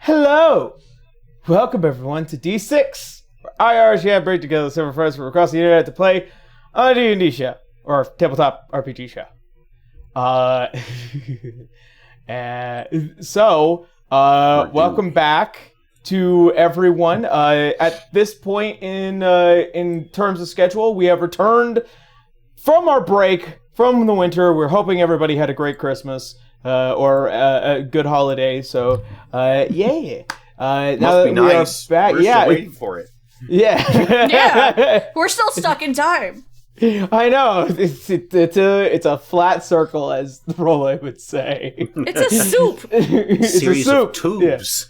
Hello! Welcome everyone to D6, where IRGM bring together several friends from across the internet to play on a D&D show, or tabletop RPG show. Welcome back to everyone. At this point in terms of schedule, we have returned from our break from the winter. We're hoping everybody had a great Christmas. Or a good holiday, so yeah. Must be nice. We're still waiting for it. Yeah, yeah. We're still stuck in time. I know. It's a flat circle, as Rollo would say. It's a soup. It's Series a soup. of tubes.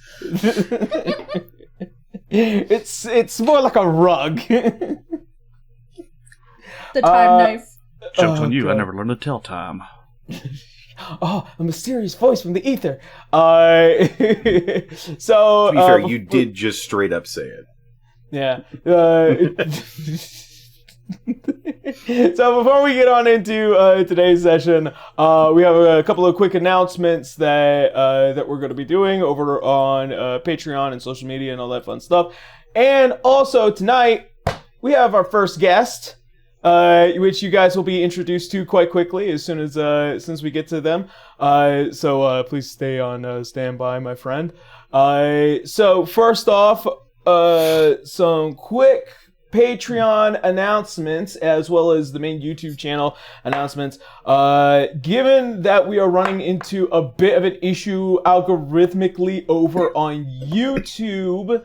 Yeah. It's more like a rug. The time knife. Joke's on you. God. I never learned to tell time. Oh, a mysterious voice from the ether. So, to be fair, you did just straight up say it. Yeah. So before we get on into today's session, we have a couple of quick announcements that we're going to be doing over on Patreon and social media and all that fun stuff. And also tonight we have our first guest. Which you guys will be introduced to quite quickly as soon as we get to them. So please stay on standby, my friend. So first off, some quick Patreon announcements as well as the main YouTube channel announcements. Given that we are running into a bit of an issue algorithmically over on YouTube,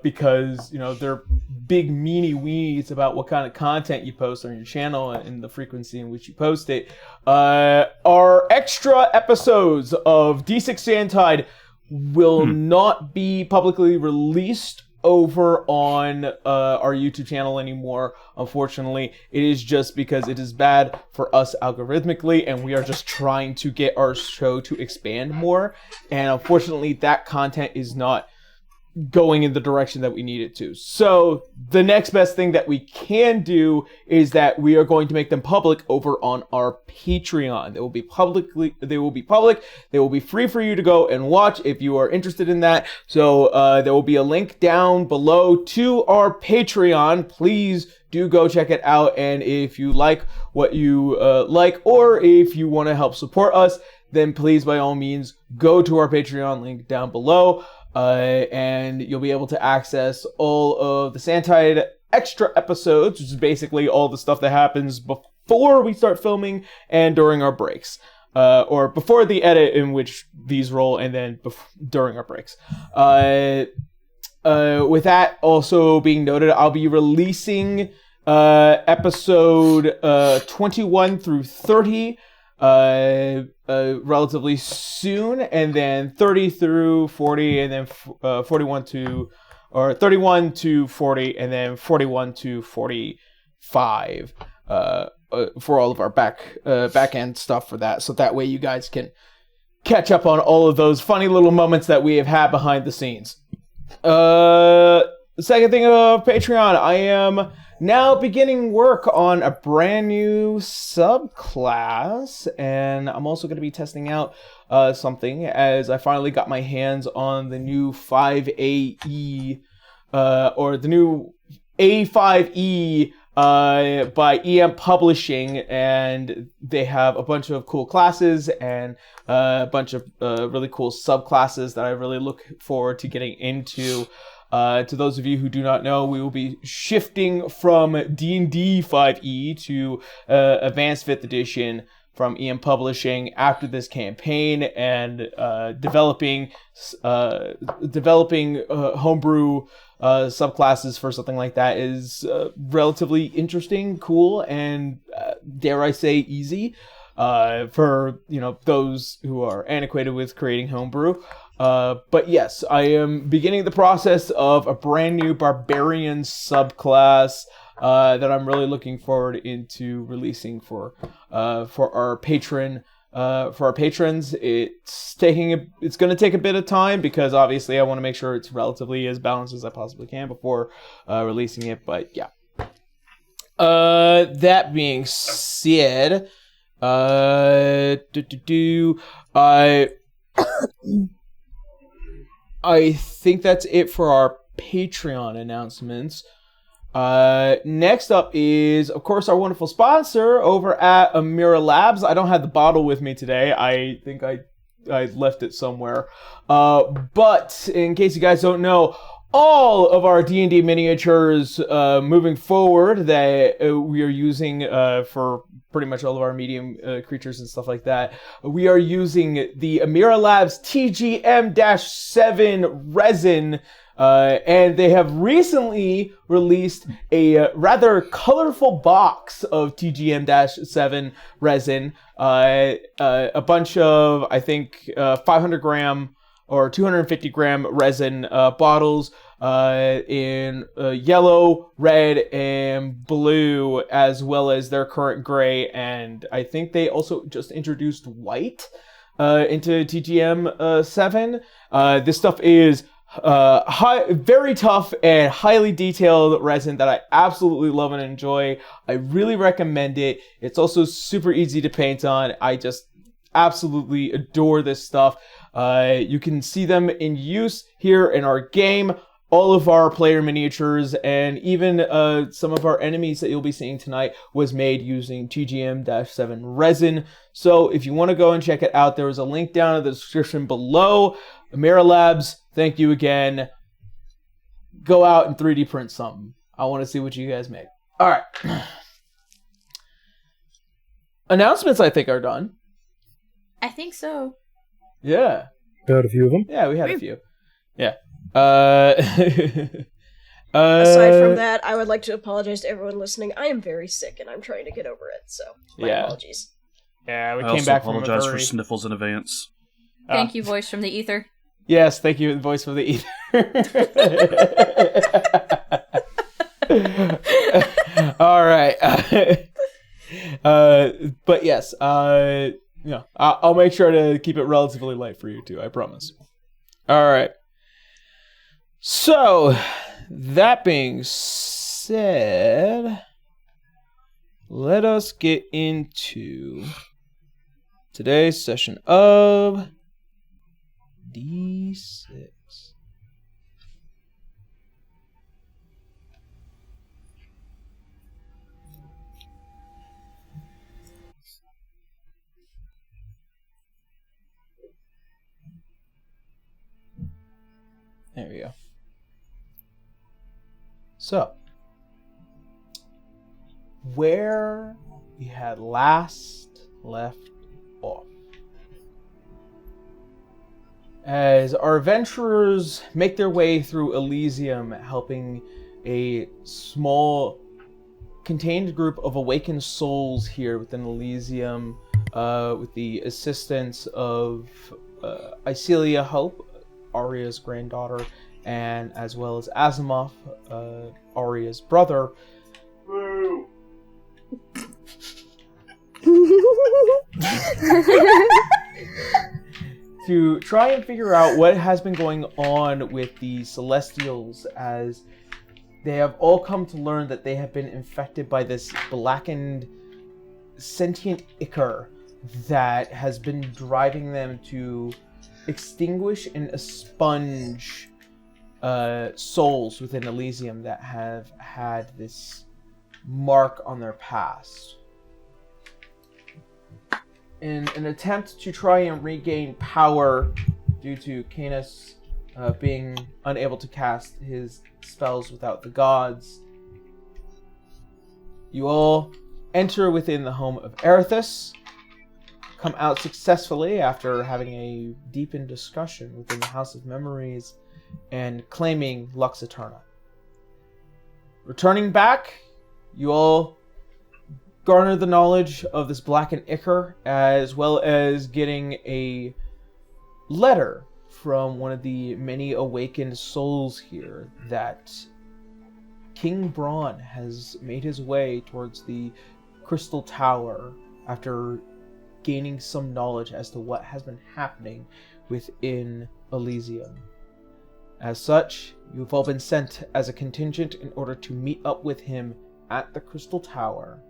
because they're big meanie weenies about what kind of content you post on your channel and the frequency in which you post it. Our extra episodes of D6 Sandtide will not be publicly released over on our YouTube channel anymore. Unfortunately, it is just because it is bad for us algorithmically, and we are just trying to get our show to expand more. And unfortunately, that content is not going in the direction that we need it to. So the next best thing that we can do is that we are going to make them public over on our Patreon. They will be public. They will be free for you to go and watch if you are interested in that. So there will be a link down below to our Patreon. Please do go check it out. And if you like what you like, or if you want to help support us, then please by all means go to our Patreon link down below. And you'll be able to access all of the Sandtide extra episodes, which is basically all the stuff that happens before we start filming and during our breaks. Or before the edit in which these roll, and then during our breaks. With that also being noted, I'll be releasing episode 21 through 30 relatively soon, and then 30 through 40, and then 31 to 40, and then 41 to 45 for all of our back end stuff for that. So that way you guys can catch up on all of those funny little moments that we have had behind the scenes. The second thing of Patreon, I am now beginning work on a brand new subclass, and I'm also going to be testing out something as I finally got my hands on the new 5AE, or the new A5E by EM Publishing, and they have a bunch of cool classes and a bunch of really cool subclasses that I really look forward to getting into. To those of you who do not know, we will be shifting from D&D 5e to Advanced 5th Edition from EM Publishing after this campaign, and developing homebrew subclasses for something like that is relatively interesting, cool, and dare I say easy for those who are antiquated with creating homebrew. But yes, I am beginning the process of a brand new barbarian subclass that I'm really looking forward into releasing for our patrons. It's going to take a bit of time because obviously I want to make sure it's relatively as balanced as I possibly can before releasing it. But yeah. That being said, I think that's it for our Patreon announcements. Next up is, of course, our wonderful sponsor over at Amira Labs. I don't have the bottle with me today. I think I left it somewhere. But in case you guys don't know, all of our D&D miniatures moving forward that we are using for pretty much all of our medium creatures and stuff like that, we are using the Amira Labs TGM-7 resin. And they have recently released a rather colorful box of TGM-7 resin. A bunch of, I think, 500 gram or 250 gram resin bottles in yellow, red, and blue, as well as their current gray. And I think they also just introduced white into TGM-7. This stuff is very tough and highly detailed resin that I absolutely love and enjoy. I really recommend it. It's also super easy to paint on. I just absolutely adore this stuff. You can see them in use here in our game. All of our player miniatures and even some of our enemies that you'll be seeing tonight was made using TGM-7 resin. So if you want to go and check it out, there is a link down in the description below. Amira Labs, thank you again. Go out and 3D print something. I want to see what you guys make. All right. Announcements, I think, are done. I think so. Yeah. We had a few of them. Yeah, we had a few. Yeah. Aside from that, I would like to apologize to everyone listening. I am very sick and I'm trying to get over it, so my apologies. Yeah, we I came also back from apologize a for very... sniffles in advance. Thank you, voice from the ether. Yes, thank you, voice for the ether. All right. But yes, I'll make sure to keep it relatively light for you too, I promise. All right. So, that being said, let us get into today's session of D6. There we go. So, where we had last left off. As our adventurers make their way through Elysium, helping a small contained group of awakened souls here within Elysium, with the assistance of Icelia Hope, Arya's granddaughter, and as well as Asimov, Arya's brother. Woo! To try and figure out what has been going on with the Celestials, as they have all come to learn that they have been infected by this blackened sentient ichor that has been driving them to extinguish and expunge souls within Elysium that have had this mark on their past. In an attempt to try and regain power due to Canis being unable to cast his spells without the gods, you all enter within the home of Erithus, come out successfully after having a deepened discussion within the House of Memories and claiming Lux Eterna. Returning back, you all garner the knowledge of this blackened ichor, as well as getting a letter from one of the many awakened souls here that King Brawn has made his way towards the Crystal Tower after gaining some knowledge as to what has been happening within Elysium. As such, you've all been sent as a contingent in order to meet up with him at the Crystal Tower,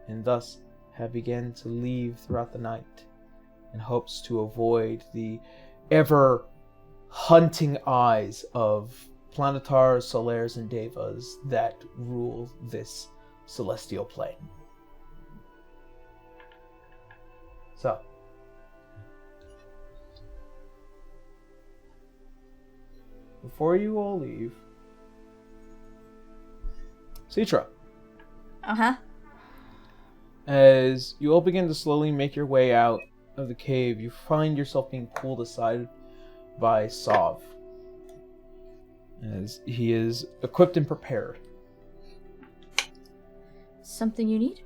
and thus have begun to leave throughout the night in hopes to avoid the ever hunting eyes of Planetars, Solaires, and Devas that rule this celestial plane. So, before you all leave, Citra. Uh-huh. As you all begin to slowly make your way out of the cave, you find yourself being pulled aside by Sov, as he is equipped and prepared. Something you need?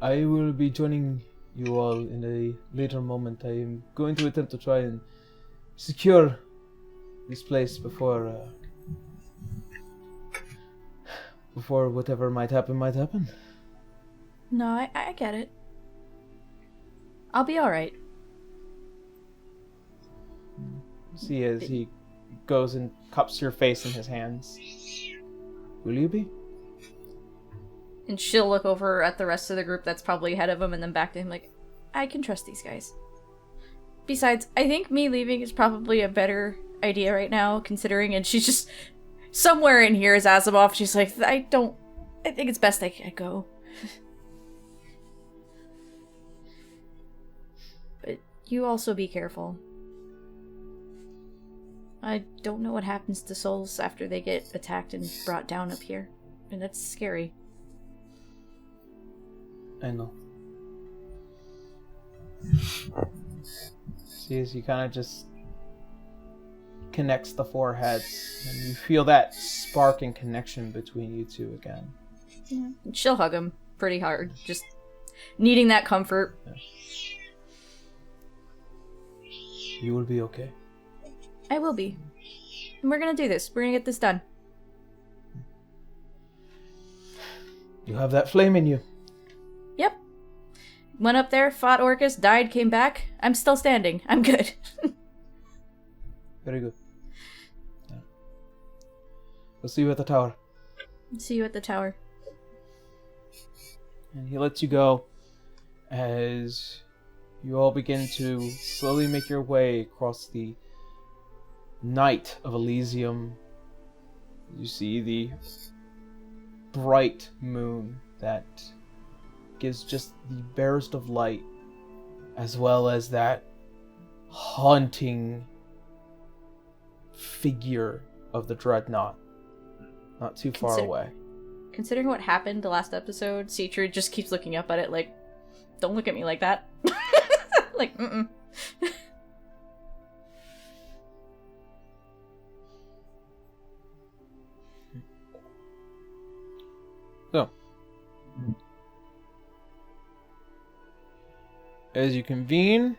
I will be joining you all in a later moment. I am going to attempt to try and secure this place before whatever might happen. No, I get it. I'll be alright. See, as he goes and cups your face in his hands. Will you be? And she'll look over at the rest of the group that's probably ahead of him and then back to him like, I can trust these guys. Besides, I think me leaving is probably a better idea right now, considering, and she's just somewhere in here is Asimov. She's like, I think it's best I go. But you also be careful. I don't know what happens to souls after they get attacked and brought down up here. And that's scary. I know. See, as he kind of just connects the foreheads, and you feel that spark and connection between you two again. Yeah. She'll hug him pretty hard, just needing that comfort. Yeah. You will be okay. I will be. And we're gonna do this. We're gonna get this done. You have that flame in you. Yep. Went up there, fought Orcus, died, came back. I'm still standing. I'm good. Very good. Yeah. We'll see you at the tower. See you at the tower. And he lets you go as you all begin to slowly make your way across the night of Elysium. You see the bright moon that gives just the barest of light, as well as that haunting figure of the dreadnought not too far away. Considering what happened the last episode, Citra just keeps looking up at it like, don't look at me like that. Like, mm-mm. So, as you convene,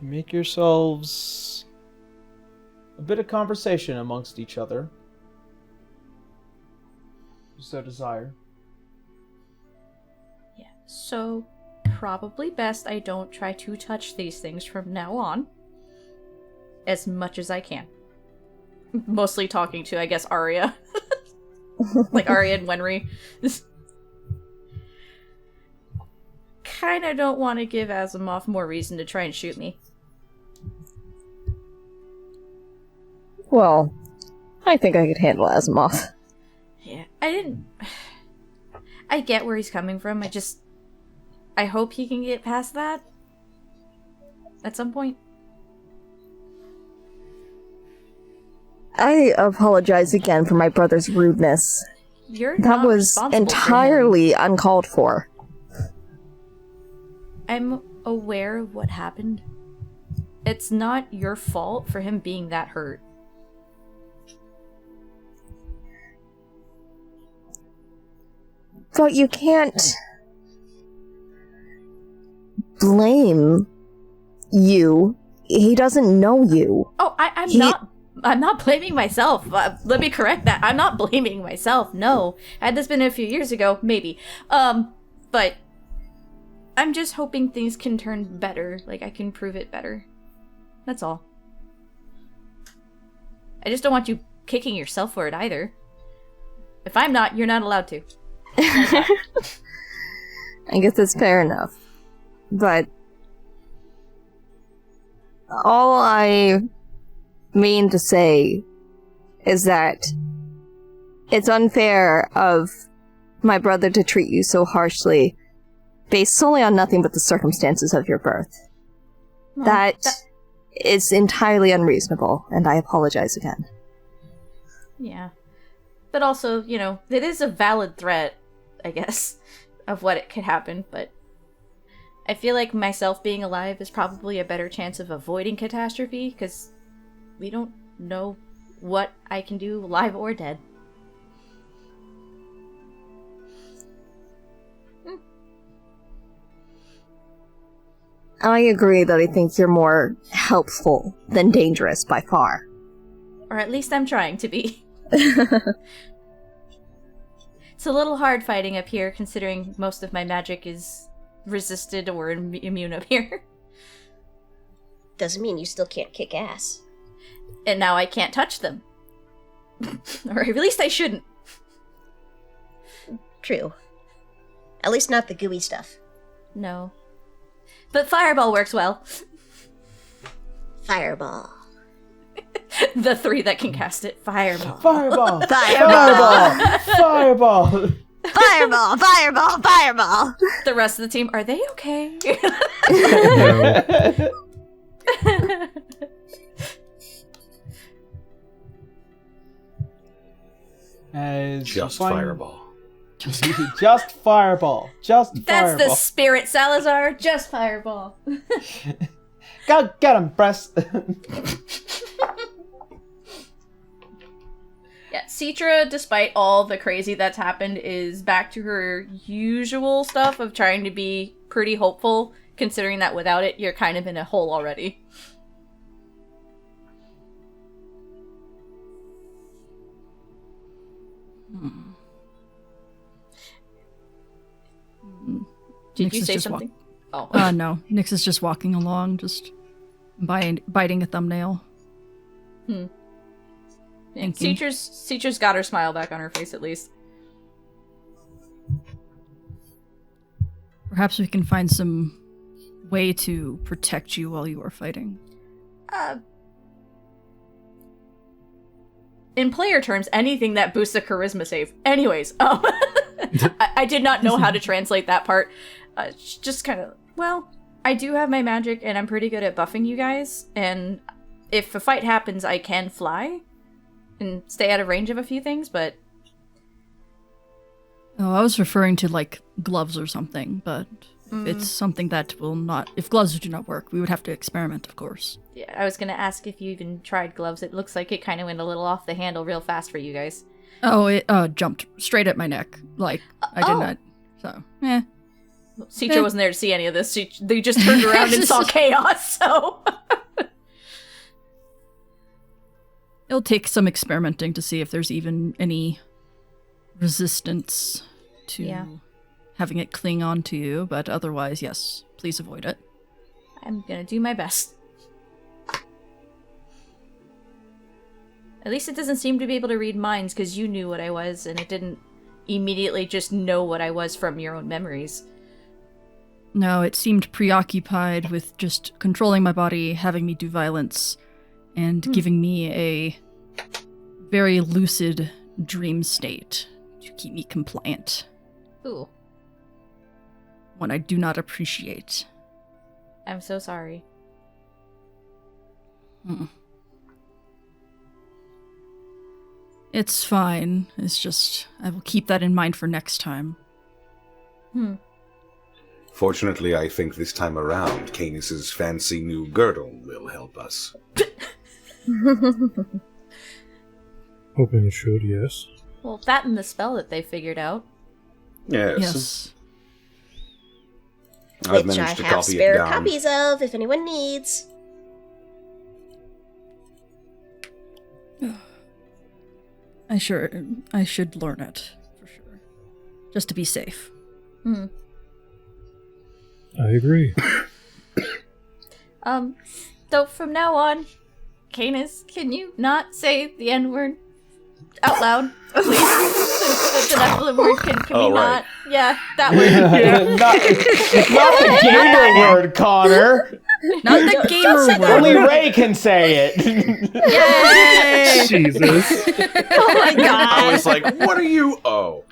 make yourselves a bit of conversation amongst each other, if you so desire. Yeah, so probably best I don't try to touch these things from now on. As much as I can. Mostly talking to, I guess, Arya. Like Arya and Wenry. Kinda don't want to give Asimov more reason to try and shoot me. Well, I think I could handle Asimov. Yeah, I get where he's coming from, I hope he can get past that. At some point. I apologize again for my brother's rudeness. You're That not was responsible for him. entirely uncalled for. I'm aware of what happened. It's not your fault for him being that hurt. But you can't blame you. He doesn't know you. Oh, I'm not blaming myself. Let me correct that. I'm not blaming myself. No. Had this been a few years ago, maybe. But I'm just hoping things can turn better. Like, I can prove it better. That's all. I just don't want you kicking yourself for it either. If I'm not, you're not allowed to. I guess it's fair enough. But all I mean to say is that it's unfair of my brother to treat you so harshly based solely on nothing but the circumstances of your birth. Well, that is entirely unreasonable, and I apologize again. Yeah. But also, you know, it is a valid threat, I guess, of what it could happen, but I feel like myself being alive is probably a better chance of avoiding catastrophe, because we don't know what I can do, alive or dead. I agree that I think you're more helpful than dangerous by far. Or at least I'm trying to be. It's a little hard fighting up here, considering most of my magic is resisted or immune up here. Doesn't mean you still can't kick ass. And now I can't touch them. Or at least I shouldn't. True. At least not the gooey stuff. No. But Fireball works well. Fireball. The 3 that can cast it. Fireball. Fireball! Fireball! Fireball! Fireball! Fireball! Fireball! The rest of the team, are they okay? No. Just fireball. Just fireball. Just That's fireball. the spirit, Salazar. Just Fireball. Go get him, Press. Yeah, Citra, despite all the crazy that's happened, is back to her usual stuff of trying to be pretty hopeful, considering that without it, you're kind of in a hole already. Did Nyx you is say just something? Oh. No. Nyx is just walking along, just biting a thumbnail. Yeah, Thinking. Citra's got her smile back on her face, at least. Perhaps we can find some way to protect you while you are fighting. In player terms, anything that boosts a charisma save. Anyways, I did not know how to translate that part. Just kind of, well, I do have my magic, and I'm pretty good at buffing you guys, and if a fight happens, I can fly and stay out of range of a few things, but... Oh, I was referring to, like, gloves or something, but if it's something that will not... If gloves do not work, we would have to experiment, of course. Yeah, I was gonna ask if you even tried gloves. It looks like it kind of went a little off the handle real fast for you guys. Oh, it jumped straight at my neck. Like, I did oh. not... So, eh. Citra wasn't there to see any of this. They just turned around and saw chaos, so... It'll take some experimenting to see if there's even any resistance to having it cling on to you, but otherwise, yes, please avoid it. I'm gonna do my best. At least it doesn't seem to be able to read minds, because you knew what I was, and it didn't immediately just know what I was from your own memories. No, it seemed preoccupied with just controlling my body, having me do violence, and giving me a very lucid dream state to keep me compliant. Ooh. One I do not appreciate. I'm so sorry. It's fine. It's just, I will keep that in mind for next time. Fortunately, I think this time around, Canis's fancy new girdle will help us. Hoping it should, yes. Well, that and the spell that they figured out. Yes. I've Which I managed to have copy it spare down. copies of, if anyone needs. I should learn it, for sure. Just to be safe. I agree. So from now on, Canis, can you not say the N-word? out loud, please. That's an Nephilim word. Can Oh, we right. not? Yeah, that word. not the gamer word, Connor. Not the gamer say that word. Only Ray can say it. Yay! Jesus. Oh my I god. was like, what are you? Oh.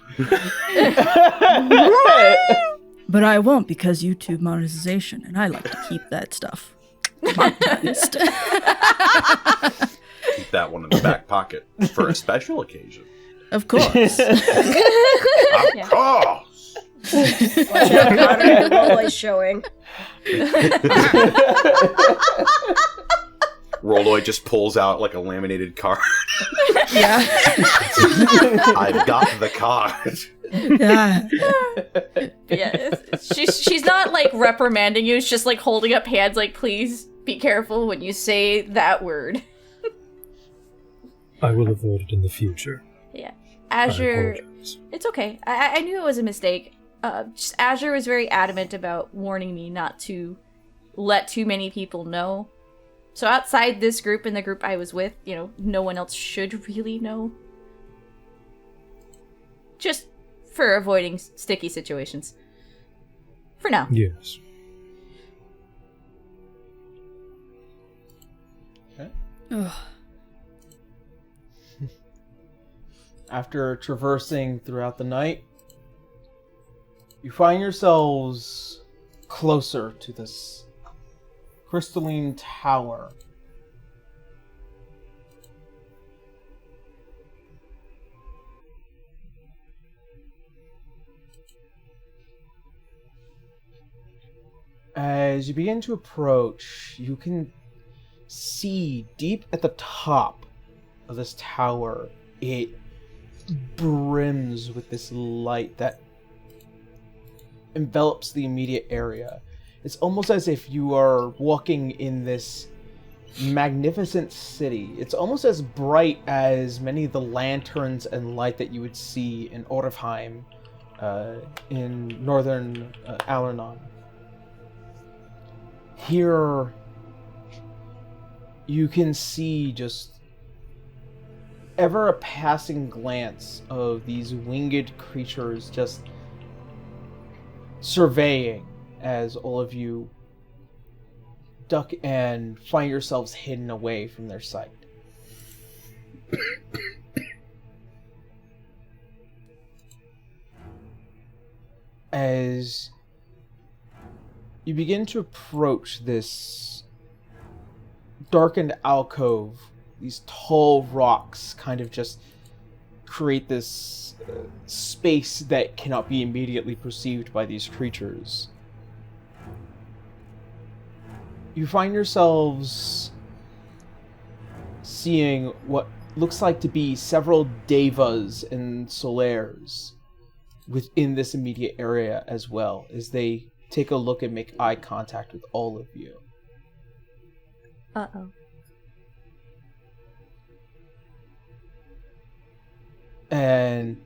But I won't because YouTube monetization, and I like to keep that stuff monetized. Keep that one in the back pocket for a special occasion. Of course. Yeah. Oh! Watch out, Connor, your roleplay showing. Roloy just pulls out like a laminated card. Yeah. I've got the card. Yeah. Yeah, she's not like reprimanding you. It's just like holding up hands, like, please be careful when you say that word. I will avoid it in the future. Yeah, I Azure. apologize. It's okay. I knew it was a mistake. Just Azure was very adamant about warning me not to let too many people know. So outside this group and the group I was with, you know, no one else should really know. Just for avoiding sticky situations. For now. Yes. Ugh. After traversing throughout the night, you find yourselves closer to this Crystalline Tower. As you begin to approach, you can see deep at the top of this tower, it brims with this light that envelops the immediate area. It's almost as if you are walking in this magnificent city. It's almost as bright as many of the lanterns and light that you would see in Orifheim, in northern Alernon. Here, you can see just ever a passing glance of these winged creatures just surveying as all of you duck and find yourselves hidden away from their sight. As you begin to approach this darkened alcove, these tall rocks kind of just create this space that cannot be immediately perceived by these creatures. You find yourselves seeing what looks like to be several devas and solaires within this immediate area as well, as they take a look and make eye contact with all of you. Uh-oh. And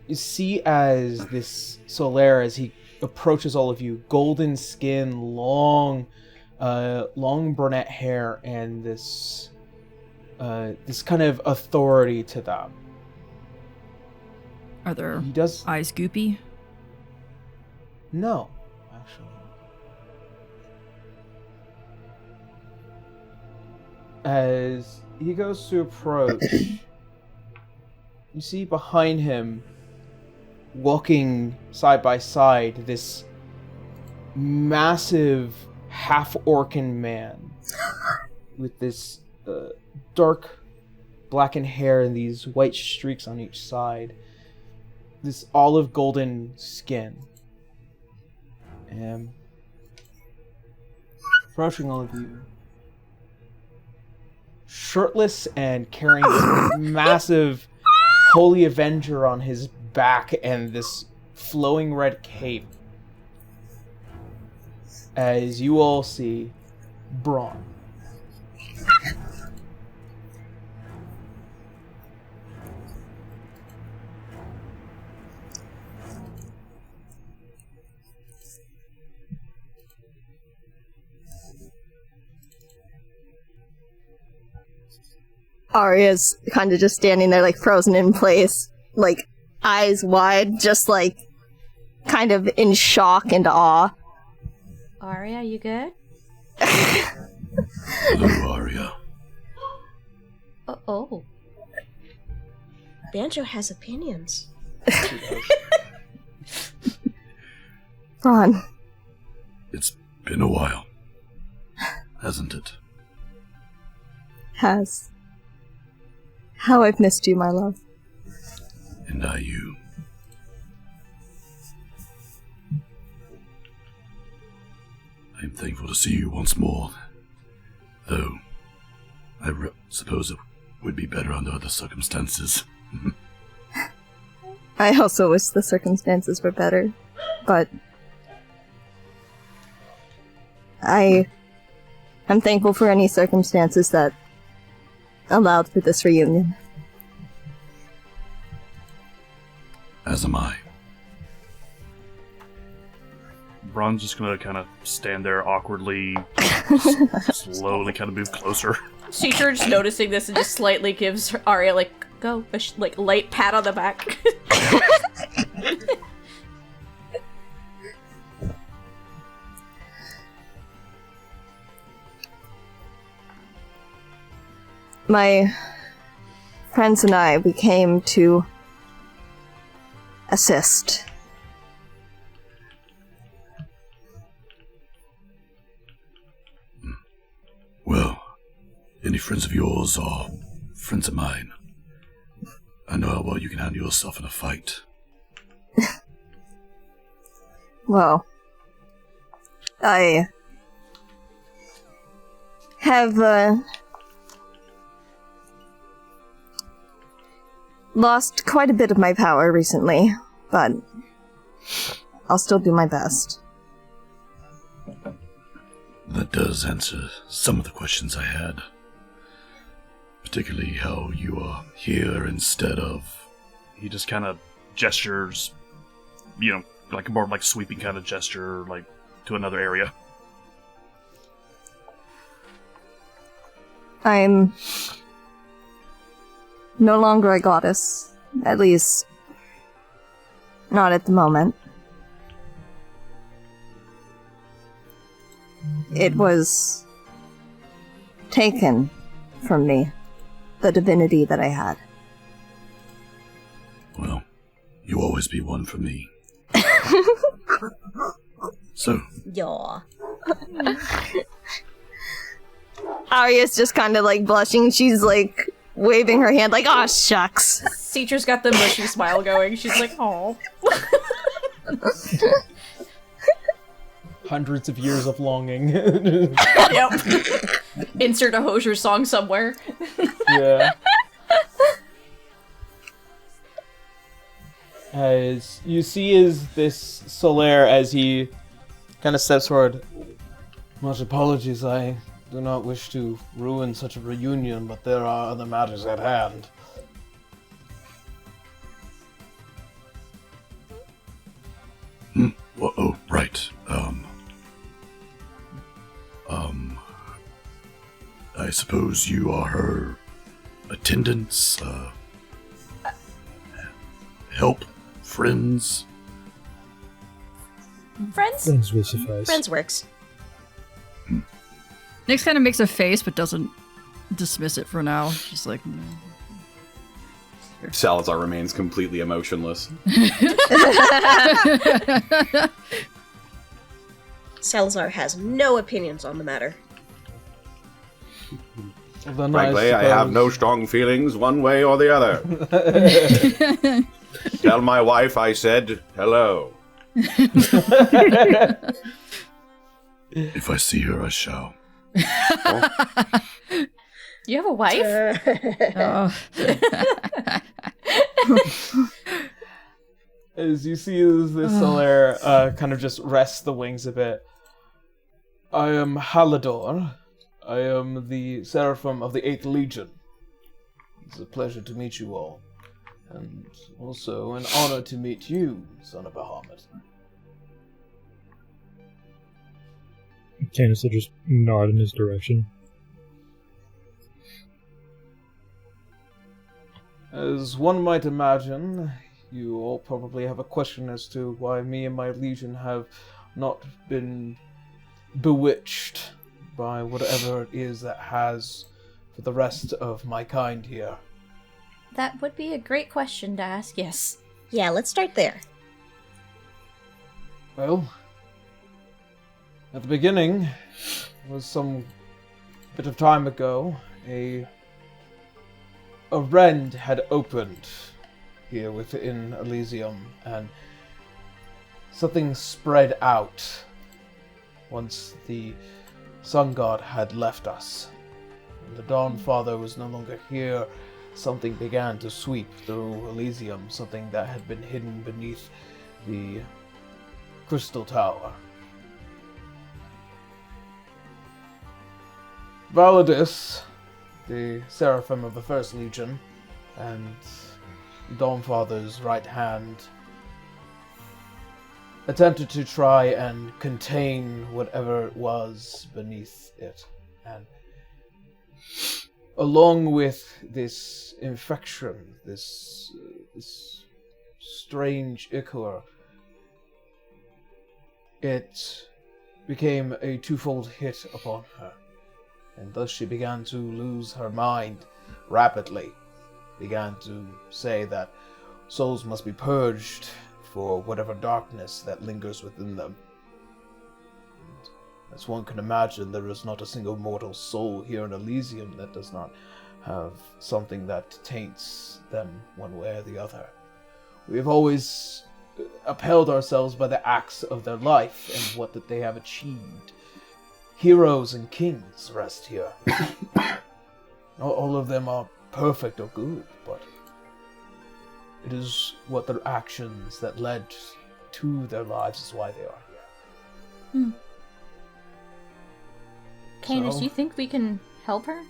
you see as this Solaire, as he approaches all of you, golden skin, long brunette hair, and this kind of authority to them. Are their He does eyes goopy? no, actually. As he goes to approach, you see behind him, walking side by side, this massive half-orcan man with this dark blackened hair and these white streaks on each side, this olive golden skin, and approaching all of you, shirtless and carrying this massive Holy Avenger on his back and this flowing red cape, as you all see Brawn. Arya's kind of just standing there, like, frozen in place, like, eyes wide, just, like, kind of in shock and awe. Arya, you good? Hello, Arya. Oh. Banjo has opinions. Brawn. It's been a while, hasn't it? Has. How I've missed you, my love. And I you. I am thankful to see you once more, though I suppose it would be better under other circumstances. I also wish the circumstances were better, but I'm thankful for any circumstances that allowed for this reunion. As am I. Brawn's just gonna kind of stand there awkwardly, slowly kind of move closer. Seacher just noticing this and just slightly gives Arya, like, go, like, light pat on the back. My friends and I, we came to assist. Well, any friends of yours are friends of mine. I know how well you can handle yourself in a fight. Well, I have lost quite a bit of my power recently, but I'll still do my best. That does answer some of the questions I had. Particularly how you are here instead of... He just kind of gestures, like a more like sweeping kind of gesture, like to another area. I'm no longer a goddess. At least, not at the moment. It was taken from me, the divinity that I had. Well, you'll always be one for me. So, Yaw. Arya's just kind of like blushing. She's like waving her hand like, "Aw, shucks." Seacher's got the mushy smile going. She's like, oh. Hundreds of years of longing. Yep. Insert a Hosier song somewhere. Yeah. As you see is this Solaire as he kind of steps forward. Much apologies, I do not wish to ruin such a reunion, but there are other matters at hand. well, oh, right. I suppose you are her attendants, help, friends? Friends? Friends will suffice. Friends works. Nyx kind of makes a face, but doesn't dismiss it for now. She's like, no. Salazar remains completely emotionless. Salazar has no opinions on the matter. Then Frankly, I have no strong feelings one way or the other. Tell my wife I said hello. If I see her, I shall. You have a wife? As you see as this Solaire kind of just rests the wings a bit. I am Halidor. I am the Seraphim of the 8th Legion. It's a pleasure to meet you all. And also an honor to meet you, son of Bahamut. Candace will just nod in his direction. As one might imagine, you all probably have a question as to why me and my legion have not been bewitched by whatever it is that has for the rest of my kind here. That would be a great question to ask, yes. Yeah, let's start there. Well, at the beginning, was some bit of time ago, a rend had opened here within Elysium, and something spread out once the Sun God had left us. When the Dawn Father was no longer here, something began to sweep through Elysium, something that had been hidden beneath the Crystal Tower. Validus, the Seraphim of the First Legion, and Dawnfather's right hand, attempted to try and contain whatever it was beneath it. And along with this infection, this strange ichor, it became a twofold hit upon her. And thus she began to lose her mind rapidly. Began to say that souls must be purged for whatever darkness that lingers within them. And as one can imagine, there is not a single mortal soul here in Elysium that does not have something that taints them one way or the other. We have always upheld ourselves by the acts of their life and what that they have achieved. Heroes and kings rest here. Not all of them are perfect or good, but it is what their actions that led to their lives is why they are here. Canis, So- do you think we can help her?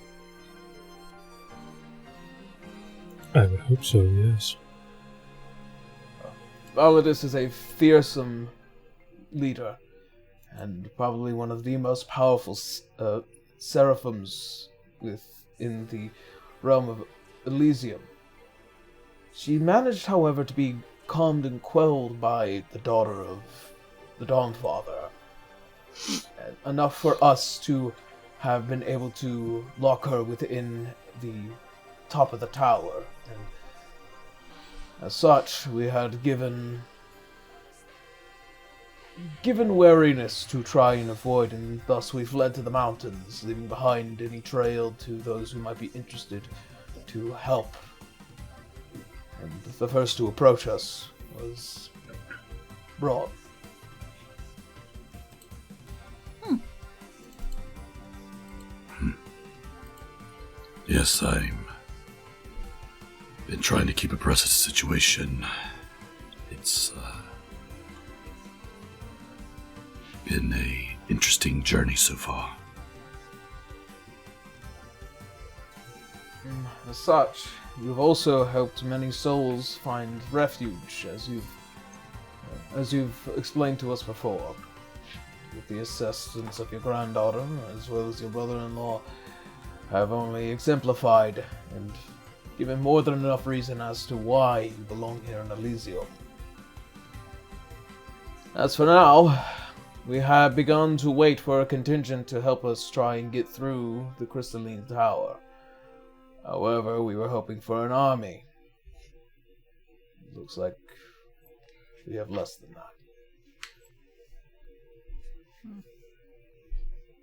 I would hope so, yes. Validus is a fearsome leader, and probably one of the most powerful seraphims within the realm of Elysium. She managed, however, to be calmed and quelled by the daughter of the Dawnfather. Enough for us to have been able to lock her within the top of the tower. And as such, we had given wariness to try and avoid, and thus we fled to the mountains, leaving behind any trail to those who might be interested to help. And the first to approach us was Brawn. Yes, I'm been trying to keep abreast of the situation. It's been a interesting journey so far. As such, you've also helped many souls find refuge, as you've explained to us before, with the assistance of your granddaughter, as well as your brother-in-law, have only exemplified and given more than enough reason as to why you belong here in Elysium. As for now, we have begun to wait for a contingent to help us try and get through the Crystalline Tower. However, we were hoping for an army. Looks like we have less than that.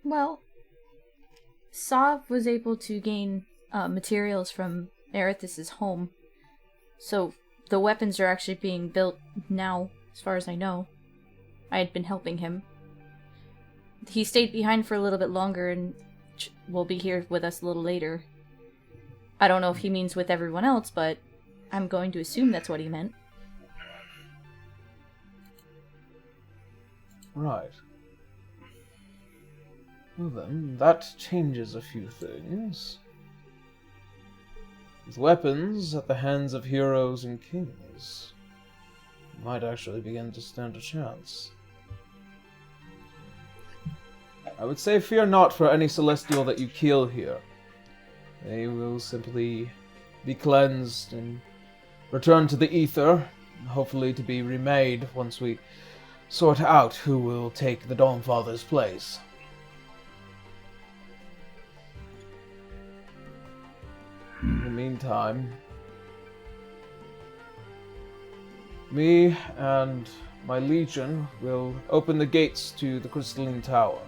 Well, Sav was able to gain materials from Erithus' home, so the weapons are actually being built now, as far as I know. I had been helping him. He stayed behind for a little bit longer and will be here with us a little later. I don't know if he means with everyone else, but I'm going to assume that's what he meant. Right. Well then, that changes a few things. With weapons at the hands of heroes and kings, you might actually begin to stand a chance. I would say fear not for any celestial that you kill here. They will simply be cleansed and returned to the ether, hopefully to be remade once we sort out who will take the Dawnfather's place. In the meantime, me and my legion will open the gates to the Crystalline Tower.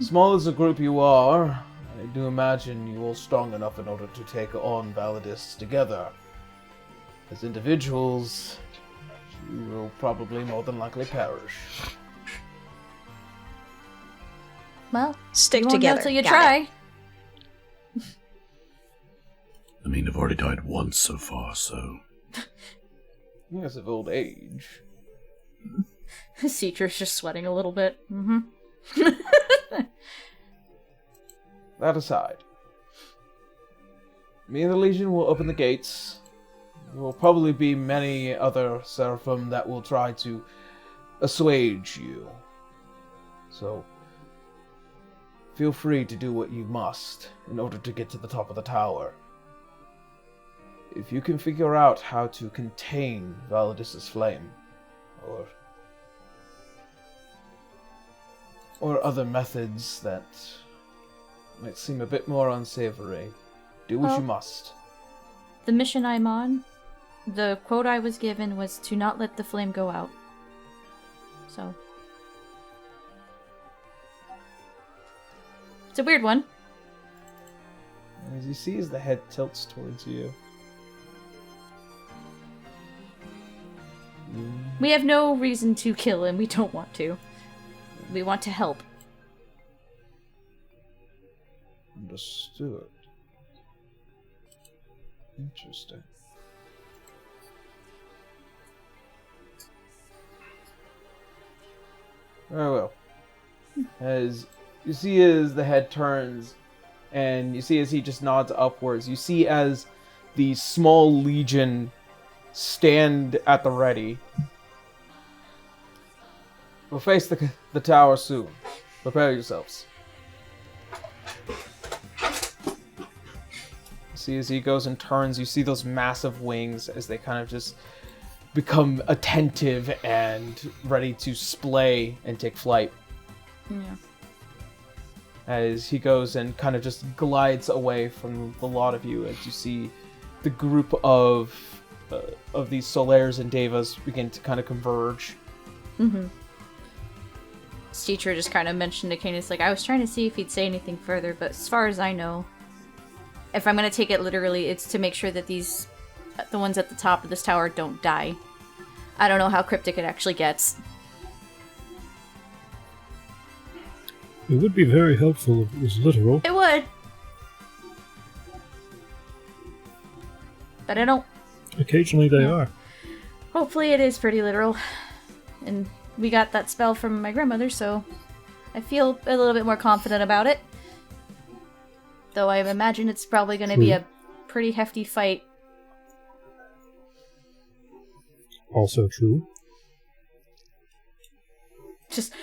Small as a group you are, I do imagine you all strong enough in order to take on Valadists together. As individuals, you will probably more than likely perish. Well, Stick you won't together. know till you Got try. I mean, I've already died once so far, so... Yes, of old age. Citra's just sweating a little bit. Mm-hmm. That aside, me and the Legion will open the gates. There will probably be many other Seraphim that will try to assuage you. So, feel free to do what you must in order to get to the top of the tower. If you can figure out how to contain Validus' flame, or other methods that might seem a bit more unsavory, do what you must. The mission I'm on, the quote I was given was to not let the flame go out. So. It's a weird one. As you see as the head tilts towards you. We have no reason to kill him. We don't want to. We want to help. Understood. Interesting. Very well. As you see as the head turns, and you see as he just nods upwards, you see as the small legion stand at the ready. We'll face the tower soon. Prepare yourselves. See as he goes and turns, you see those massive wings as they kind of just become attentive and ready to splay and take flight. Yeah. As he goes and kind of just glides away from the lot of you, as you see the group of these Solaires and Devas begin to kind of converge. Mm-hmm. His teacher just kind of mentioned to Canis, like, I was trying to see if he'd say anything further, but as far as I know, if I'm going to take it literally, it's to make sure that the ones at the top of this tower don't die. I don't know how cryptic it actually gets. It would be very helpful if it was literal. It would. But I don't... Occasionally they are. Hopefully it is pretty literal. And we got that spell from my grandmother, so I feel a little bit more confident about it. Though I imagine it's probably going to be a pretty hefty fight. Also true. Just...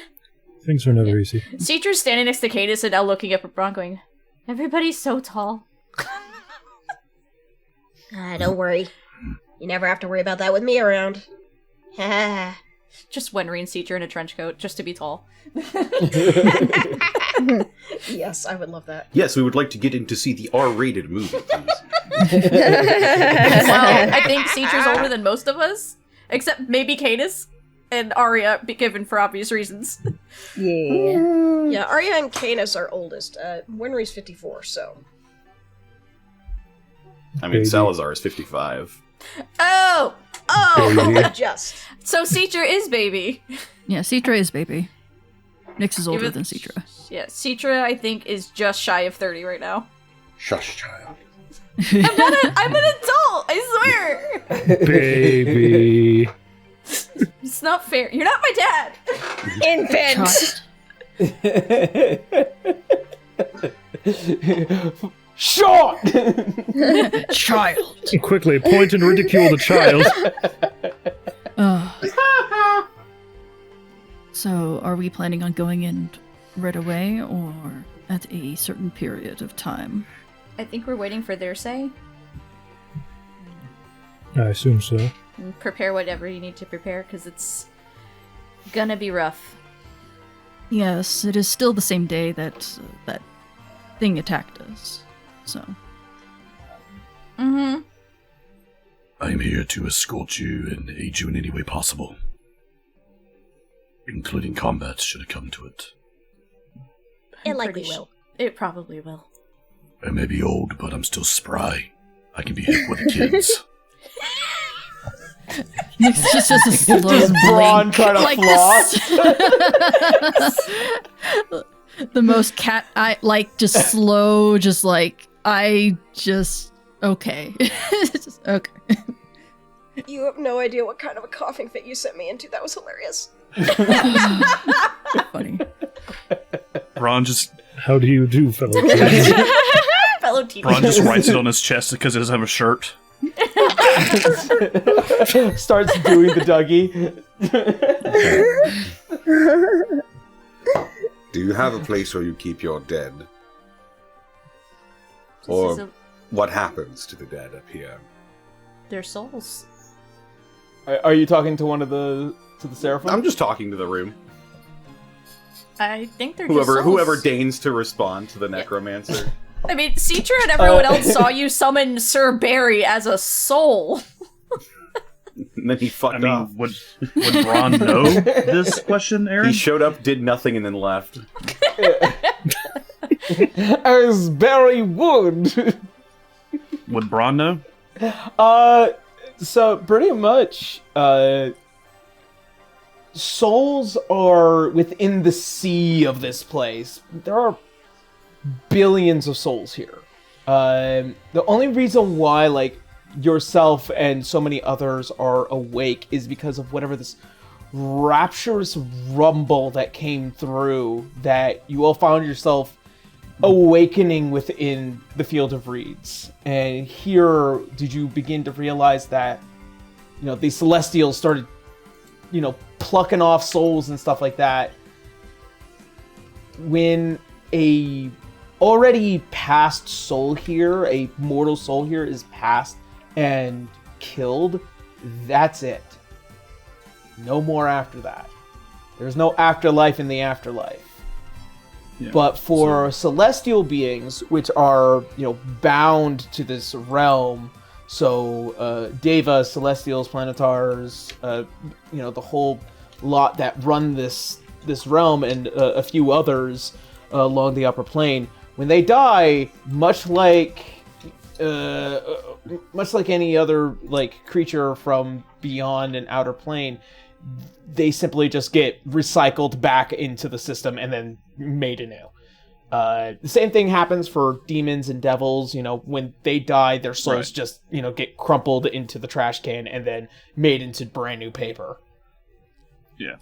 Things are never easy. Citra's standing next to Cadus and now looking up at Brawn going, everybody's so tall. Don't worry. You never have to worry about that with me around. Just Wenry and Citra in a trench coat, just to be tall. Yes, I would love that. Yes, we would like to get in to see the R-rated movie, please. Well, I think Citra's older than most of us, except maybe Cadus and Arya, given for obvious reasons. Yeah. Yeah, Arya and Canis are oldest. Winry's 54, so... I mean, Salazar is 55. Oh! Just. So Citra is baby. Yeah, Citra is baby. Nyx is older than Citra. Yeah, Citra, I think, is just shy of 30 right now. Shush, child. I'm an adult, I swear! Baby. It's not fair. You're not my dad! Infant! Shot! Child! Quickly, point and ridicule the child. So, are we planning on going in right away, or at a certain period of time? I think we're waiting for their say. I assume so. And prepare whatever you need to prepare, because it's gonna be rough. Yes, it is still the same day that that thing attacked us. So. Mm-hmm. I am here to escort you and aid you in any way possible, including combat should it come to it. It likely will. It probably will. I may be old, but I'm still spry. I can be hit with the kids. It's just a slow Just Brawn blink, trying to like floss. the most cat eye, like just slow, just like I just okay, just okay. You have no idea what kind of a coughing fit you sent me into. That was hilarious. Funny. Brawn just How do you do, fellow kids? Fellow team. Brawn just writes it on his chest because he doesn't have a shirt. Starts doing the Dougie. Do you have a place where you keep your dead? This Or is what happens to the dead up here? their souls. Are you talking to one of the Seraphim? I'm just talking to the room. I think they're just Whoever souls. deigns to respond to the necromancer. I mean, Citra and everyone else saw you summon Sir Barry as a soul. And then he fucked I mean, off. would Braun know this question, Aaron? He showed up, did nothing, and then left. As Barry would. Would Braun know? So pretty much, souls are within the sea of this place. There are billions of souls here. The only reason why, like, yourself and so many others are awake is because of whatever this rapturous rumble that came through, that you all found yourself awakening within the field of reeds. And here did you begin to realize that, you know, the Celestials started, you know, plucking off souls and stuff like that. When a already past soul here, a mortal soul here, is passed and killed, that's it. No more after that. There's no afterlife in the afterlife. Yeah. But for celestial beings, which are, you know, bound to this realm, so Deva, Celestials, Planetars, you know, the whole lot that run this realm, and a few others along the upper plane, when they die, much like any other, like, creature from beyond an outer plane, they simply just get recycled back into the system and then made anew. The same thing happens for demons and devils. You know, when they die, their souls just, you know, get crumpled into the trash can and then made into brand new paper. Yeah.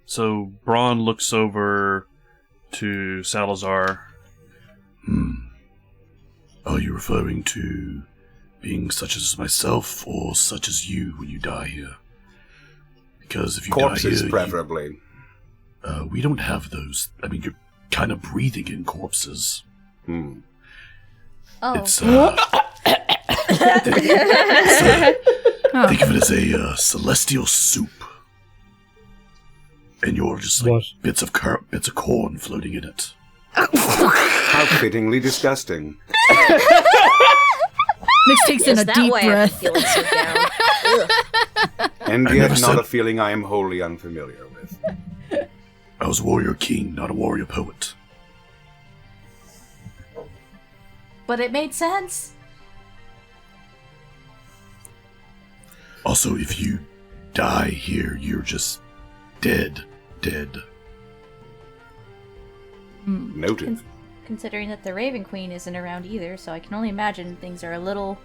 So Braun looks over to Salazar. Are you referring to beings such as myself or such as you when you die here? Because if you Corpses, die here, preferably. we don't have those. I mean, you're kind of breathing in corpses. Oh. It's think of it as a celestial soup, and you're just like What? bits of corn floating in it. How fittingly disgusting. Nix takes in a that deep way I'm breath. feeling so down. Ugh. And I yet never not said- a feeling I am wholly unfamiliar with. I was a warrior king, not a warrior poet. But it made sense. Also, if you die here, you're just dead. Noted. Considering that the Raven Queen isn't around either, so I can only imagine things are a little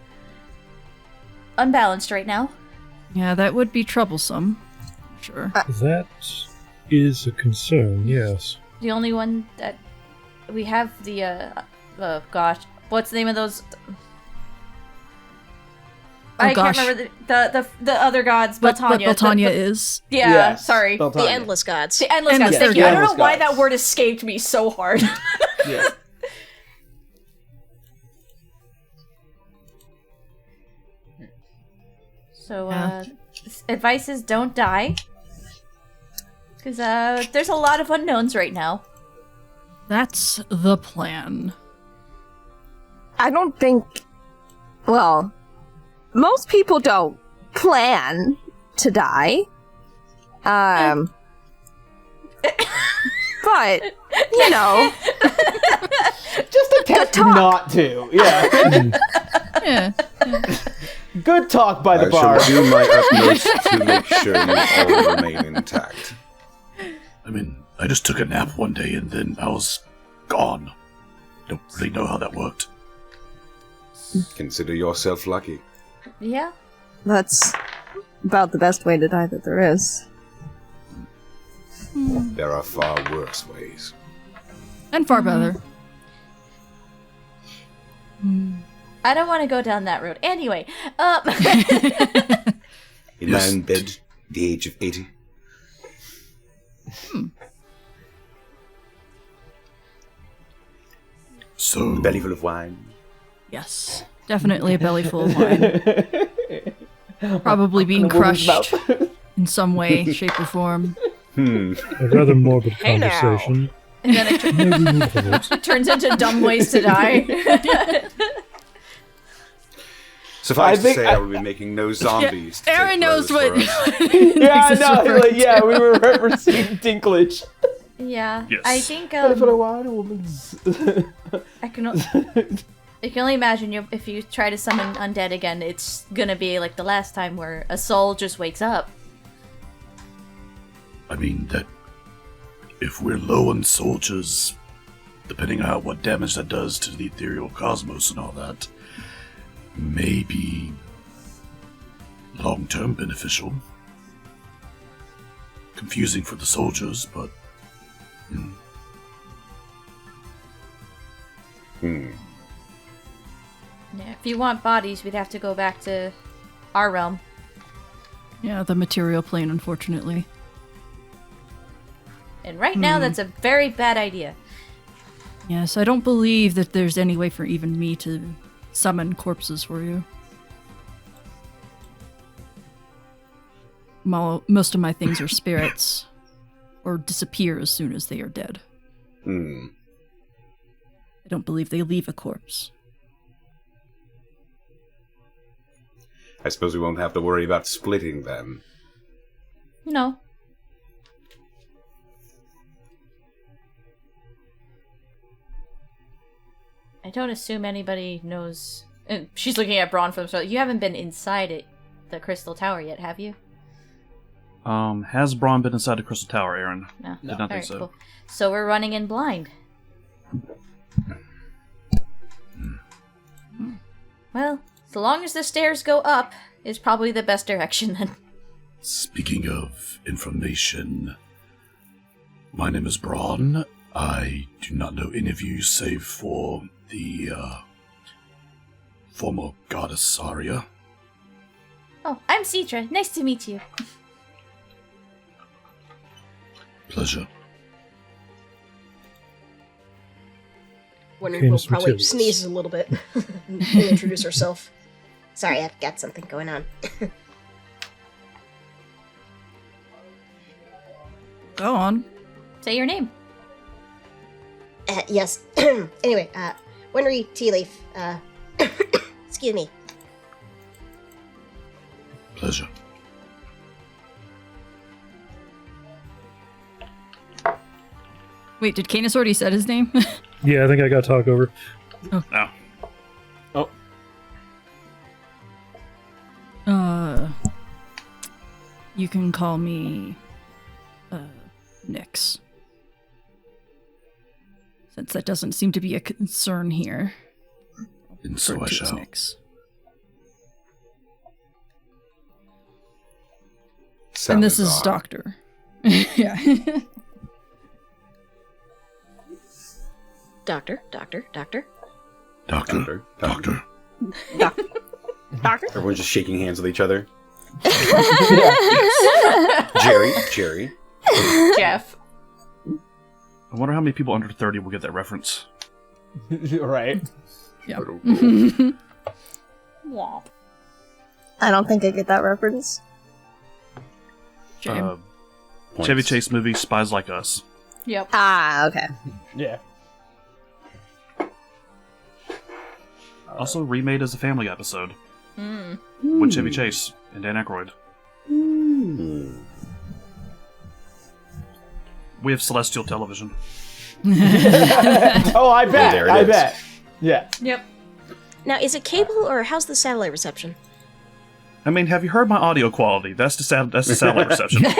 unbalanced right now. Yeah, that would be troublesome. Sure. That is a concern, yes. The only one that we have the gosh, what's the name of those? I gosh. can't remember the other gods. But Beltania. Beltania is. Yeah, Yes, sorry. Beltania. The Endless Gods. The endless Endless, gods. there Thank we you. go. I don't know Endless why gods. that word escaped me so hard. Yeah. So, advice is don't die. Because, there's a lot of unknowns right now. That's the plan. I don't think. Well, most people don't plan to die. But, you know. Just attempt not to. Yeah. Yeah. Good talk by the bar. I shall do my utmost to make sure you all remain intact. I mean, I just took a nap one day and then I was gone. Don't really know how that worked. Consider yourself lucky. Yeah. That's about the best way to die that there is. There are far worse ways. And far better. I don't want to go down that road. Anyway, A man dead, the age of 80. So, Belly full of wine. Yes. Definitely a belly full of wine. Probably being crushed in some way, shape, or form. A rather morbid Hey now. conversation. and then Maybe move forward. it turns into dumb ways to die. Suffice I think to say, I will be making no zombies. to Aaron take knows blows what. for us. Yeah, This is no, referring like, yeah, to. we were referencing Dinklage. Yeah, Yes. I think Belly full of wine, woman's. I can only imagine if you try to summon undead again, it's gonna be like the last time where a soul just wakes up. I mean, that if we're low on soldiers, depending on what damage that does to the ethereal cosmos and all that, may be long-term beneficial. Confusing for the soldiers, but Yeah, if you want bodies, we'd have to go back to our realm. Yeah, the material plane, unfortunately. And right now, that's a very bad idea. Yes, I don't believe that there's any way for even me to summon corpses for you. Most of my things are spirits, or disappear as soon as they are dead. I don't believe they leave a corpse. I suppose we won't have to worry about splitting them. No. I don't assume anybody knows. And she's looking at Brawn from the start. You haven't been inside it, the Crystal Tower yet, have you? Has Brawn been inside the Crystal Tower, Aaron? No. Did not think Alright, so. cool. So we're running in blind. Well, so long as the stairs go up, is probably the best direction then. speaking of information, my name is Brawn. I do not know any of you save for the former goddess Saria. Oh, I'm Citra. Nice to meet you. Pleasure. Wondering we'll Canis probably Mutiverse. sneeze a little bit and introduce herself. Sorry, I've got something going on. Go on. Say your name. Yes. Anyway, Winry Tea Leaf. Excuse me. Pleasure. Wait, did Canis already said his name? Yeah, I think I got talk over. No. You can call me, Nyx. Since that doesn't seem to be a concern here. And so I Refer to as shall. Nyx. And this is odd. Doctor. Yeah. Doctor. Doctor. Doctor. Doctor? Everyone's just shaking hands with each other. Jerry. Jeff. I wonder how many people under 30 will get that reference. Right. Yeah. Womp. I don't think I get that reference. Shame. Chevy Chase movie, Spies Like Us. Yep. Ah, okay. Yeah. Also remade as a family episode. With Chevy Chase and Dan Aykroyd. We have Celestial Television. Oh, I bet. There it I is. bet. Yeah. Yep. Now, is it cable or how's the satellite reception? I mean, have you heard my audio quality? That's the satellite reception. For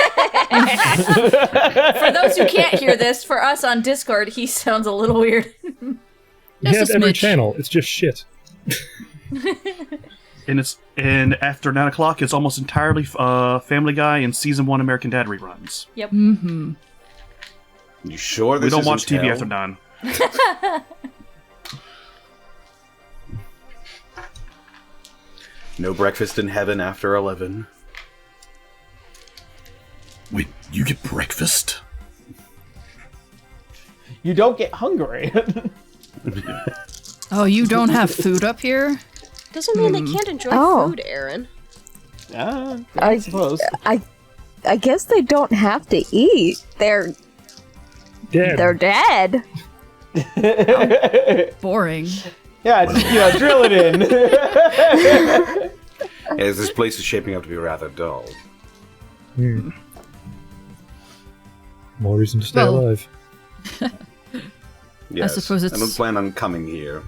those who can't hear this, for us on Discord, he sounds a little weird. You Just have a every smidge. channel. It's just shit. And after 9 o'clock, it's almost entirely Family Guy and Season 1 American Dad reruns. Yep. Mm-hmm. You sure this We don't isn't watch TV hell? after 9. No breakfast in heaven after 11. Wait, you get breakfast? You don't get hungry. Oh, you don't have food up here? Doesn't mean they can't enjoy food, Aaron. I suppose. I guess they don't have to eat. They're dead. Boring. Yeah, just, drill it in. As this place is shaping up to be rather dull. More reason to stay Well- alive. Yes, suppose it's- I don't plan on coming here.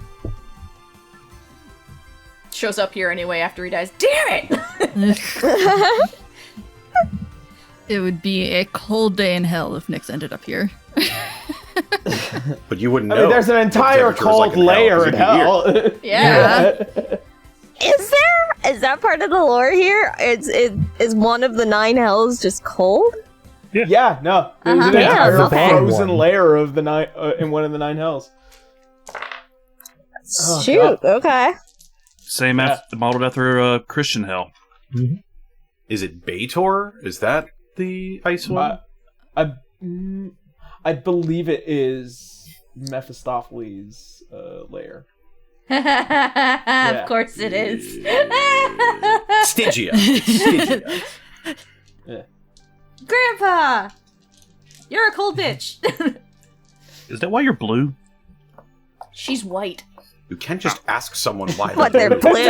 Shows up here anyway after he dies. Damn it! It would be a cold day in hell if Nyx ended up here. But you wouldn't know. I mean, there's an entire What temperature is like cold layer in in hell, 'cause hell. Yeah. Is there? Is that part of the lore here? Is one of the 9 hells just cold? Yeah, no. There's an Yeah, entire okay. frozen layer of the in one of the 9 hells. Oh, Shoot. Okay. Same modeled after Christian Hell. Is it Baitor? Is that the ice one? I believe it is Mephistopheles' layer. Of course it is. Stygia. Stygia. Yeah. Grandpa! You're a cold bitch. Is that why you're blue? She's white. You can't just ask someone why But they're blue. Arya's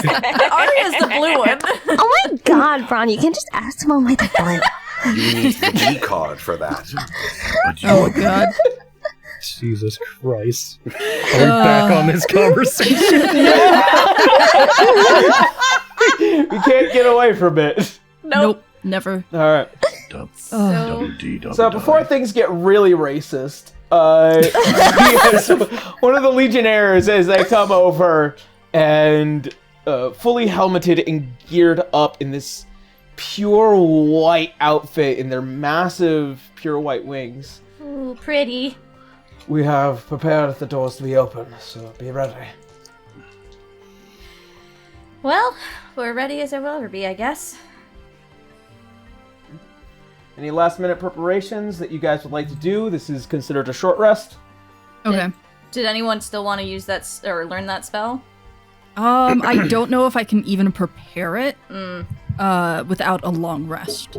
the blue one. Oh my god, Brawn, you can't just ask someone why they're blue. You need the key card for that. But you Oh god. Jesus Christ. Are we back on this conversation? We can't get away from it. Nope. Never. All right. So before things get really racist, one of the Legionnaires, as they come over and fully helmeted and geared up in this pure white outfit in their massive pure white wings. Ooh, pretty. We have prepared the doors to be open, so be ready. Well, we're ready as I will ever be, I guess. Any last minute preparations that you guys would like to do? This is considered a short rest. Okay. Did anyone still want to use that or learn that spell? I don't know if I can even prepare it without a long rest.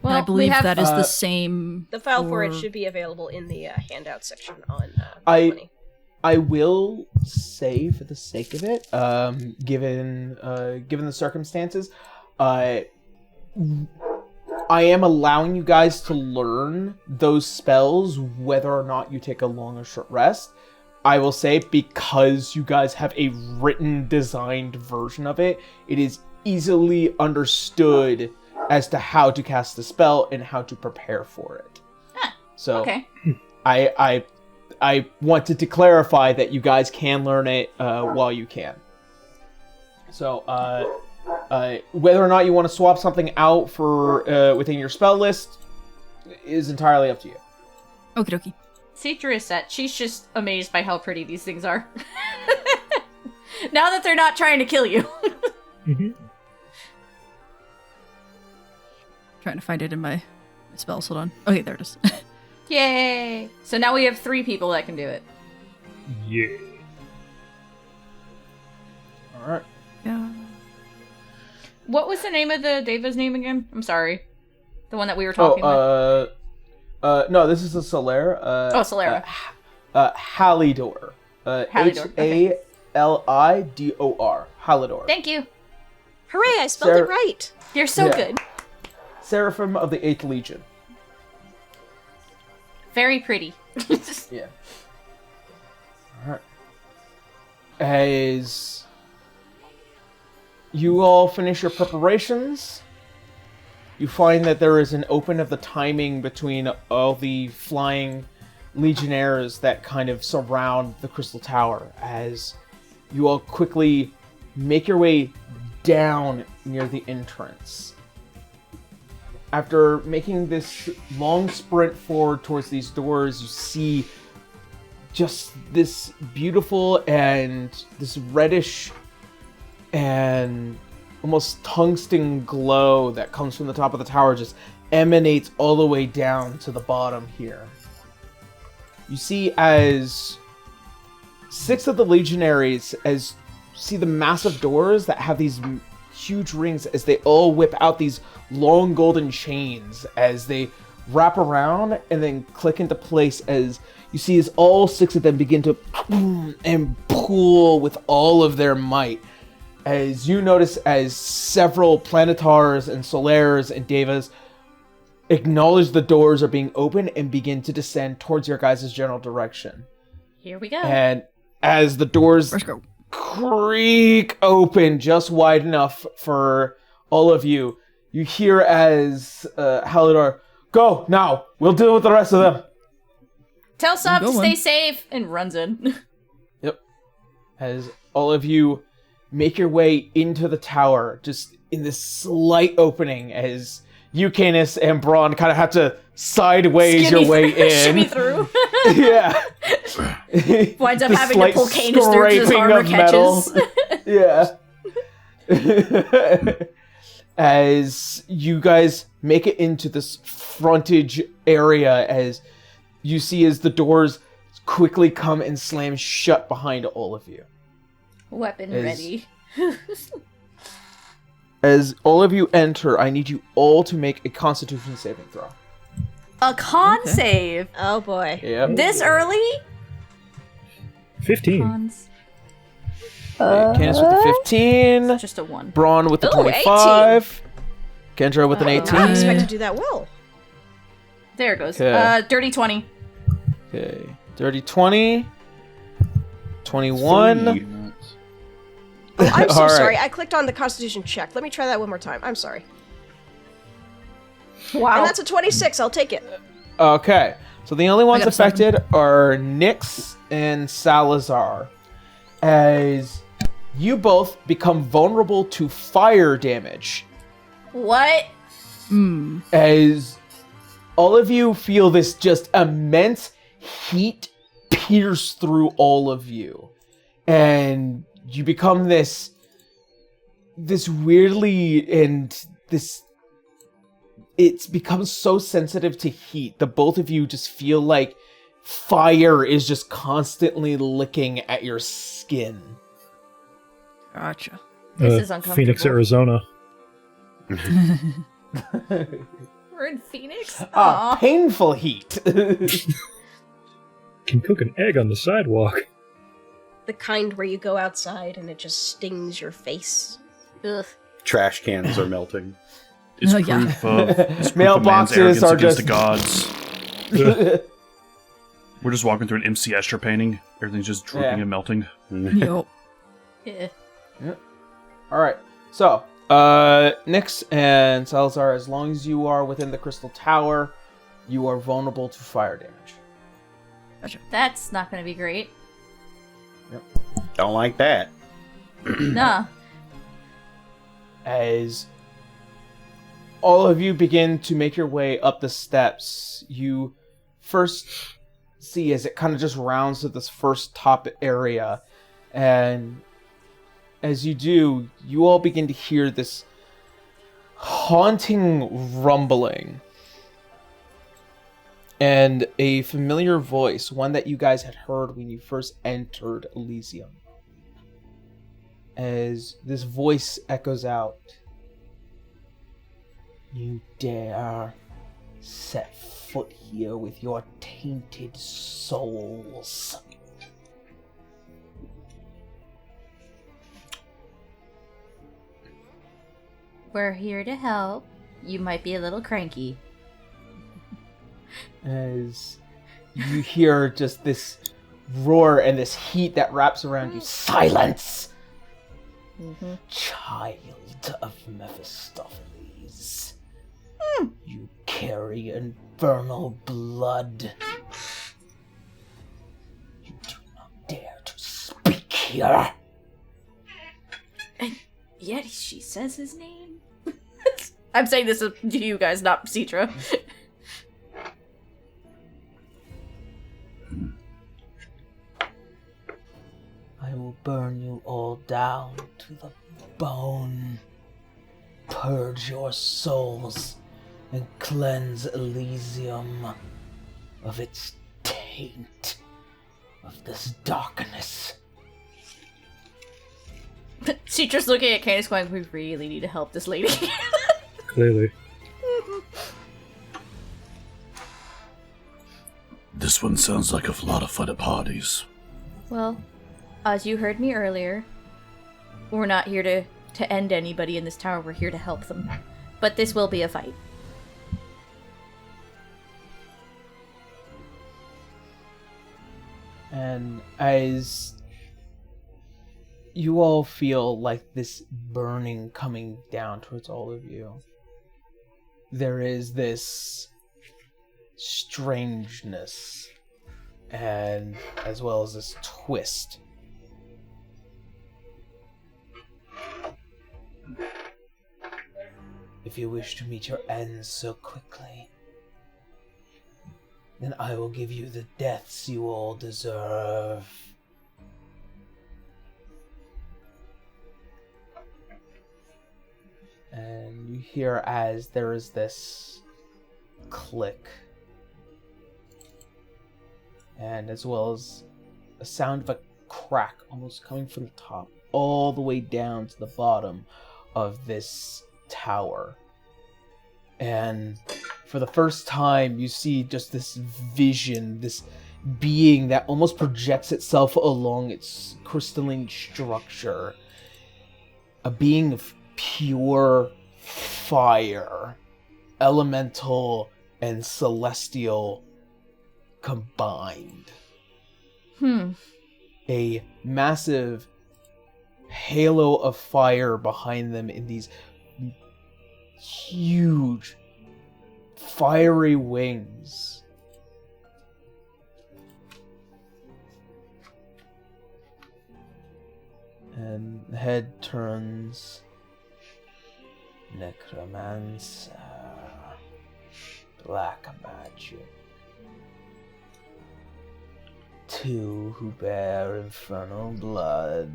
Well, And I believe we have, that is the same. The file for it for- should be available in the handout section on I will say, for the sake of it, given the circumstances, I am allowing you guys to learn those spells whether or not you take a long or short rest. I will say, because you guys have a written, designed version of it, it is easily understood as to how to cast the spell and how to prepare for it. So, okay. I wanted to clarify that you guys can learn it while you can. So, whether or not you want to swap something out for within your spell list is entirely up to you. Okie dokie. Citra is set. She's just amazed by how pretty these things are. Now that they're not trying to kill you. Trying to find it in my spells. Hold on. Okay, there it is. Yay! So now we have 3 people that can do it. Yeah. All right. Yeah. What was the name of the Deva's name again? I'm sorry. The one that we were talking with. No, this is a Solaire. Solaire. Halidor. Halidor, okay. Halidor. Halidor. Thank you. Hooray, I spelled it right. You're so good. Seraphim of the 8th Legion. Very pretty. Yeah. Alright. As you all finish your preparations, you find that there is an open of the timing between all the flying legionnaires that kind of surround the Crystal Tower as you all quickly make your way down near the entrance. After making this long sprint forward towards these doors, you see just this beautiful and this reddish and almost tungsten glow that comes from the top of the tower just emanates all the way down to the bottom here. You see as 6 of the legionaries, as see the massive doors that have these huge rings, as they all whip out these long golden chains as they wrap around and then click into place, as you see as all 6 of them begin to and pull with all of their might. As you notice as several planetars and solaires and devas acknowledge the doors are being opened and begin to descend towards your guys' general direction. Here we go. And as the doors creak open just wide enough for all of you, you hear as Halidor, "Go, now! We'll deal with the rest of them!" Tell Sop to stay safe! And runs in. Yep. As all of you make your way into the tower, just in this slight opening, as you, Canis, and Brawn kind of have to sideways your way in. Shimmy through. Yeah. Winds up having to pull Canis through because his armor catches. Yeah. As you guys make it into this frontage area, as you see as the doors quickly come and slam shut behind all of you. Weapon ready. As all of you enter, I need you all to make a Constitution saving throw. A con save? Oh boy. Yep. This early? 15. Cons. Candace with the 15. Just a 1. Brawn with the Ooh, 25. Kendra with an 18. I didn't expect to do that well. There it goes. Okay. Dirty 20. Okay. Dirty 20. 21. Oh, I'm so All right. sorry. I clicked on the Constitution check. Let me try that one more time. I'm sorry. Wow. And that's a 26. I'll take it. Okay. So the only ones got a 7. affected are Nyx and Salazar. As you both become vulnerable to fire damage. What? As all of you feel this just immense heat pierce through all of you. And you become this weirdly, and this, it's become so sensitive to heat. The both of you just feel like fire is just constantly licking at your skin. Gotcha. This is uncomfortable. Phoenix, Arizona. We're in Phoenix? Painful heat. Can cook an egg on the sidewalk. The kind where you go outside and it just stings your face. Ugh. Trash cans are melting. It's Yeah. proof of it's proof of man's Mailboxes arrogance are against just- the gods. We're just walking through an MC Escher painting. Everything's just drooping Yeah. and melting. Yup. Yeah. Alright, so, Nyx and Salazar, as long as you are within the Crystal Tower, you are vulnerable to fire damage. That's not gonna be great. Don't like that. Nah. As all of you begin to make your way up the steps, you first see as it kind of just rounds to this first top area, and as you do, you all begin to hear this haunting rumbling and a familiar voice, one that you guys had heard when you first entered Elysium. as this voice echoes out. You dare set foot here with your tainted souls. We're here to help. You might be a little cranky. As you hear just this roar and this heat that wraps around you. Silence! Child of Mephistopheles. You carry infernal blood. You do not dare to speak here. And yet she says his name. I'm saying this to you guys, not Citra. I will burn you all down to the bone. Purge your souls and cleanse Elysium of its taint, of this darkness. Citra's looking at Candace going, we really need to help this lady. Clearly. This one sounds like a lot of fun at parties. Well, as you heard me earlier, we're not here to end anybody in this tower, we're here to help them. But this will be a fight. And as you all feel like this burning coming down towards all of you, there is this strangeness and as well as this twist. If you wish to meet your ends so quickly, then I will give you the deaths you all deserve. And you hear as there is this click, and as well as a sound of a crack almost coming from the top all the way down to the bottom of this tower. And for the first time, you see just this vision, this being that almost projects itself along its crystalline structure. A being of pure fire, elemental and celestial combined. A massive halo of fire behind them in these huge fiery wings. And the head turns. Necromancer. Black magic. Two who bear infernal blood.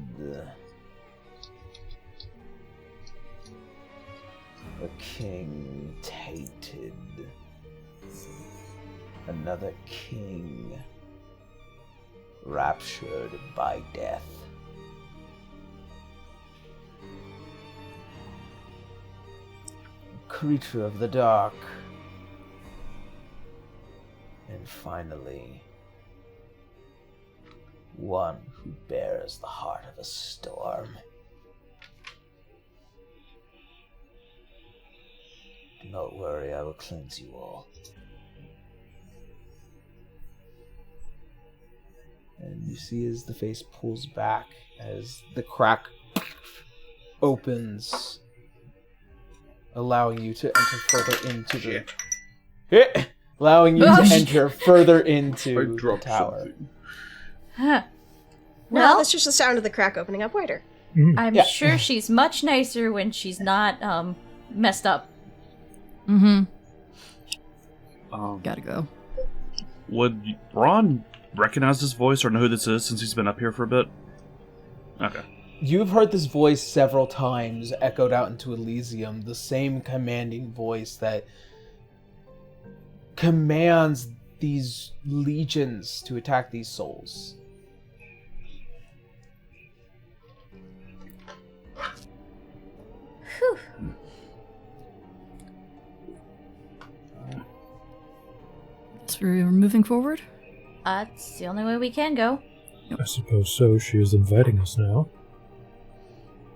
A king tainted. Another king raptured by death. A creature of the dark. And finally, one who bears the heart of a storm. Do not worry, I will cleanse you all. And you see as the face pulls back, as the crack opens, allowing you to enter further into the... allowing you to enter further into the tower. Something. Huh. No, Well, that's just the sound of the crack opening up wider. I'm sure she's much nicer when she's not messed up. Gotta go. Would Brawn recognize this voice or know who this is since he's been up here for a bit? Okay. You've heard this voice several times echoed out into Elysium, the same commanding voice that commands these legions to attack these souls. Whew. So we're moving forward? It's the only way we can go. I suppose so. She is inviting us now.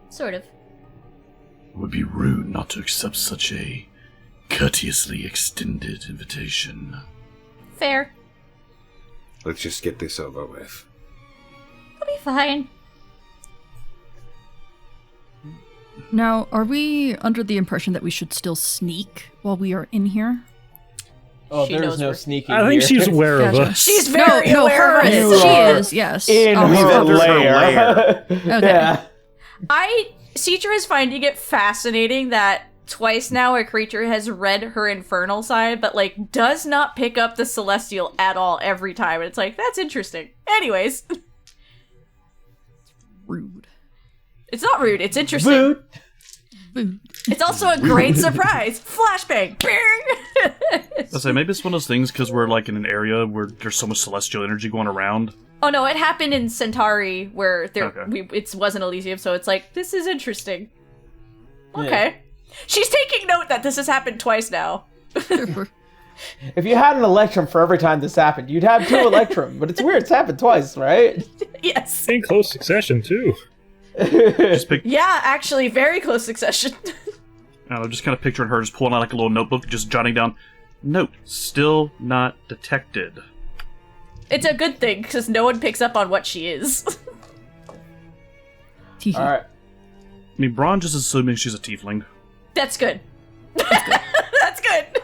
Sort of. It would be rude not to accept such a courteously extended invitation. Fair. Let's just get this over with. We'll be fine. Now, are we under the impression that we should still sneak while we are in here? Oh, She there's knows no we're- sneaking I think here. she's aware of Gotcha. us. She's very No, aware her of is. us. She are is, yes. In Oh, her under her lair. Okay. Yeah. Citra is finding it fascinating that twice now a creature has read her infernal side, but, like, does not pick up the celestial at all every time. And it's like, that's interesting. Anyways. Rude. It's not rude, it's interesting. Boot. Rude. It's also a great surprise. Flashbang. Bing! I say maybe it's one of those things because we're like in an area where there's so much celestial energy going around. Oh no, it happened in Centauri where Okay. it wasn't Elysium, so it's like, this is interesting. Yeah. Okay. She's taking note that this has happened twice now. If you had an Electrum for every time this happened, you'd have 2 Electrum. But it's weird, it's happened twice, right? Yes. In close succession, too. Just Yeah, actually, very close succession. I'm just kind of picturing her just pulling out like a little notebook, just jotting down, note, still not detected. It's a good thing, because no one picks up on what she is. Alright. I mean, Brawn just assuming she's a tiefling. That's good. That's good.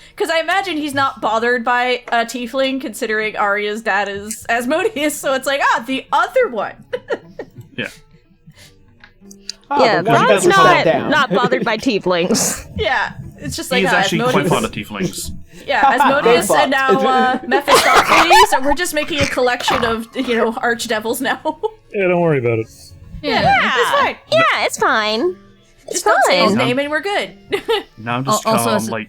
Because I imagine he's not bothered by a tiefling, considering Arya's dad is Asmodeus, so it's like, the other one. Yeah. Oh, Yeah, the one Braun's that sat down. not bothered by tieflings. Yeah, it's just like, He's actually quite Asmodeus. fond of tieflings. Yeah, Asmodeus Good and now thought. Mephistopheles, and we're just making a collection of, archdevils now. Yeah, don't worry about it. Yeah. It's fine. Yeah, it's fine. It's Just don't say his fine. name and we're good. Now I'm just Also, as a-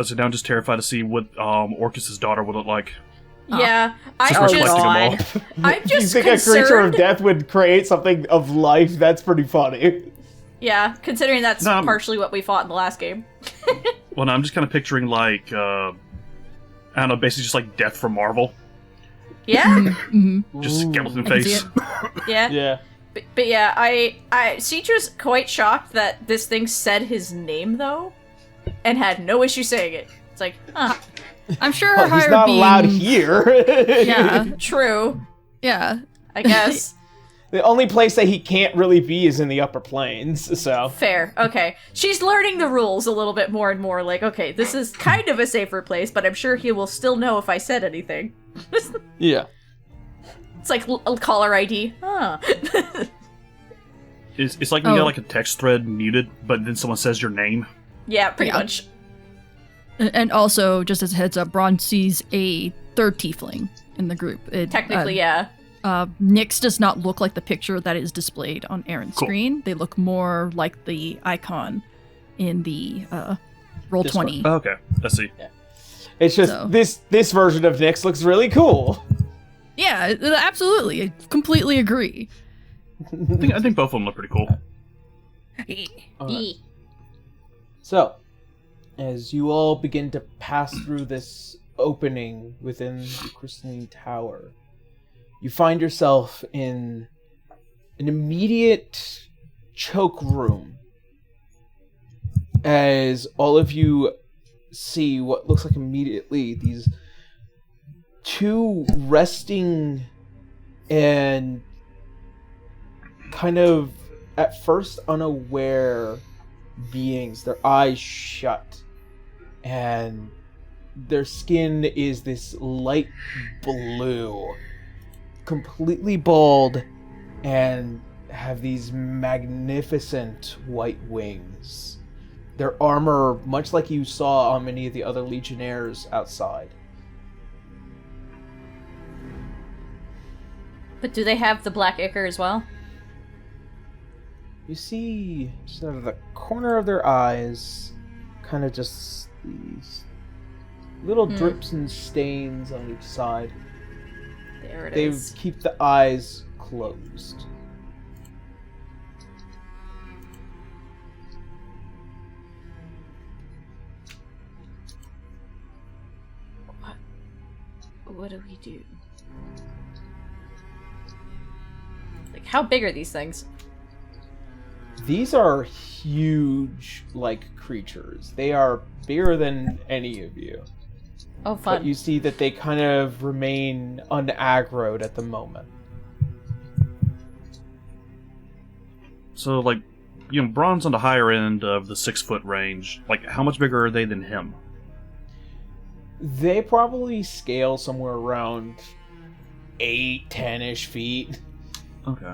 so now I'm just terrified to see what Orcus's daughter would look like. Yeah, Just I'm reflecting them all. just, I'm You just think a creature of concerned. death would create something of life? That's pretty funny. Yeah, considering that's No, I'm- partially what we fought in the last game. Well, no, I'm just kind of picturing like, I don't know, basically just like Death from Marvel. Yeah, Mm-hmm. Just skeleton I can see face. it. yeah. Yeah. But yeah, Citra's quite shocked that this thing said his name though, and had no issue saying it. It's like, huh, I'm sure Well, he's her not being... allowed here. Yeah. true, Yeah. I guess. The only place that he can't really be is in the upper planes, so. Fair, okay. She's learning the rules a little bit more and more, like, okay, this is kind of a safer place, but I'm sure he will still know if I said anything. Yeah. It's like caller ID. Huh. It's like you got like a text thread muted, but then someone says your name. Yeah, pretty Yeah. much. And also, just as a heads up, Braun sees a third tiefling in the group. Technically, yeah. Nyx does not look like the picture that is displayed on Aaron's Cool. screen. They look more like the icon in the Roll20. Oh, okay, I see. It's just, So. this version of Nyx looks really cool. Yeah, absolutely. I completely agree. I think both of them look pretty cool. Alright. So, as you all begin to pass through this opening within the Crystalline Tower, you find yourself in an immediate choke room as all of you see what looks like immediately these 2 resting and kind of at first unaware beings, their eyes shut, and their skin is this light blue, completely bald, and have these magnificent white wings. Their armor, much like you saw on many of the other legionnaires outside. But do they have the black ichor as well? You see, just out of the corner of their eyes, kind of just these little drips and stains on each side. There it They is. keep the eyes closed. What do we do? Like, how big are these things? These are huge, like, creatures. They are bigger than any of you. Oh, fun. But you see that they kind of remain unaggroed at the moment. So, like, Brawn's on the higher end of the 6-foot range. Like, how much bigger are they than him? They probably scale somewhere around 8, 10-ish feet. Okay.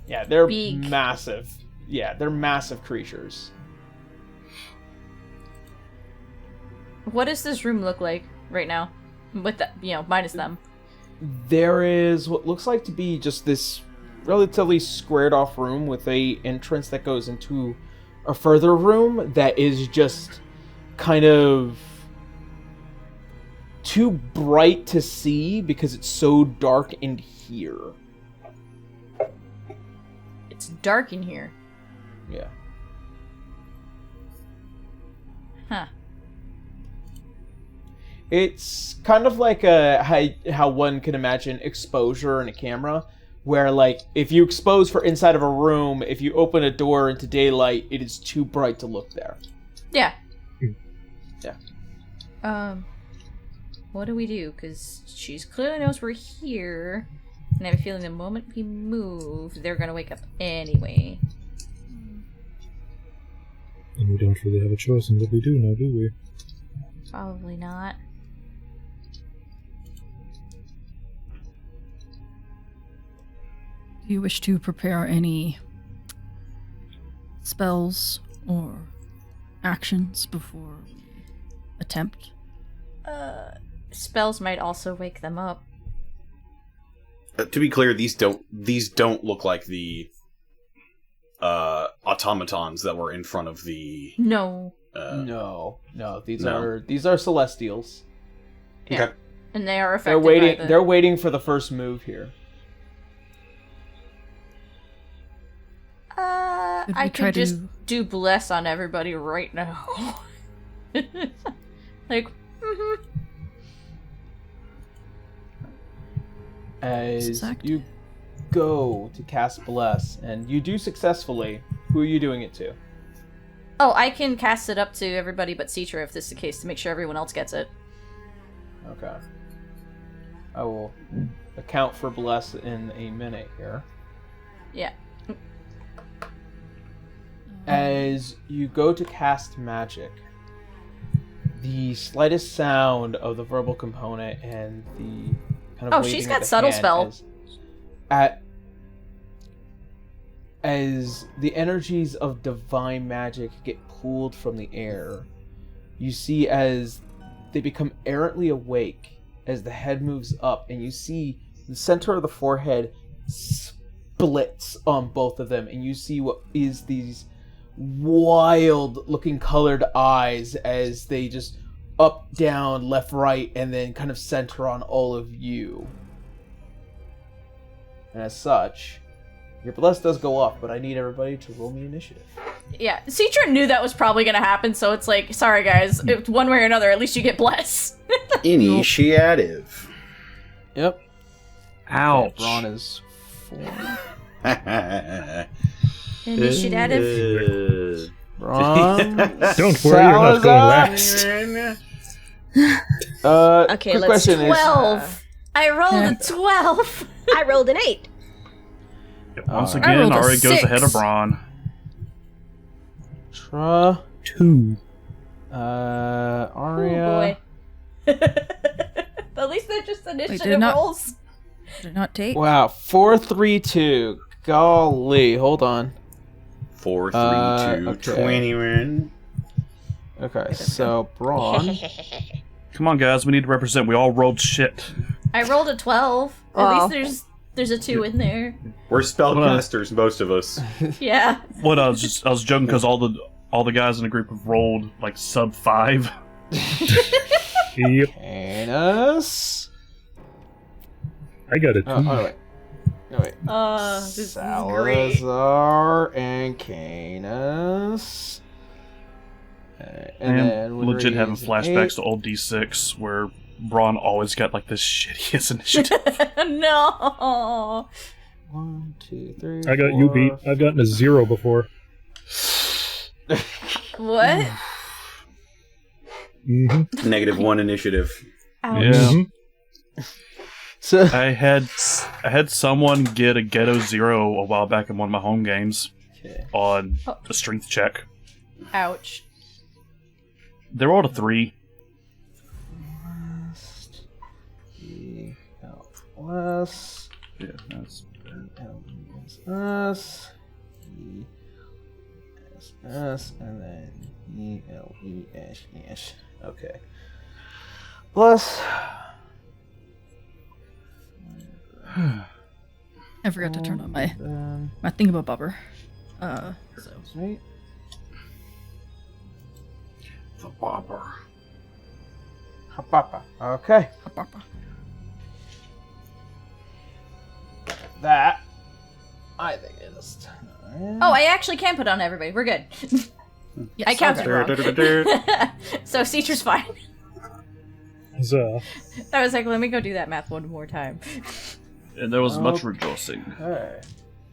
Yeah, they're Big. massive. Yeah, they're massive creatures. What does this room look like right now? With the, minus them. There is what looks like to be just this relatively squared off room with a entrance that goes into a further room that is just kind of too bright to see because it's so dark in here. It's dark in here. Yeah. Huh. It's kind of like how one can imagine exposure in a camera, where, like, if you expose for inside of a room, if you open a door into daylight, it is too bright to look there. Yeah. Yeah. What do we do? Because she clearly knows we're here, and I have a feeling the moment we move, they're gonna wake up anyway. And we don't really have a choice in what we do now, do we? Probably not. Do you wish to prepare any spells or actions before we attempt? Spells might also wake them up. To be clear, these don't look like the automatons that were in front of the. No. No. These are celestials. Yeah. Okay. And they are affected They're waiting for the first move here. I could just do bless on everybody right now. Like, As you go to cast bless, and you do successfully, who are you doing it to? Oh, I can cast it up to everybody but Citra if this is the case, to make sure everyone else gets it. Okay. I will account for bless in a minute here. Yeah. As you go to cast magic, the slightest sound of the verbal component and the kind of she's waving got of the subtle hand spell. As the energies of divine magic get pulled from the air, you see as they become errantly awake, as the head moves up, and you see the center of the forehead splits on both of them, and you see what is these wild looking colored eyes as they just up, down, left, right, and then kind of center on all of you. And as such, your bless does go off, but I need everybody to roll me initiative. Yeah, Citra knew that was probably gonna happen, so it's like, sorry guys, if one way or another, at least you get bless. Initiative. Yep. Ouch. Brawn is 4. Initiative. Brawn. Don't worry, you're not going last. Okay, quick let's question 12! I rolled a 12! I rolled an 8. Once I again, rolled a Ari goes 6. ahead of Brawn. Tra. 2. Aria. Oh boy. At least they're just initiative rolls. Did it not take? Wow, 4, 3, 2. Golly, hold on. 4, 3, 2, okay. 21. Okay, so Brawn. Come on, guys, we need to represent. We all rolled shit. I rolled a 12. At least there's a 2 in there. We're spellcasters, most of us. Yeah. What I was joking because all the guys in the group have rolled like sub 5. Yep. Canis. I got it. Oh, wait. No, wait. This is great. Salazar and Canis. And then legit having raise an flashbacks 8. to old D6 where Brawn always got like the shittiest initiative. No. 1, 2, 3. I got you 4. beat. I've gotten a 0 before. What? Mm-hmm. -1 initiative. Ouch. Yeah. Mm-hmm. So, I had someone get a ghetto 0 a while back in one of my home games okay. on a strength check. Ouch. They rolled a 3. Less. Yeah, that's S. S, and then E-L-E-S-E-S. Okay. Plus. I forgot to turn on my thingamabobber. So Right. The bobber. Hapapa. Okay. That I think is time. Oh, I actually can put on everybody. We're good. yes. I counted wrong. So Ceatra's fine. So, I was like, let me go do that math one more time. And there was much rejoicing, Okay.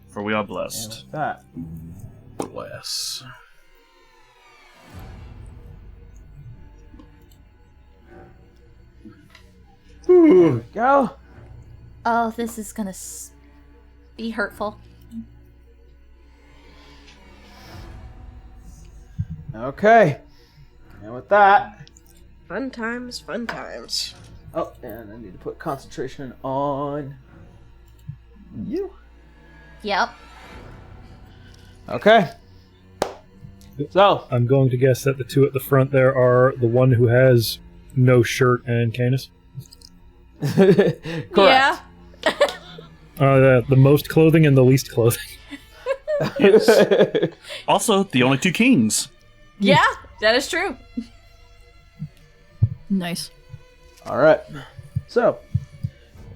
for we are And blessed. with that. Bless. There we go. Oh, this is gonna be hurtful. Okay. And with that. Fun times, fun times. Oh, and I need to put concentration on you. Yep. Okay. So. I'm going to guess that the two at the front there are the one who has no shirt and Canis. Correct. Yeah. The most clothing and the least clothing. Also, the only 2 kings. Yeah, that is true. nice. All right. So,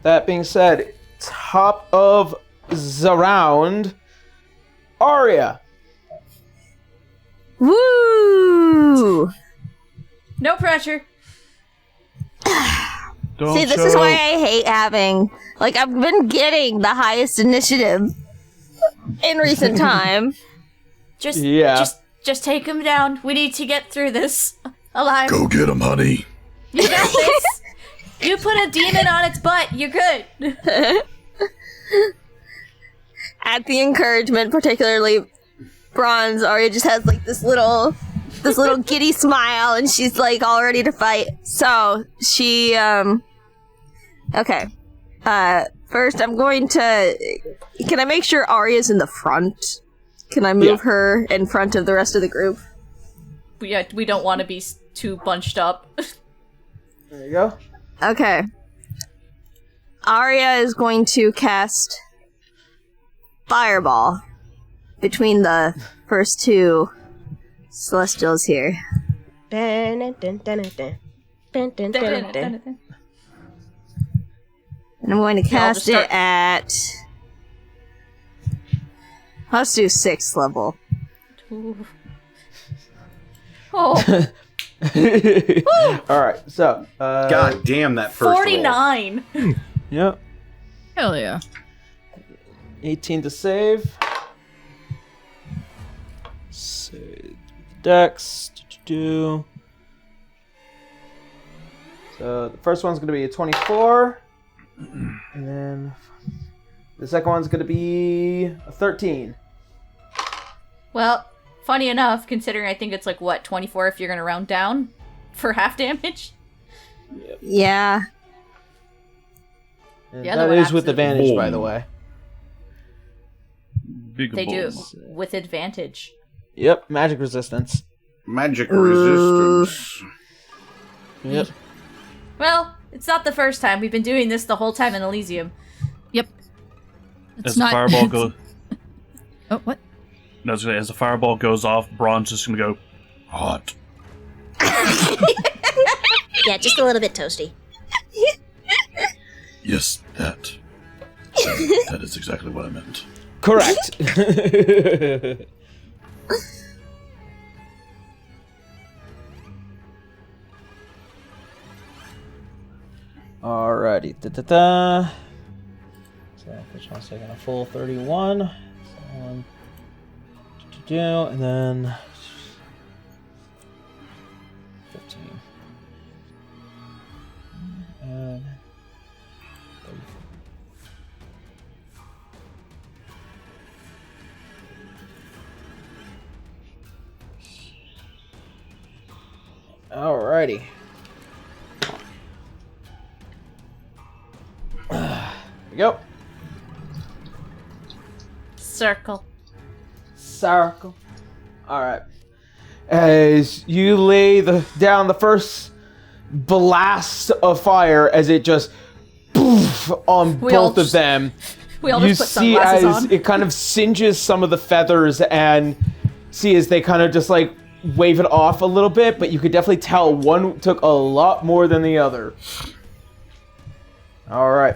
that being said, top of the round, Arya. Woo! No pressure. Don't See, this is why I hate having. Like, I've been getting the highest initiative in recent time. Just take him down. We need to get through this alive. Go get him, honey. You got this. You put a demon on its butt. You're good. At the encouragement, particularly Brawn's, Arya just has like this little giddy smile, and she's like all ready to fight. So she okay. First I'm going to. Can I make sure Arya's in the front? Can I move her in front of the rest of the group? We don't want to be too bunched up. There you go. Okay. Arya is going to cast Fireball between the first two Celestials here. Dun, dun, dun, dun, dun. Dun, dun, dun, dun. And I'm going to cast just it at... Let's do 6th level. Oh, All right. So. God damn that first roll. 49. Yep. Hell yeah. 18 to save. Save Dex. So the first one's going to be a 24. And then the second one's going to be a 13. Well, funny enough, considering I think it's like, what, 24 if you're going to round down for half damage? Yeah. And The other that one is with absolutely- advantage, by the way. Big They do. boom. With advantage. Yep. Magic resistance. Magic resistance. Yep. Well, it's not the first time. We've been doing this the whole time in Elysium. Yep. As the fireball goes, Oh, what? no, as the fireball goes off, Brawn's just gonna go hot. Yeah, just a little bit toasty. Yes, that. That is exactly what I meant. Correct. Alrighty. Da-da-da. So which one's taking a full 31. So one, and then 15. And 34. Alrighty. Here we go. Circle. Alright. As you lay down the first blast of fire as it just poof on both of them. We all You just put see sunglasses as on. it kind of singes some of the feathers and see as they kind of just like wave it off a little bit, but you could definitely tell one took a lot more than the other. Alright.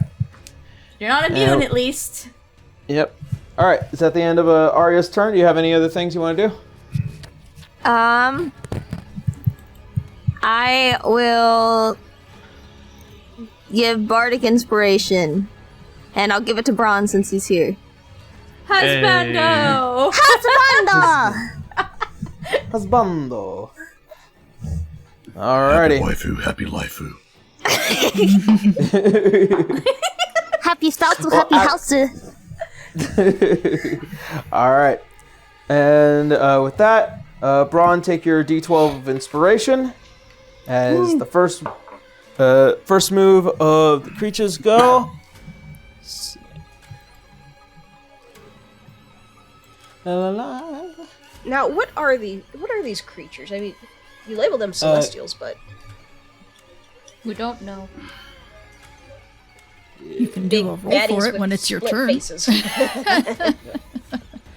You're not immune, at least. Yep. Alright, is that the end of Arya's turn? Do you have any other things you want to do? I will give Bardic Inspiration, and I'll give it to Brawn since he's here. Husbando! Husbando. Alrighty. Happy waifu. Happy spouse, happy house. Alright. And with that, Brawn, take your D12 of inspiration as the first move of the creatures go. La, la, la. Now, what are these creatures? I mean, you label them celestials, but We don't know. You can big do a roll baddies for it with when it's your split turn. faces.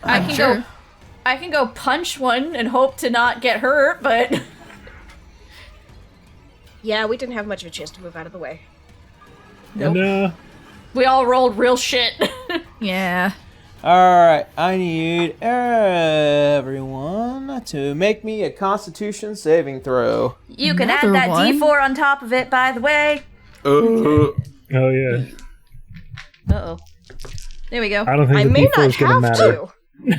I can go punch one and hope to not get hurt, but Yeah, we didn't have much of a chance to move out of the way. Nope. And, we all rolled real shit. Yeah. Alright, I need everyone to make me a Constitution saving throw. You can Another add that one? D4 on top of it, by the way. oh yeah. Uh-oh. There we go. I don't think I the may D4 not is going to have matter. to.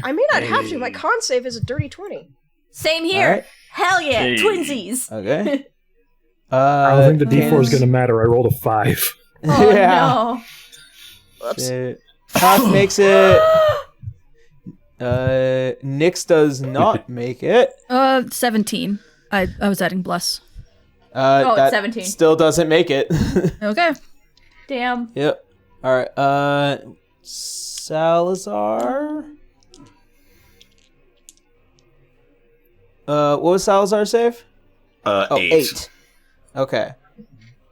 I may not have to. My con save is a dirty 20. Same here. Alright. Hell yeah, Hey. twinsies. Okay. I don't think the D4 is Candace- going to matter. I rolled a 5. Oh Yeah. no. Whoops. Haas makes it. Nyx does not make it. 17. I was adding bless. It's That 17. still doesn't make it. Okay. Damn. Yep. All right. Salazar. What was Salazar save? 8. Okay.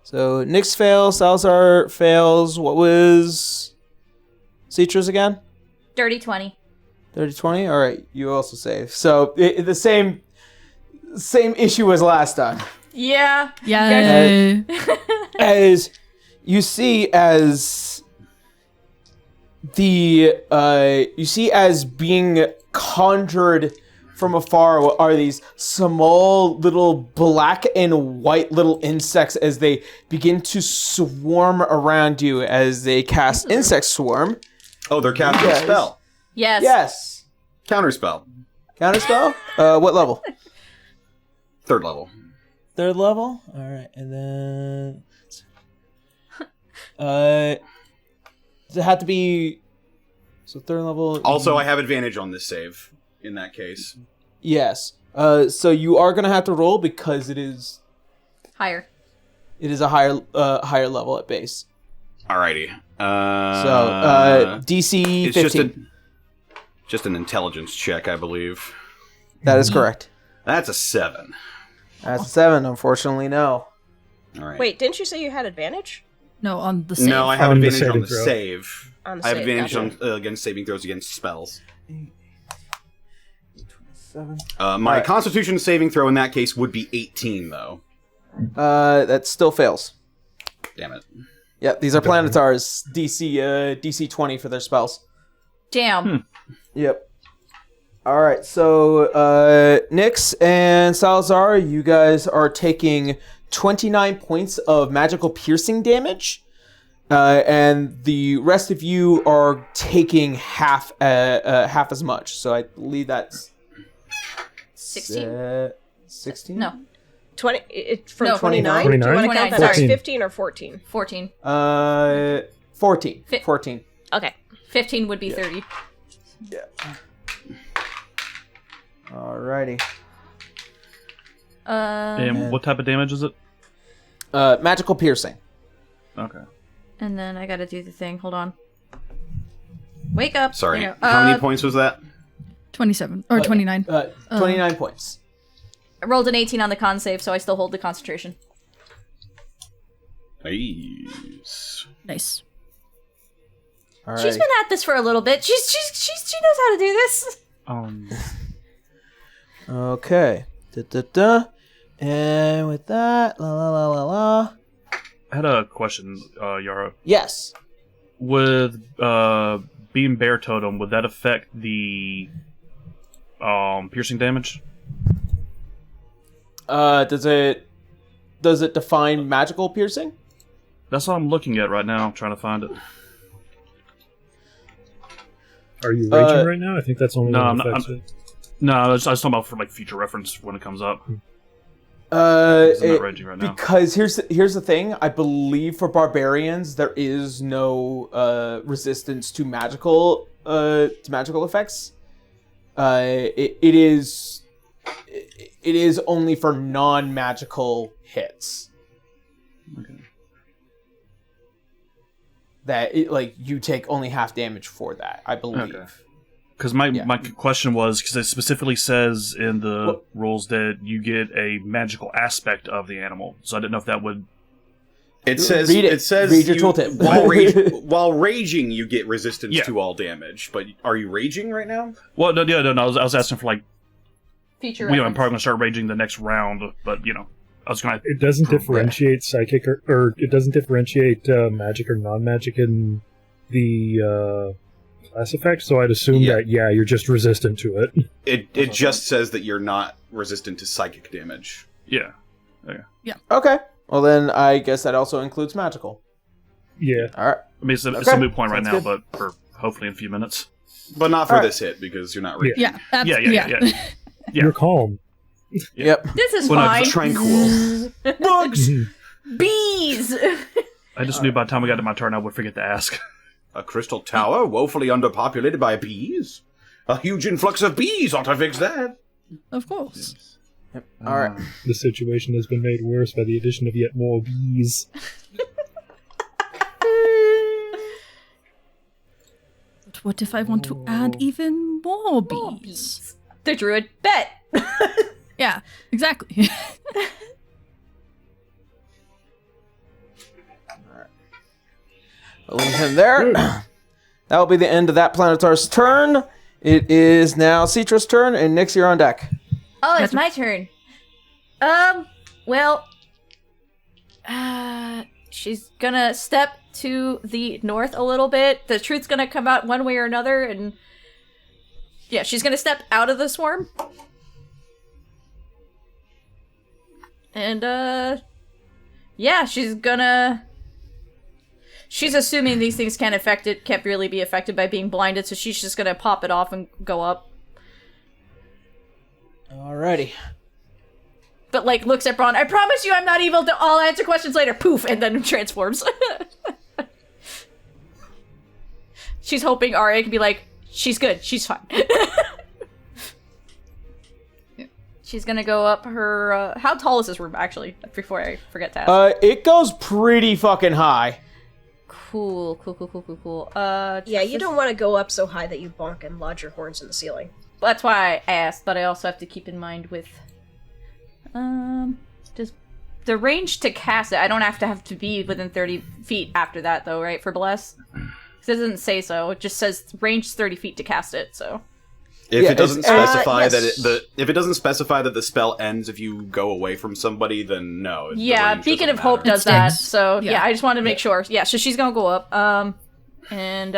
So Nyx fails. Salazar fails. What was Citra's again? Dirty 20. 30-20? All right. You also save. So the same issue as last time. Yeah. Yay. As you see as being conjured from afar are these small little black and white little insects as they begin to swarm around you as they cast insect swarm. Oh, they're casting a spell. Yes. Yes. Counterspell. Counterspell? What level? 3rd level. 3rd level? Alright, and then does it have to be 3rd level? Also, I have advantage on this save in that case. Yes. So you are gonna have to roll because it is Higher. a higher level at base. Alrighty. DC It's 15. just an intelligence check, I believe. That is correct. That's a 7. That's a 7, unfortunately, no. All right. Wait, didn't you say you had advantage? No, on the save. No, I have On the advantage on saving the throw. save. On the I have save, advantage gotcha. on against saving throws against spells. 7. My Alright. Constitution saving throw in that case would be 18, though. That still fails. Damn it. Yep, these are Planetars. DC 20 for their spells. Damn. Yep. Alright, so Nyx and Salazar, you guys are taking 29 points of magical piercing damage. And the rest of you are taking half as much. So I believe that's 16? 16? No. 20 from No, 29? 29? Do you want to count that 14. as 15 or 14? 14. 14. Fi- 14. Okay. 15 would be 30. Yeah. Alrighty. And what type of damage is it? Magical piercing. Okay. And then I gotta do the thing. Hold on. Wake up. Sorry. There you go. How many points was that? 27 or 29. 29 points. I rolled an 18 on the con save, so I still hold the concentration. Nice. Nice. Alrighty. She's been at this for a little bit. She knows how to do this. Okay. Da-da-da. And with that, la la la la la. I had a question, Yara. Yes. With being bear totem, would that affect the piercing damage? Does it define magical piercing? That's what I'm looking at right now. I'm trying to find it. Are you raging right now? I think that's only No, one I'm not- affects I'm- it. No, I was talking about for like future reference when it comes up. I'm not raging right now. Because here's the thing. I believe for barbarians there is no resistance to magical effects. It is only for non-magical hits. Okay. That you take only half damage for that, I believe. Okay. Because my question was, because it specifically says in the rules that you get a magical aspect of the animal, so I didn't know if that would. It says Read it. it says Read your you- tooltip. while raging you get resistance Yeah. to all damage. But are you raging right now? Well, no. I was asking for like, Future I'm reference. probably gonna start raging the next round, but I was gonna. It doesn't differentiate psychic or it doesn't differentiate magic or non-magic in the class effect, so I'd assume that you're just resistant to it. It just says that you're not resistant to psychic damage. Yeah. Okay. Well, then I guess that also includes magical. Yeah. All right. I mean, it's a Okay. moot point right Sounds now, good. but for hopefully in a few minutes. But not for Alright. this hit because you're not raging. Yeah. Yeah. You're calm. Yep. This is Well, no, fine. it's Tranquil. Bugs! Bees! I just knew by the time we got to my turn, I would forget to ask. A crystal tower woefully underpopulated by bees? A huge influx of bees ought to fix that. Of course. Yep. All right. The situation has been made worse by the addition of yet more bees. But what if I want to add even more bees? The druid bet. Yeah, exactly. I'll leave him there. That will be the end of that Planetar's turn. It is now Citra's turn, and Nyx, you're on deck. Oh, it's my turn. Well, she's gonna step to the north a little bit. The truth's gonna come out one way or another, and yeah, she's gonna step out of the swarm. And, yeah, she's assuming these things can't really be affected by being blinded, so she's just gonna pop it off and go up. Alrighty. But, like, looks at Brawn. I promise you I'm not evil. I'll answer questions later. Poof! And then transforms. She's hoping Arya can be like, she's good. She's fine. She's gonna go up her... how tall is this room, actually? Before I forget to ask. It goes pretty fucking high. Cool. Yeah, you don't want to go up so high that you bonk and lodge your horns in the ceiling. That's why I asked, but I also have to keep in mind with... just the range to cast it. I don't have to be within 30 feet after that, though, right? For Bless? Because it doesn't say so. It just says range 30 feet to cast it, so... If it doesn't specify yes. if it doesn't specify that the spell ends if you go away from somebody, then no. Yeah, the range Beacon doesn't of Hope matter. does that, sticks. so yeah, Yeah. I just wanted to make sure. Yeah, so she's gonna go up. And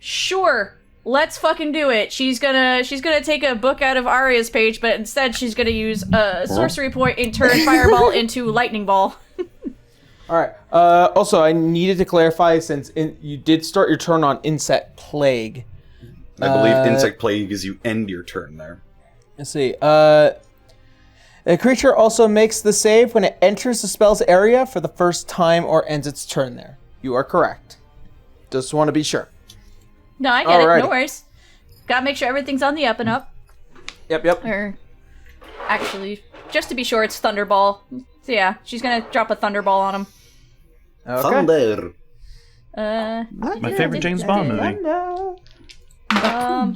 sure. let's fucking do it. She's gonna take a book out of Arya's page, but instead she's gonna use a sorcery point and turn Fireball into Lightning Ball. Alright, also, I needed to clarify, since you did start your turn on Insect Plague. I believe Insect Plague is you end your turn there. Let's see, the creature also makes the save when it enters the spell's area for the first time or ends its turn there. You are correct. Just want to be sure. No, I get it, no worries. Gotta make sure everything's on the up and up. Yep. Or, actually, just to be sure, it's Thunderball. So yeah, she's gonna drop a Thunderball on him. Okay. Thunder. My favorite James Bond movie.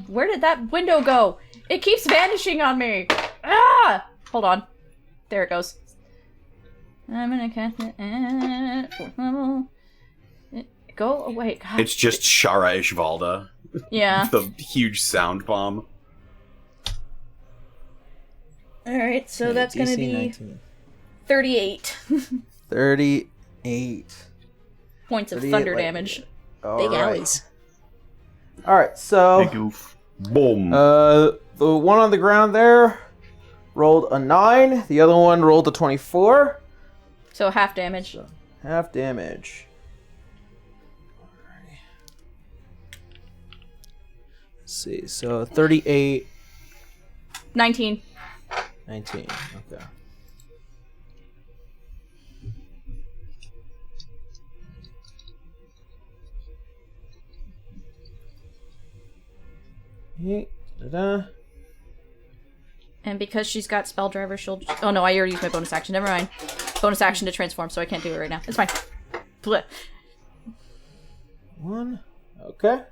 Where did that window go? It keeps vanishing on me. Ah! Hold on. There it goes. I'm gonna cast it. Go away. God. It's just Shara Ishvalda. Yeah. The huge sound bomb. Alright, so that's gonna be 19. 38. 38 points of 38 thunder lightning. damage. Big owies. Alright, so Big oof. Boom. the one on the ground there rolled a 9, the other one rolled a 24. So half damage. Half damage. Alrighty. Let's see, so 38, 19. 19, okay. Da-da. And because she's got spell driver, she'll... Oh no, I already used my bonus action. Never mind. Bonus action to transform, so I can't do it right now. It's fine. Blech. 1, okay.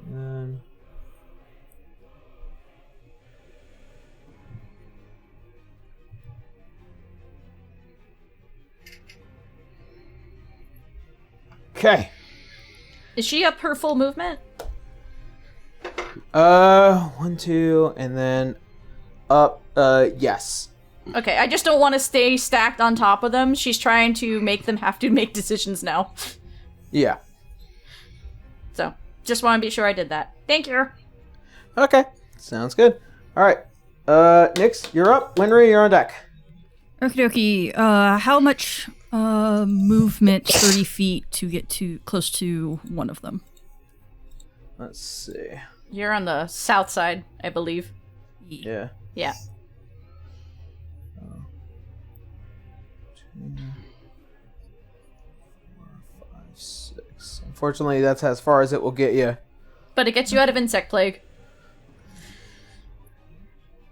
And then... Okay. Is she up her full movement? 1, 2, and then up, yes. Okay, I just don't want to stay stacked on top of them. She's trying to make them have to make decisions now. Yeah. So, just want to be sure I did that. Thank you. Okay. Sounds good. Alright. Nyx, you're up. Winry, you're on deck. Okie dokie. How much movement 30 feet to get to close to one of them? Let's see. You're on the south side, I believe. Yeah. Yeah. 2, 4, 5, 6. Unfortunately, that's as far as it will get you. But it gets you out of Insect Plague.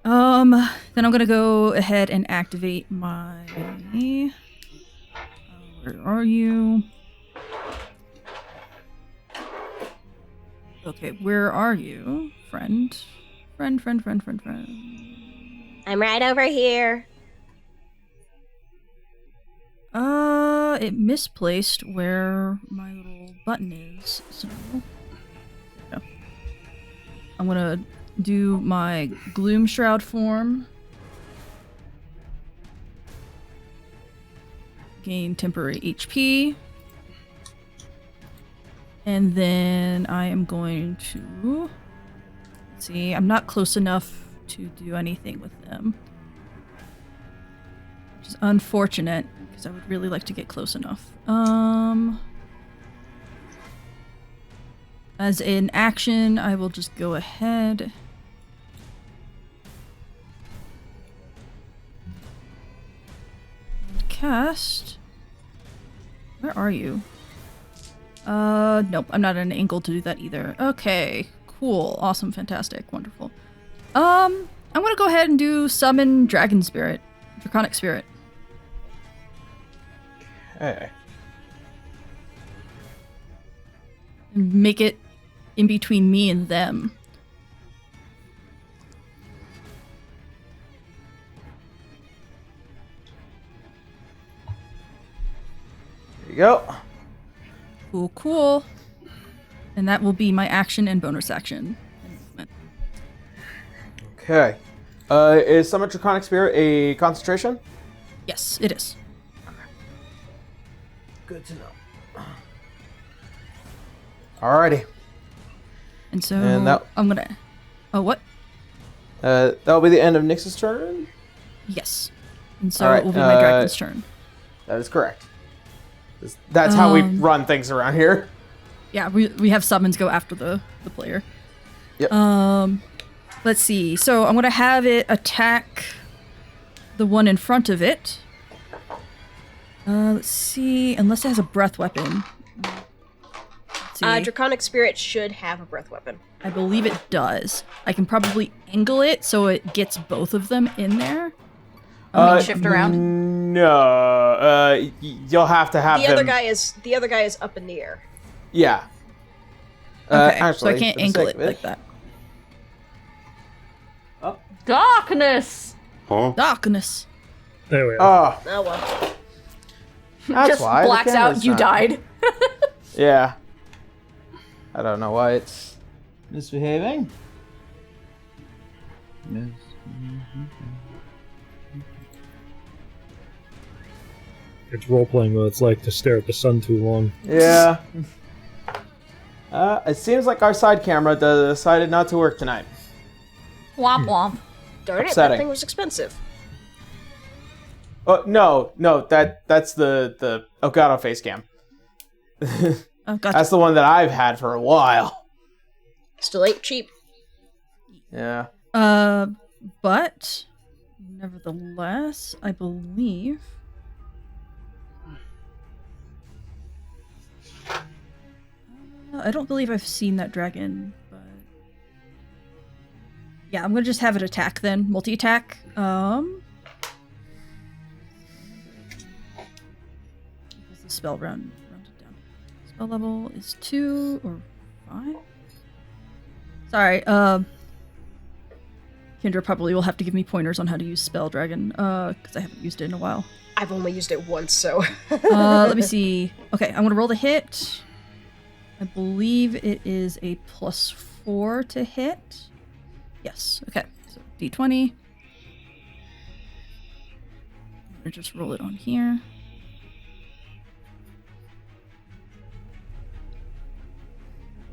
Then I'm gonna go ahead and activate my... where are you? Okay, where are you? Friend. Friend. I'm right over here. It misplaced where my little button is, so... Yeah. I'm gonna do my Gloom Shroud form. Gain temporary HP. And then I am going to... Let's see, I'm not close enough to do anything with them. Which is unfortunate, because I would really like to get close enough. As an action, I will just go ahead... and cast... Where are you? Nope, I'm not at an angle to do that either. Okay, cool, awesome, fantastic, wonderful. I'm gonna go ahead and do summon Dragon Spirit, Draconic Spirit. Okay. And make it in between me and them. There you go. Cool. And that will be my action and bonus action. Okay. Is Summon Draconic Spirit a concentration? Yes, it is. Good to know. Alrighty. And so And I'm gonna. Oh, what? That'll be the end of Nyx's turn. Yes. And so All right, it will be my dragon's turn. That is correct. That's how we run things around here. Yeah, we have summons go after the player. Yep. Let's see. So I'm gonna have it attack the one in front of it. Let's see. Unless it has a breath weapon. Let's see. Draconic Spirit should have a breath weapon. I believe it does. I can probably angle it so it gets both of them in there. Shift around. No. You'll have to have the them. other guy is up in the air. Yeah. Okay, Actually, so I can't for the angle sake it of like that. Darkness! Huh? Darkness. There we are. Oh, Oh well. that's Just why. the blacks out, camera's you not- died. Yeah. I don't know why it's misbehaving. It's role-playing what it's like to stare at the sun too long. Yeah. It seems like our side camera decided not to work tonight. Womp womp. Darn it, Upsetting. that thing was expensive. Oh no, that's the Elgato face cam. Oh, gotcha. That's the one that I've had for a while. Still ain't cheap. Yeah. But nevertheless, I believe. I don't believe I've seen that dragon, but yeah, I'm gonna just have it attack then, multi-attack. What's the spell rounded down? Spell level is 2 or 5. Sorry, Kendra probably will have to give me pointers on how to use Spell Dragon, because I haven't used it in a while. I've only used it once, so. Let me see. Okay, I'm gonna roll the hit. I believe it is a +4 to hit. Yes. Okay. So D20. I'm gonna just roll it on here.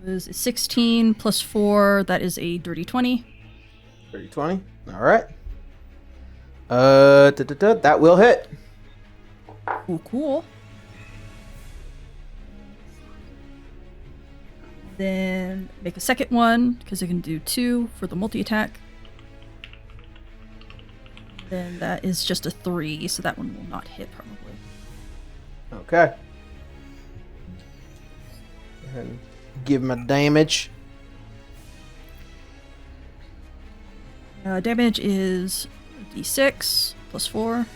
It was a 16 +4. That is a dirty 20. 30-20. All right. That will hit. Ooh, cool. Then make a second one, because I can do 2 for the multi-attack. Then that is just a 3, so that one will not hit probably. Okay. Go ahead and give him a damage. Damage is D6 +4.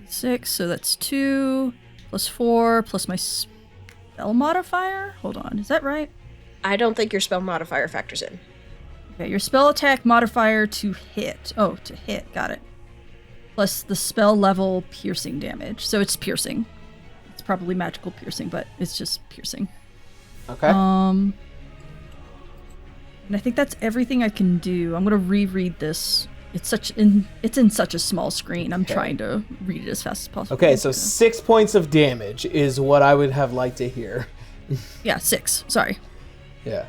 D6, so that's 2 +4 plus my spell modifier. Hold on, is that right? I don't think your spell modifier factors in. Okay, your spell attack modifier to hit. Oh, to hit, got it. Plus the spell level piercing damage. So it's piercing. It's probably magical piercing, but it's just piercing. Okay. And I think that's everything I can do. I'm gonna reread this. It's in such a small screen. I'm trying to read it as fast as possible. Okay, so 6 points of damage is what I would have liked to hear. Yeah, 6. Sorry. Yeah.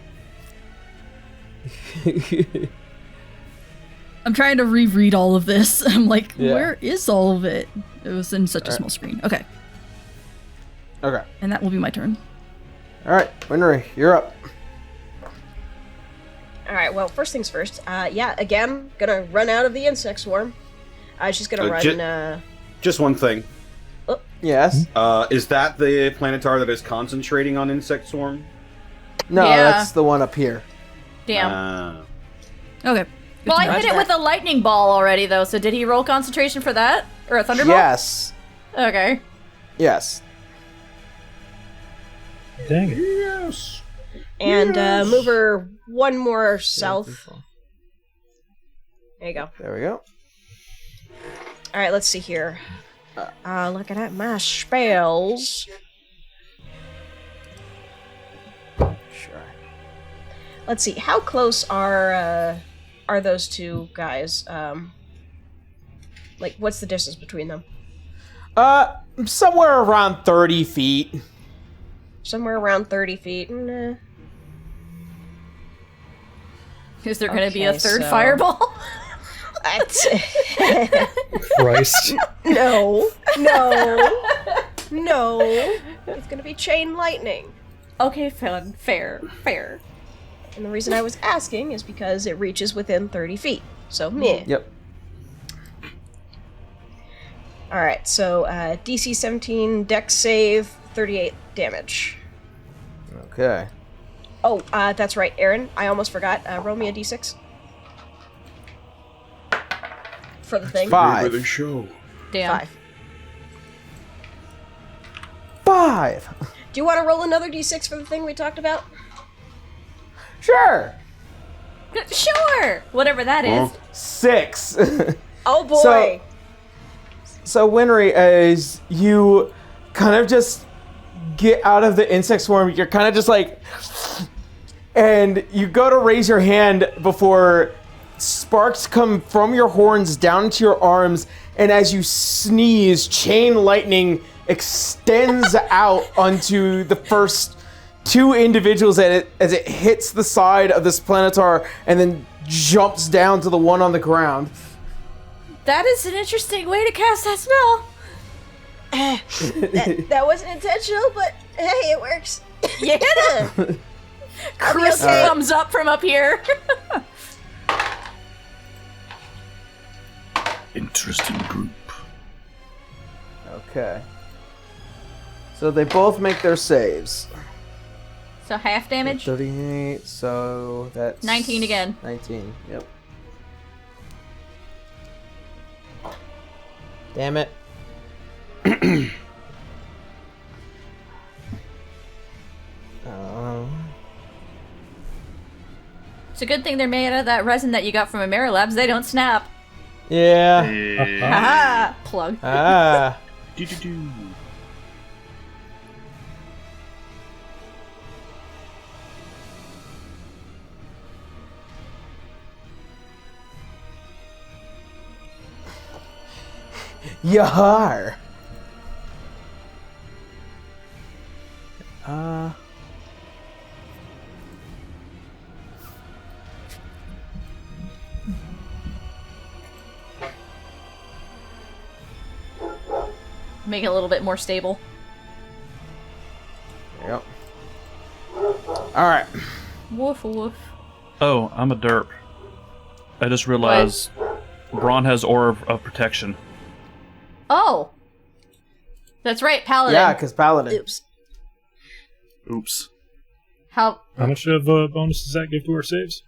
I'm trying to reread all of this. I'm like, Yeah. where is all of it? It was in such a small screen. Okay. Okay. And that will be my turn. All right, Winry, you're up. Alright, well, first things first. Yeah, again, gonna run out of the insect swarm. She's gonna run, Just one thing. Yes. Is that the planetar that is concentrating on insect swarm? No, Yeah. that's the one up here. Damn. Okay. Well, I hit it with a lightning ball already, though, so did he roll concentration for that? Or a thunderbolt? Yes. Okay. Yes. Dang it. Yes. and move her one more south. There you go. There we go. Alright, let's see here. Looking at my spells. Sure. Let's see, how close are those two guys? Like, what's the distance between them? Somewhere around 30 feet. Somewhere around 30 feet. Nah. Is there going to be a third so- fireball? Christ. No. It's gonna be chain lightning. Okay, fair. And the reason I was asking is because it reaches within 30 feet. So, meh. Yep. Alright, so DC 17, Dex save, 38 damage. Okay. Oh, that's right, Aaron. I almost forgot. Roll me a D6. For the thing. 5. The show. Damn. 5. Do you want to roll another D6 for the thing we talked about? Sure. Sure! Whatever that is. 6. Oh boy! So Winry, as you kind of just get out of the insect swarm, you're kind of just like, and you go to raise your hand before sparks come from your horns down into your arms, and as you sneeze, chain lightning extends out onto the first 2 individuals as it hits the side of this planetar and then jumps down to the one on the ground. That is an interesting way to cast that spell. that wasn't intentional, but hey, it works. Yeah. Chris comes up from up here. Interesting group. Okay. So they both make their saves. So half damage? 38, so that's... 19 again. 19, yep. Damn it. It's a good thing they're made out of that resin that you got from Amerilabs. They don't snap. Yeah. Haha! Plug. Ah. Do-do-do. Yahar. Make it a little bit more stable. Yep. Alright. Woof woof. Oh, I'm a derp. I just realized Brawn has Aura of Protection. Oh! That's right, Paladin. Yeah, because Paladin. Oops. Oops. How much of a bonus does that give to our saves?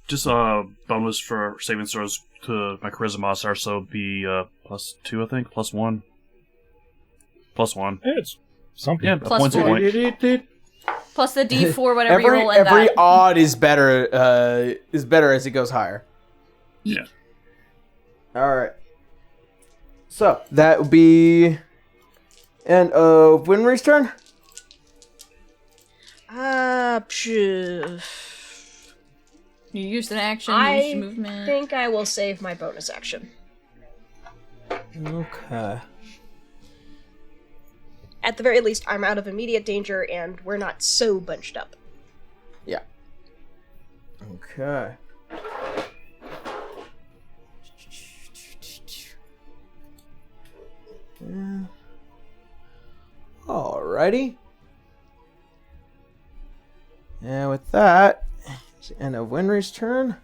Just a bonus for saving throws to my charisma modifier, so it'd be +2, I think, +1. +1. Yeah, it's something. Yeah, Plus points a 4. point. plus the D4, whatever you roll in every that. odd is better as it goes higher. Yeah. Alright. So that would be end of Winry's turn. You used an action, you used movement. I think I will save my bonus action. Okay. At the very least, I'm out of immediate danger, and we're not so bunched up. Yeah. Okay. Yeah. Alrighty. And with that, it's the end of Winry's turn.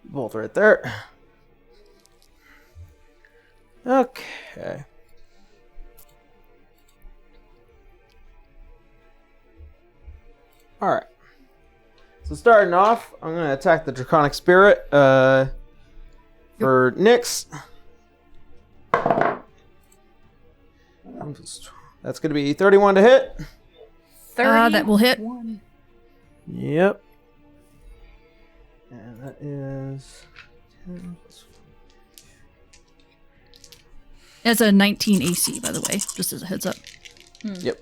Both right there. Okay. Alright. So starting off, I'm going to attack the Draconic Spirit for Nyx. That's going to be 31 to hit. 30. That will hit. Yep. And that is 10 plus It's a 19 AC, by the way, just as a heads up. Yep.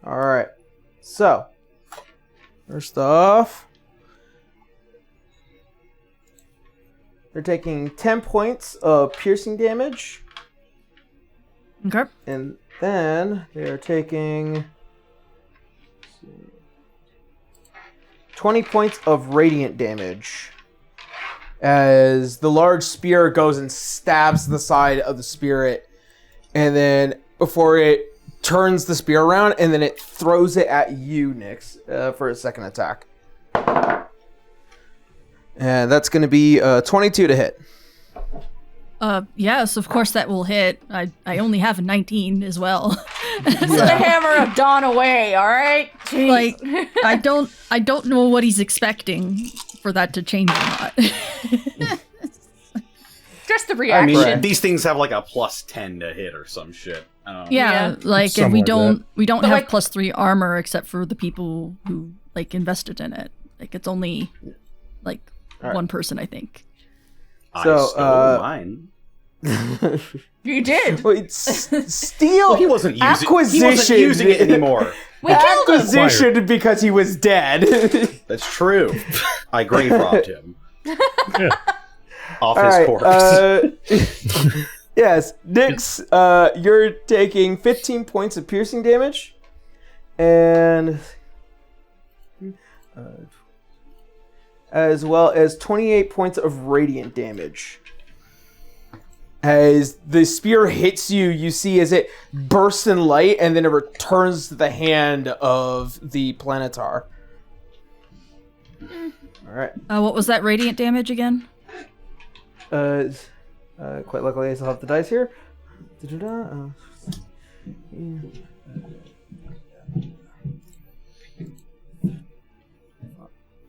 Alright. So, first off, they're taking 10 points of piercing damage. Okay. And then they are taking 20 points of radiant damage as the large spear goes and stabs the side of the spirit, and then before it turns the spear around, and then it throws it at you, Nyx, for a second attack. And that's going to be 22 to hit. Yes, of course that will hit. I only have a 19 as well. Put the hammer of dawn away, all right? Jeez. Like, I don't know what he's expecting for that to change or not. Just the reaction. I mean, these things have like a plus 10 to hit or some shit. Yeah, like, and Something we don't like have like, +3 armor except for the people who like invested in it. Like, it's only like one person, I think. So, I stole mine. You did. Wait, steal. Well, he wasn't acquisition. using it anymore. We killed him. Acquisition because he was dead. That's true. I grave robbed him. Yeah. Off All his right, corpse. yes, Nyx, you're taking 15 points of piercing damage, and as well as 28 points of radiant damage. As the spear hits you, you see as it bursts in light, and then it returns to the hand of the Planetar. All right. What was that radiant damage again? Quite luckily, I still have the dice here.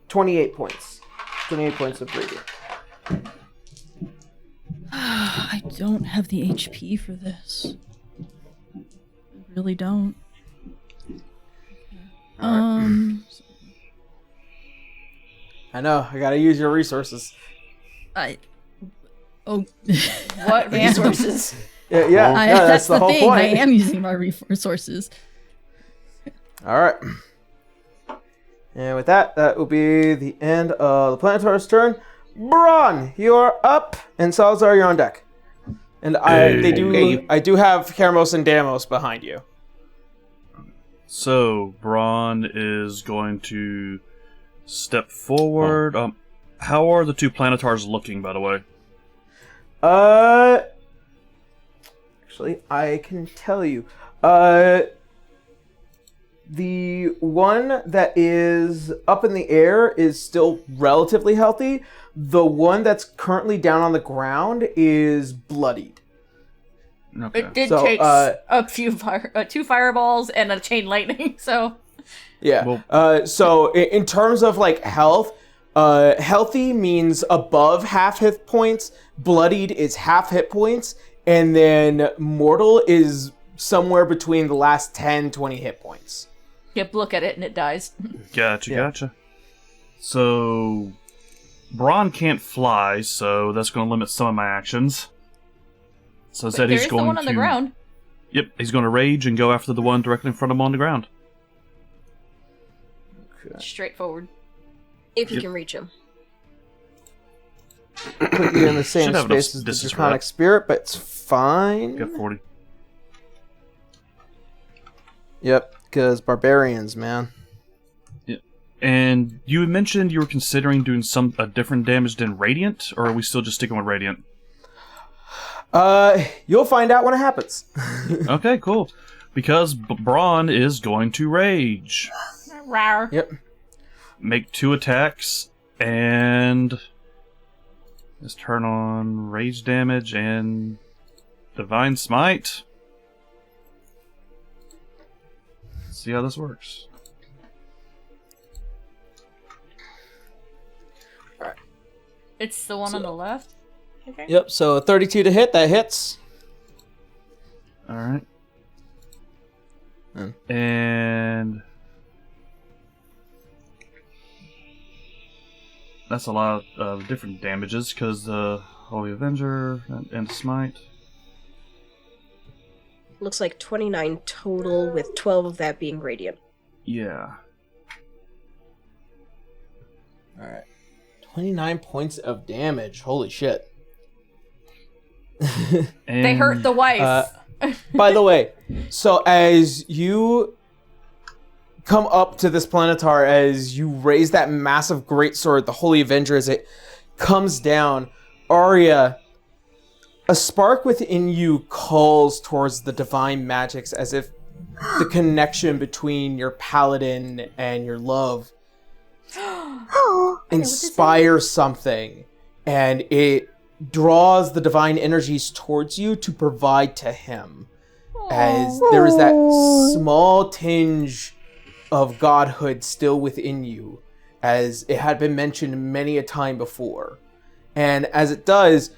28 points. 28 points of radiant. I don't have the HP for this. I really don't. I know. I gotta use your resources. Oh. What resources? Yeah, that's the whole thing. point. I am using my resources. All right. And with that, that will be the end of the Planetar's turn. Brawn, you're up, and Salazar, you're on deck. And I do have Hermos and Damos behind you. So Brawn is going to step forward. How are the two Planetars looking, by the way? Actually, I can tell you. The one that is up in the air is still relatively healthy. The one that's currently down on the ground is bloodied. Okay. It did So, take a few two fireballs and a chain lightning, so... Yeah. So in terms of like health, healthy means above half hit points, bloodied is half hit points, and then mortal is somewhere between the last 10, 20 hit points. Yep, look at it and it dies. Gotcha. So, Brawn can't fly, so that's going to limit some of my actions. So instead he's going to... the one on the ground. Yep, he's going to rage and go after the one directly in front of him on the ground. Okay. Straightforward. If you can reach him. Put you in the same Should have space enough as the distance for Draconic that. Spirit, but it's fine. Got 40. Yep, because barbarians, man. And you had mentioned you were considering doing a different damage than Radiant, or are we still just sticking with Radiant? You'll find out when it happens. Okay, cool. Because Brawn is going to rage. Rawr. Yep. Make 2 attacks, and let's turn on rage damage and divine smite. Let's see how this works. It's the one on the left? Okay. Yep, so 32 to hit, that hits. Alright. Hmm. And... That's a lot of different damages, because the Holy Avenger and Smite. Looks like 29 total, with 12 of that being radiant. Yeah. Alright. 29 points of damage. Holy shit. They hurt the wife. By the way, so as you come up to this planetar, as you raise that massive greatsword, the Holy Avenger, as it comes down, Arya, a spark within you calls towards the divine magics, as if the connection between your paladin and your love inspires something, and it draws the divine energies towards you to provide to him. As there is that small tinge of godhood still within you, as it had been mentioned many a time before. And as it does,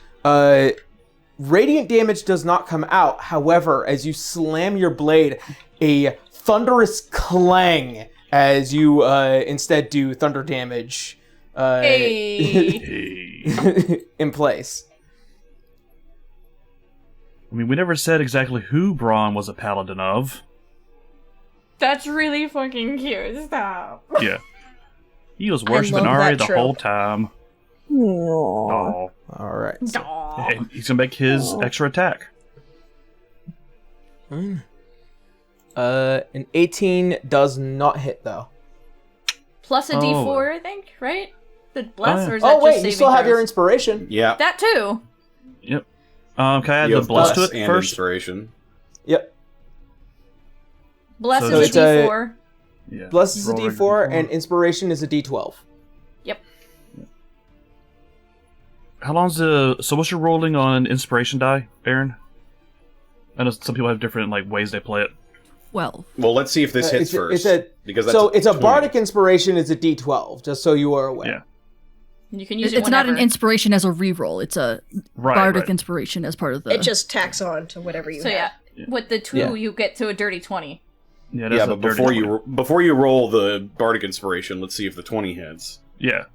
radiant damage does not come out. However, as you slam your blade, a thunderous clang as you instead do thunder damage in place. I mean, we never said exactly who Brawn was a paladin of. That's really fucking cute. Stop. Yeah. He was worshiping Ari the whole time. Oh. Alright. So. And he's gonna make his extra attack. An 18 does not hit, though. Plus a D4, I think, right? The bless, or is that wait, just you still have throws? your inspiration. Yeah. That too. Yep. Can I add You the have bless to bless it and first? inspiration. Yep. Bless So is it's a a- D4. Yeah. Bless is a Roll D4, and inspiration is a D12. Yep. How long's so what's your rolling on inspiration die, Aaron? I know some people have different ways they play it. 12. Well, let's see if this hits first. Because that's it's a 20. bardic inspiration is a D12, just so you are aware. Yeah. You can use it It's not whenever. an inspiration as a reroll. It's a bardic right. inspiration as part of the. It just tacks on to whatever you So have. yeah, with the 2, Yeah. you get to a dirty 20. Yeah, that's Yeah, a but dirty before you roll the bardic inspiration, let's see if the 20 hits. Yeah.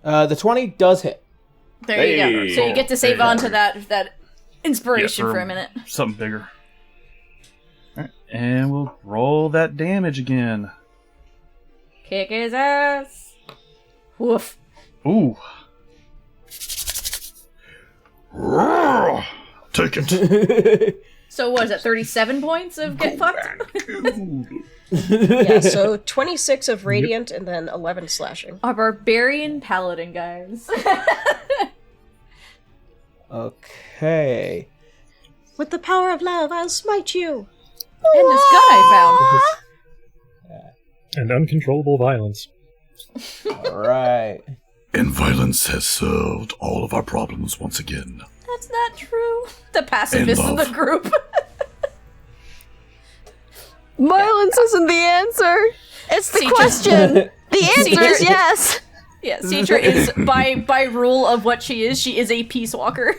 The 20 does hit. There you go. Hey. So you get to save Hey. on to that inspiration Yeah, for a minute. Something bigger. Alright, and we'll roll that damage again. Kick his ass. Woof. Ooh. Take it. So what is it, 37 points of get fucked? Yeah, so 26 of radiant and then 11 slashing. Our barbarian paladin, guys. Okay. With the power of love, I'll smite you. And this gun I found. And uncontrollable violence. Alright. And violence has solved all of our problems once again. That's not true. The pacifist of love. the group. Violence isn't the answer. It's the Citra- question. The answer Citra- is yes. Yeah, Citra is, by rule of what she is a peace walker.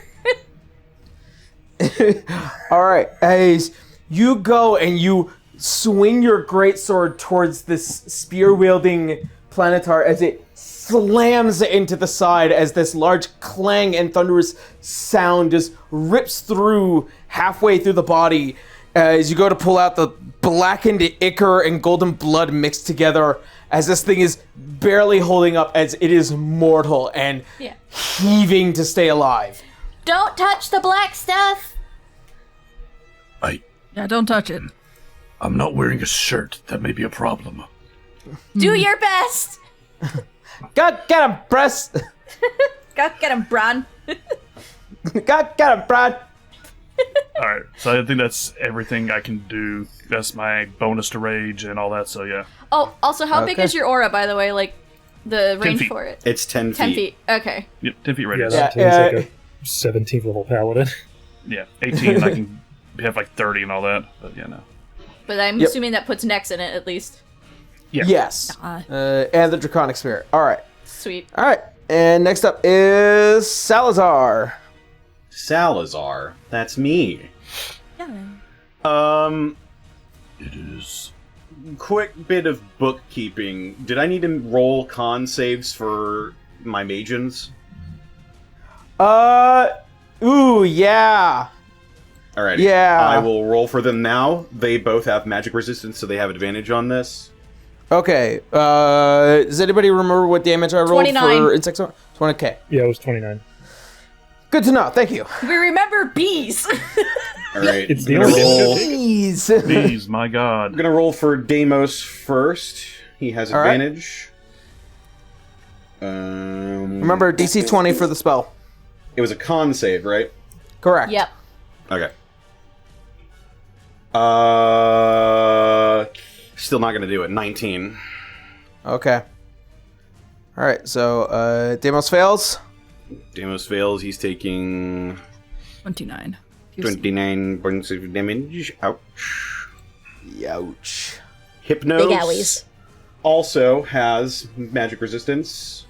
Alright, as you go and you swing your greatsword towards this spear-wielding planetar as it slams into the side as this large clang and thunderous sound just rips through halfway through the body as you go to pull out the blackened ichor and golden blood mixed together as this thing is barely holding up as it is mortal and Yeah. heaving to stay alive. Don't touch the black stuff! Yeah, don't touch it. I'm not wearing a shirt. That may be a problem. Do your best! God get him, Press! Go get him, Brawn. God get him, Brad! Alright, so I think that's everything I can do. That's my bonus to rage and all that, so yeah. Oh, also, how big Okay. is your aura, by the way? Like, the range feet. for it? It's 10 feet. 10 feet. Okay. Yep, 10 feet Yeah, radius. that Yeah, is like a 17th level paladin. Yeah, 18, I can have 30 and all that, but yeah, no. But I'm Yep. assuming that puts Nex in it, at least. Yeah. Yes. And the Draconic Spirit. Alright. Sweet. Alright. And next up is Salazar. Salazar. That's me. Yeah. It is quick bit of bookkeeping. Did I need to roll con saves for my Magians? Ooh, yeah. Alrighty. Yeah. I will roll for them now. They both have magic resistance, so they have advantage on this. Okay. Does anybody remember what damage I rolled 29. for insect? 20k. Yeah, it was 29. Good to know. Thank you. We remember bees. Alright. It's the I'm gonna only roll- Please. Please, my I'm god. gonna roll for Deimos first. He has All right. advantage. Remember, DC 20 for the spell. It was a con save, right? Correct. Yep. Okay. Still not gonna do it. 19. Okay. All right. So, Deimos fails. Deimos fails. He's taking 29. Piercing. 29 points of damage. Ouch. Youch. Hypnos Big owies. also has magic resistance.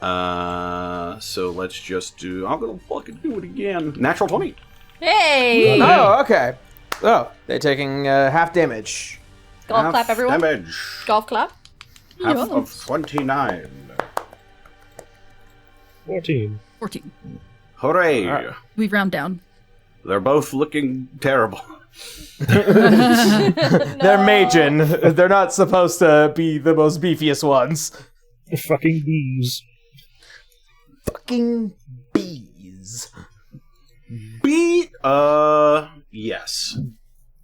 So let's just do... I'm gonna fucking do it again. Natural 20. Hey! Oh, okay. Oh, they're taking half damage. Golf Half clap, everyone. Damage. Golf clap. Half of 29. 14. 14. Hooray! All right. We round down. They're both looking terrible. They're Majin. They're not supposed to be the most beefiest ones. Fucking bees. Fucking bees. Yes.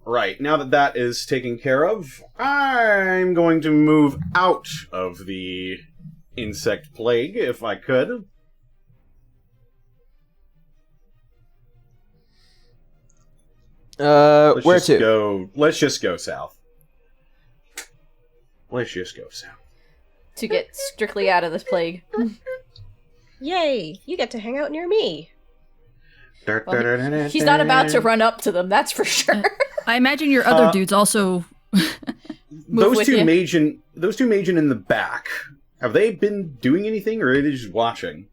Right, now that that is taken care of, I'm going to move out of the insect plague, if I could. Where to? Let's just go south. Let's just go south. To get strictly out of this plague. Yay! You get to hang out near me. Well, he's not about to run up to them, that's for sure. I imagine your other dudes also. Move with you. Those two Majin in the back, have they been doing anything, or are they just watching?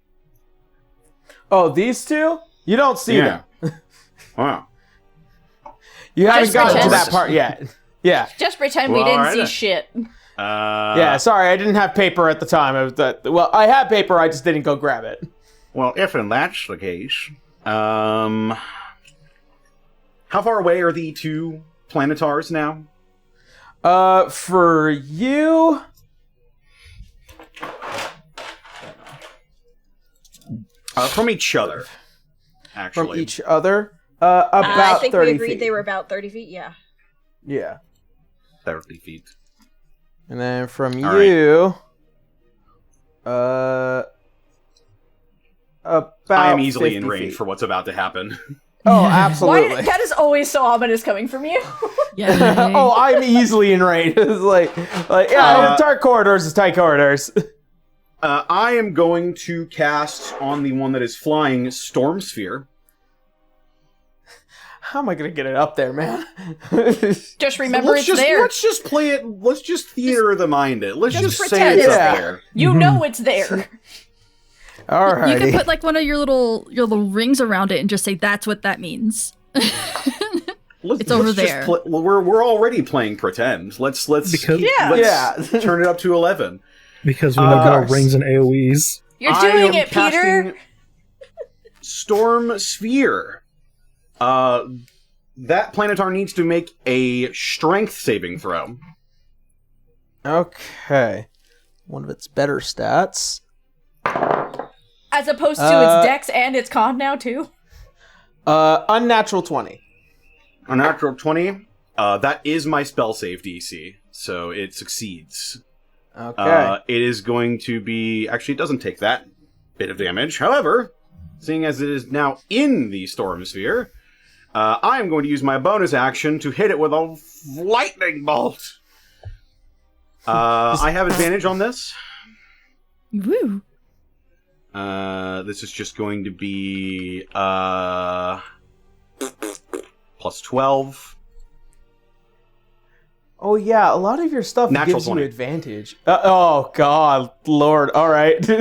Oh, these two? You don't see them. Wow. You haven't Just gotten to pretend. that part yet. Yeah. Just pretend Well, we didn't alright see then. shit. Yeah, sorry, I didn't have paper at the time. Well, I had paper, I just didn't go grab it. Well, if that's the case, how far away are the two planetars now? For you... From each other, actually. From each other? About I think 30 we agreed feet. they were about 30 feet, yeah. Yeah. 30 feet. And then from All you... about I am easily 50 in range feet. for what's about to happen. Oh, Why, absolutely. that is always so ominous coming from you. Yeah. Oh, I'm easily in range. It's like yeah, dark corridors is tight corridors. I am going to cast on the one that is flying Storm Sphere. How am I gonna get it up there, man? Just remember it's there. Let's just play it. Let's just theater the mind it. Let's just just say pretend it's it's up there. there. You know it's there. All You could right. put like one of your little rings around it and just say that's what that means. It's over Let's just there. well, we're already playing pretend. Let's Because- let's turn it up to 11. Because we know about course. rings and AoEs. You're I doing am it, Peter. casting Storm Sphere. That planetar needs to make a strength saving throw. Okay. One of its better stats. As opposed to its dex and its con now, too. Unnatural 20. A natural 20. That is my spell save DC, so it succeeds. Okay. It is going to be... Actually, it doesn't take that bit of damage. However, seeing as it is now in the Storm Sphere, I am going to use my bonus action to hit it with a lightning bolt. I have advantage on this. Woo. This is just going to be plus 12. Oh yeah, a lot of your stuff Natural gives 20. you advantage. Oh God, Lord! All right. All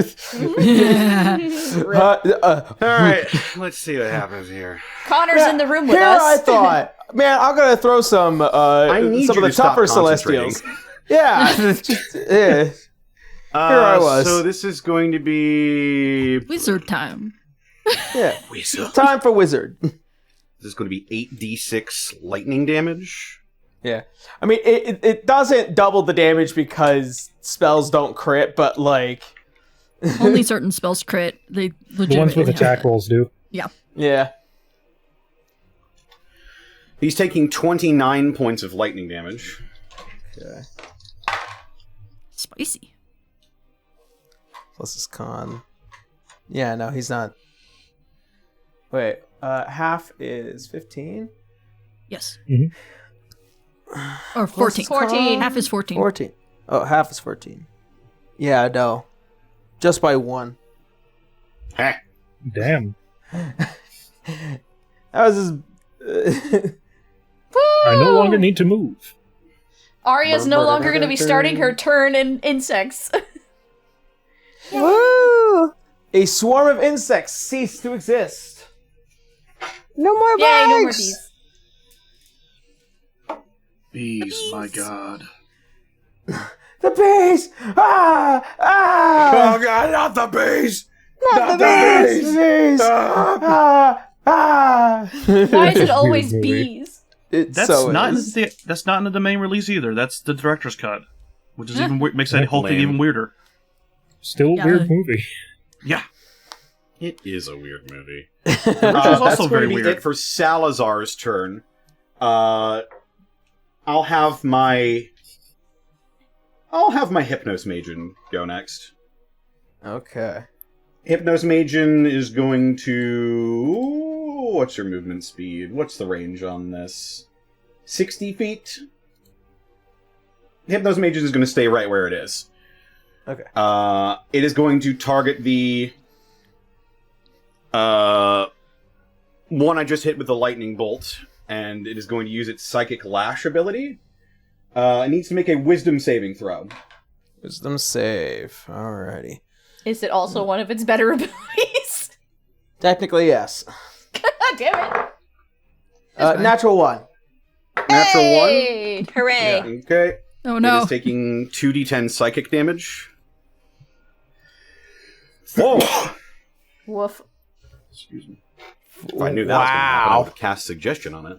right, let's see what happens here. Connor's in the room with Here us. I thought, man, I'm gonna throw some need some you of the to stop tougher concentrating. Celestials. Yeah. Here I was. So this is going to be Wizard time. Yeah. Wizard. Time for wizard. This is going to be 8d6 lightning damage. Yeah. I mean, it doesn't double the damage because spells don't crit, but like... Only certain spells crit. They The ones legitimately with have attack that. rolls do. Yeah. Yeah. He's taking 29 points of lightning damage. Okay. Spicy. Plus his con. Yeah, no, he's not. Wait, half is 15? Yes. Mhm. Or 14. 14. Half is 14. 14. Oh, half is 14. Yeah, no. Just by 1. Heh. Damn. That was his... I no longer need to move. Arya's no longer going to be starting her turn in insects. Woo! A swarm of insects cease to exist. No more bugs! Yay, no more bees. Bees, my god. The bees! Ah! Ah! Oh god, not the bees! Not the The bees! bees! Ah! Ah! Why is it always Weird movie. bees? It That's so not is. that's not in the main release either. That's the director's cut, which is even makes that whole thing Lame. even weirder. Still Yeah. weird movie. Yeah, It is a weird movie. which is That's also going very to be weird. it for Salazar's turn. I'll have my Hypnos Magen go next. Okay. Hypnos Magen is going to... What's your movement speed? What's the range on this? 60 feet? Hypnos Magen is going to stay right where it is. Okay. It is going to target the... one I just hit with the lightning bolt, and it is going to use its Psychic Lash ability. It needs to make a Wisdom saving throw. Wisdom save. Alrighty. Is it also one of its better abilities? Technically, yes. God damn it. Natural 1. Natural Hey! Hooray! 1. Okay. Oh It no. is taking 2d10 psychic damage. 4! Woof. Excuse me. If I knew that was going to happen, I would have cast Suggestion on it.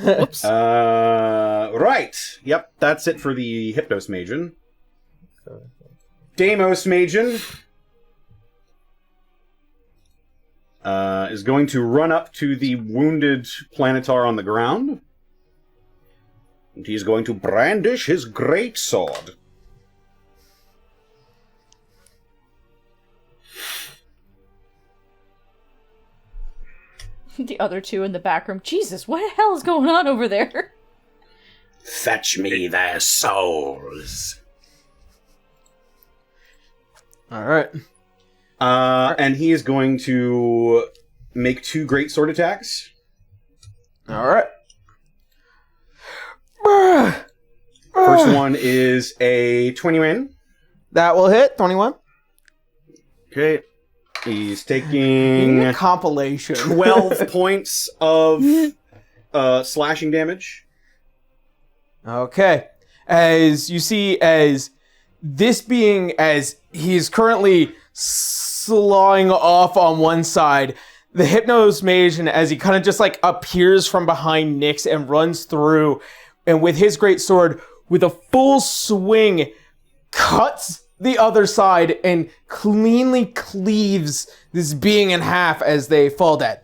Whoops. Right. Yep, that's it for the Hypnos Magen. Deimos Magen is going to run up to the wounded Planetar on the ground. And he's going to brandish his great sword. The other two in the back room. Jesus, what the hell is going on over there? Fetch me their souls. Alright. And he is going to make 2 great sword attacks. Alright. First one is a 21. That will hit. 21. Okay. He's taking Compilation. 12 points of slashing damage. Okay. As you see, as this being, as he's currently sawing off on one side, the Hypnos Magen, as he kind of just like appears from behind Nyx and runs through, and with his great sword, with a full swing, cuts the other side and cleanly cleaves this being in half as they fall dead.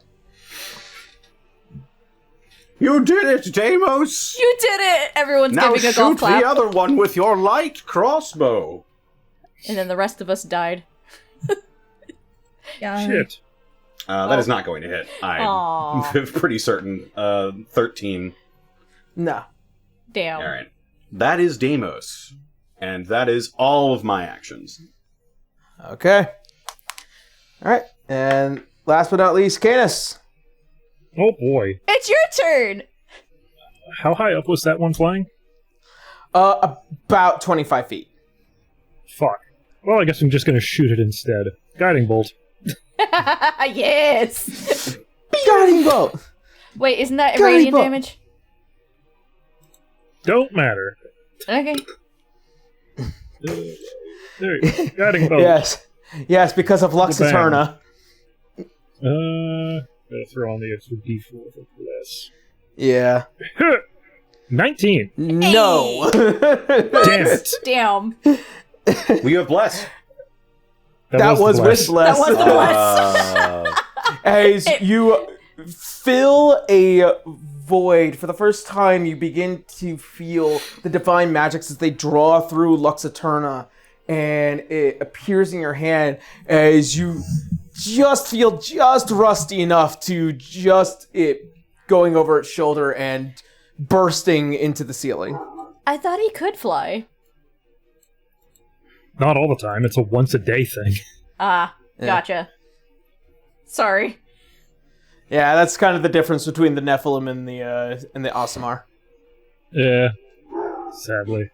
You did it, Deimos! You did it! Everyone's Now giving a golf shoot clap. the other one with your light crossbow. And then the rest of us died. Yeah. Shit. That is not going to hit. I'm Aw. pretty certain. 13. No. Damn. Alright. That is Deimos. And that is all of my actions. Okay. Alright. And last but not least, Canis. Oh boy. It's your turn! How high up was that one flying? About 25 feet. Fuck. Well, I guess I'm just gonna shoot it instead. Guiding bolt. Yes! Guiding bolt! Wait, isn't that Guiding radiant bolt. damage? Don't matter. Okay. There you go. Guiding bolt. Yes, because of Lux Eterna. Gotta throw on the extra D4 for this. Yeah. 19. No. Damn it. Damn. We have bless. That was with bless. That was the bless. As you fill a void, for the first time, you begin to feel the divine magics as they draw through Lux Eterna, and it appears in your hand as you just feel just rusty enough to just it going over its shoulder and bursting into the ceiling. I thought he could fly. Not all the time. It's a once-a-day thing. Gotcha. Sorry. Yeah, that's kind of the difference between the Nephilim and the Aasimar. Yeah. Sadly.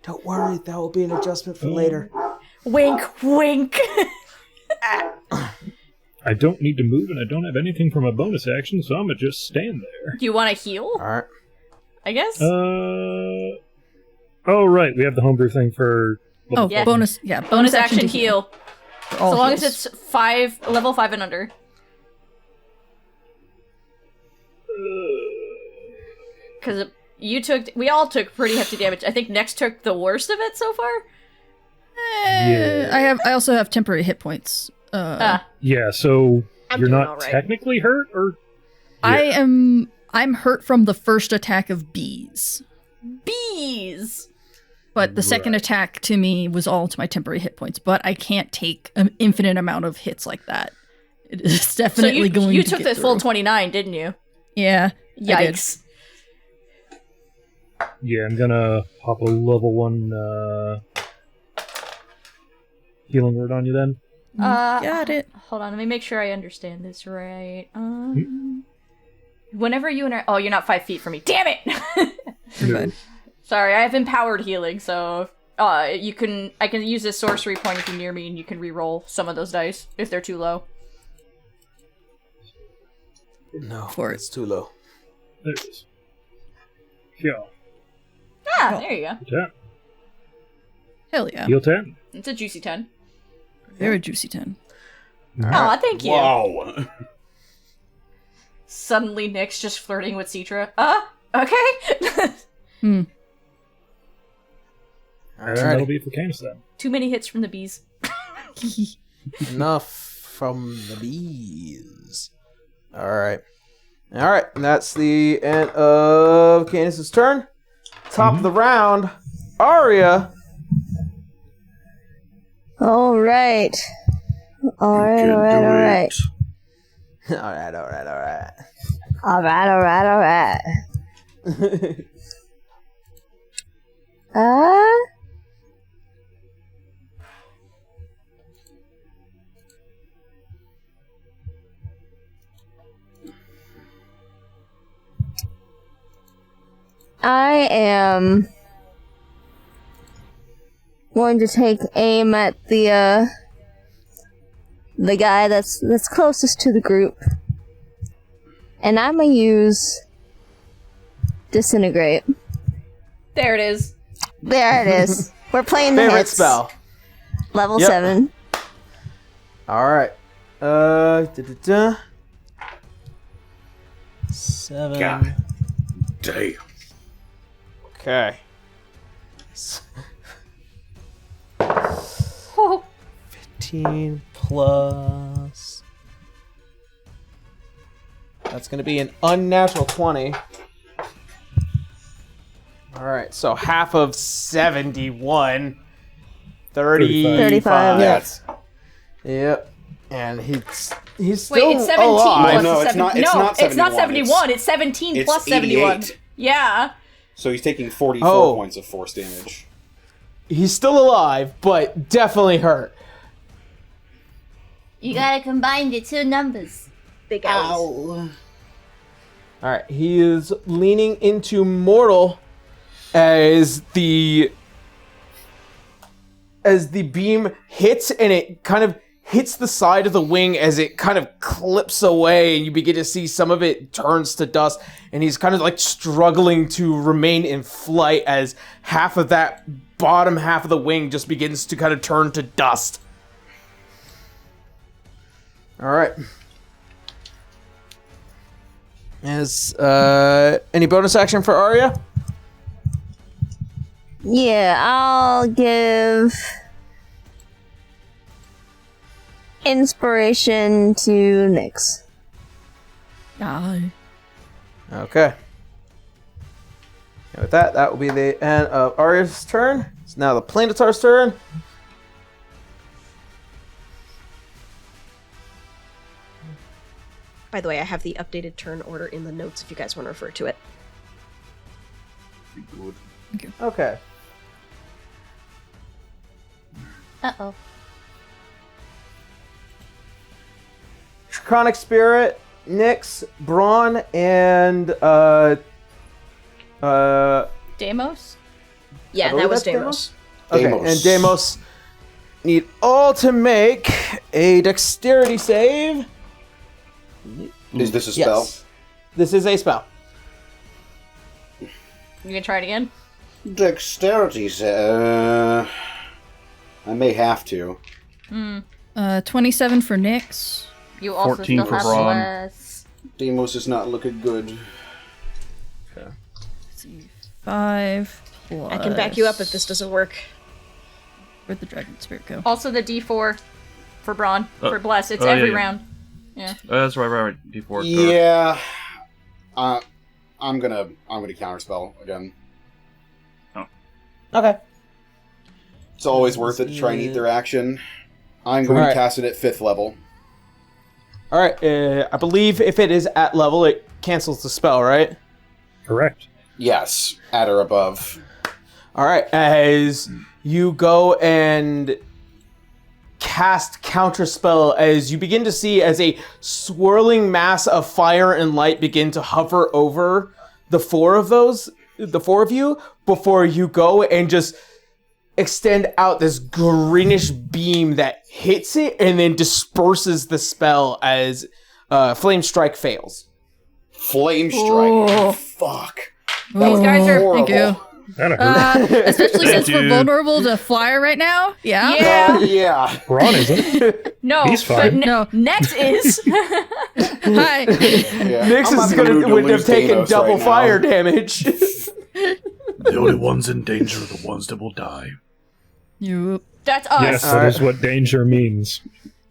Don't worry, that will be an adjustment for later. Wink, wink. I don't need to move, and I don't have anything for my bonus action, so I'm gonna just stand there. Do you want to heal? Alright. I guess? Oh, right. We have the homebrew thing for... Oh, Yeah. bonus Bonus action to heal. for all So long heals. as it's level 5 and under. Because we all took pretty hefty damage. I think Nex took the worst of it so far. Yeah. I also have temporary hit points. Yeah, so I'm you're doing not all right. technically hurt, or... I'm hurt from the first attack of bees. Bees! But the second attack to me was all to my temporary hit points. But I can't take an infinite amount of hits like that. It is definitely So going to you took get the full through. 29, didn't you? Yeah. I did. Yikes. Yeah, I'm gonna pop a level 1 healing word on you then. Got it. Hold on, let me make sure I understand this right. Whenever you and oh, you're not 5 feet from me. Damn it! You're fine. Sorry, I have empowered healing, so I can use this sorcery point if you're near me, and you can re-roll some of those dice if they're too low. No, For it. it's too low. There it is. Yeah. Ah, there you go. 10. Hell yeah. Heal 10. It's a juicy 10. Very juicy 10. Aw, thank you. Wow. Suddenly, Nick's just flirting with Citra. Okay. And Alright. that'll be it for Canis then. Too many hits from the bees. Enough from the bees. Alright. Alright, and that's the end of Canis' turn. Top of the round, Arya. Alright. Alright. Alright. I am going to take aim at the guy that's closest to the group. And I'm gonna use Disintegrate. There it is. There it is. We're playing the Favorite hits. spell. Level Yep. 7. Alright. 7. God damn. Okay. Oh, 15 plus. That's going to be an unnatural 20. Alright, so half of 71. 35. 35, yeah. Yes. Yep. And he's still wait, it's 17 alive. plus No, it's 7. not- it's no, not it's not 71, 71. It's 17 it's plus 71. 88. Yeah. So he's taking 44 Oh. points of force damage. He's still alive, but definitely hurt. You gotta combine the two numbers. Big Ow. Alright, he is leaning into Mortal as the beam hits, and it kind of hits the side of the wing as it kind of clips away, and you begin to see some of it turns to dust, and he's kind of like struggling to remain in flight as half of that bottom half of the wing just begins to kind of turn to dust. All right. Is any bonus action for Arya? Yeah, I'll give inspiration to Nyx. Aye. Okay. And with that, that will be the end of Arya's turn. It's now the Planetar's turn. By the way, I have the updated turn order in the notes if you guys want to refer to it. Good. Okay. Uh-oh. Draconic Spirit, Nyx, Brawn, and Deimos? Yeah, believe that was that's Deimos. Okay, Deimos. and Deimos need all to make a dexterity save. Is this a spell? Yes. This is a spell. You gonna try it again? Dexterity. I may have to. 27 for Nyx. You also 14 still for have Brawn. less. Deimos is not looking good. Let's see. 5 plus... I can back you up if this doesn't work. Where'd the dragon spirit go? Also the D4 for Brawn. For Bless. It's oh, every yeah. round. Yeah. That's right. D4. Yeah. I'm gonna counterspell again. Okay. It's always worth it to try and eat their action. I'm going to cast it at 5th level. All right. I believe if it is at level, it cancels the spell, right? Correct. Yes, at or above. All right. As you go and cast counterspell, as you begin to see as a swirling mass of fire and light begin to hover over the four of you, before you go and just extend out this greenish beam that hits it and then disperses the spell as Flame Strike fails. Flame Strike. Oh. Fuck. These guys are... Horrible. Thank you. That hurt. Especially since we're Dude. vulnerable to fire right now. Yeah. Yeah. Yeah. Braun isn't. No. He's fine. But No. Next is... Hi. Yeah. Nyx I'm not is in the mood to would have lose taken Thanos double right now. fire damage. The only ones in danger are the ones that will die. You. That's us. Yes, that is what danger means.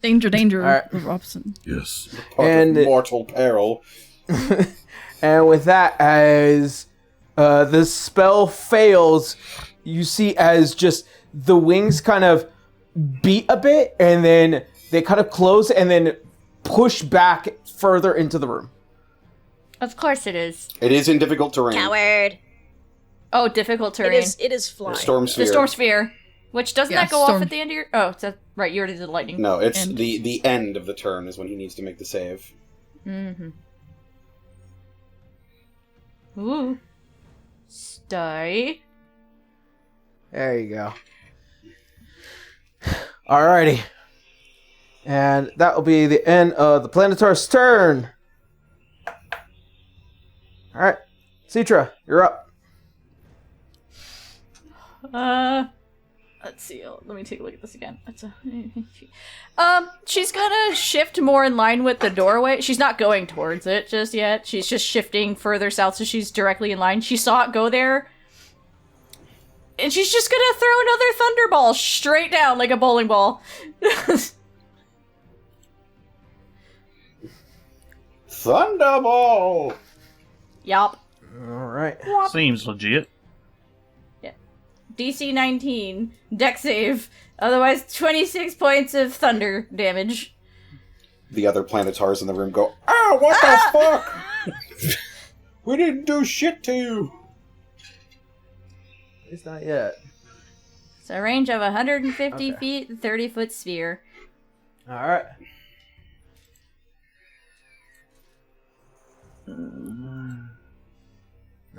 Danger. All right. Robson. Yes. Part And- of mortal peril. And with that, as the spell fails, you see as just the wings kind of beat a bit, and then they kind of close and then push back further into the room. Of course it is. It is in difficult terrain. Coward. Oh, difficult terrain. It is flying. Storm The sphere. Storm Sphere. Which, doesn't Yeah, that go storm. off at the end of your... Oh, it's right, you already did the lightning. No, it's And- the end of the turn is when he needs to make the save. Mm-hmm. Ooh. Stay. There you go. Alrighty. And that will be the end of the Planetar's turn. Alright. Citra, you're up. Let's see. Let me take a look at this again. She's gonna shift more in line with the doorway. She's not going towards it just yet. She's just shifting further south, so she's directly in line. She saw it go there, and she's just gonna throw another thunderball straight down like a bowling ball. Thunderball! Yup. Alright. Seems legit. DC 19. Deck save. Otherwise, 26 points of thunder damage. The other planetars in the room go, "Ah, what the fuck? We didn't do shit to you." It's not yet. So a range of 150 Okay. feet, 30-foot sphere. Alright.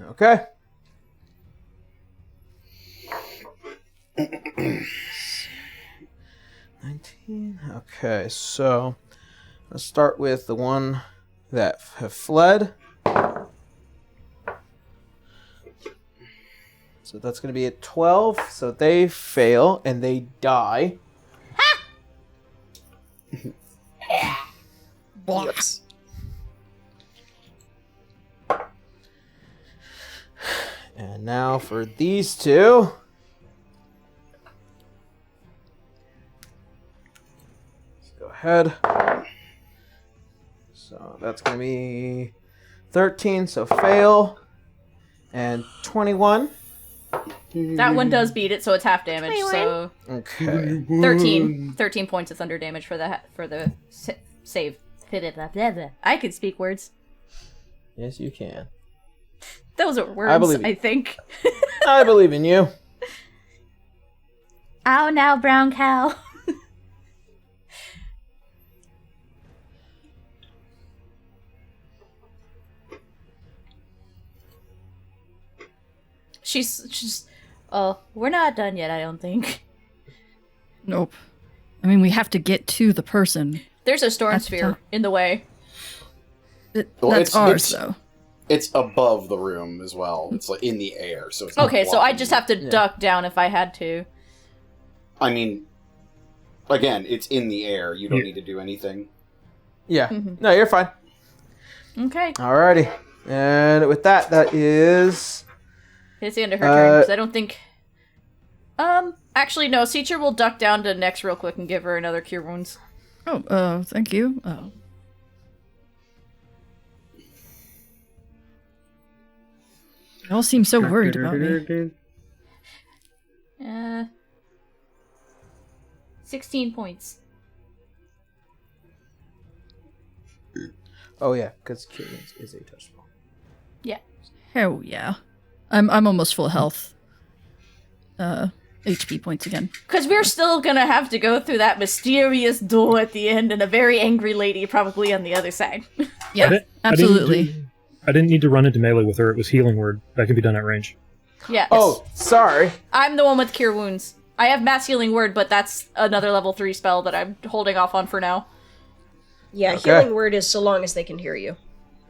Okay. Okay, so let's start with the one that have fled. So that's going to be at 12. So they fail and they die. Whoops. And now for these two. Let's go ahead. So that's going to be 13, so fail. And 21. That one does beat it, so it's half damage. So Okay. 13 points of thunder damage for the save. I can speak words. Yes, you can. Those are words, I think. I believe in you. Ow now, brown cow. She's oh, we're not done yet, I don't think. Nope. I mean, we have to get to the person. There's a storm sphere in the way. That's ours, though. It's above the room as well. It's like in the air, so it's okay. not So I blocking just you. have to duck down if I had to. I mean, again, it's in the air. You don't need to do anything. Yeah. No, you're fine. Okay. Alrighty. And with that, that is... It's the end of her turn, because I don't think... actually, no. Seacher will duck down to Nex real quick and give her another Cure Wounds. Oh, thank you. Oh. You all seem so worried about me. 16 points. Oh, yeah, because Cure Wounds is a touch spell. Yeah. Hell yeah. I'm almost full health. HP points again. Because we're still gonna have to go through that mysterious door at the end and a very angry lady probably on the other side. Yeah, absolutely. I didn't need to run into melee with her. It was healing word. That can be done at range. Yeah. Oh, sorry. I'm the one with Cure Wounds. I have Mass Healing Word, but that's another level 3 spell that I'm holding off on for now. Yeah, healing word is so long as they can hear you.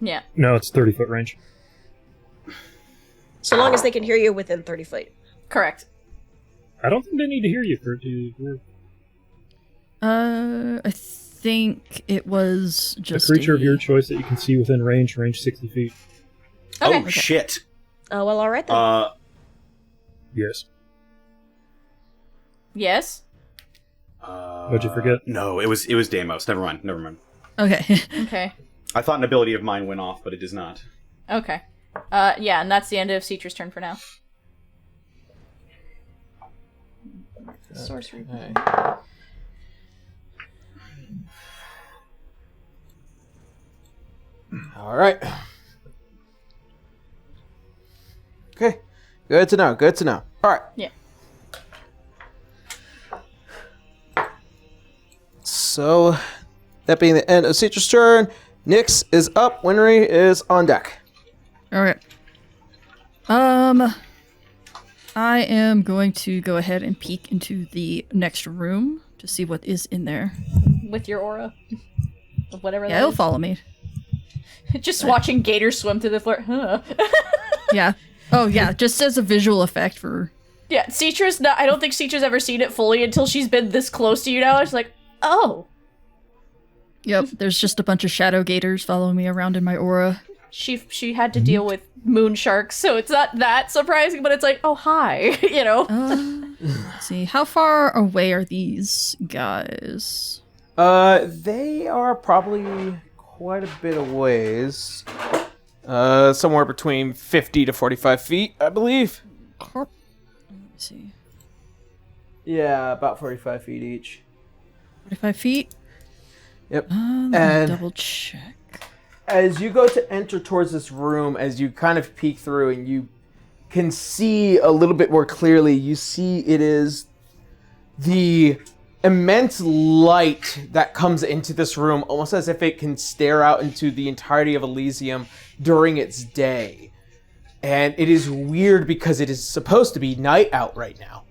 Yeah. No, it's 30-foot range. So long as they can hear you within 30 feet. Correct. I don't think they need to hear you for it to work. I think it was just a creature of your choice that you can see within range 60 feet. Okay. Oh, shit. Oh, well, alright then. Yes. Yes? What'd you forget? No, it was Deimos. Never mind. Okay. Okay. I thought an ability of mine went off, but it does not. Okay. Yeah, and that's the end of Ceatra's turn for now. Sorcery. Okay. Alright. Okay. Good to know. Alright. Yeah. So, that being the end of Ceatra's turn, Nyx is up, Winry is on deck. Alright. I am going to go ahead and peek into the next room to see what is in there. With your aura. Whatever Yeah, that it'll is. follow me. Just watching gators swim through the floor. Huh. Yeah. Oh, yeah, just as a visual effect for... Yeah, Ceatra's not... I don't think Ceatra's ever seen it fully until she's been this close to you now. It's like, oh. Yep, there's just a bunch of shadow gators following me around in my aura. She had to deal with moon sharks, so it's not that surprising, but it's like, oh, hi, you know? Let's see, how far away are these guys? They are probably quite a bit of ways. Somewhere between 50 to 45 feet, I believe. Let me see. Yeah, about 45 feet each. 45 feet? Yep. Let me And double check. as you go to enter towards this room, as you kind of peek through and you can see a little bit more clearly, you see it is the immense light that comes into this room, almost as if it can stare out into the entirety of Elysium during its day. And it is weird because it is supposed to be night out right now.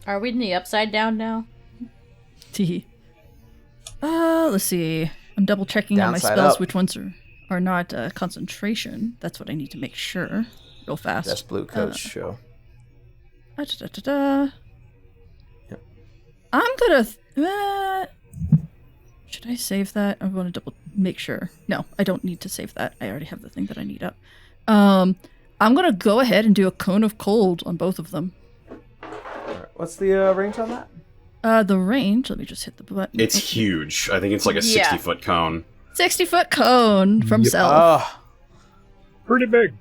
Are we in the upside down now? Tee. Let's see. I'm double checking on my Downside spells, up. which ones are not concentration. That's what I need to make sure. Real fast. That's Blue Coach show. Da-da-da-da. Yep. I'm gonna. Should I save that? I want to double make sure. No, I don't need to save that. I already have the thing that I need up. I'm gonna go ahead and do a cone of cold on both of them. Alright, what's the range on that? The range. Let me just hit the button. It's huge. I think it's like a 60-foot cone. 60-foot cone from Yep. Self. Pretty big.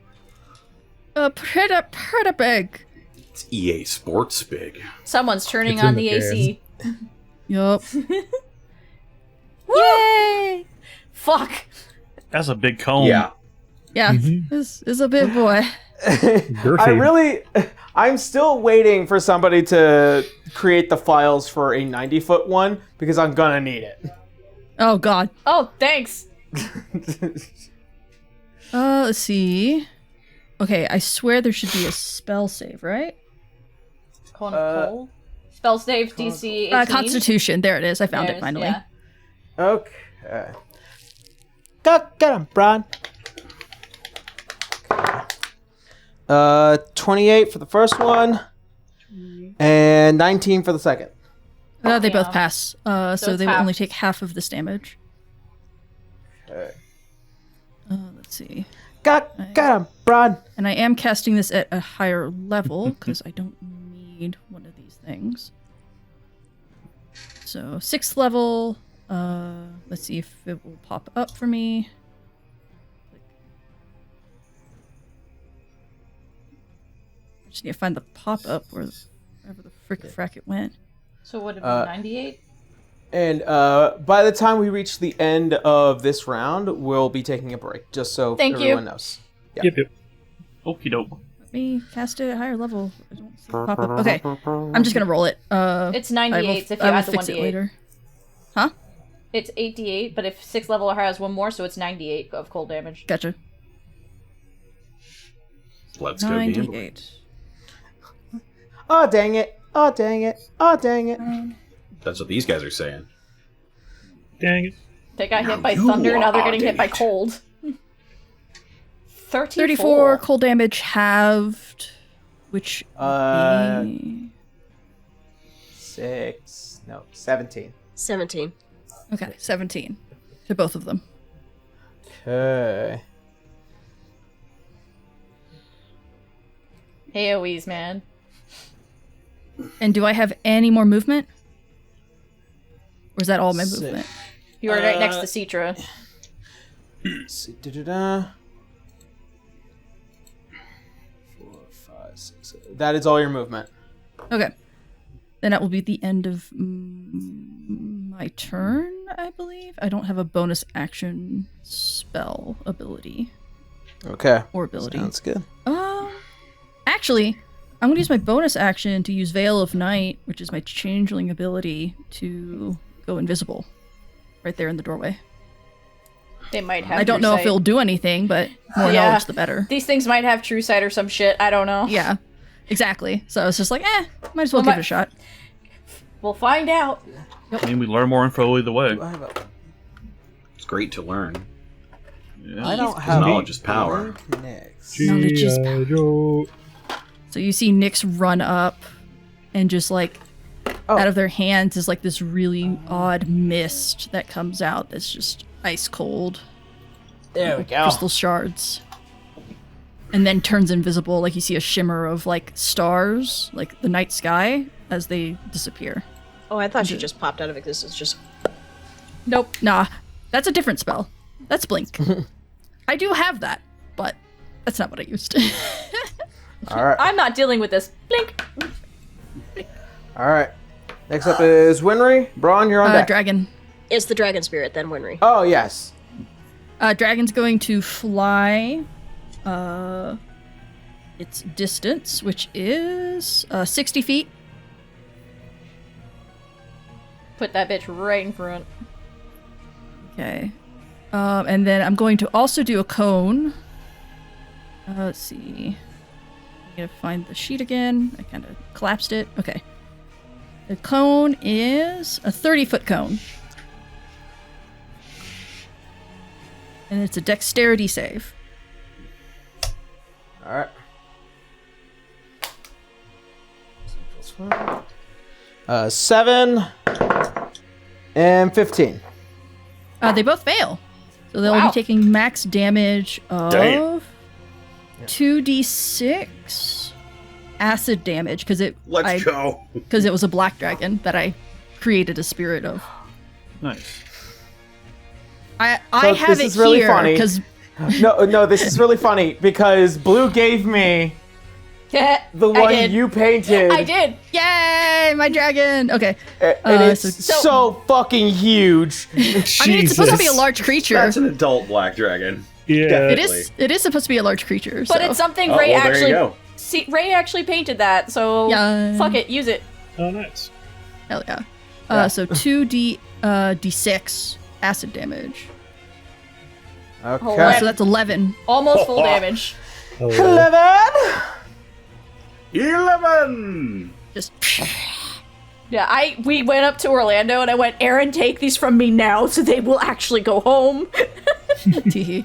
Pretty big. It's EA Sports big. Someone's turning It's in on the the AC. Yup. Yay! Fuck. That's a big cone. Yeah. Yeah, this is a big boy. I'm still waiting for somebody to create the files for a 90-foot one because I'm gonna need it. Oh god. Oh, thanks. Let's see. Okay, I swear there should be a spell save, right? Cone of cold. Spell save DC 18. Constitution. There it is. I found it There's- finally. yeah. Okay. Get him, Brawn. 28 for the first one, and 19 for the second. They both Yeah. pass. So it's they will half. only take half of this damage. Okay. Let's see. Get him, Brawn. And I am casting this at a higher level because I don't need one of these things. So 6th level. Let's see if it will pop up for me. I just need to find the pop-up wherever the frack it went. So would it be 98? And by the time we reach the end of this round, we'll be taking a break, just so Thank you. everyone knows. Yeah. Yep. Okie doke. Let me cast it at a higher level. I don't see it pop up. Okay, I'm just gonna roll it. It's 98 if you I will add the fix it 1d8. later. Huh? It's 8d8, but if 6th level or higher has one more, so it's 98 of cold damage. Gotcha. Let's go gamble. 98. Oh, dang it. Oh, dang it. Oh, dang it. That's what these guys are saying. Dang it. They got Now hit by you thunder, now they're are getting hit by dead. cold. 34 cold damage halved, which Uh, would be... 17. 17. Okay, 17 to both of them. Okay. AoEs, man. And do I have any more movement? Or is that all my Sick. movement? You are right next to Citra. Let's see. Da-da-da. 4, 5, 6, 7. That is all your movement. Okay. Then that will be the end of my turn, I believe. I don't have a bonus action spell ability. Okay. Or ability. Sounds good. Actually, I'm going to use my bonus action to use Veil of Night, which is my changeling ability, to go invisible. Right there in the doorway. They might have I don't True know Sight. if it'll do anything, but more Yeah. knowledge the better. These things might have True Sight or some shit. I don't know. Yeah, exactly. So I was just like, might as well give it a shot. We'll find out. I mean, we learn more info either way. It's great to learn. Yeah. I don't have knowledge is power. Next. Knowledge is G.I. Joe. So you see Nyx run up and just like out of their hands is like this really odd mist that comes out that's just ice cold. There we Like go. crystal shards. And then turns invisible, like you see a shimmer of like stars, like the night sky, as they disappear. Oh, I thought she just popped out of existence. Just Nope. Nah. That's a different spell. That's Blink. I do have that, but that's not what I used. All right. I'm not dealing with this. Blink. All right. Next up is Winry. Brawn, you're on deck. Dragon. it's the dragon spirit then, Winry. Oh, yes. Dragon's going to fly its distance, which is 60 feet. Put that bitch right in front. Okay. And then I'm going to also do a cone. Let's see. I'm going to find the sheet again. I kind of collapsed it. Okay. The cone is a 30-foot cone. And it's a dexterity save. Alright. 7 and 15. They both fail. So they'll be taking max damage of 2d6 acid damage because it was a black dragon that I created a spirit of. Nice. I have it really here because no, this is really funny because Blue gave me the one you painted. I did. Yay, my dragon. Okay. And it's so fucking huge. I mean, it's supposed to be a large creature. That's an adult black dragon. Yeah. It is supposed to be a large creature. But it's something Ray actually... There you go. See, Ray actually painted that, so fuck it, use it. Oh, nice. Hell yeah. So 2d6 acid damage. Okay. So that's 11. Almost full damage. 11! Just... Yeah, we went up to Orlando and I went, Aaron, take these from me now so they will actually go home. And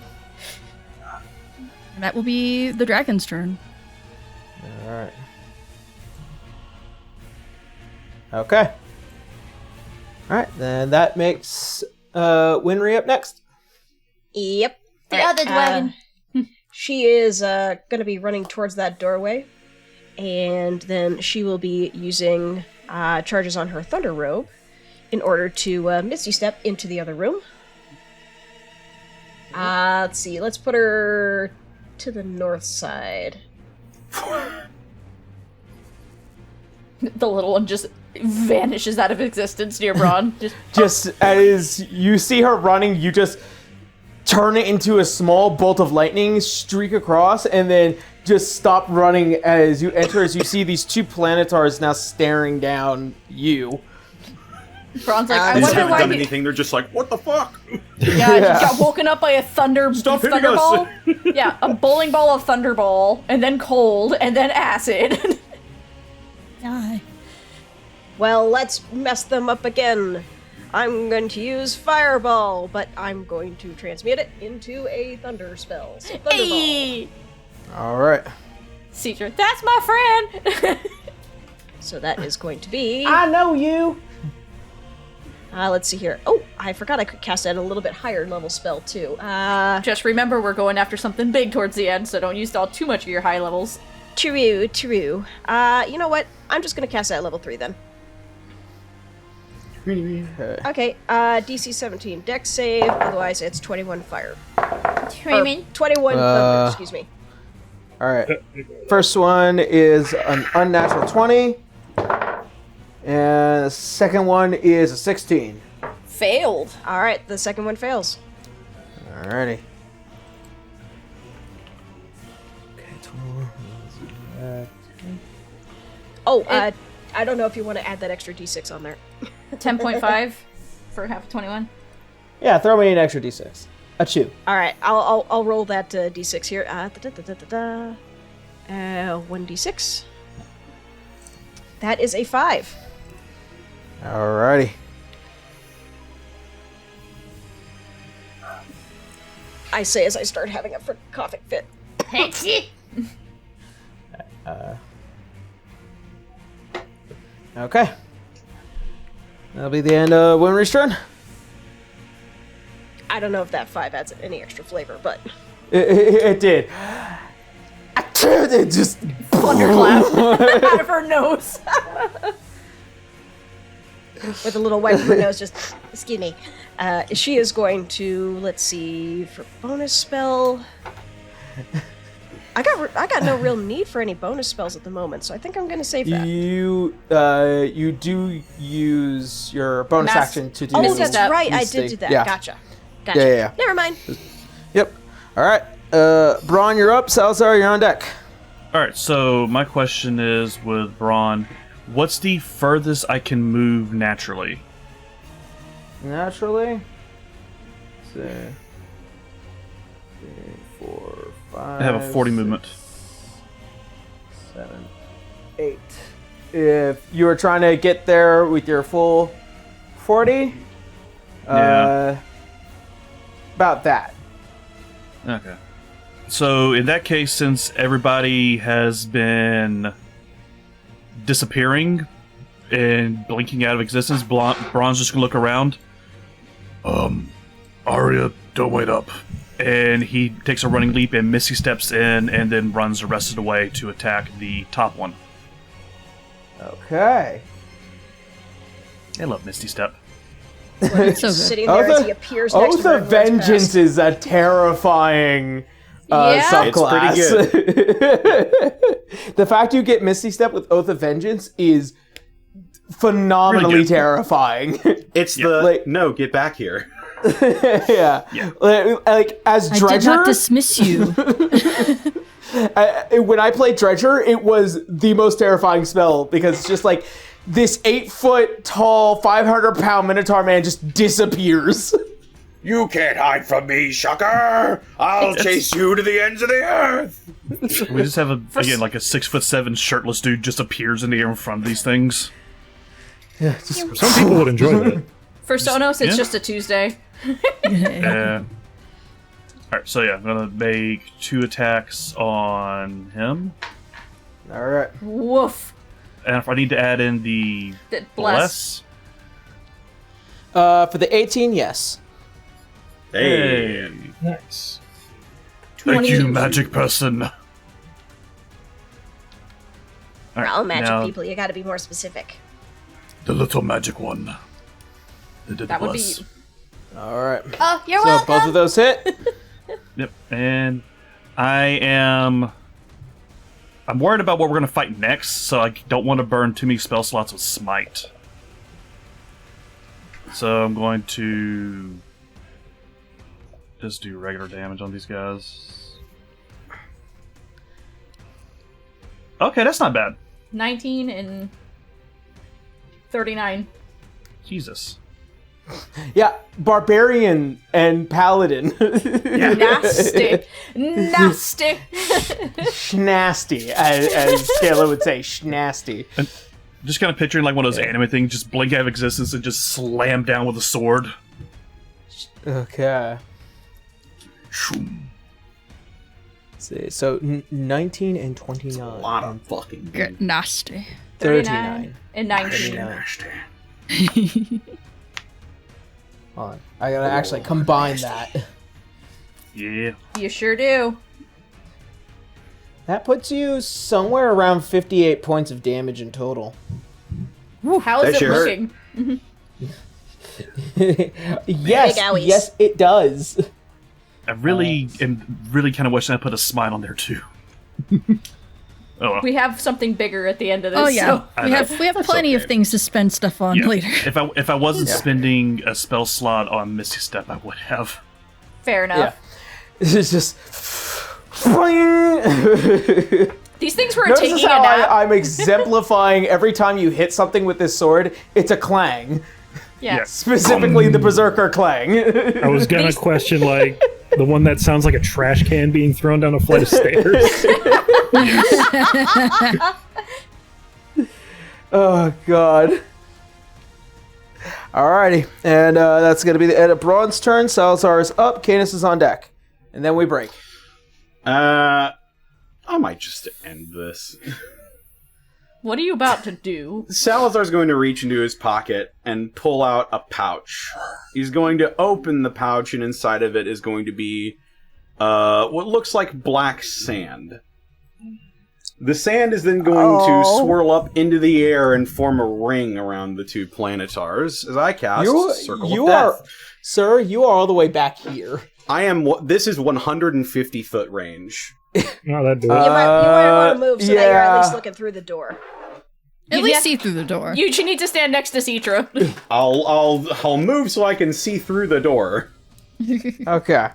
that will be the dragon's turn. Alright. Okay. Alright, then that makes Winry up next. Yep. The other dragon. She is gonna be running towards that doorway. And then she will be using charges on her Thunder Robe in order to Misty Step into the other room. Let's see. Let's put her to the north side. The little one just vanishes out of existence near Brawn. Just as you see her running, you just turn it into a small bolt of lightning, streak across, and then just stop running as you enter, as you see these two planetars now staring down you. Brawn's like, I They just wonder haven't why done anything, they're just like, what the fuck? Yeah, just got woken up by a thunderball. Yeah, a bowling ball of thunderball, and then cold, and then acid. Die. Well, let's mess them up again. I'm going to use Fireball, but I'm going to transmute it into a Thunder spell. So Thunderball. Hey! Alright. Cedra, that's my friend! So that is going to be... I know you! Let's see here. Oh, I forgot I could cast at a little bit higher level spell, too. Just remember, we're going after something big towards the end, so don't use all too much of your high levels. True. You know what? I'm just going to cast that at level 3, then. Okay, DC 17 Dex save, otherwise it's 21 fire. 21 thunder, excuse me. Alright. First one is an unnatural 20. And the second one is a 16. Failed. Alright, the second one fails. Alrighty. Oh, I don't know if you want to add that extra d6 on there. 10.5 for half of 21. Yeah, throw me an extra d6. A chew. Alright, I'll roll that d6 here. 1d6. That is a 5. Alrighty. I say as I start having a coughing fit. Okay. That'll be the end of Winry's turn. I don't know if that 5 adds any extra flavor, but... It did. It just... Thunderclap out of her nose. With a little wipe of her nose, just... Excuse me. She is going to... Let's see... For bonus spell... I got no real need for any bonus spells at the moment, so I think I'm going to save that. You do use your bonus action to do... Oh, that's right. I did do that. Yeah. Gotcha. Yeah. Never mind. Yep. All right. Brawn, you're up. Salazar, you're on deck. All right. So my question is, with Brawn, what's the furthest I can move naturally? Naturally? Let's see. 3, 4, 5. I have a 40 movement. 7, 8. if you were trying to get there with your full 40, about that. Okay. So in that case, since everybody has been disappearing and blinking out of existence, Brawn's just gonna look around. Arya, don't wait up. And he takes a running leap and Misty steps in and then runs the rest of the way to attack the top one. Okay. I love Misty Step. So good. Sitting there as he appears next Oath to of Vengeance is a terrifying subclass. It's pretty good. The fact you get Misty Step with Oath of Vengeance is phenomenally Really good. terrifying. It's no, get back here. Yeah. Like, as Dredger... I did not dismiss you. When I played Dredger, it was the most terrifying spell because it's just like this 8-foot tall, 500-pound Minotaur man just disappears. You can't hide from me, Shocker! I'll chase you to the ends of the earth! We just have, again, like a 6'7" shirtless dude just appears in the air in front of these things. Yeah, just... Some people would enjoy that. For Sonos, it's Yeah. just a Tuesday. Alright, so yeah, I'm gonna make 2 attacks on him. Alright. Woof. And if I need to add in the Bless. For the 18, yes. Hey. Nice. Thank you, magic person. We're all magic now- people. You got to be more specific. The little magic one. They did That the would be. bless. Alright. Oh, you're So welcome. both of those hit? Yep, and I'm worried about what we're gonna fight next, so I don't want to burn too many spell slots with Smite. So I'm going to just do regular damage on these guys. Okay, that's not bad. 19 and 39. Jesus. Yeah, Barbarian and Paladin. Nasty. Nasty. Schnasty, as Scalar would say. Schnasty. And just kind of picturing like one of those anime things, just blink out of existence and just slam down with a sword. Okay. Shoom. Let's see. So 19 and 29. A lot of fucking. Get nasty. 39 and 19. 39. Hold on. I gotta actually combine that. Yeah. You sure do. That puts you somewhere around 58 points of damage in total. How's That it shit hurt. looking? Yes, owies. yes, it does. I really kind of wish I put a smite on there too. Oh well. We have something bigger at the end of this. Oh yeah, So. I we know. have plenty of things to spend stuff on Yeah. later. If I wasn't spending a spell slot on Misty Step, I would have. Fair enough. Yeah. It's just... These things were Notice taking a how nap. I'm exemplifying every time you hit something with this sword, it's a clang. Yeah. Specifically the Berserker clang. I was gonna question, like, the one that sounds like a trash can being thrown down a flight of stairs. Oh, God. Alrighty. And that's going to be the end of Brawn's turn. Salazar is up. Canis is on deck. And then we break. I might just end this. What are you about to do? Salazar's going to reach into his pocket and pull out a pouch. He's going to open the pouch, and inside of it is going to be what looks like black sand. The sand is then going to swirl up into the air and form a ring around the two planetars as I cast Circle of Death. Sir, you are all the way back here. I am. This is 150 foot range. No, that You might want to move so that you're at least yeah. looking through the door. At You least have- see through the door. You need to stand next to Citra. I'll move so I can see through the door. Okay.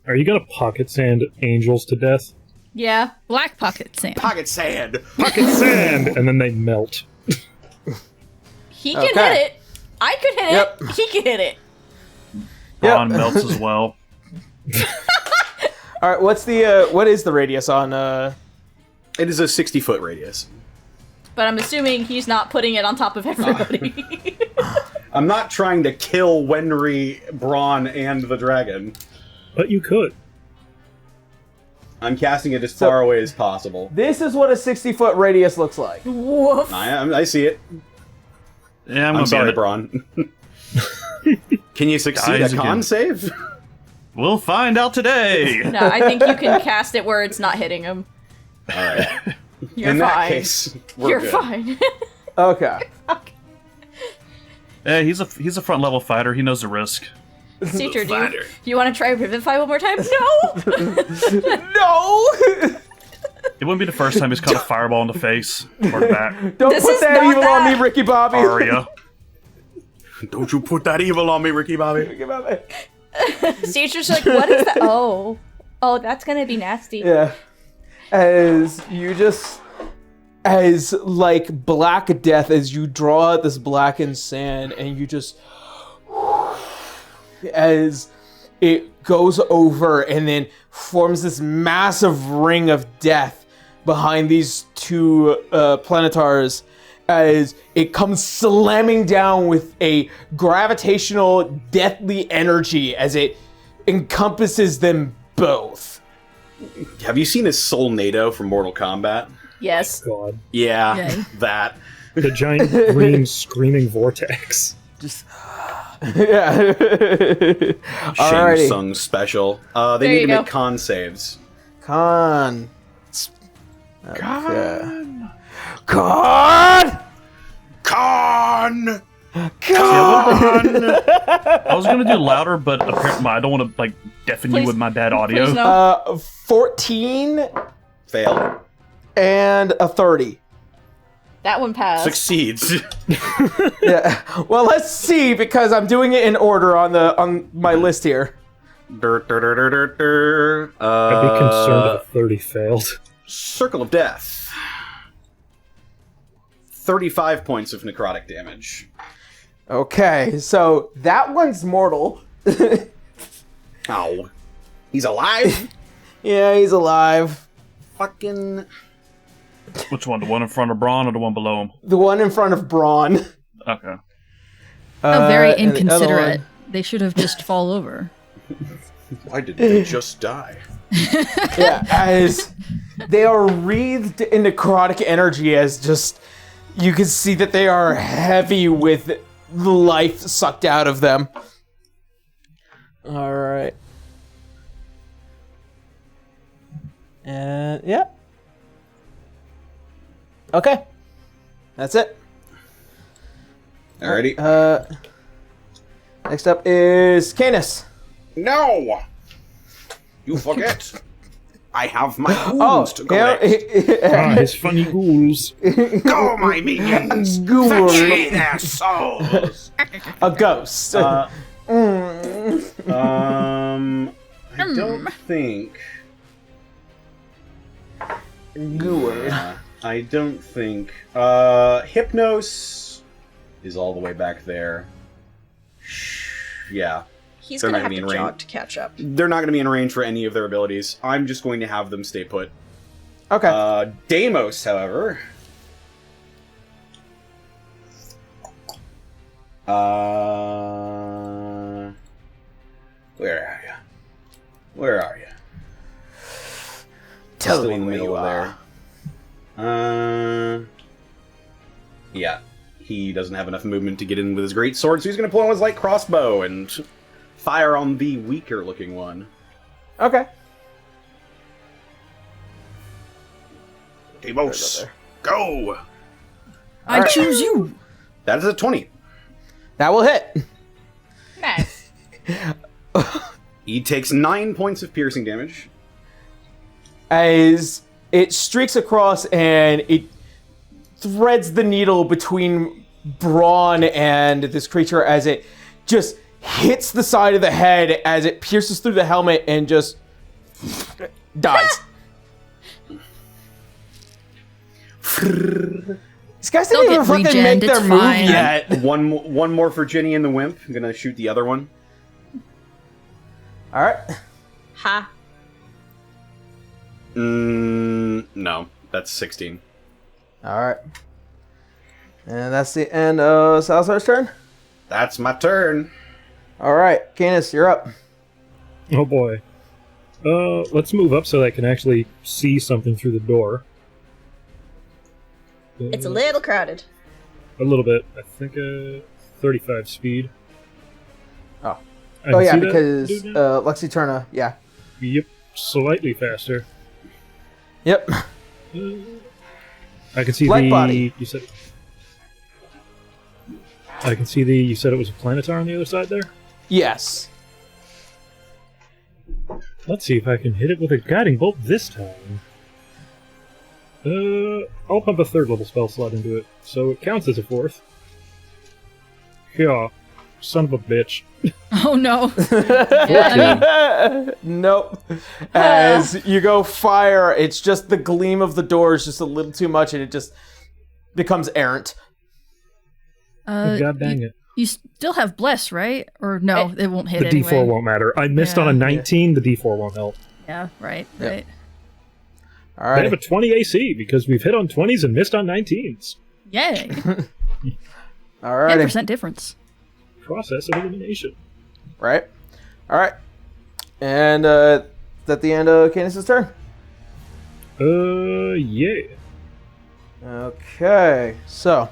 Are you gonna pocket sand angels to death? Yeah. Black pocket sand. Pocket sand. Pocket sand! And then they melt. He can Okay. hit it. I could hit Yep. it. He can hit it. Brawn melts as well. All right. What is the radius on? It is a 60 foot radius. but I'm assuming he's not putting it on top of everybody. I'm not trying to kill Wenry, Brawn, and the dragon. But you could. I'm casting it as far away as possible. This is what a 60-foot radius looks like. Woof. I see it. Yeah, I'm sorry, Brawn. Can you succeed Guys a con again. save? We'll find out today. No, I think you can cast it where it's not hitting him. Alright. You're In fine. that case, we're You're good. fine. Okay. Yeah, he's a front level fighter. He knows the risk. Teacher, do you want to try Revivify one more time? No! No! It wouldn't be the first time he's caught a fireball in the face or the back. Don't This put is that not evil that. on me, Ricky Bobby. Aria. Don't you put that evil on me, Ricky Bobby. Ricky Bobby. Teacher's like, what is that? Oh, that's gonna be nasty. Yeah. As like black death, as you draw out this blackened sand, and you just, as it goes over and then forms this massive ring of death behind these two planetars, as it comes slamming down with a gravitational, deathly energy as it encompasses them both. Have you seen his Soul NATO from Mortal Kombat? Yes. God. Yeah, Yay. that. The giant green screaming vortex. Just yeah. Shang Alrighty. Tsung special. They There need you to go. make con saves. Con. Con. Con. Con! I was gonna do louder, but apparently I don't want to like deafen you Please- with my bad audio. please no. 14 Fail. and a 30. That one passed. Succeeds. Yeah. Well, let's see, because I'm doing it in order on my list here. I'd be I'd be concerned if a 30 failed. Circle of Death. 35 points of necrotic damage. Okay, so that one's mortal. Ow. He's alive? Yeah, he's alive. Fucking... Which one? The one in front of Brawn or the one below him? The one in front of Brawn. Okay. Oh, very and the other inconsiderate. one- They should have just fall over. Why did they just die? Yeah, as they are wreathed in necrotic energy, as just you can see that they are heavy with the life sucked out of them. All right. And yeah. Okay. That's it. Alrighty. Next up is Canis. No! You forget. I have my Oh, wounds to collect. Ah, his funny ghouls. Go, my minions! Ghoul. Fetch me their souls! A ghost. I don't think... Ghoul. I don't think... Hypnos is all the way back there. Yeah. He's They're gonna not have gonna to be in jog range. to catch up. They're not going to be in range for any of their abilities. I'm just going to have them stay put. Okay. Deimos, however... Where are you? Where are you? Tell Still me in the where middle you are. there. Yeah. He doesn't have enough movement to get in with his great sword, so he's going to pull out his light crossbow and fire on the weaker looking one. Okay. Deimos, go! I choose you. That is a 20. That will hit. Nice. He takes 9 points of piercing damage. As it streaks across and it threads the needle between Brawn and this creature as it just hits the side of the head as it pierces through the helmet and just dies. These guys didn't They'll even get fucking regened, make their it's move fine. yet. One more for Jenny and the Wimp. I'm going to shoot the other one. Alright. Ha. No. That's 16. Alright. And that's the end of Salazar's turn. That's my turn. All right, Canis, you're up. Oh boy. Let's move up so that I can actually see something through the door. It's a little crowded. A little bit. I think 35 speed. Oh. I can Yeah, see that because dude now? Lexi Turna, yeah. Yep, slightly faster. Yep. I can see Light the. body. You said. I can see the. You said it was a planetar on the other side there. Yes. Let's see if I can hit it with a guiding bolt this time. I'll pump a third level spell slot into it, so it counts as a fourth. Yeah, son of a bitch. Oh no. Nope. As you go fire, it's just the gleam of the door is just a little too much, and it just becomes errant. God dang it. You still have bless, right? Or no, it won't hit The anyway. D4 won't matter. I missed on a 19, the D4 won't help. Yeah, right, Yep. right. All I have a right. 20 AC because we've hit on 20s and missed on 19s. Yay. All right. 10% difference. Process of elimination. Right. All right. And is that the end of Canis' turn? Yeah. Okay. So,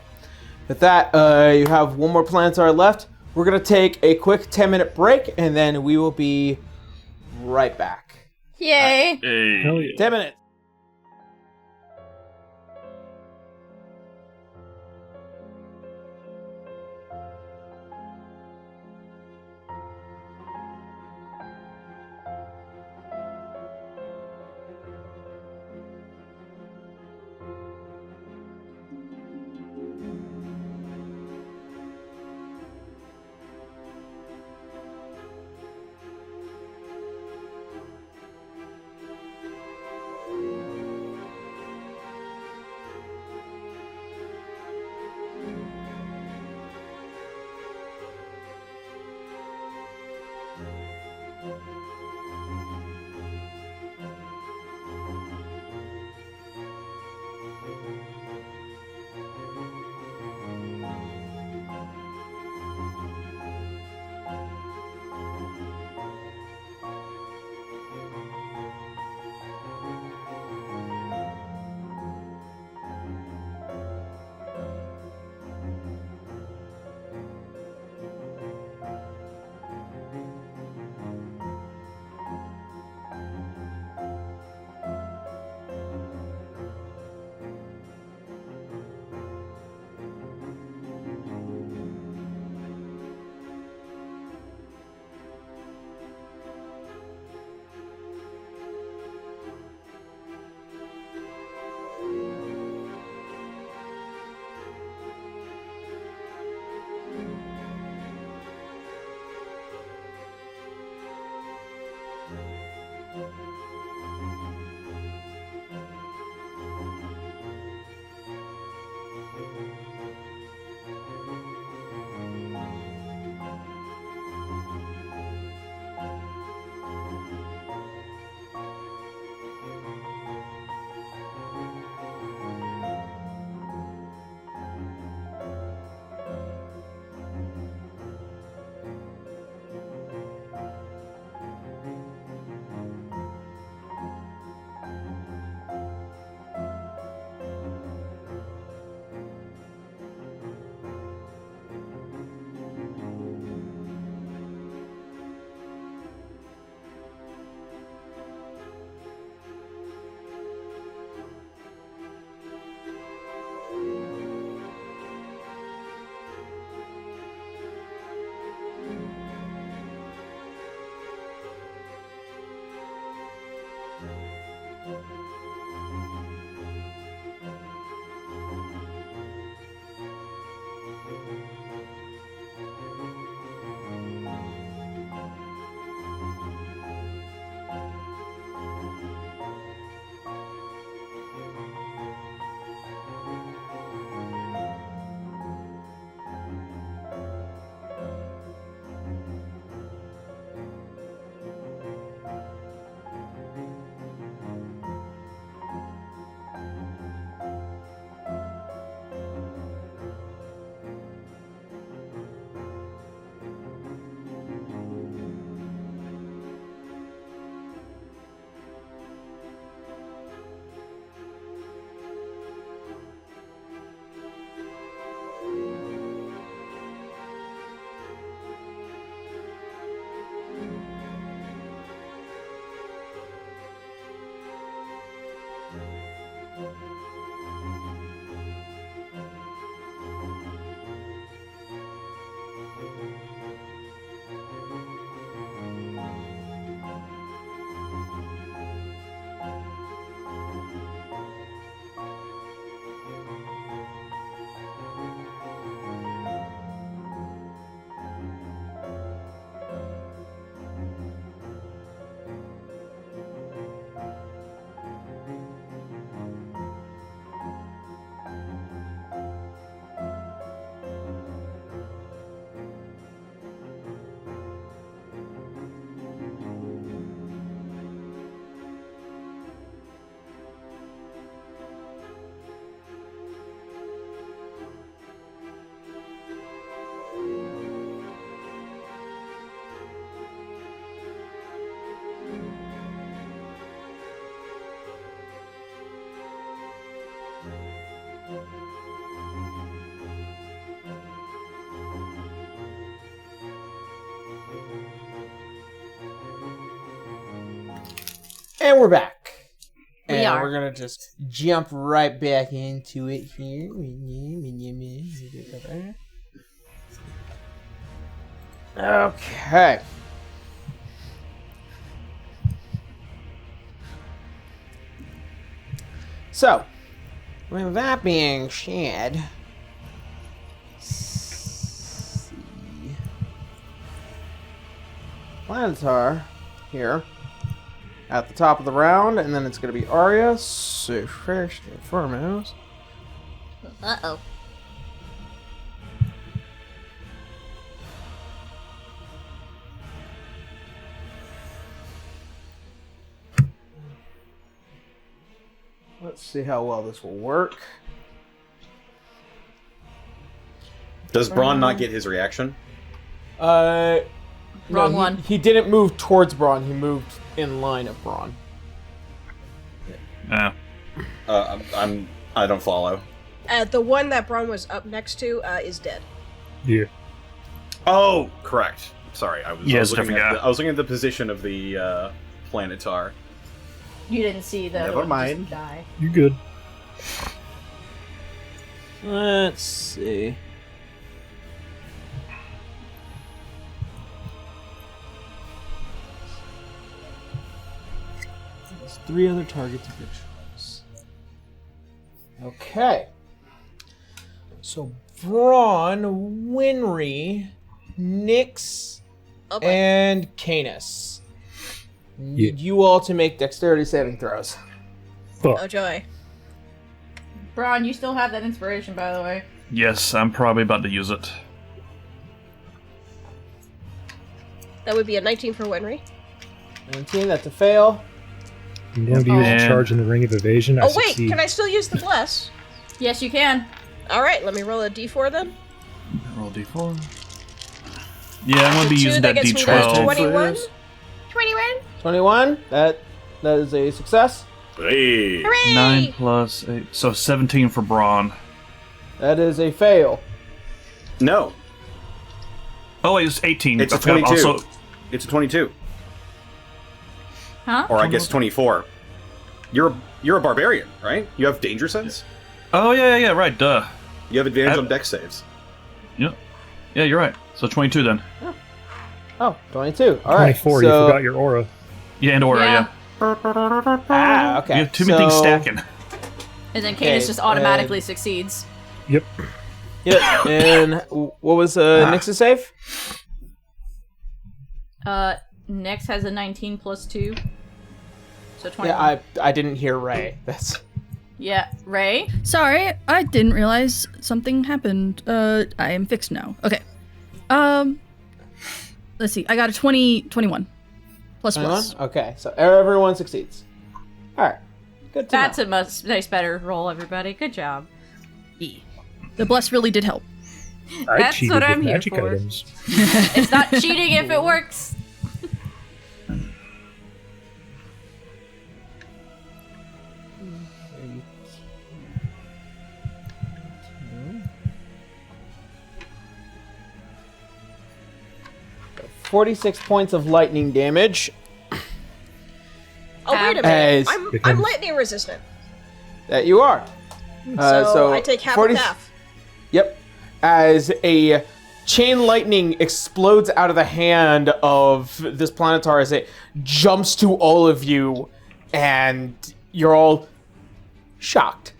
with that, you have one more Planetar left. We're going to take a quick 10-minute break, and then we will be right back. Yay! Hey. Hell yeah. 10 minutes. And we're back. We And are. we're going to just jump right back into it here. Okay. So, with that being said, let's see. Planetar here at the top of the round, and then it's going to be Arya. So, first and foremost, Uh-oh. let's see how well this will work. Does Brawn not get his reaction? Wrong one. He didn't move towards Brawn. He moved in line of Brawn. Yeah. I don't follow. The one that Braun was up next to is dead. Yeah. Oh, correct. Sorry, I was looking different guy. I was looking at the position of the planetar. You didn't see the Never one mind. just die. You're good. Let's see. There's 3 other targets of your choice. Okay. So Braun, Winry, Nyx, and Canis. Need you all to make dexterity saving throws. Oh joy. Braun, you still have that inspiration, by the way. Yes, I'm probably about to use it. That would be a 19 for Winry. 19, that's a fail. I'm going to use a charge in the ring of evasion. I Oh wait, succeed. can I still use the bless? Yes, you can. Alright, let me roll a d4 then. Roll d4. Yeah, I'm going to be The 2 using that that gets me to d12. 21. 21, that is a success. Hey. Hooray! 9 plus 8. So 17 for Brawn. That is a fail. No, Oh, wait, it's 18. it's a Okay, 22. also- It's a 22, Huh? or I guess 24. You're a barbarian, right? You have danger sense. Oh, yeah, right, duh. You have advantage on dex saves. Yep. Yeah, you're right. So 22 then. Oh, 22. All right. 24, so, you forgot your aura. Yeah, and aura, yeah. Ah, okay. You have too many things stacking. And then Canis Okay, just automatically succeeds. Yep. Yep. And what was Nyx's save? Nyx has a 19 plus 2. So 20. Yeah, I didn't hear Ray. That's Yeah, Ray? Sorry, I didn't realize something happened. I am fixed now. Okay. Let's see. I got a 21. Plus 21. plus. Okay, so everyone succeeds. All right. Good to That's know. a nice better roll, everybody. Good job. The bless really did help. I That's cheated what with I'm here magic for. items. It's not cheating if it works. So 46 points of lightning damage. Oh wait a minute. As- I'm lightning resistant. That you are. So I take half of half. Yep. As a chain lightning explodes out of the hand of this planetar as it jumps to all of you, and you're all shocked.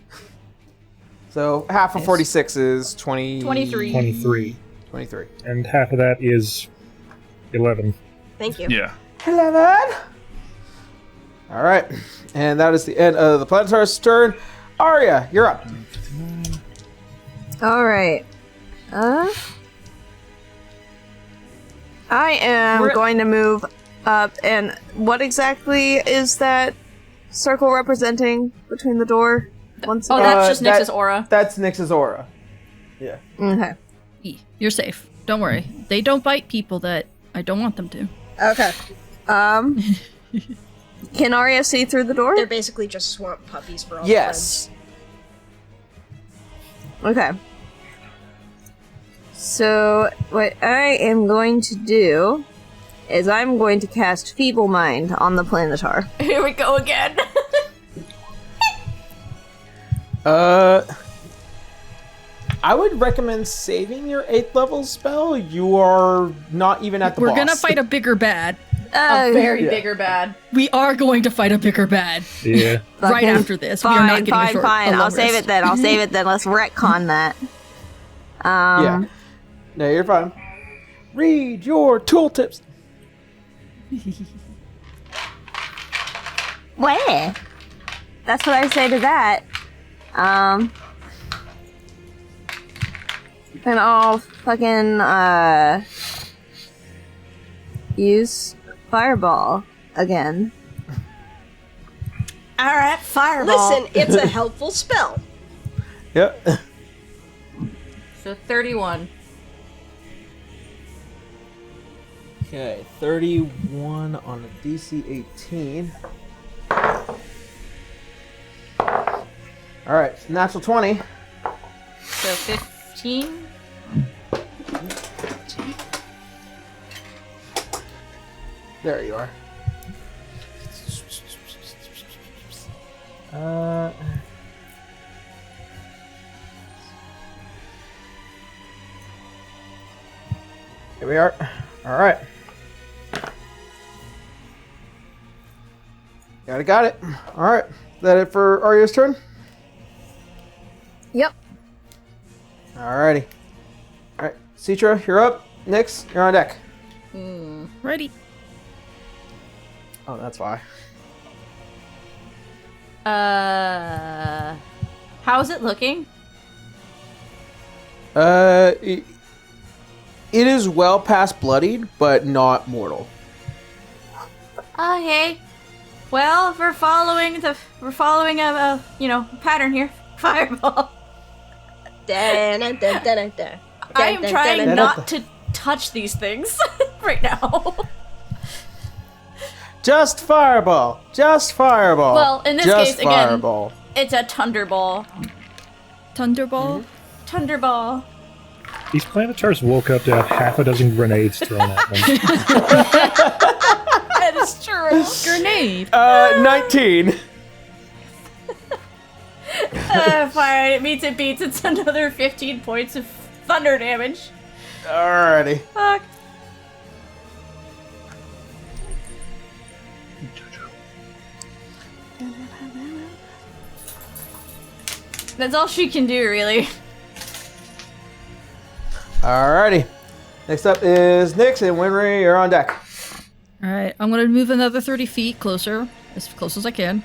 So half of 46 is 20... 23. 23. 23. And half of that is 11. Thank you. Yeah. 11. All right. And that is the end of the planetar's turn. Arya, you're up. All right. I am going to move up, and what exactly is that circle representing between the door? Once Oh, that's just Nyx's aura. That's Nyx's aura. Yeah. Okay. You're safe. Don't worry. They don't bite people that I don't want them to. Okay. Can Arya see through the door? They're basically just swamp puppies for all Yes. Okay. So, what I am going to do is I'm going to cast Feeble Mind on the Planetar. Here we go again. I would recommend saving your 8th level spell. You are not even at the boss. We're gonna fight a bigger bad. A very bigger bad. We are going to fight a bigger bad. Yeah. Right after this. Fine, we are not getting a short. fine. a long I'll save rest. it then. I'll save it then. Let's retcon that. Yeah. No, you're fine. Read your tooltips. Where? That's what I say to that. Then I'll fucking use Fireball again. Alright, fireball. Listen, it's a helpful spell. Yep. So 31. Okay, 31 on a DC 18. Alright, natural 20. So 15. There you are. Here we are. Alright. Got it. Alright. Is that it for Arya's turn? Yep. Alrighty. Alright. Citra, you're up. Nyx, you're on deck. Ready. Oh, that's why. How's it looking? It is well past bloodied, but not mortal. Okay. Well, if we're following a pattern here. Fireball. I am trying not to touch these things right now. Just fireball. Just fireball. Well, in this Just case, again, fireball. it's a thunderball. Thunderball. Thunderball. These planetars woke up to have half a dozen grenades thrown at them. That is true. Grenade. 19. Fine, it meets it beats. It's another 15 points of thunder damage. Alrighty. Fuck. That's all she can do, really. Alrighty. Next up is Nyx and Winry. You're on deck. Alright, I'm gonna move another 30 feet closer, as close as I can.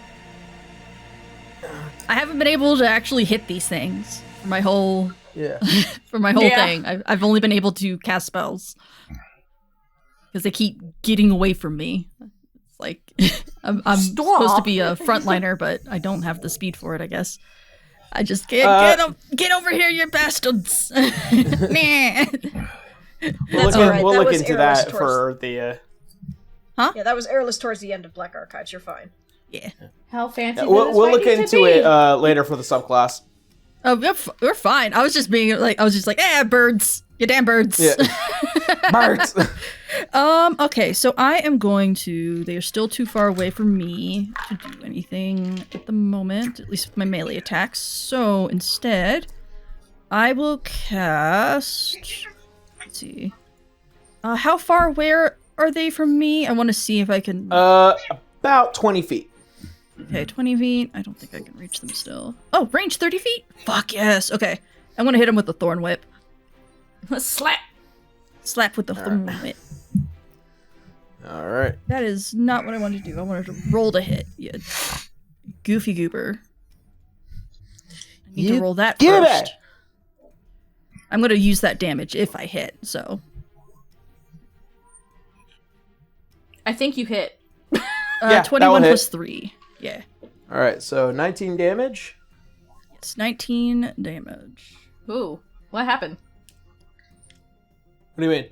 I haven't been able to actually hit these things for my whole Yeah. thing. I've only been able to cast spells. Because they keep getting away from me. It's like, I'm supposed to be a frontliner, but I don't have the speed for it, I guess. I just can't get over here, you bastards! Nah. That's all right. We'll That look was into airless that towards- for the. Yeah, that was airless towards the end of Black Archives. You're fine. Yeah. How fancy does We'll this look fight need into to be? it later for the subclass. Oh, we're fine. I was just birds. You damn birds. Yeah. Birds. Okay, so I am going to... They are still too far away from me to do anything at the moment, at least with my melee attacks. So instead, I will cast... Let's see. How far away are they from me? I want to see if I can... About 20 feet. Okay, 20 feet. I don't think I can reach them still. Oh, range 30 feet? Fuck yes. Okay. I'm going to hit him with the Thorn Whip. Slap. Slap with the Thorn Whip. Alright. That is not what I wanted to do. I wanted to roll to hit. You goofy goober. I need to roll that give first. it! I'm going to use that damage if I hit, so. I think you hit. Yeah, that 21 will plus hit. 3. Yeah. Alright, so 19 damage. It's 19 damage. Ooh, what happened? What do you mean?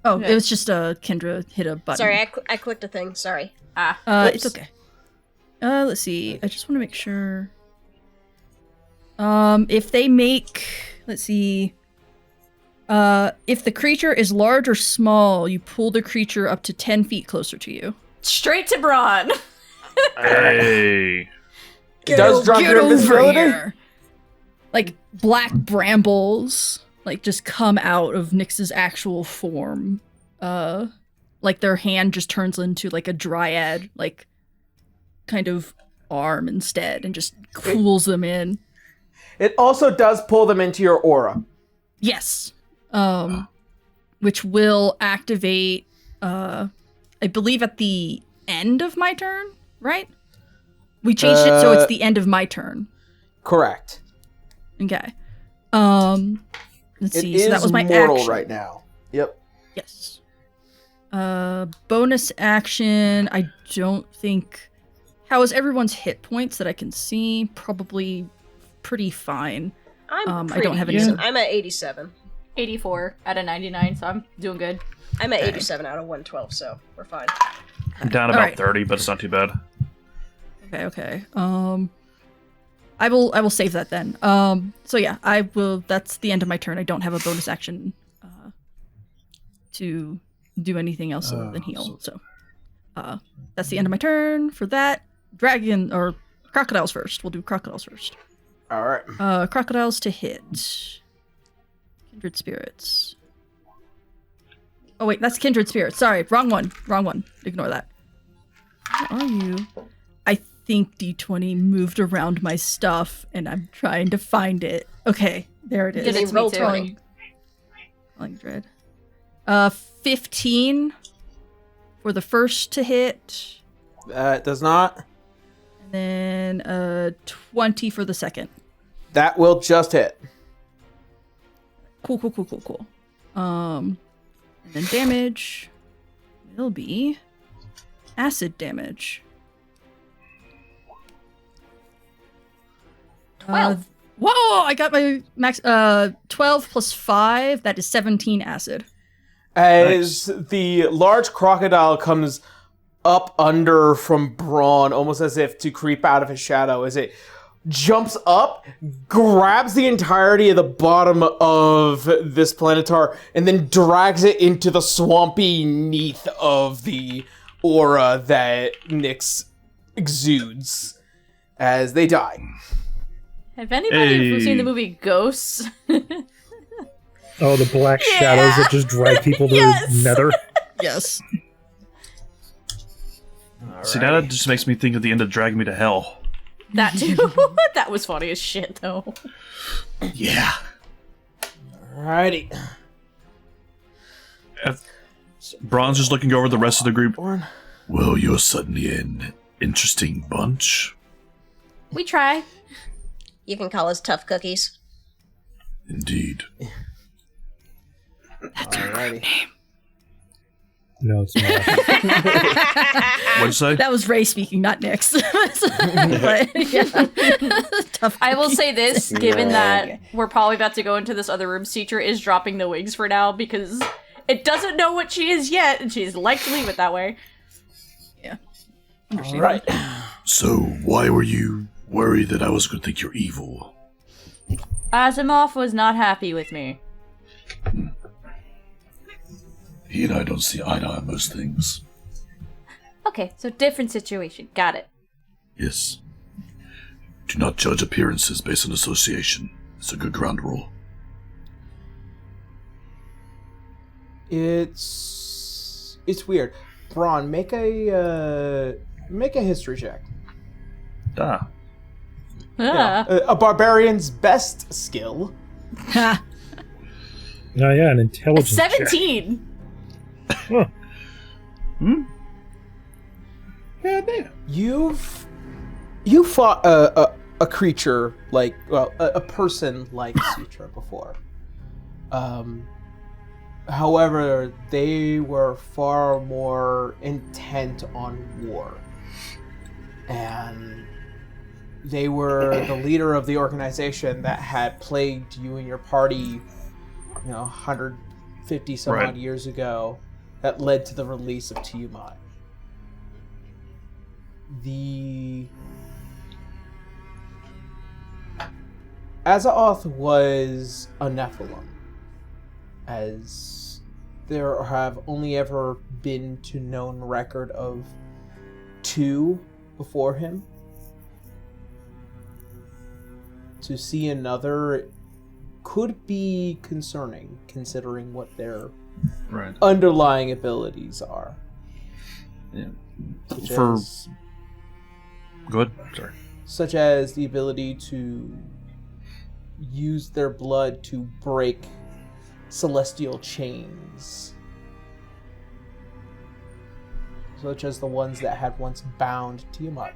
It was just Kendra hit a button. Sorry, I clicked a thing. Sorry. It's okay. Let's see. I just want to make sure. If they make, let's see, If the creature is large or small, you pull the creature up to 10 feet closer to you. Straight to Brawn. Hey. Does drop your invisibility? Here. Like black brambles, like just come out of Nyx's actual form. Like their hand just turns into like a dryad, like kind of arm instead, and just cools them in. It also does pull them into your aura. Yes. Which will activate, I believe at the end of my turn, right? We changed it so it's the end of my turn. Correct. Okay. Let's see. So that was my mortal action right now. Yep. Yes. Bonus action. I don't think. How is everyone's hit points that I can see? Probably pretty fine. I'm I don't have any. decent. I'm at 87. 84 out of 99, so I'm doing good. I'm at 87 out of 112, so we're fine. I'm down about Alright. 30, but it's not too bad. Okay. I will save that then. So yeah, I will. That's the end of my turn. I don't have a bonus action to do anything else other than heal. So that's the end of my turn for that. Dragon or crocodiles first. We'll do crocodiles first. All right. Crocodiles to hit. Kindred spirits. Oh wait, that's kindred spirits. Sorry, wrong one. Ignore that. Where are you? I think D20 moved around my stuff, and I'm trying to find it. Okay, there it is. Get it to me too. Calling dread. 15 for the first to hit. It does not. And then 20 for the second. That will just hit. Cool. And then damage will be acid damage. 12. Whoa! I got my max. 12 plus 5. That is 17 acid. As the large crocodile comes up under from Brawn, almost as if to creep out of his shadow, as it jumps up, grabs the entirety of the bottom of this planetar, and then drags it into the swampy neath of the aura that Nyx exudes as they die. Have anybody seen the movie Ghosts? Oh, the black shadows that just drag people to the nether. Yes. See, now that just makes me think of the end of Drag Me to Hell. That too. That was funny as shit, though. Yeah. Alrighty. Braun's just looking over the rest of the group. Well, you're suddenly an interesting bunch. We try. You can call us tough cookies. Indeed. That's our group name. No, it's not. What'd you say? That was Ray speaking, not Nyx. But, yeah. Tough I will cookie. say this, given that we're probably about to go into this other room's teacher is dropping the wigs for now because it doesn't know what she is yet, and she's like to leave it that way. Yeah. Right. So, why were you worried that I was going to think you're evil? Asimov was not happy with me. He and I don't see eye to eye on most things. Okay, so different situation. Got it. Yes. Do not judge appearances based on association. It's a good ground rule. It's weird. Braun, make a history check. Ah. Ah. A barbarian's best skill. Ha. Oh, yeah, an intelligence check. 17! Huh. Yeah, damn. You fought a creature like, well, a person like Sutra before. However, they were far more intent on war. And they were the leader of the organization that had plagued you and your party, 150 some odd years ago, that led to the release of Tiamat. Azaoth was a Nephilim. as there have only ever been to known record of 2 before him. To see another could be concerning, considering what their underlying abilities are. Yeah. Such For as, good. Sorry. such as the ability to use their blood to break celestial chains, such as the ones that had once bound Tiamat.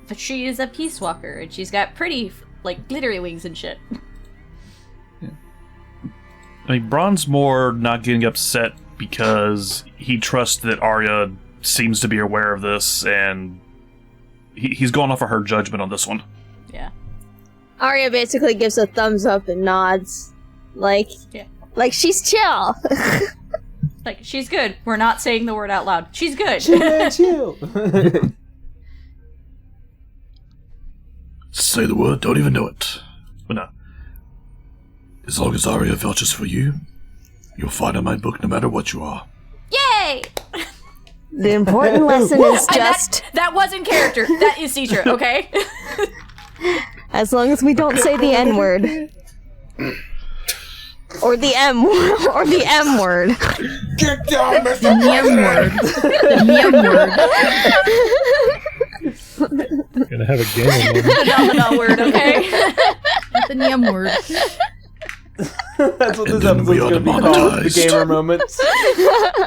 But she is a peace walker, and she's got pretty, like, glittery wings and shit. I mean, Brawn's more not getting upset because he trusts that Arya seems to be aware of this, and he's going off of her judgment on this one. Yeah. Arya basically gives a thumbs up and nods. Like she's chill. Like, she's good. We're not saying the word out loud. She's good. Chill. Say the word, don't even know it. But no. As long as Arya vouches for you, you'll find in my book no matter what you are. Yay! The important lesson is just... That wasn't character. That is Citra, okay? As long as we don't say the N-word. Or the M or the M word. Get down, Mr. The M word. Gonna have a gamer moment. Phenomenal word, okay? The M word. That's what And this then episode's we going are to be called, the demonetized. gamer moments.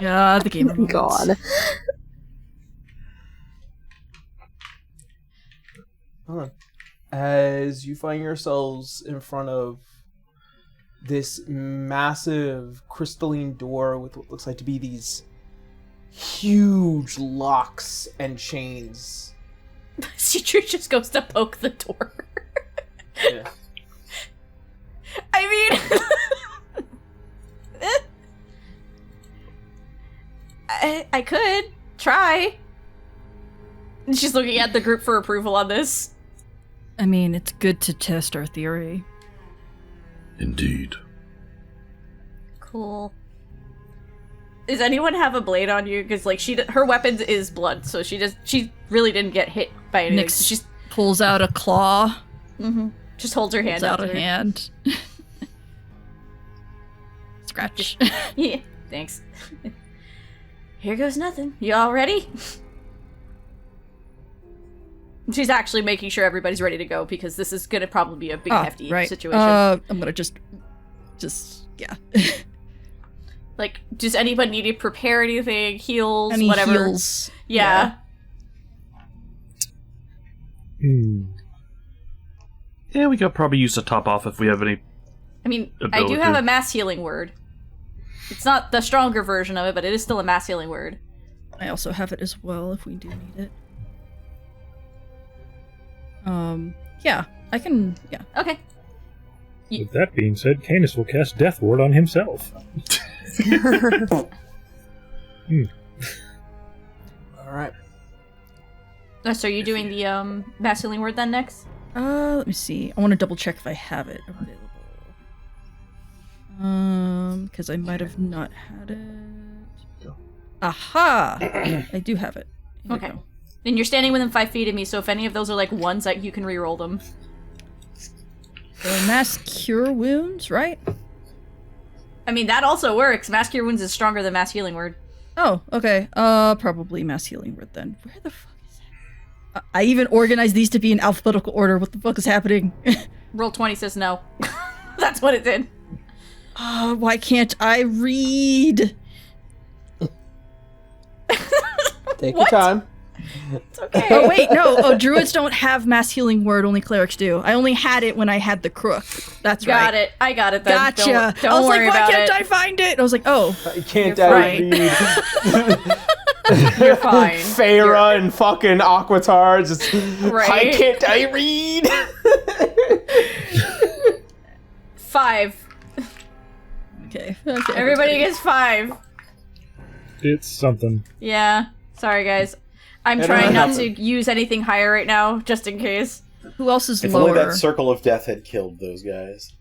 Yeah, the gamer moments. God. Hold on. As you find yourselves in front of this massive crystalline door with what looks like to be these huge locks and chains. Citra just goes to poke the door. Yeah. I mean... I could try. She's looking at the group for approval on this. I mean, it's good to test our theory. Indeed. Cool. Does anyone have a blade on you? Because like her weapon is blood, so she really didn't get hit by anything. Nyx So she's pulls out a claw. just holds her hand Pulls out up a there. hand. Scratch. Yeah, thanks. Here goes nothing. You all ready? She's actually making sure everybody's ready to go because this is gonna probably be a big hefty situation. I'm gonna just yeah. Like, does anybody need to prepare anything? Heals, Any whatever. heals? Yeah. Yeah, we could probably use the top off if we have any. I mean, Ability. I do have a mass healing word. It's not the stronger version of it, but it is still a mass healing word. I also have it as well if we do need it. Yeah, I can. Yeah. Okay. With that being said, Canis will cast Death Ward on himself. Alright. So are you doing the mass healing word then next? Let me see. I want to double check if I have it available. Because I might have not had it. Aha! I do have it. Here we Okay. go. And you're standing within 5 feet of me, so if any of those are like ones, you can re-roll them. So mass cure wounds, right? I mean, that also works. Mass cure wounds is stronger than mass healing word. Oh, okay. Probably mass healing word then. Where the fuck is that? I even organized these to be in alphabetical order. What the fuck is happening? Roll 20 says no. That's what it did. Why can't I read? Take your time. It's okay. Oh wait, no. Oh, druids don't have mass healing word. Only clerics do. I only had it when I had the crook. That's right. Got it. I got it then. Gotcha. Don't I was worry like, why about can't it. I find it? I was like, oh. Can't You're I fine. read? You're fine. Feyre and fucking Aquatar just... Right. Why can't I read? 5. Okay. Everybody gets 5. It's something. Yeah. Sorry, guys. I'm I don't trying know. not to use anything higher right now, just in case. Who else is If lower? only that circle of death had killed those guys.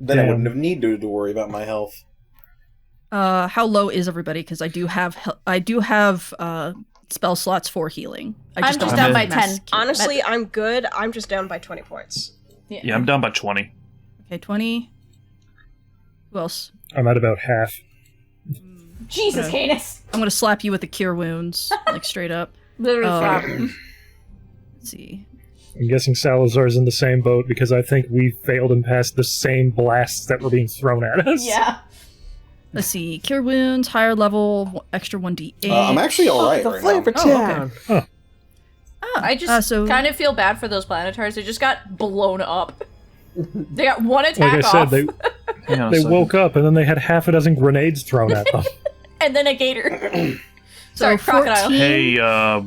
Then I Damn. wouldn't have needed to worry about my health. How low is everybody? Because I do have spell slots for healing. I'm don't just have down by mass 10. cure. Honestly, I'm good. I'm just down by 20 points. Yeah, I'm down by 20. Okay, 20. Who else? I'm at about half. Jesus, Canis. I'm gonna slap you with the cure wounds, like straight up. Literally slap. Let's see. I'm guessing Salazar's in the same boat because I think we failed and passed the same blasts that were being thrown at us. Yeah. Let's see. Cure wounds, higher level, extra 1d8. I'm actually alright right now. town. Oh, I just so- kind of feel bad for those planetars. They just got blown up. They got one Like attack I said, off, Hang on a they second. woke up and then they had half a dozen grenades thrown at them. and then a gator. Sorry, So crocodile. 14. Hey, I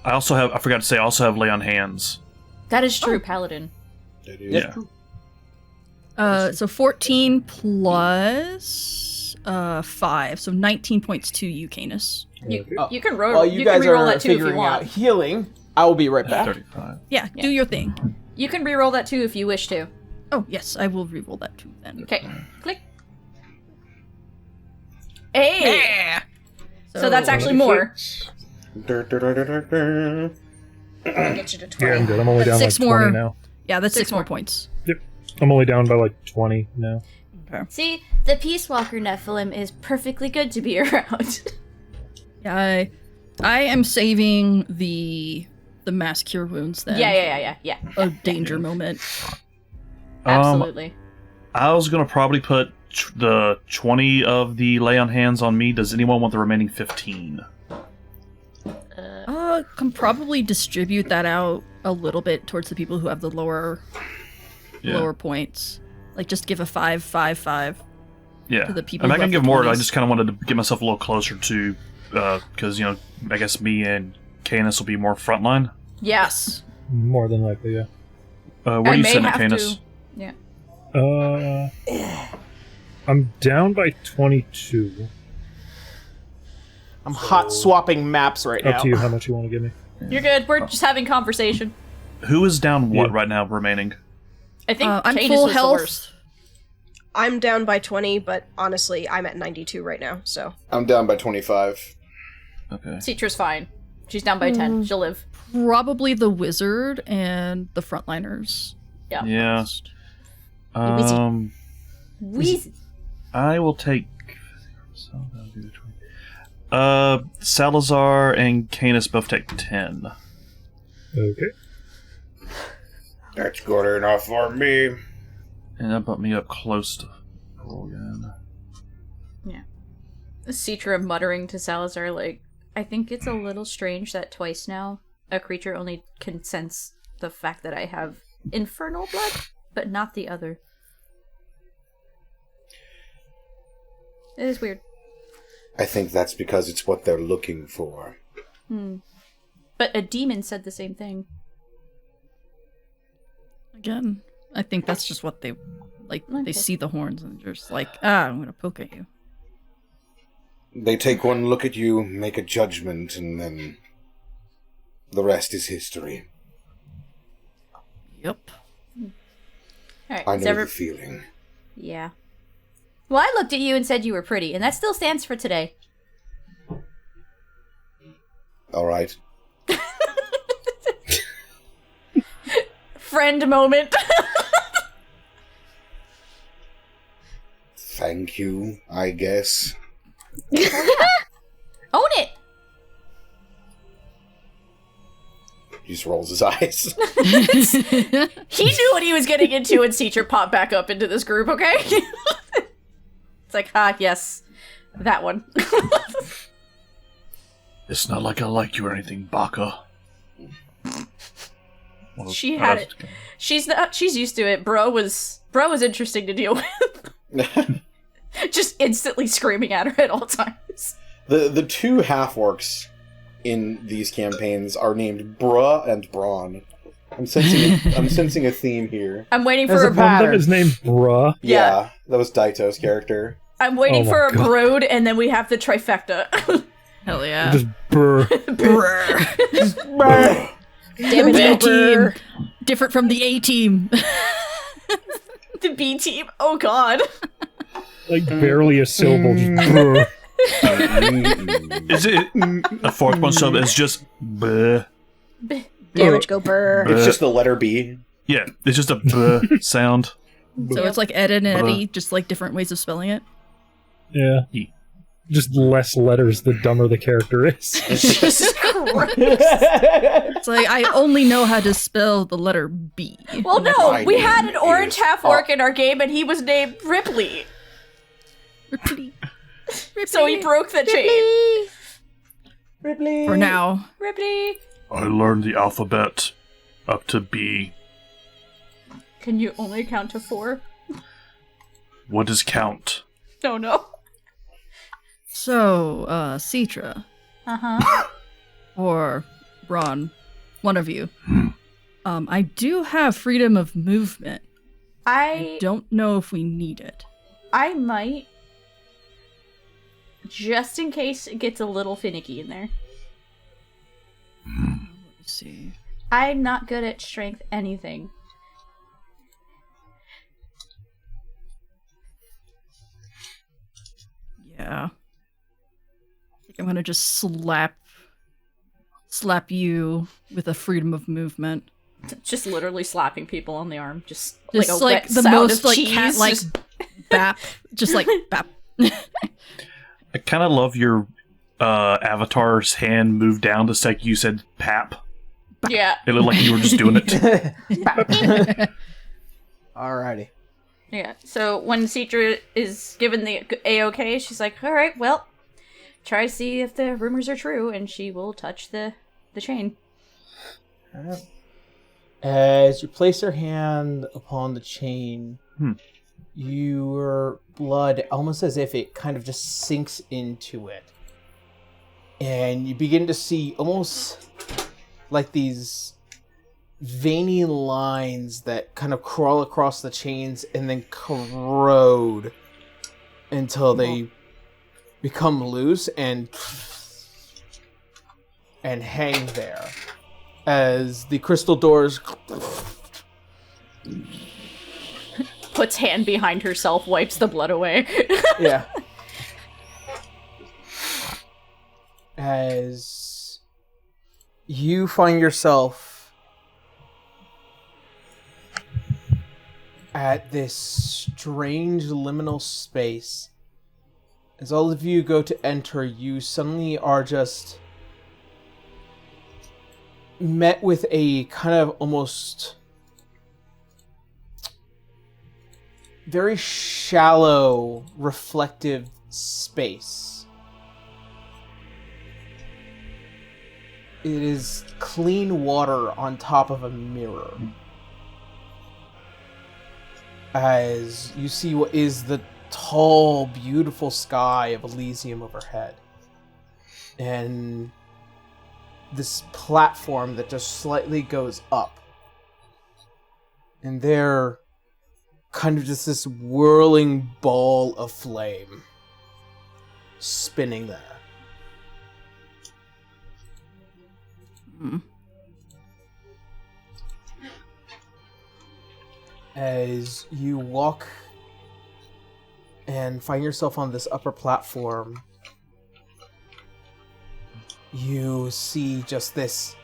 also have, I forgot to say, I also have lay on hands. That is true, paladin. That is Yeah. true. So 14 plus 5, so 19 points to you, Canis. You can roll. While you you can guys reroll are that too if you figuring want. out healing, I will be right back. 35. Yeah, do your thing. You can reroll that too if you wish to. Oh, yes, I will reroll that too then. Okay, click. Hey. So that's actually more. Dur, dur, dur, dur, dur, dur. I'll get you to 20. Yeah, I'm good. I'm only down That's like 6 20 more. now. Yeah, that's 6 more more. points. Yep. I'm only down by like 20 now. See, the Peace Walker Nephilim is perfectly good to be around. Yeah, I am saving the mass cure wounds then. Yeah. A danger moment. Absolutely. I was going to probably put the 20 of the lay on hands on me. Does anyone want the remaining 15? Can probably distribute that out a little bit towards the people who have the lower points. Like just give a 5, 5, 5. Yeah. To the people I mean, I who can have give the more. I 20s. just kind of wanted to get myself a little closer to, because, I guess me and Canis will be more frontline. Yes. More than likely, yeah. Where I are you may sitting at, have Canis? to. Yeah. I'm down by 22. I'm hot swapping maps right now. Up to you how much you want to give me. You're good. We're just having conversation. Who is down what Yeah. right now remaining? I think I'm Canis full was health. the worst. I'm down by 20, but honestly, I'm at 92 right now, so. I'm down by 25. Okay. Citra's fine. She's down by 10. She'll live. Probably the wizard and the frontliners. Yeah. Yeah. Wheezy. I will take. Salazar and Canis both take 10. Okay. That's good enough for me. And that brought me up close to roll again. Citra muttering to Salazar, like, I think it's a little strange that twice now a creature only can sense the fact that I have infernal blood, but not the other. It is weird. I think that's because it's what they're looking for. But a demon said the same thing. Again, I think that's just what they like. Okay. They see the horns and they're just like, I'm gonna poke at you. They take one look at you, make a judgment, and then the rest is history. Yep. Alright, I is know the feeling. Yeah. Well, I looked at you and said you were pretty, and that still stands for today. All right. Friend moment. Thank you, I guess. Own it! He just rolls his eyes. He knew what he was getting into when Citra popped back up into this group, okay? It's like, yes. That one. It's not like I like you or anything, Baka. Well, She had it. She's used to it. Bro was interesting to deal with. Just instantly screaming at her at all times. The two half-orcs in these campaigns are named Bruh and Brawn. I'm sensing a theme here. I'm waiting There's for a a One of them pattern. is named Bruh. Yeah, that was Daito's character. I'm waiting Oh my for a God. brood, and then we have the trifecta. Hell yeah. Just brr. Damn it, B Wilbur. team. Different from the A team. The B team. Oh god. Like barely a syllable. Just, Is it a fourth one sub? It's just bleh. Damage go burr. It's just the letter B. Yeah, it's just a bleh sound. So it's like Ed and Eddie, just like different ways of spelling it. yeah. Just less letters the dumber the character is. Jesus Christ. It's like, I only know how to spell the letter B. Well, no, My we name had an orange is- half-orc in our game, and he was named Ripley. Ripley. So he broke the chain. Ripley. For now. Ripley. I learned the alphabet up to B. Can you only count to 4? What is count? No. So, Citra. Uh-huh. Or Brawn. One of you. I do have freedom of movement. I don't know if we need it. I might. Just in case it gets a little finicky in there. Let me see. I'm not good at strength anything. Yeah. I think I'm gonna just slap you with a freedom of movement. Just literally slapping people on the arm. Just Just like a like wet the sound most of like cheese. cat like bap. Just like bap. I kind of love your avatar's hand moved down to like you said pap. Yeah. It looked like you were just doing it. Alrighty. Yeah. So when Citra is given the A-OK, she's like, all right, well, try to see if the rumors are true, and she will touch the chain. As you place your hand upon the chain, your blood, almost as if it kind of just sinks into it. And you begin to see almost like these veiny lines that kind of crawl across the chains and then corrode until they become loose and hang there. As the crystal doors Puts hand behind herself, wipes the blood away. yeah. As you find yourself at this strange liminal space, as all of you go to enter, you suddenly are just met with a kind of almost very shallow, reflective space. It is clean water on top of a mirror. As you see what is the tall, beautiful sky of Elysium overhead. And this platform that just slightly goes up. And there, kind of just this whirling ball of flame spinning there. As you walk and find yourself on this upper platform, you see just this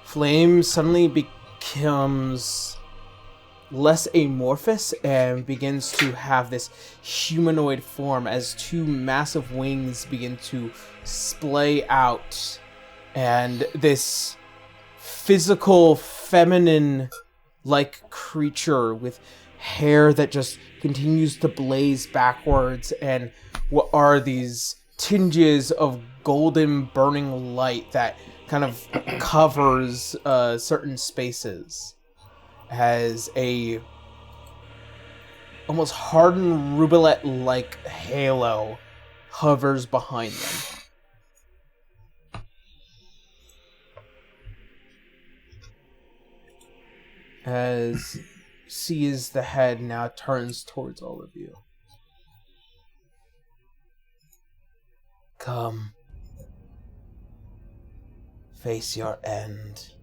flame suddenly becomes less amorphous and begins to have this humanoid form as two massive wings begin to splay out, and this physical feminine like creature with hair that just continues to blaze backwards and what are these tinges of golden burning light that kind of covers certain spaces as a almost hardened rubelette-like halo hovers behind them. As sees the head now turns towards all of you. Come. Face your end.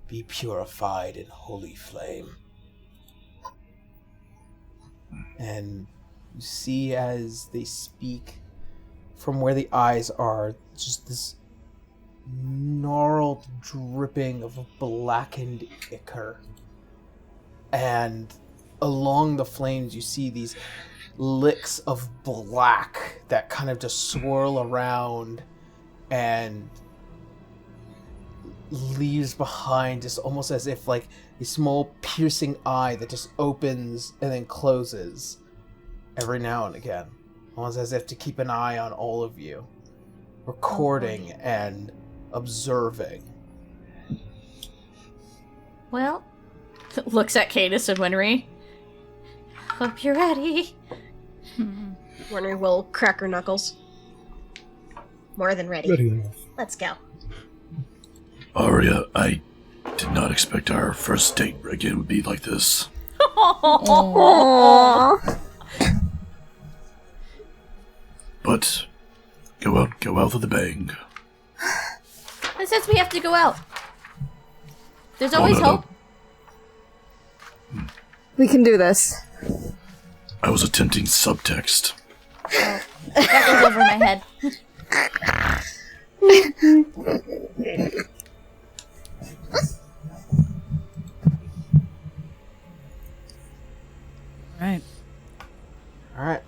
Be purified in holy flame. And you see as they speak, from where the eyes are, just this gnarled dripping of blackened ichor. And along the flames, you see these licks of black that kind of just swirl around and leaves behind just almost as if like a small piercing eye that just opens and then closes every now and again, almost as if to keep an eye on all of you, recording and observing. Well, looks at Cadus and Winry. Hope you're ready. Winry will crack her knuckles. More than ready. Ready enough. Let's go. Arya, I did not expect our first date again would be like this. Aww. But go out with a bang. It says we have to go out. There's always no. hope. We can do this. I was attempting subtext. That goes over my head. Right. Alright.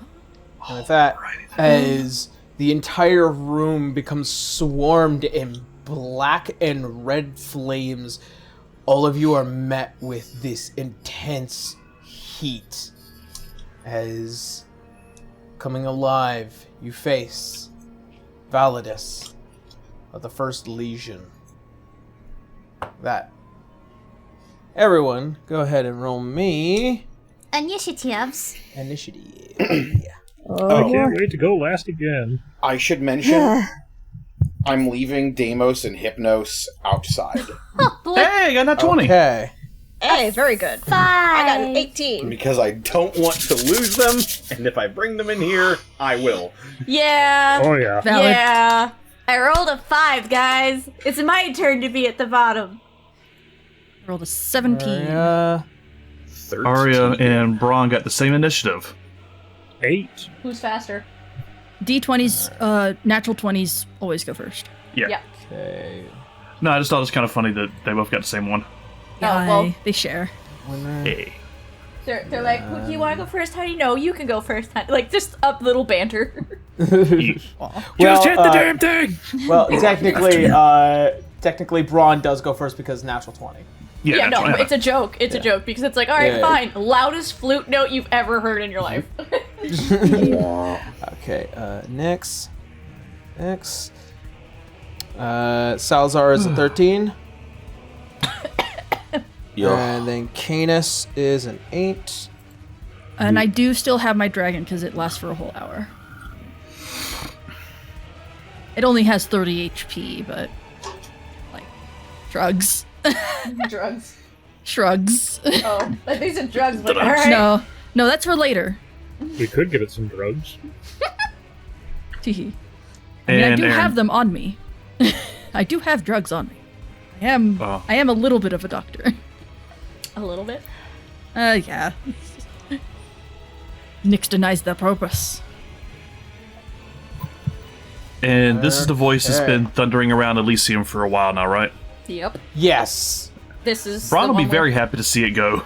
And with that, as the entire room becomes swarmed in black and red flames, all of you are met with this intense heat. As coming alive, you face Validus of the First Legion. That. Everyone, go ahead and roll me Initiatives. initiative. I can't wait to go last again. I should mention, I'm leaving Deimos and Hypnos outside. Oh, boy. Hey, I got that 20. Okay. Hey, very good. 5. I got an 18. Because I don't want to lose them, and if I bring them in here, I will. Yeah. Oh yeah. Valid. Yeah. I rolled a 5, guys. It's my turn to be at the bottom. Rolled a 17. Arya. 13. Arya and Brawn got the same initiative. 8. Who's faster? D20s, natural 20s always go first. Yeah. Yeah. Okay. No, I just thought it was kind of funny that they both got the same one. Yeah, well- they share. Winner. Hey. They're like, you want to go first, honey? No, you can go first, honey. Like, just up little banter. Well, Just hit the damn thing! Well, technically, Brawn does go first because natural 20. Yeah, no, that's right. it's a joke. It's a joke because it's like, all right, Yeah. fine. Loudest flute note you've ever heard in your life. Okay, next. Salazar is a 13. And then Canis is an 8. And I do still have my dragon because it lasts for a whole hour. It only has 30 HP, but like shrugs. Drugs. Shrugs. Oh, I think it's drugs, but alright. No, that's for later. We could give it some drugs. Teehee. I mean, I do Aaron. have them on me. I do have drugs on me. I am a little bit of a doctor. A little bit. Yeah. Nix denies their purpose. And this is the voice that's Okay. been thundering around Elysium for a while now, right? Yep. Yes. This is. Braun the will be one very happy to see it go.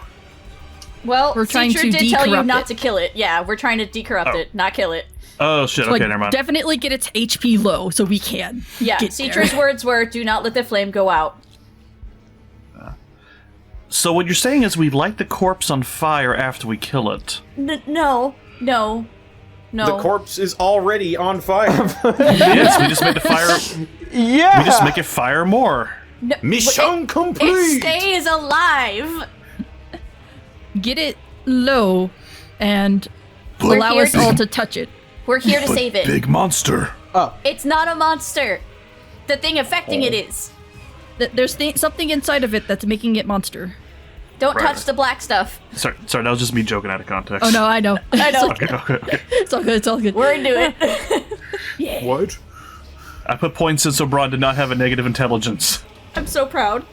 Well, We're trying Teacher to did tell you decorrupt not it. to kill it. Yeah, we're trying to decorrupt Oh. it, not kill it. Oh shit, Like, okay, never mind. definitely get its HP low so we can. Yeah, get there. Teacher's words were, "Do not let the flame go out." So what you're saying is we light the corpse on fire after we kill it. No. The corpse is already on fire. Yes, we just make the fire. Yeah. We just make it fire more. No, Mission it complete! stays alive. Get it low and We're allow here us to- all to touch it. We're here to But save it. big monster. It's not a monster. The thing affecting it is. There's something inside of it that's making it monster. Don't Right. touch the black stuff. Sorry, that was just me joking out of context. Oh no, I know. I know. Okay. It's all good. It's all good. We're into it. What? I put points in so Braun did not have a negative intelligence. I'm so proud.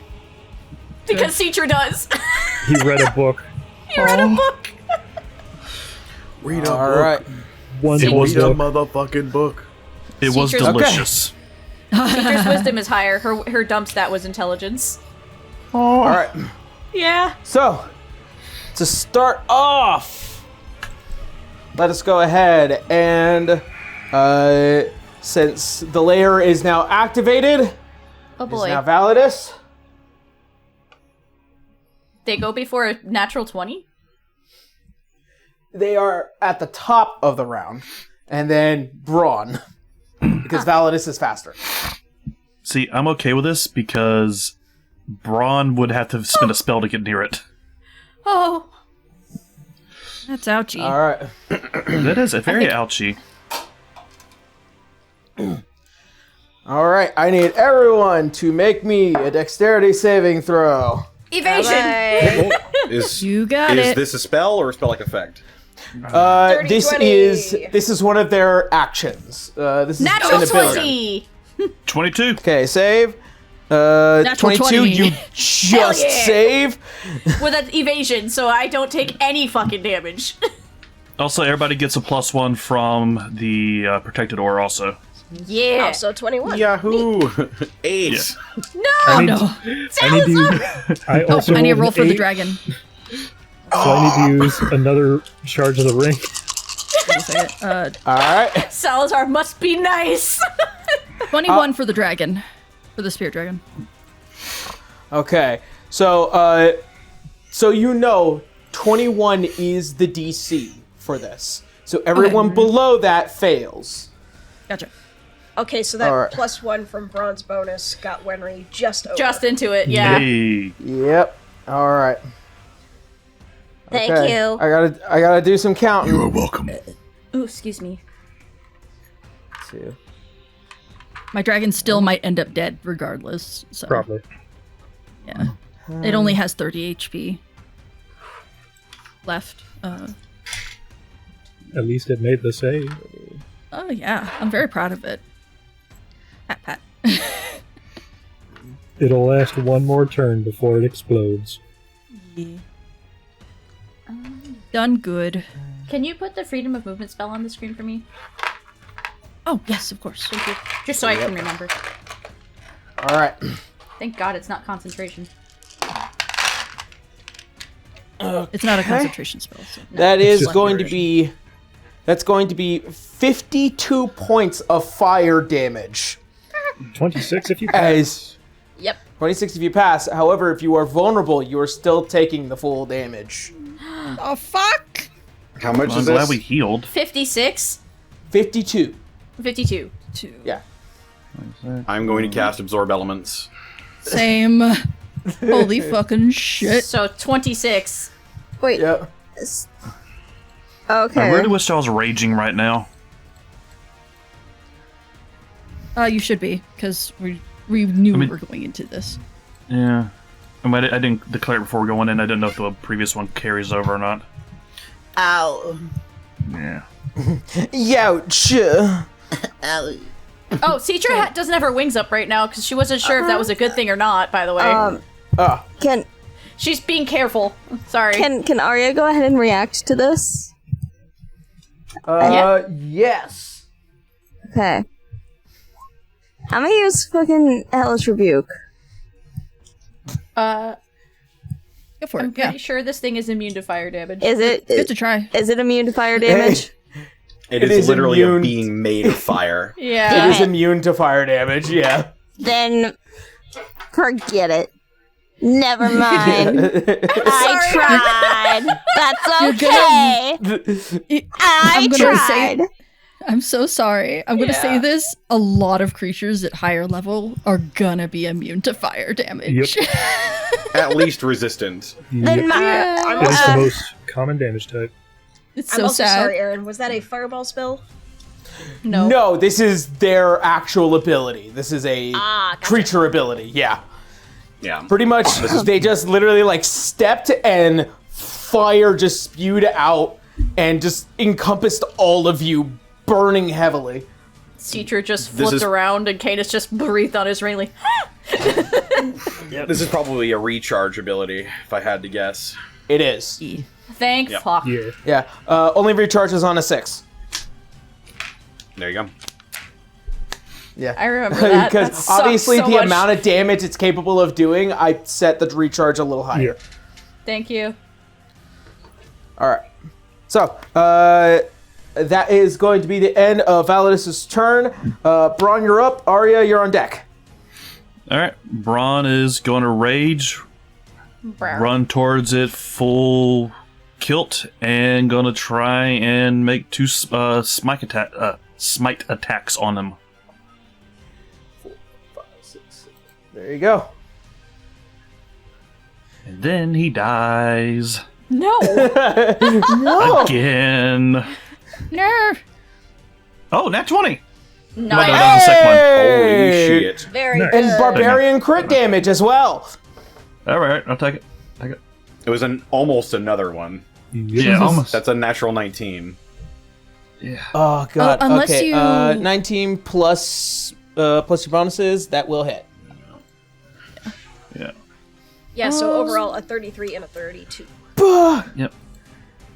Because Teacher does. He read a book. He read a book. Read a All book. right. One It whole was Read a book. motherfucking book. It was Teachers- delicious. Teacher's wisdom is higher. Her dump stat was intelligence. All right. Yeah. So, to start off, let us go ahead and, since the layer is now activated, Oh is boy. now Validus. They go before a natural 20? They are at the top of the round, and then Brawn, because Validus is faster. See, I'm okay with this because Brawn would have to spend a spell to get near it. Oh. That's ouchy. All right. That is a very ouchy. All right. I need everyone to make me a dexterity saving throw. Evasion! Is You got is it. this a spell or a spell-like effect? Dirty This 20. is one of their actions. This is Natural an ability. 20! 22. Okay, save. Natural 22. 20. You just yeah. save. With an evasion, so I don't take any fucking damage. Also, everybody gets a +1 from the protected aura also. Yeah. Oh, so 21. Yahoo! 8. No! I need, no. I need to. I also I need to roll rolled for an the 8, dragon. so I need to use another charge of the ring. Wait a second. All right. Salazar must be nice! 21 for the dragon. For the spirit dragon. Okay. So, you know, 21 is the DC for this. So everyone below that fails. Gotcha. Okay, so that Alright. +1 from Brawn's bonus got Wenry just over. Just into it, yeah. Hey. Yep. All right. Thank Okay. you. I gotta do some counting. You are welcome. Ooh, excuse me. 2. My dragon still might end up dead regardless. So Probably. yeah. It only has 30 HP left. At least it made the save. Oh yeah, I'm very proud of it. Pat pat. It'll last one more turn before it explodes. Done good. Can you put the freedom of movement spell on the screen for me? Oh yes, of course. Thank you. Just so I can remember. All right. Thank God it's not concentration. It's not a concentration spell. So. That is just going to be. That's going to be 52 points of fire damage. 26 if you As Yep. 26 if you pass. However, if you are vulnerable, you are still taking the full damage. Oh fuck! How much I'm is glad this? we healed. 56? 52. 52. Yeah. I'm going to cast Absorb Elements. Same. Holy fucking shit! So 26. Wait. Yep. Okay. I really wish I was raging right now. You should be, because we knew I mean- we were going into this. Yeah. I mean, I didn't declare it before going in. I didn't know if the previous one carries over or not. Ow. Yeah. Youch. Ow. Oh, Citra doesn't have her wings up right now because she wasn't sure if that was a good thing or not, by the way. Can She's being careful. Sorry. can Arya go ahead and react to this? Yes. Okay. I'm gonna use fucking Hellish Rebuke. Go for I'm it. Yeah. pretty sure this thing is immune to fire damage. Is it? Good to try. Is it immune to fire damage? It It is is literally immune. a being made of fire. Yeah. It is immune to fire damage, yeah. Then forget it. Never mind. I tried. That's okay. I I'm gonna say- tried. I'm so sorry. I'm gonna say this. A lot of creatures at higher level are gonna be immune to fire damage. Yep. At least resistant. Then my, I'm It is the also, most common damage type. It's I'm so also sad. sorry, Aaron. Was that a fireball spell? No. No, this is their actual ability. This is a Gotcha. creature ability, yeah. Yeah. Pretty much, they just literally like stepped and fire just spewed out and just encompassed all of you, burning heavily. Citra just This flipped is- around and Canis just breathed on his ring like, This is probably a recharge ability, if I had to guess. It is. Thank Yep. fuck. Yeah. Yeah. Only recharges on a 6. There you go. Yeah. I remember that. Because That sucks obviously so the much. amount of damage it's capable of doing, I set the recharge a little higher. Yeah. Thank you. All right. So, that is going to be the end of Validus's turn. Brawn, you're up. Arya, you're on deck. All right, Brawn is going to rage, run towards it full kilt, and going to try and make 2 smite attacks on him. 4, 5, 6, 7. There you go. And then he dies No. No. again. No. Oh, nat 20. Nice. No, that was the second one. Holy Hey! shit. Very Nice. good. And barbarian crit damage as well. All right, I'll take it. Take it. It was almost another one. Yeah, almost. That's a natural 19. Yeah. Oh god. unless okay. you- 19 plus your bonuses, that will hit. Yeah. Yeah, so overall a 33 and a 32. Yep.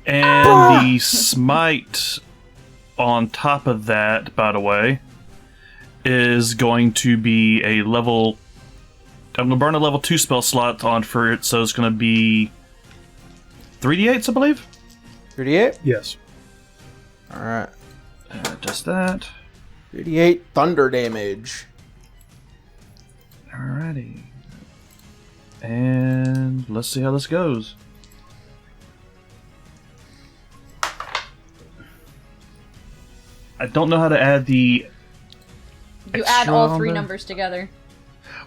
And the smite on top of that, by the way, is going to be a level. I'm going to burn a level 2 spell slot on for it, so it's going to be 3d8s, I believe. 38. Yes. All right. Just that. 38 thunder damage. Alrighty. And let's see how this goes. I don't know how to add the. You add all extra 3 on there. numbers together.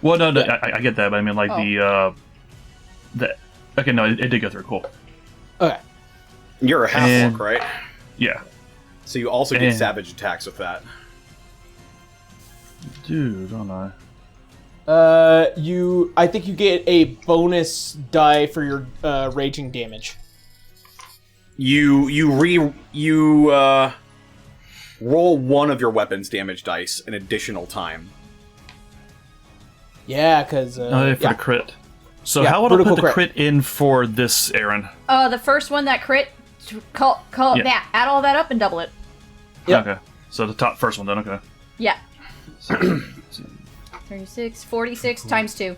Well, no, I get that, but I mean, like the. Okay, no, it did go through. Cool. Okay. You're a half And- orc, right? Yeah. So you also get And- savage attacks with that. Dude, don't I? I think you get a bonus die for your raging damage. You roll one of your weapons damage dice an additional time. Yeah, because For the crit. So Yeah, how would I critical put the crit. crit in for this, Aaron? The first one that crit, call Yeah. yeah, add all that up and double it. Yep. Okay. So the top first one then, okay. Yeah. 36, 46 times 2.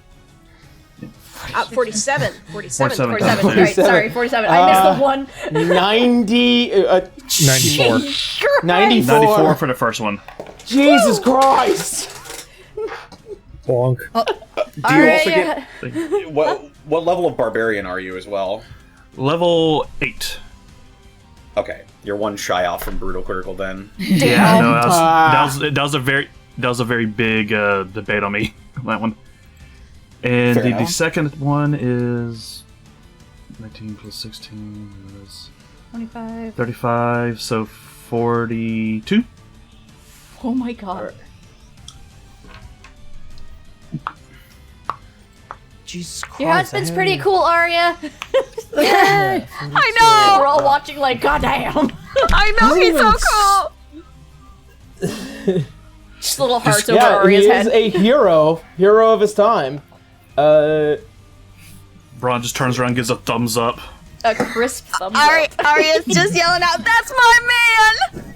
47. 47. 47. 47. Right, sorry, 47. I missed the one. 90. 94. 94. 94 for the first one. Jesus Christ! Bonk. Do you Alright, also yeah. get what level of barbarian are you as well? Level 8. Okay, you're one shy off from brutal critical then. Yeah, no, that was a very big debate on me, that one. And Fair the enough. second one is 19 plus 16 is 25. 35, so 42. Oh my god. Jesus Christ. Your husband's pretty cool, Arya. I know. We're all watching like, goddamn. I know. He's so cool. Just little hearts over Yeah, he Arya's is head. a hero of his time. Braun just turns around and gives a thumbs up. A crisp thumbs Ari- up. Arya's just yelling out, "That's my man!"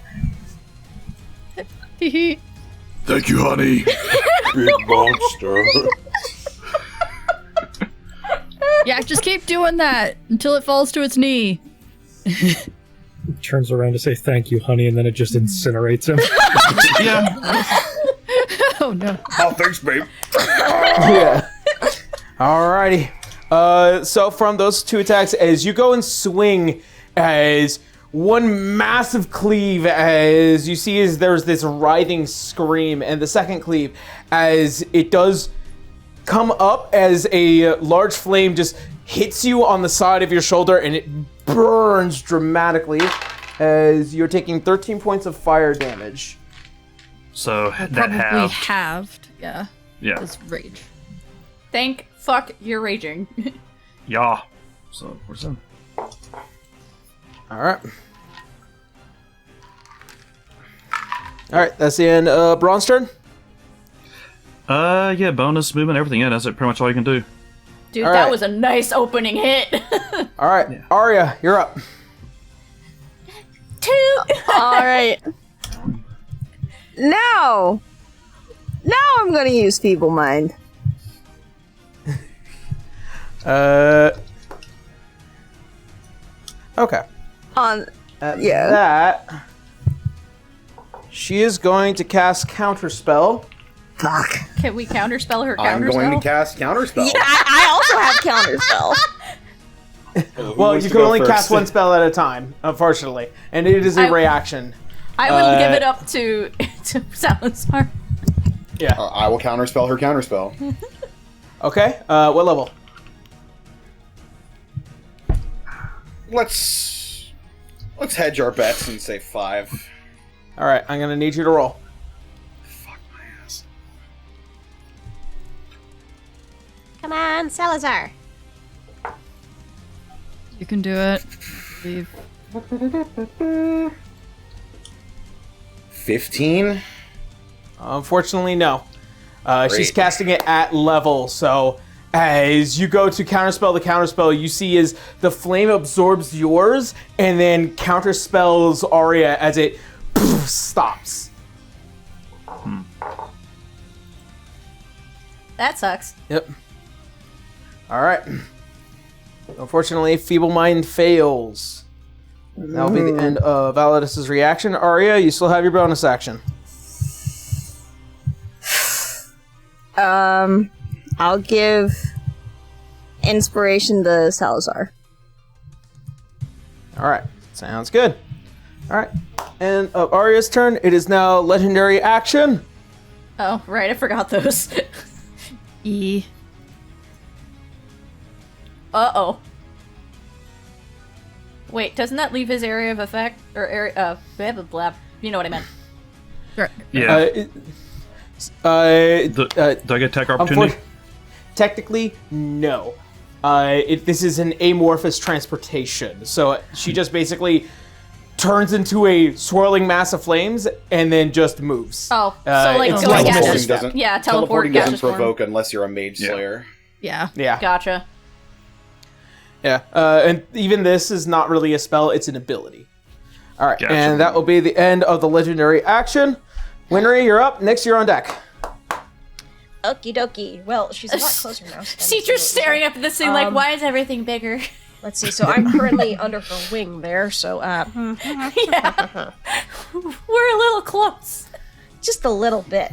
Thank you, honey. Big monster. Yeah, just keep doing that until it falls to its knee. Turns around to say thank you, honey, and then it just incinerates him. Yeah. Oh no. Oh, thanks, babe. Yeah. Alrighty. So from those 2 attacks, as you go and swing, as one massive cleave, as you see as there's this writhing scream, and the second cleave, as it does come up as a large flame just hits you on the side of your shoulder, and it burns dramatically, as you're taking 13 points of fire damage. So that Probably halved. halved. Yeah. Yeah. It's rage. Thank fuck you're raging. Yeah. So where's that? Alright. Alright, that's the end of Braun's turn. Yeah, bonus movement, everything. Yeah, that's pretty much all you can do. Dude, All that right. was a nice opening hit. All right, Arya, you're up. All right. Now I'm gonna use Feeble Mind. Okay. On At Yeah. that, she is going to cast Counterspell. fuck. Can we counterspell her I'm counterspell? going to cast Counterspell. Yeah, I also have Counterspell. Who Well, wants you to can go only first? cast one spell at a time, unfortunately, and it is a reaction. I will give it up to Salazar. Yeah. I will counterspell her counterspell. Okay. What level? Let's hedge our bets and say 5. All right. I'm gonna need you to roll. Fuck my ass. Come on, Salazar. You can do it. Leave. 15. Unfortunately, no. She's Great. casting it at level, so as you go to counterspell the counterspell, you see is the flame absorbs yours and then counterspells Arya as it stops. That sucks. Yep. All right. Unfortunately, Feeble Mind fails. That'll be the end of Validus's reaction. Arya, you still have your bonus action. I'll give inspiration to Salazar. All right. Sounds good. All right. And of Arya's turn, it is now legendary action. Oh, right, I forgot those. E. Uh-oh. Wait, doesn't that leave his area of effect? Or area, blah, blah, blah. You know what I meant. Sure. Yeah. Do I get attack opportunity? Technically, no. This is an amorphous transportation, so she just basically turns into a swirling mass of flames and then just moves. Oh, so like it's going like gaseous. Teleporting doesn't, Yeah, teleport teleporting gaseous doesn't form. provoke unless you're a mage slayer. Yeah. Yeah, Gotcha. yeah. And even this is not really a spell; it's an ability. All right, Gotcha. and that will be the end of the legendary action. Winry, you're up. Next, you're on deck. Okie dokie. Well, she's a lot closer now. So Cetra's staring up at this thing like, why is everything bigger? Let's see. So I'm currently under her wing there. So Yeah. We're a little close. just a little bit.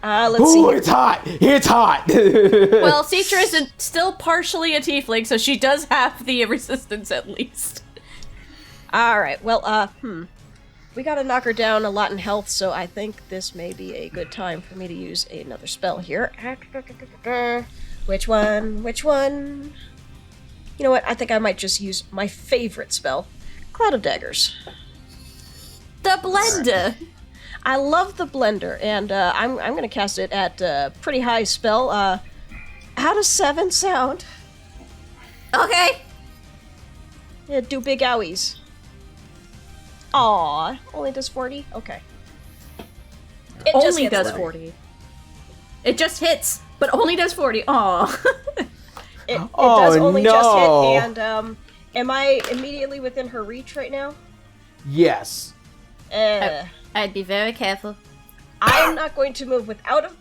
Let's see. Ooh, here. it's hot! It's hot! Well, Citra is still partially a tiefling, so she does have the resistance at least. All right. Well, we gotta knock her down a lot in health, so I think this may be a good time for me to use another spell here. Which one? Which one? You know what? I think I might just use my favorite spell, Cloud of Daggers. The blender. I love the blender, and I'm gonna cast it at pretty high spell. How does 7 sound? Okay. Yeah, do big owies. Aw, only does 40? Okay. It just Only hits, does though. 40. It just hits, but only does 40. Aw. It Oh, does only just no. hit, and am I immediately within her reach right now? Yes. I'd be very careful. I am not going to move without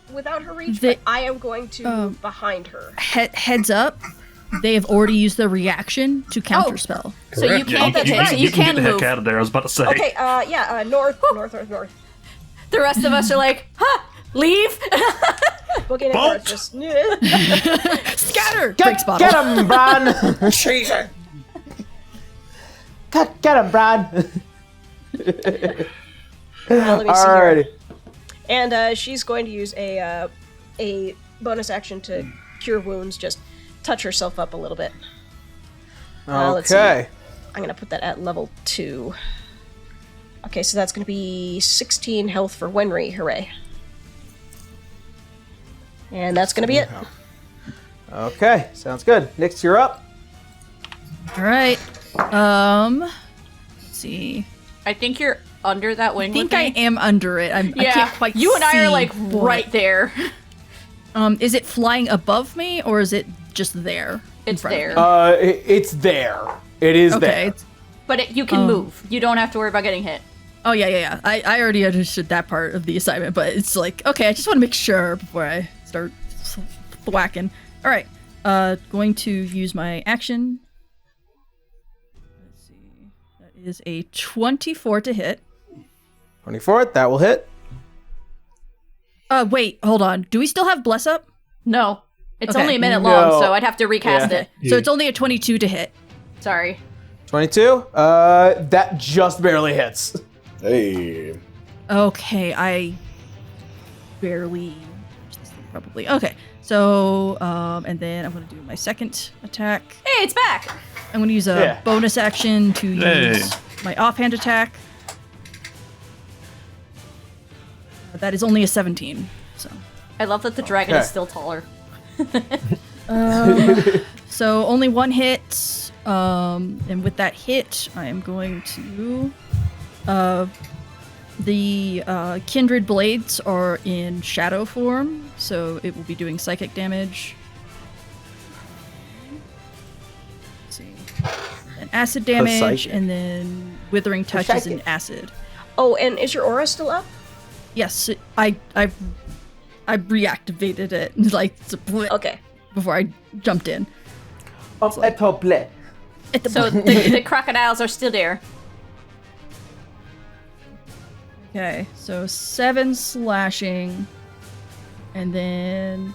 her reach, The- but I am going to move behind her. Heads up. They have already used their reaction to counterspell. So you Correct. can't that's get right. so you can can get the move. heck out of there. I was about to say. Okay, north. The rest of us are like, huh, leave. Booking it Bolt! north, just... Scatter! Breaks bottle. Get him, Brawn! Get him, Brawn! Let me see here. Alrighty. And she's going to use a bonus action to cure wounds, just touch herself up a little bit. Let's see. Okay. I'm going to put that at level 2. Okay, so that's going to be 16 health for Wenry. Hooray. And that's going to be it. Okay, sounds good. Next, you're up. All right. Let's see. I think you're under that wing. I think with I me. am under it. I can't quite You and I are see, like but- right there. Is it flying above me or is it just there? It's there. It's there. It is there. But you can move. You don't have to worry about getting hit. Oh, yeah. I already understood that part of the assignment, but it's like, okay, I just want to make sure before I start thwacking. All right. Going to use my action. Let's see. That is a 24 to hit. 24, that will hit. Wait, hold on. Do we still have Bless Up? No. It's Okay. only a minute long, so I'd have to recast it. So it's only a 22 to hit. Sorry. 22, that just barely hits. Hey. Okay, I barely probably. Okay, so and then I'm gonna do my second attack. Hey, it's back. I'm gonna use a bonus action to use my offhand attack. That is only a 17. So I love that the dragon is still taller. So only one hit. And with that hit, I am going to. The kindred blades are in shadow form, so it will be doing psychic damage. Let's see. And acid damage, and then withering touch is an acid. Oh, and is your aura still up? Yes, I reactivated it like okay before I jumped in. So the crocodiles are still there. Okay, so 7 slashing, and then,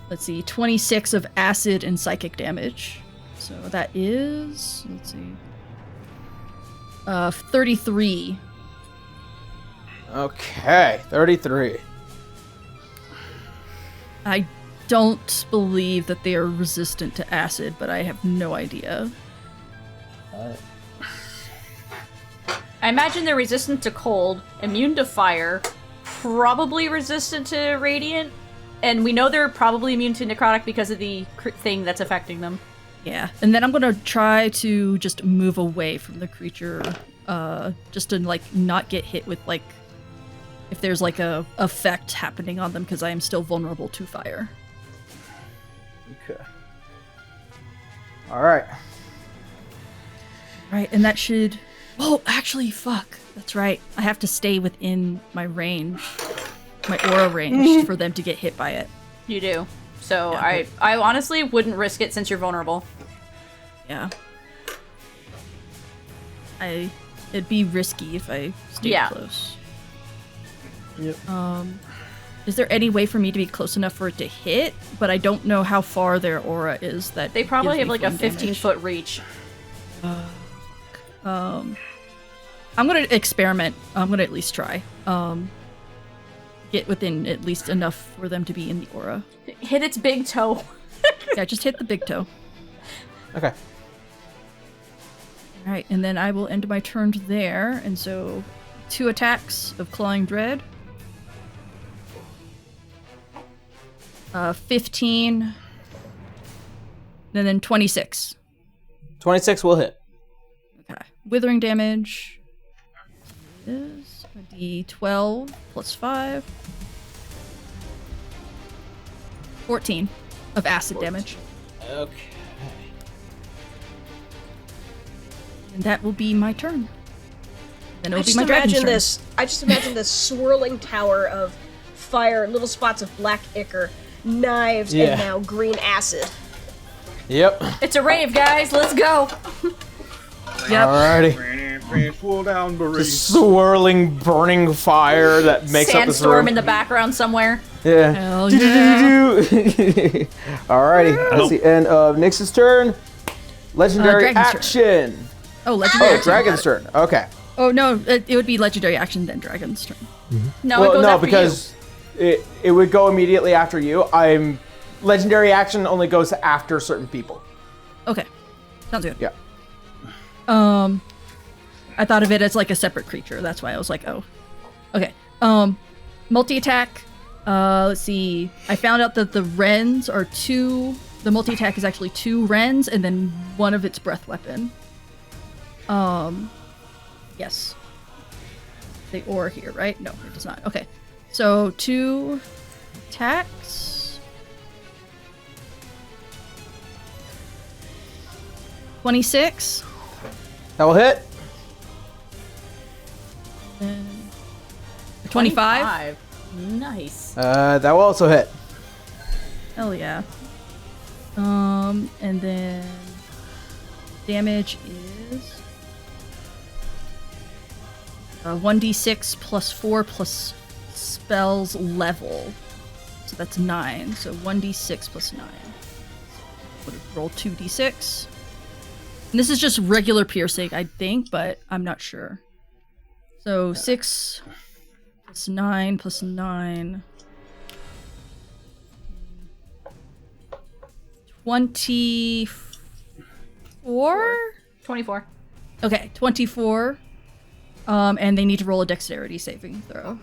let's see, 26 of acid and psychic damage. So that is, let's see, 33. Okay, 33. I don't believe that they are resistant to acid, but I have no idea. I imagine they're resistant to cold, immune to fire, probably resistant to radiant, and we know they're probably immune to necrotic because of the thing that's affecting them. Yeah, and then I'm gonna try to just move away from the creature, just to like not get hit with like if there's like a effect happening on them because I am still vulnerable to fire. Okay. All right. Right, and that should. Oh, actually, fuck. That's right. I have to stay within my range, my aura range, for them to get hit by it. You do. So Yeah. I honestly wouldn't risk it since you're vulnerable. Yeah. It'd be risky if I stayed close. Yep. Is there any way for me to be close enough for it to hit? But I don't know how far their aura is. That They probably gives have me like a flame 15-foot reach. I'm gonna experiment. I'm gonna at least try. Get within at least enough for them to be in the aura. Hit its big toe. Yeah, just hit the big toe. Okay. Alright, and then I will end my turn there, and so 2 attacks of Clawing Dread. 15. And then 26. 26 will hit. Okay. Withering damage is a d12 plus 5. 14 of acid damage. Okay. And that will be my turn. Then it'll I be just my dragon's imagine turn. this. I just imagine this swirling tower of fire, little spots of black ichor, knives, Yeah. and now green acid. Yep. It's a rave, guys. Let's go. Yep. Alrighty. Fall down, The swirling, burning fire that makes up this room. Sandstorm in the background somewhere. Yeah. Hell Do-do-do-do-do. Alrighty. That's the end of Nyx's turn. Legendary Dragon's turn. action. Oh, legendary Oh, action. Dragon's turn. Okay. Oh, no, it would be legendary action, then dragon's turn. No, it Well, goes no, after because it would go immediately after you. Legendary action only goes after certain people. Okay. Sounds good. Yeah. I thought of it as like a separate creature. That's why I was like, oh. Okay. Multi-attack. Let's see. I found out that the wrens are 2. The multi-attack is actually 2 wrens and then 1 of its breath weapon. Yes. They or here, right? No, it does not. Okay. So 2 attacks. 26. That will hit. 25. Nice. That will also hit. Hell yeah. And then damage is 1d6 plus 4 plus spells level. So that's 9. So 1d6 plus 9. Would roll 2d6. And this is just regular piercing, I think, but I'm not sure. So 6 plus 9 plus 9. 24? 24. Okay, 24. And they need to roll a dexterity saving throw.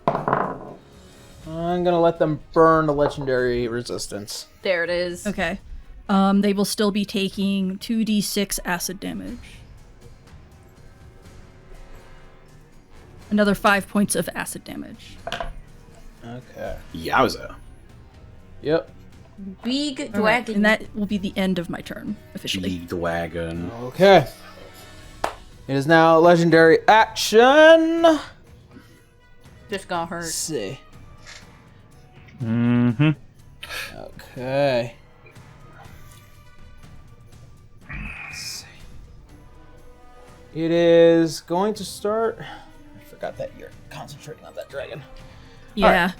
I'm gonna let them burn the legendary resistance. There it is. Okay. They will still be taking 2d6 acid damage. Another 5 points of acid damage. Okay. Yowza. Yep. Big All right, dragon. and that will be the end of my turn, officially. Big wagon. Okay. It is now legendary action. Just got Let's hurt. see. Mm-hmm. Okay. Let's see. It is going to start. I forgot that you're concentrating on that dragon. Yeah.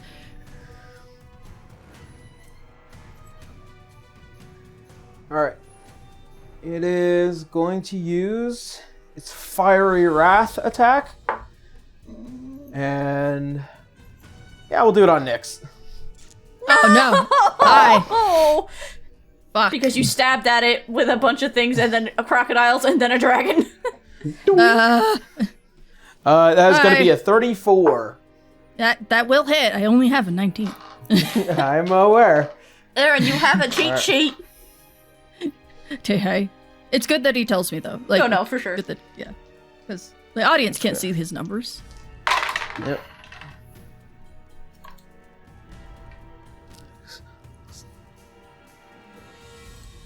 Alright. It is going to use its Fiery Wrath attack. And yeah, we'll do it on Nyx. Oh no! Hi! Oh! Fuck. Because you stabbed at it with a bunch of things and then a crocodiles and then a dragon. Uh, That is going to Hi. be a 34. that will hit. I only have a 19. I'm aware. Aaron, you have a cheat sheet. Hey, it's good that he tells me though. Like, No, for sure. Good that, yeah, because the audience can't see his numbers. Yep.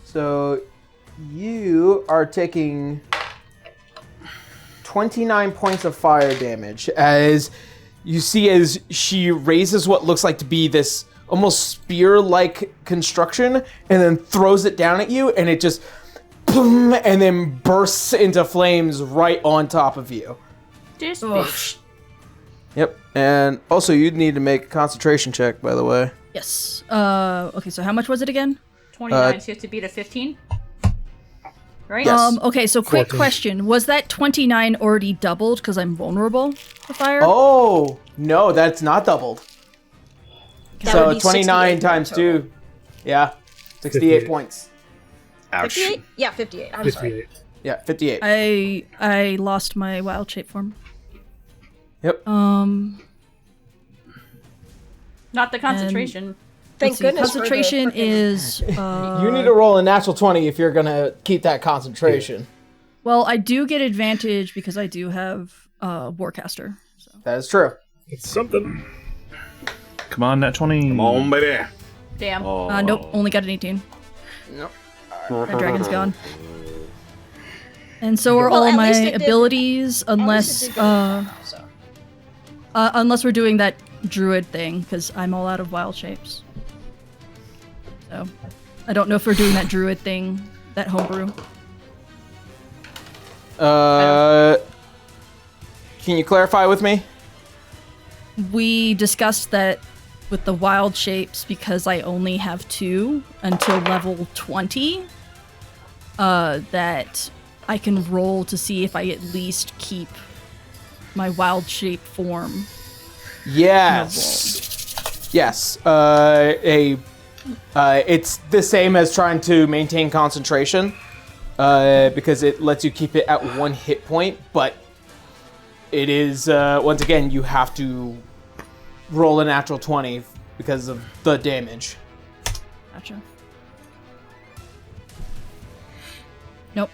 So you are taking 29 points of fire damage as you see as she raises what looks like to be this almost spear-like construction and then throws it down at you, and it just boom, and then bursts into flames right on top of you. This bitch. Yep. And also you'd need to make a concentration check, by the way. Yes. Okay. So how much was it again? 29, so you have to beat a 15. Right? Yes. Okay. So quick 14. question: was that 29 already doubled because I'm vulnerable to fire? Oh, no, that's not doubled. That So would be 29 68 times total. 2. Yeah. 68 58. points. Ouch. 58? Yeah, 58. I'm sorry. 58. Yeah, 58. I lost my wild shape form. Yep. Um. Not the concentration. Thank let's see, goodness. for the concentration frickin- is. You need to roll a natural 20 if you're going to keep that concentration. Well, I do get advantage because I do have Warcaster. So. That is true. It's something. Come on, that 20. Come on, baby. Damn. Nope, only got an 18. Nope. That dragon's gone. And so are Well, all at my least it did- abilities, At least unless it did good, so. unless we're doing that druid thing, because I'm all out of wild shapes. So, I don't know if we're doing that druid thing, that homebrew. Can you clarify with me? We discussed that with the wild shapes, because I only have 2 until level 20, that I can roll to see if I at least keep my wild shape form. Yes. Yes. It's the same as trying to maintain concentration, because it lets you keep it at 1 hit point, but it is, once again, you have to roll a natural 20 because of the damage. Gotcha. Nope.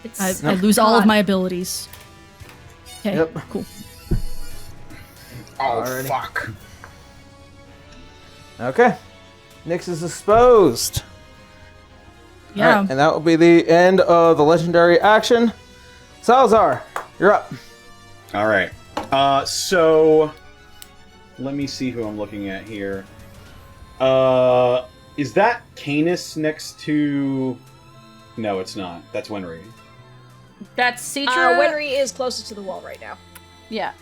It's I lose all of my abilities. Okay, Yep. cool. Oh, Alrighty. fuck. Okay. Nyx is exposed. Yeah. All right, and that will be the end of the legendary action. Salazar, you're up. All right. So let me see who I'm looking at here. Is that Canis next to? No, it's not. That's Winry. That's Citra. Winry is closest to the wall right now. Yeah.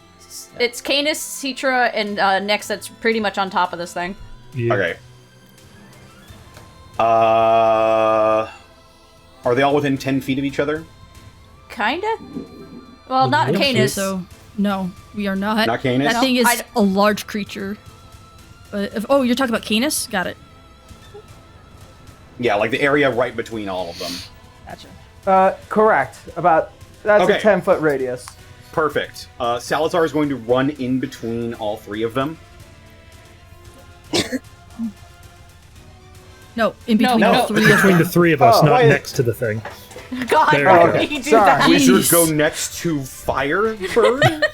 It's Canis, Citra, and next that's pretty much on top of this thing. Yeah. Okay. Are they all within 10 feet of each other? Kinda? Well, not I don't think Canis. So, no, we are not. Not Canis? That thing is I- a large creature. Oh, you're talking about Canis? Got it. Yeah, like the area right between all of them. Gotcha. Correct. That's Okay. a 10-foot radius. Perfect. Salazar is going to run in between all three of them. No, in between no. all three of Between them. the three of us, Oh, not wait. next to the thing. God, There why we would go. he do Sorry. that? We should Jeez. go next to Firebird.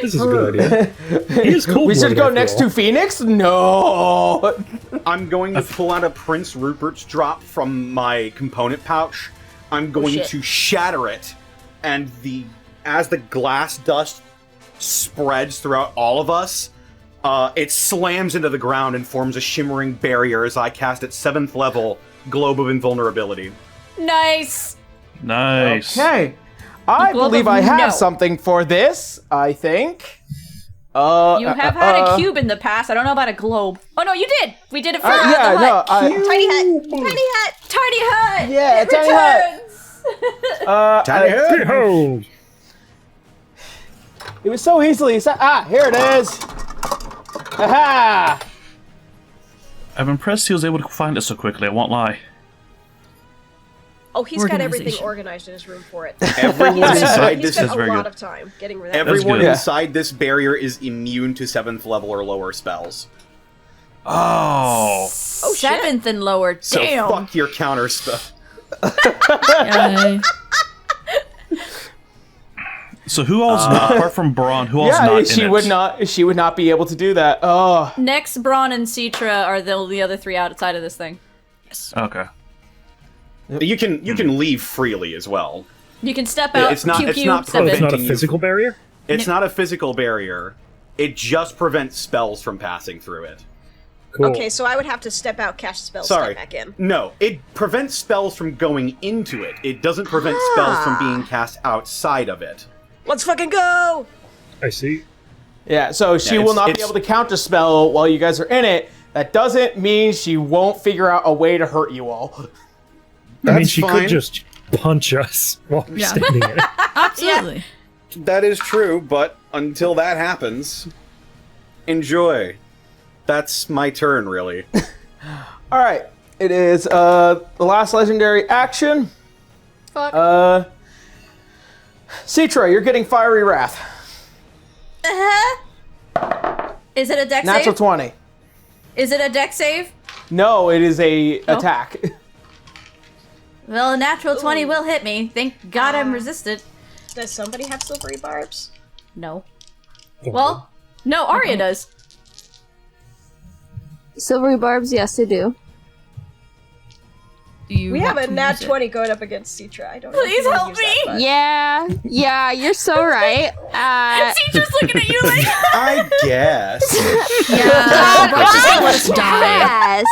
This is a good idea. He is cold. We should go next to Phoenix? No. I'm going to pull out a Prince Rupert's drop from my component pouch. I'm going shit. to shatter it, and as the glass dust spreads throughout all of us, it slams into the ground and forms a shimmering barrier as I cast at 7th level Globe of Invulnerability. Nice. Nice. Okay. I Globe believe of I have no. something for this, I think. You have had a cube in the past. I don't know about a globe. Oh no, you did. We did it for the Yeah, hut. no, Tiny hut! Tiny hut! Tiny hut. Yeah, It tiny hut. returns. Tiny hut. Behold! It was so easily. Here it is. Aha! I'm impressed he was able to find it so quickly, I won't lie. Oh, he's got everything Organization. organized in his room for it. Everyone inside He this spent is a very lot good. of time getting rid of Everyone good. inside this barrier is immune to 7th level or lower spells. Oh. Oh, shit. 7th and lower. So Damn. fuck your counter spell. Yay. So who else, apart from Brawn, who else not in she it? would not. She would not be able to do that. Oh, Next, Brawn and Citra are the other three outside of this thing. Okay. You can leave freely as well. You can step out. It's not- pew, it's pew, not step Oh, it's in. not a Preventing you physical barrier? It's not a physical barrier. It just prevents spells from passing through it. Cool. Okay, so I would have to step out, cast a spell, Sorry. step back in. No, it prevents spells from going into it. It doesn't prevent spells from being cast outside of it. Let's fucking go! I see. yeah. So she Yeah, will not it's- be able to counter spell while you guys are in it. That doesn't mean she won't figure out a way to hurt you all. I mean, That's she fine. could just punch us while we're Yeah. standing in it. Absolutely. That is true, but until that happens, enjoy. That's my turn, really. All right. It is the last legendary action. Fuck. Citra, you're getting Fiery Wrath. Is it a dex Natural save? 20. Is it a dex save? No, it is a attack. Well, a natural 20 will hit me. Thank God I'm resistant. Does somebody have silvery barbs? No. Well, no, Arya does. Silvery barbs, yes, I do. Do you We have want a to nat use it? 20 going up against Citra. I don't know. if Please you wanna help use that, me. but- Yeah, you're so right. Teacher's looking at you like, I guess. Yeah. Bro, just let us die. Yes.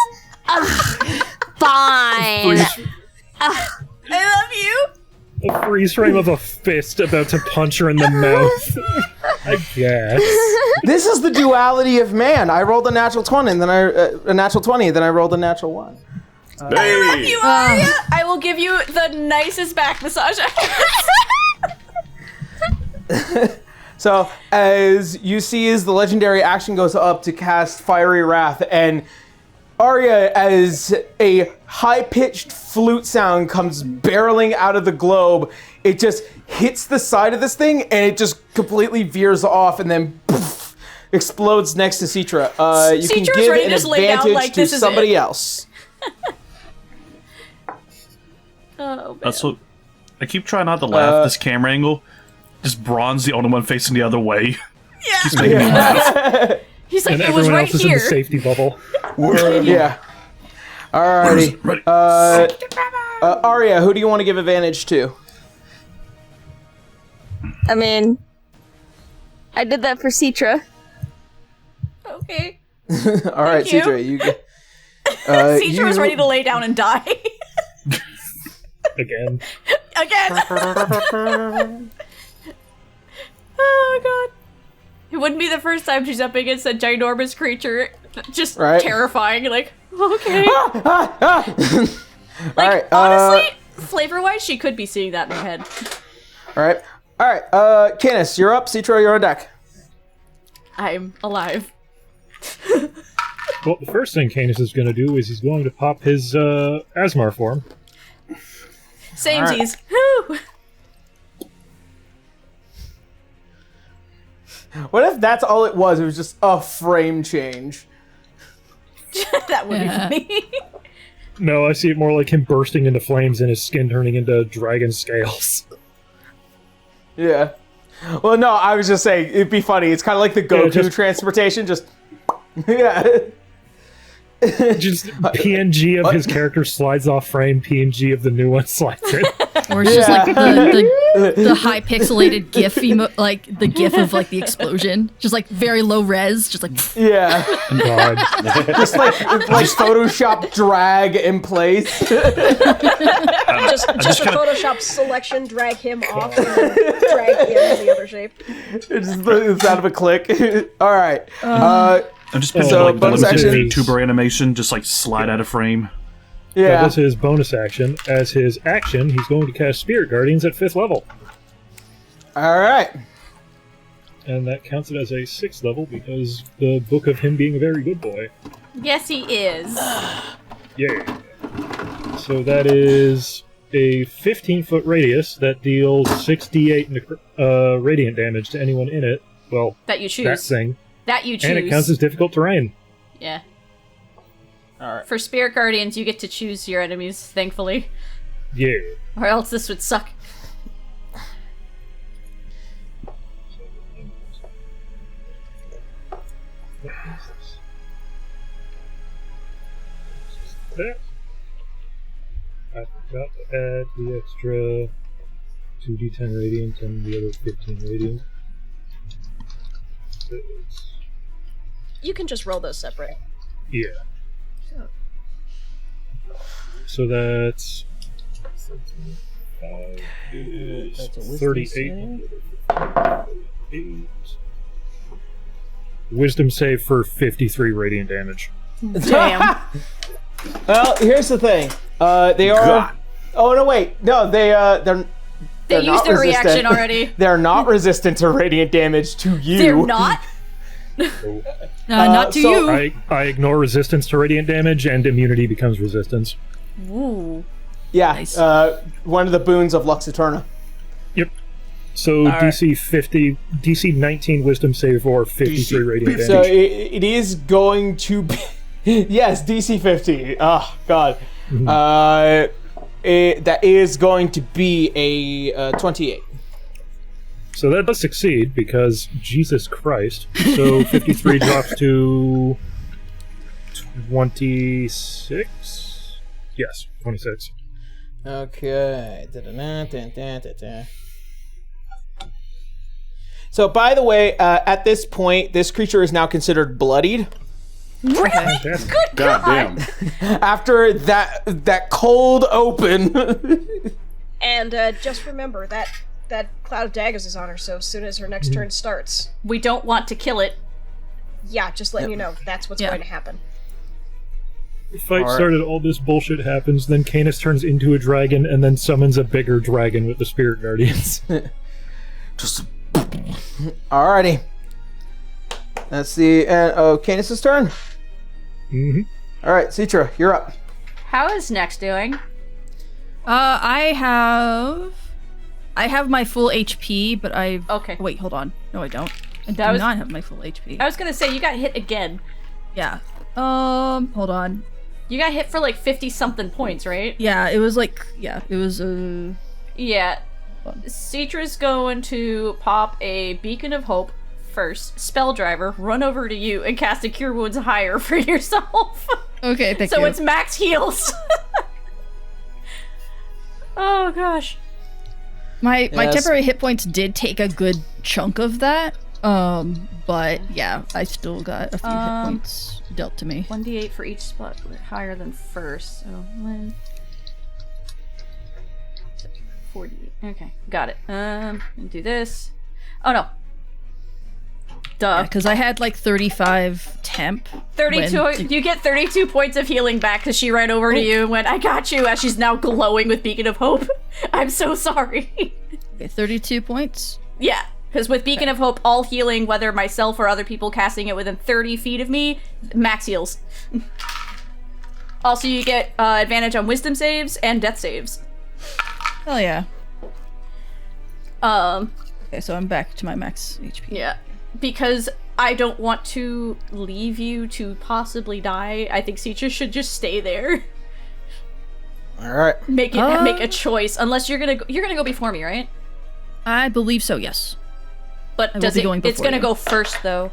Ugh, fine. I love you. A freeze frame of a fist about to punch her in the mouth. I guess. This is the duality of man. I rolled a natural 20, and then a natural 20, then I rolled a natural 1. Hey. You, Arya. I will give you the nicest back massage ever. So, as you see, as the legendary action goes up to cast Fiery Wrath, and Arya, as a high-pitched flute sound comes barreling out of the globe, it just hits the side of this thing, and it just completely veers off, and then poof, explodes next to Citra. You can Citra's give ready to an just lay down advantage like to this is somebody it. else. Oh, man. That's what. I keep trying not to laugh. This camera angle. Just Brawn's the only one facing the other way. Yeah. Keeps making me laugh. He's like, And it was everyone right else is here. in the safety bubble. Yeah. Alrighty. Ready. Arya, who do you want to give advantage to? I mean, I did that for Citra. Okay. All right, Thank you. Citra, you get. Citra was ready to lay down and die. Again. Again. Oh god. It wouldn't be the first time she's up against a ginormous creature. Just Right. terrifying. Like, okay. All right. Honestly, flavor-wise, she could be seeing that in her head. All right. All right. Canis, you're up. Citra, you're on deck. I'm alive. Well, the first thing Canis is going to do is he's going to pop his Asmar form. Samesies. Whew. What if that's all it was? It was just a frame change. That would be funny. No, I see it more like him bursting into flames and his skin turning into dragon scales. Yeah. Well, no, I was just saying it'd be funny. It's kind of like the Goku transportation. Just yeah. Just PNG of his character slides off frame, PNG of the new one slides in. Or it's just like the high pixelated GIF like the GIF of like the explosion, just like very low res, just like Yeah. God. Just like Photoshop drag in place. Just a Photoshop selection, drag him off, and then drag him in the other shape. It's out of a click. All right. I'm just picturing So, like the bonus action. VTuber animation, just like slide out of frame. That Yeah. was his bonus action. As his action, he's going to cast Spirit Guardians at 5th level. All right. And that counts it as a 6th level because the book of him being a very good boy. Yes, he is. Yeah. So that is a 15-foot radius that deals 68 radiant damage to anyone in it. Well, That you choose. that thing. That you choose. And it counts as difficult terrain. Yeah. All right. For Spirit Guardians, you get to choose your enemies, thankfully. Yeah. Or else this would suck. That. I forgot to add the extra 2d10 radiant and the other 15 radiant. You can just roll those separate. Yeah. So that's 38. Wisdom save for 53 radiant damage. Damn. Well, here's the thing. They are. God. Oh no! Wait. No, they're They used not their resistant. reaction already. They're not resistant to radiant damage to you. They're not? not to so- you. I ignore resistance to radiant damage, and immunity becomes resistance. Ooh. Yeah. Nice. One of the boons of Lux Eterna. Yep. So DC 50, DC 19 Wisdom save or 53 radiant damage. So it is going to be. Yes, DC 50. Oh God. That is going to be a 28. So that does succeed because Jesus Christ. So 53 drops to 26. Yes, 26. Okay. Da-da-da-da-da-da-da. So, by the way, at this point, this creature is now considered bloodied. Fantastic. God damn. After that cold open. And just remember that Cloud of Daggers is on her, so as soon as her next turn starts, We don't want to kill it. yeah, just letting you know, that's what's Yeah. going to happen. The fight started, all this bullshit happens, then Canis turns into a dragon and then summons a bigger dragon with the Spirit Guardians. Just Alrighty. That's the Canis' turn. Mm-hmm. Alright, Citra, you're up. How is Nex doing? I have my full HP, but I've... Okay. Wait, hold on. No, I don't. I do That was- not have my full HP. I was gonna say, you got hit again. Yeah. Hold on. You got hit for like 50-something points, right? Yeah, it was like... Yeah, it was, Yeah. Citra's going to pop a Beacon of Hope first, Spell Driver, run over to you, and cast a Cure Wounds higher for yourself. Okay, thank So you. it's max heals. Oh gosh. My Yes. temporary hit points did take a good chunk of that. But yeah, I still got a few hit points dealt to me. 1d8 for each spot higher than first. So 1. 40. Okay, got it. Do this. Oh no. Duh. Because I had like 35 temp. 32. when- You get 32 points of healing back because she ran over to you and went, I got you, as she's now glowing with Beacon of Hope. I'm so sorry. Okay, 32 points. Yeah, because with Beacon of Hope, all healing, whether myself or other people casting it within 30 feet of me, max heals. Also, you get advantage on wisdom saves and death saves. Hell yeah. Um, Okay, so I'm back to my max HP. yeah. Because I don't want to leave you to possibly die, I think Citra should just stay there. All right. Make a choice, unless you're gonna go before me, right? I believe so, yes. But will does be it? going It's before gonna you. go first, though.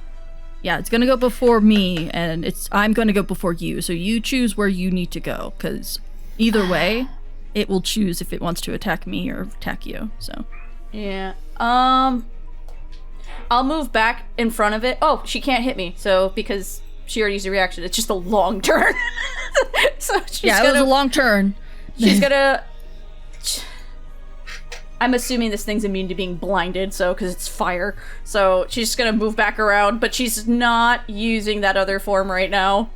Yeah, it's gonna go before me, and I'm gonna go before you, so you choose where you need to go, because either way, it will choose if it wants to attack me or attack you, so. Yeah. I'll move back in front of it. Oh, she can't hit me, so because she already used a reaction, it's just a long turn. So she's Yeah, it was a long turn. She's gonna. I'm assuming this thing's immune to being blinded, so because it's fire. So she's just gonna move back around, but she's not using that other form right now.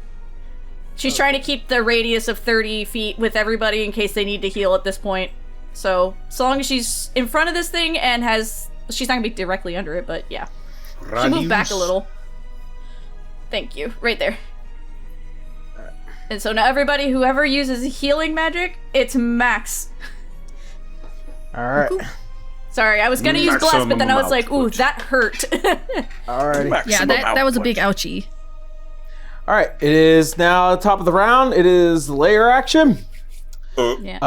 She's trying to keep the radius of 30 feet with everybody in case they need to heal at this point. So long as she's in front of this thing and she's not gonna be directly under it, but yeah. She moved back a little. Thank you. Right there. And so now everybody, whoever uses healing magic, it's max. All right. Sorry, I was gonna use blast, but then I was Maximum like, ooh, output. that hurt. Alrighty. Yeah, that was a big ouchie. All right. It is now top of the round. It is layer action. Yeah.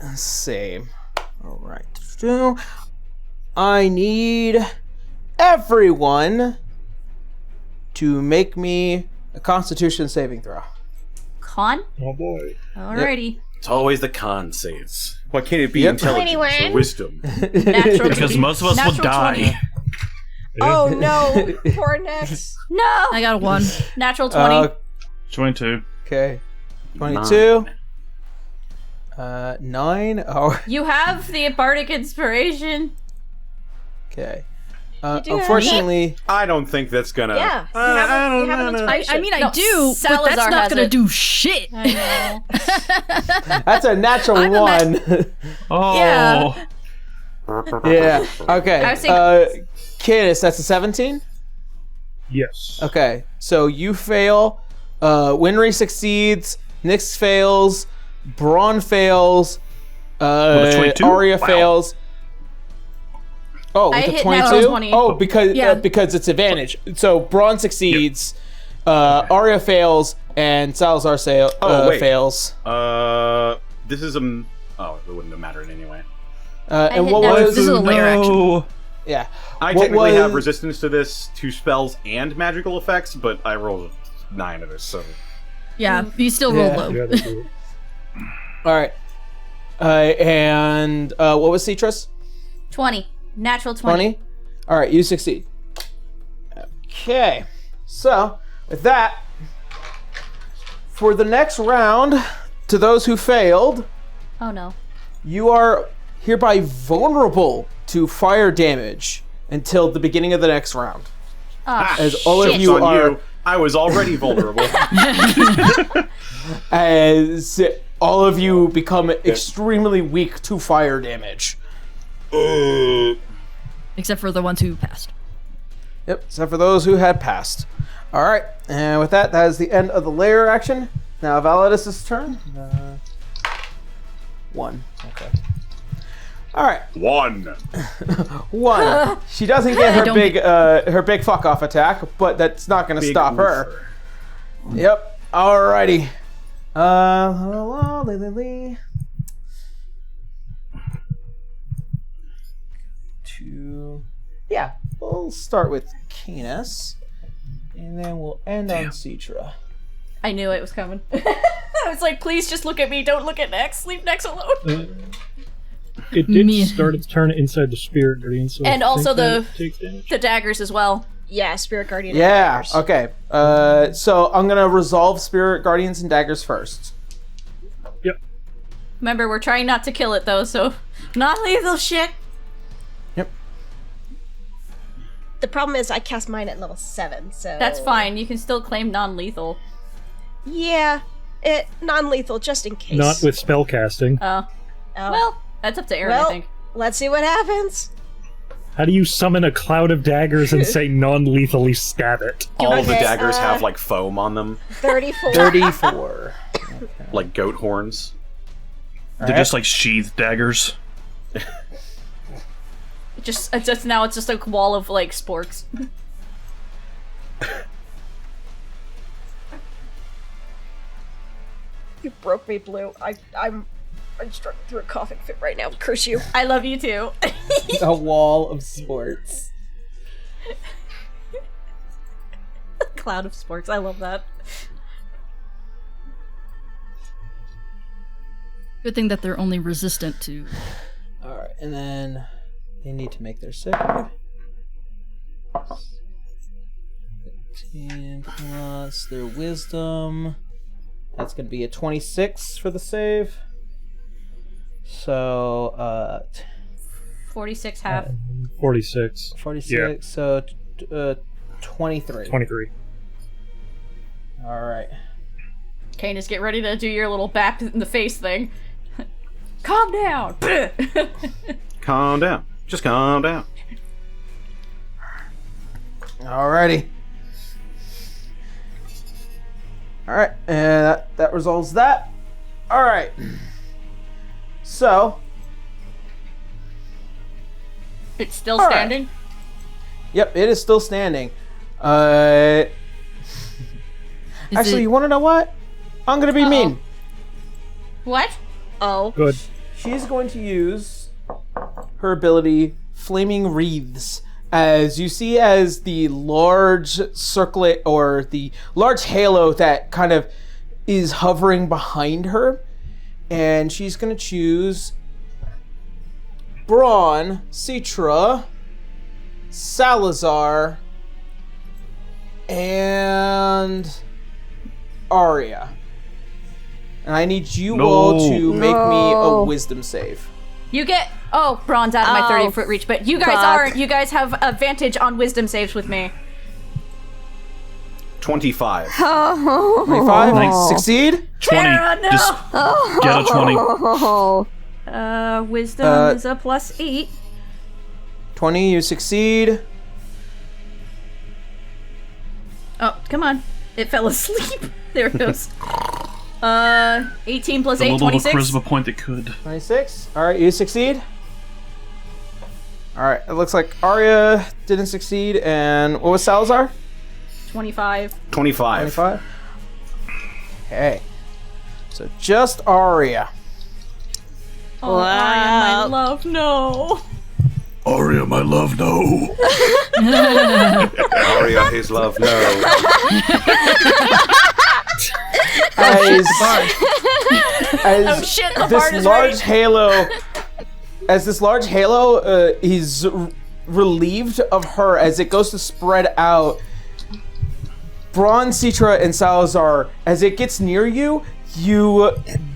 Let's see. All right. I need everyone to make me a Constitution saving throw. Con? Oh boy. Alrighty. It's always the con saves. Why can't it be Yep. intelligence 21. or wisdom? Natural Because 20. most of us will Natural die. 20. Oh no, poor Nex. No! I got a 1. Natural 20. 22. Okay. 22. 9. Oh, You have the bardic inspiration. okay. do have Unfortunately, I don't think that's gonna. Yeah, you have an inspiration. I mean, I No, do, but Salazar that's not has gonna it. do shit. I know. that's a natural I'm a one. Oh. Yeah. Yeah. Okay. I was thinking- Cadis, that's a 17? Yes. Okay. So you fail. Winry succeeds. Nyx fails. Brawn fails. With a 22? Arya Wow. fails. Oh, I with a hit 22? natural 20. Oh, because Yeah. because it's advantage. So Brawn succeeds. Arya fails, and Salazar wait. fails. This is a. Oh, it wouldn't have mattered anyway. And hit what natural- was? This is a layer action. Yeah. I What technically have was- resistance to this, to spells and magical effects, but I rolled 9 of this, so. Yeah, you still roll Yeah. low. Yeah, they do. All right. And what was Citrus? 20. Natural 20. 20? All right, you succeed. Okay. So, with that, for the next round, to those who failed, Oh no. you are hereby vulnerable to fire damage until the beginning of the next round. Oh, As all of shit. you on are, you. I was already vulnerable. as all of you become extremely weak to fire damage. Except for the ones who passed. Yep, except for those who had passed. All right, and with that, that is the end of the layer action. Now Validus' turn. 1. Okay. All right, 1. 1. She doesn't get her big fuck off attack, but that's not going to Big stop her. oofer. Yep. Alrighty. Yeah, we'll start with Canis, and then we'll end on Citra. I knew it was coming. I was like, please just look at me. Don't look at Nex. Leave Nex alone. It did start its turn inside the Spirit Guardian, so And I also think that takes damage. the daggers as well. Yeah, Spirit Guardian. Yeah, And daggers. okay. So I'm gonna resolve Spirit Guardians and Daggers first. Yep. Remember, we're trying not to kill it though, so non-lethal shit. Yep. The problem is I cast mine at level 7, so... That's fine. You can still claim non-lethal. Yeah, non-lethal, just in case. Not with spellcasting. Oh. Well, that's up to Aaron, well, I think. let's see what happens. How do you summon a cloud of daggers and say non-lethally stab it? All of the Okay, daggers have like foam on them, 34. 34. like goat horns. They're just like sheathed daggers. Just now, it's just a wall of like sporks. You broke me, Blue. I'm struggling through a coughing fit right now. Curse you. I love you too. A wall of sports. Cloud of sporks. I love that. Good thing that they're only resistant to. Alright, and then they need to make their save. 15 plus their wisdom. That's going to be a 26 for the save. So, 46 half. 46. 46, Yeah. so 23. 23. Alright. Canis, get ready to do your little bap in the face thing. Calm down. Calm down. Just calm down. Alrighty. Alright, and that resolves that. Alright. So. It's still All right. standing? Yep, it is still standing. Is Actually, it- you want to know what? I'm going to be mean. What? Oh. Good. She's going to use her ability, Flaming Wreaths, as you see as the large circlet or the large halo that kind of is hovering behind her. And she's going to choose Brawn, Citra, Salazar, and Arya. And I need you all to make me a wisdom save. You get... Oh, Brawn's out of my 30-foot reach, but you guys fuck. aren't. You guys have advantage on wisdom saves with me. 25. 25? Nice. Succeed? 20. Tara, no! Just get a 20. Wisdom is a +8. 20, you succeed. Oh, come on. It fell asleep. There it goes. 18 plus The 8, little 26. charisma point that could. 26. Alright, you succeed. Alright, it looks like Arya didn't succeed, and what was Salazar? 25. 25. 25? Okay. So just Arya. Oh, Arya, my love, no. Aria, my love, no. Aria, his love, no. As Oh shit, the bard this is large right. halo, as this large halo is relieved of her as it goes to spread out. Brawn, Citra, and Salazar, as it gets near you, you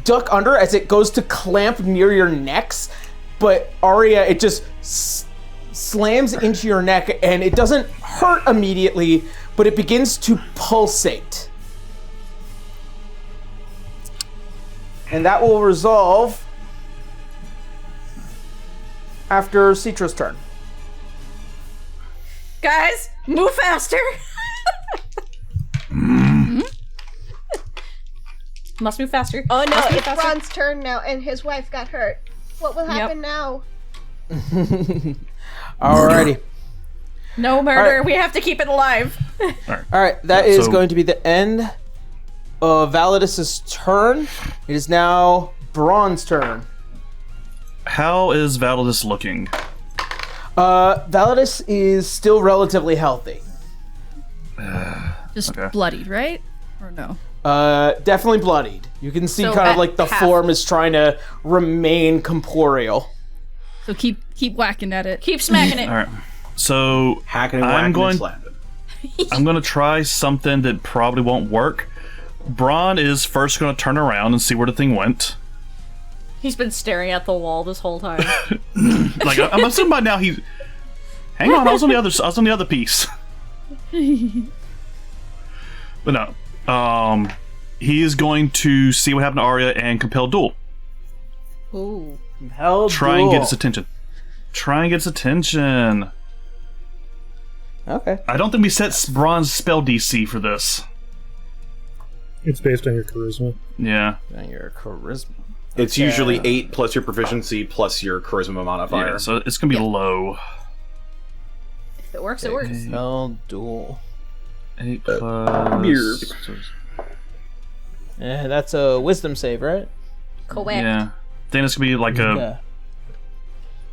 duck under as it goes to clamp near your necks. But Arya, it just slams into your neck, and it doesn't hurt immediately, but it begins to pulsate. And that will resolve after Citra's turn. Guys, move faster. Must move faster. Oh no, Must move it's faster. Braun's turn now, and his wife got hurt. What will happen now? Alrighty. No murder. Alright. We have to keep it alive. Alright, that is So- going to be the end of Validus's turn. It is now Braun's turn. How is Validus looking? Validus is still relatively healthy. Just Okay. bloodied, right? Or no? Definitely bloodied. You can see So kind of at like the half. form is trying to remain corporeal. So keep whacking at it. Keep smacking it. All right. So Hacking and I'm whacking going. and slapping. I'm going to try something that probably won't work. Brawn is first going to turn around and see where the thing went. He's been staring at the wall this whole time. Like I'm assuming by now he's. Hang on, I was on the other piece. But no, he is going to see what happened to Arya and compel duel. Ooh. Hell, Try and get his attention. Okay. I don't think we set Brawn's spell DC for this. It's based on your charisma. Yeah. And your charisma. It's usually 8 plus your proficiency plus your charisma modifier. Yeah, so it's gonna be low. If it works, it works. Hell, duel. 8 plus. Yeah, that's a wisdom save, right? Correct. Yeah. I think it's gonna be like a. Yeah.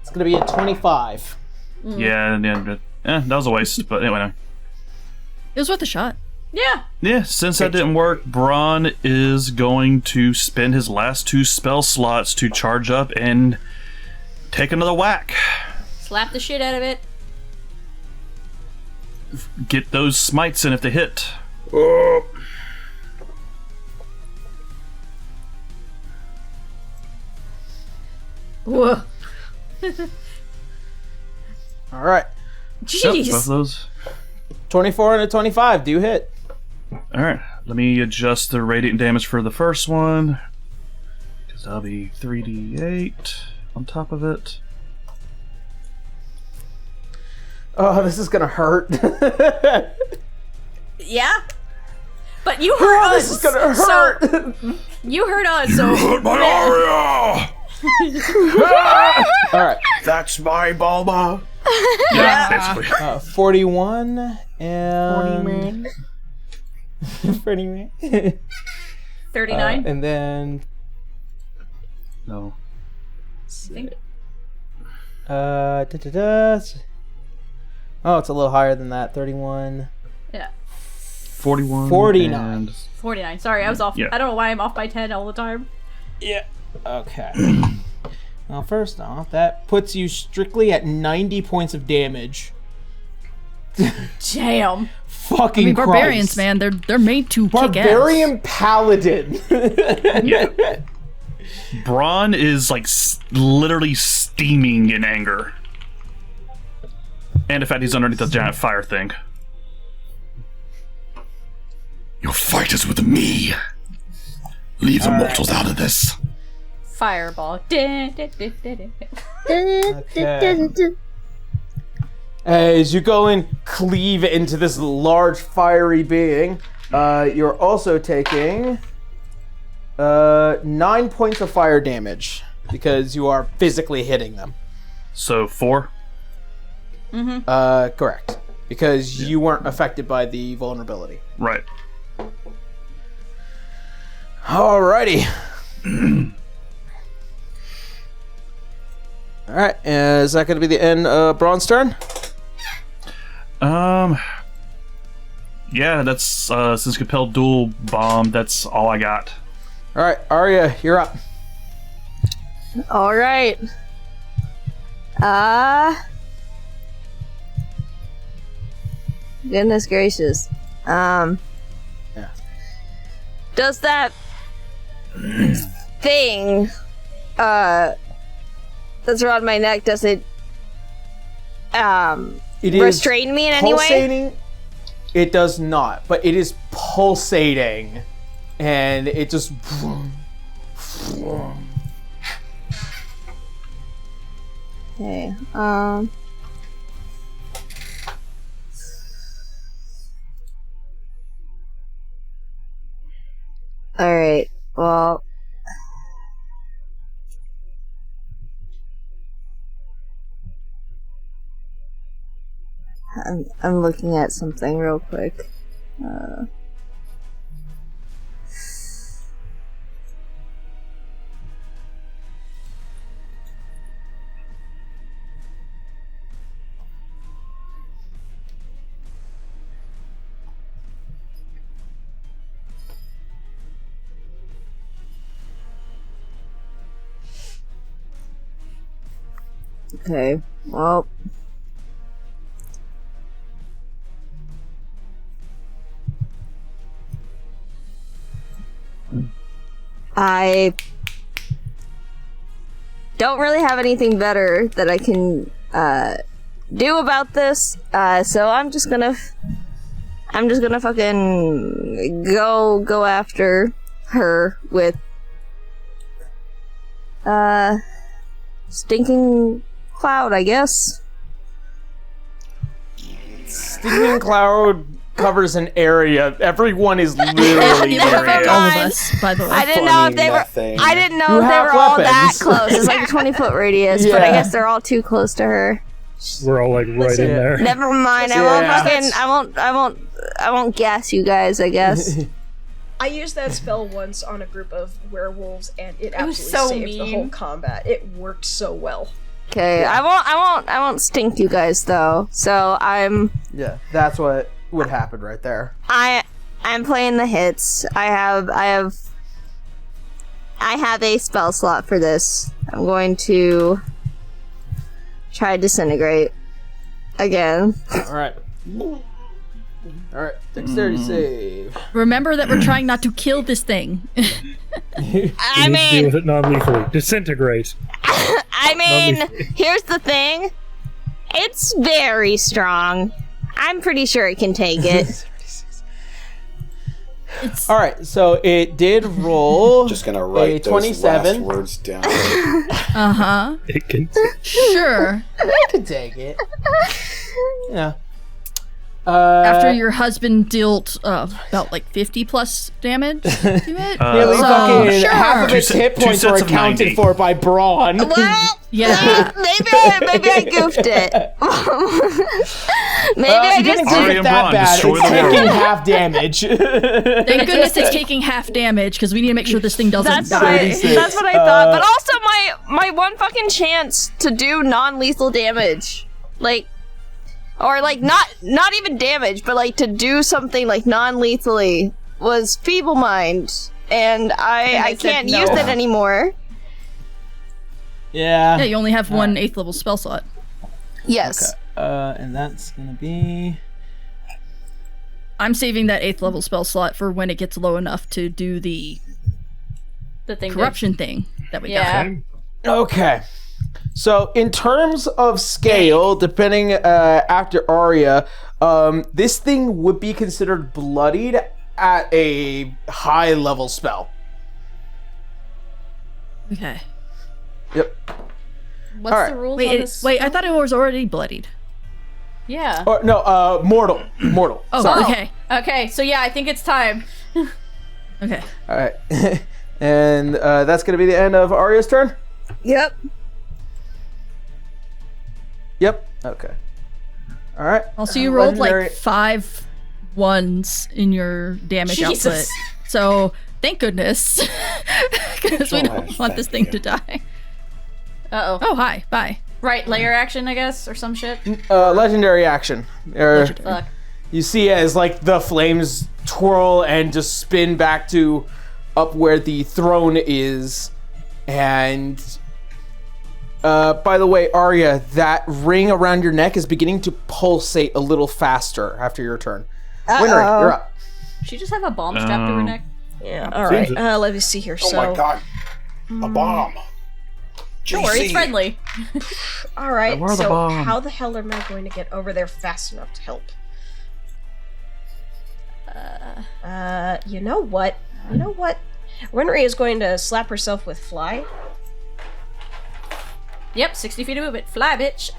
It's gonna be a 25. Yeah, that was a waste. But anyway, no. It was worth a shot. Yeah. Yeah, since that didn't work, Brawn is going to spend his last 2 spell slots to charge up and take another whack. Slap the shit out of it. Get those smites in if they hit. Whoa. All right. So, both of Jeez. those. 24 and a 25 do hit. Alright, let me adjust the radiant damage for the first one. Because that'll be 3d8 on top of it. Oh, this is gonna hurt. Yeah. But you hurt us. This is gonna hurt. So, you hurt us. So Hurt my Aria! All right. That's my Bulma. Yeah, basically. 41 and 40 39. and then No. Think. oh, it's a little higher than that. 31. Yeah. 41. 49. And 49. Sorry, I was off. Yeah. I don't know why I'm off by 10 all the time. Yeah. Okay. Well, first off, that puts you strictly at 90 points of damage. Damn. Fucking I mean, barbarians, Christ. man, they're made to kick ass. Barbarian paladin. yeah. Brawn is like literally steaming in anger. And in fact, he's underneath the giant fire thing. Your fight is with me. Leave the mortals out of this. Fireball. Okay. As you go and cleave into this large fiery being, you're also taking 9 points of fire damage because you are physically hitting them. So 4? Correct. Because you weren't affected by the vulnerability. Right. Alrighty. Alright, is that going to be the end of Braun's turn? Yeah, that's since compelled duel bomb, that's all I got. Alright, Arya, you're up. All right. Goodness gracious. Yeah. Does that thing that's around my neck, does it It is restrain me in any way? pulsating. It does not, but it is pulsating, and it just. Okay. All right. Well. I'm looking at something real quick. Okay, well. I don't really have anything better that I can do about this, so I'm just gonna fucking go after her with stinking cloud, I guess. Stinking cloud covers an area. Everyone is literally You there. affect all of us, by the way. I didn't know if they were. Nothing. I didn't know You if they have were all that weapons. close. It's like a 20-foot radius, but I Yeah. guess they're all too close to her. We're all like right in there. Never mind. Yeah. I won't gas you guys, I guess. I used that spell once on a group of werewolves, and it It was absolutely so saved the mean. whole combat. It worked so well. Okay, I won't stink you guys though. So I'm That's what would happen right there. I'm playing the hits. I have a spell slot for this. I'm going to try disintegrate again. Alright. Alright, dexterity save. Remember that we're trying not to kill this thing. I You need to deal mean, with it non-lethally. Disintegrate. here's the thing. It's very strong. I'm pretty sure it can take it. Alright, so it did roll Just gonna write a those 27. last words down. Uh-huh. It can. Sure. I could take it. Yeah. After your husband dealt about like 50 plus damage to it. Nearly So, fucking sure. half of its hit Two points were sets of accounted 90. for by Brawn. Well, Yeah. maybe I goofed it. Maybe I You just didn't Arya do it and that Brawn bad. destroy It's the taking world. half damage. Thank goodness it's taking half damage because we need to make sure this thing doesn't That's die. what I thought. But also my one fucking chance to do non-lethal damage, like, or like not even damage, but like to do something like non-lethally was Feeble Mind, and I said can't no. use it anymore. Yeah. Yeah, you only have one 8th level spell slot. Yes. And that's gonna be. I'm saving that 8th level spell slot for when it gets low enough to do the thing. corruption thing that we Yeah. Okay. Okay. So in terms of scale, depending after Arya, this thing would be considered bloodied at a high level spell. got. Okay. Yep. What's Alright. the rules on Wait, this? I thought it was already bloodied. Yeah. Or no, mortal. Mortal. Oh, Sorry. okay. Okay, so yeah, I think it's time. Okay. All right. And that's gonna be the end of Arya's turn. Yep. Yep. Okay. All right. Also, you rolled Legendary- like 5 1s in your damage Jesus. output. So, thank goodness. Because we don't want this thing to die. Uh-oh. Oh, hi. Bye. Right, layer action, I guess, or some shit. Legendary action. Fuck. You see as like the flames twirl and just spin back to up where the throne is, and by the way, Arya, that ring around your neck is beginning to pulsate a little faster after your turn. Winry, you're up. She just have a bomb strapped to her neck. Yeah, alright. Seems it. Let me see here. Oh my god. A bomb. Don't worry, it's GC. friendly. Alright, Where are the so bombs? how the hell am I going to get over there fast enough to help? You know what? Winry is going to slap herself with fly. Yep, 60 feet of movement. Fly, bitch.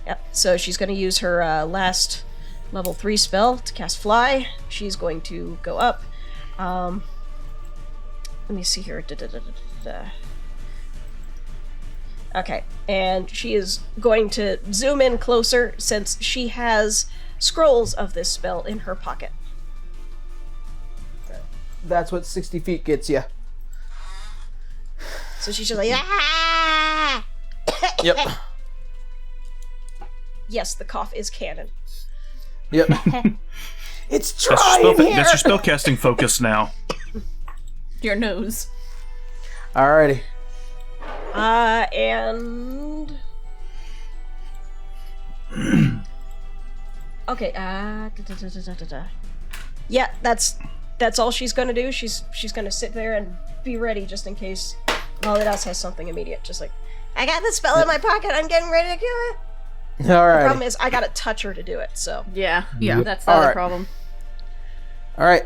Yep. So she's going to use her last level 3 spell to cast fly. She's going to go up. Let me see here. Okay, and she is going to zoom in closer since she has scrolls of this spell in her pocket. That's what 60 feet gets you. So she's just like, ah! Yep. Yes, the cough is canon. Yep. It's That's dry your, in here. that's your spellcasting focus now. Your nose. Alrighty. And Okay. Yeah, that's all she's gonna do. She's gonna sit there and be ready just in case Validas has something immediate. Just like, I got the spell in my pocket. I'm getting ready to kill it. All right. The problem is I gotta touch her to do it. So Yeah, Yeah. that's the other Alright. problem. All right.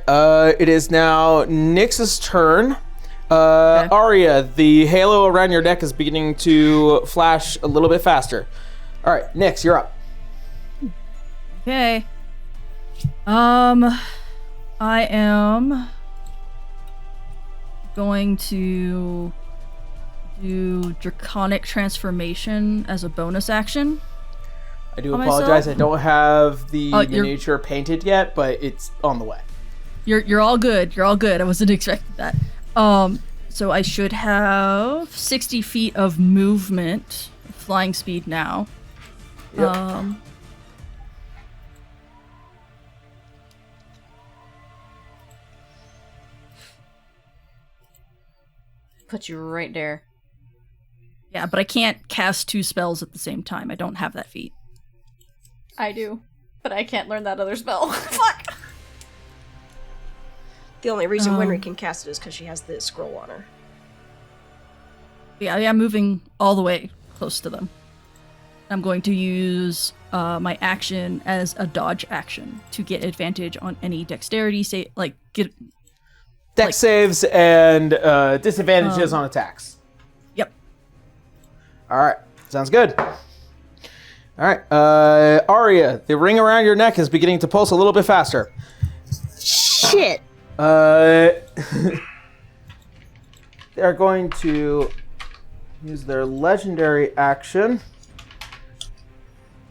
It is now Nyx's turn. Arya, the halo around your neck is beginning to flash a little bit faster. All right, Nyx, you're up. Okay. I am going to do Draconic Transformation as a bonus action. I do On apologize. myself? I don't have the Oh, you're- miniature painted yet, but it's on the way. You're all good. You're all good. I wasn't expecting that. So I should have 60 feet of movement, flying speed now. Yep. Put you right there. Yeah, but I can't cast 2 spells at the same time. I don't have that feat. I do, but I can't learn that other spell. Fuck. the only reason Winry can cast it is because she has the scroll on her. Yeah, I'm moving all the way close to them. I'm going to use my action as a dodge action to get advantage on any dexterity Dex saves and disadvantages on attacks. Yep. All right, sounds good. All right, Arya, the ring around your neck is beginning to pulse a little bit faster. Shit. They're going to use their legendary action,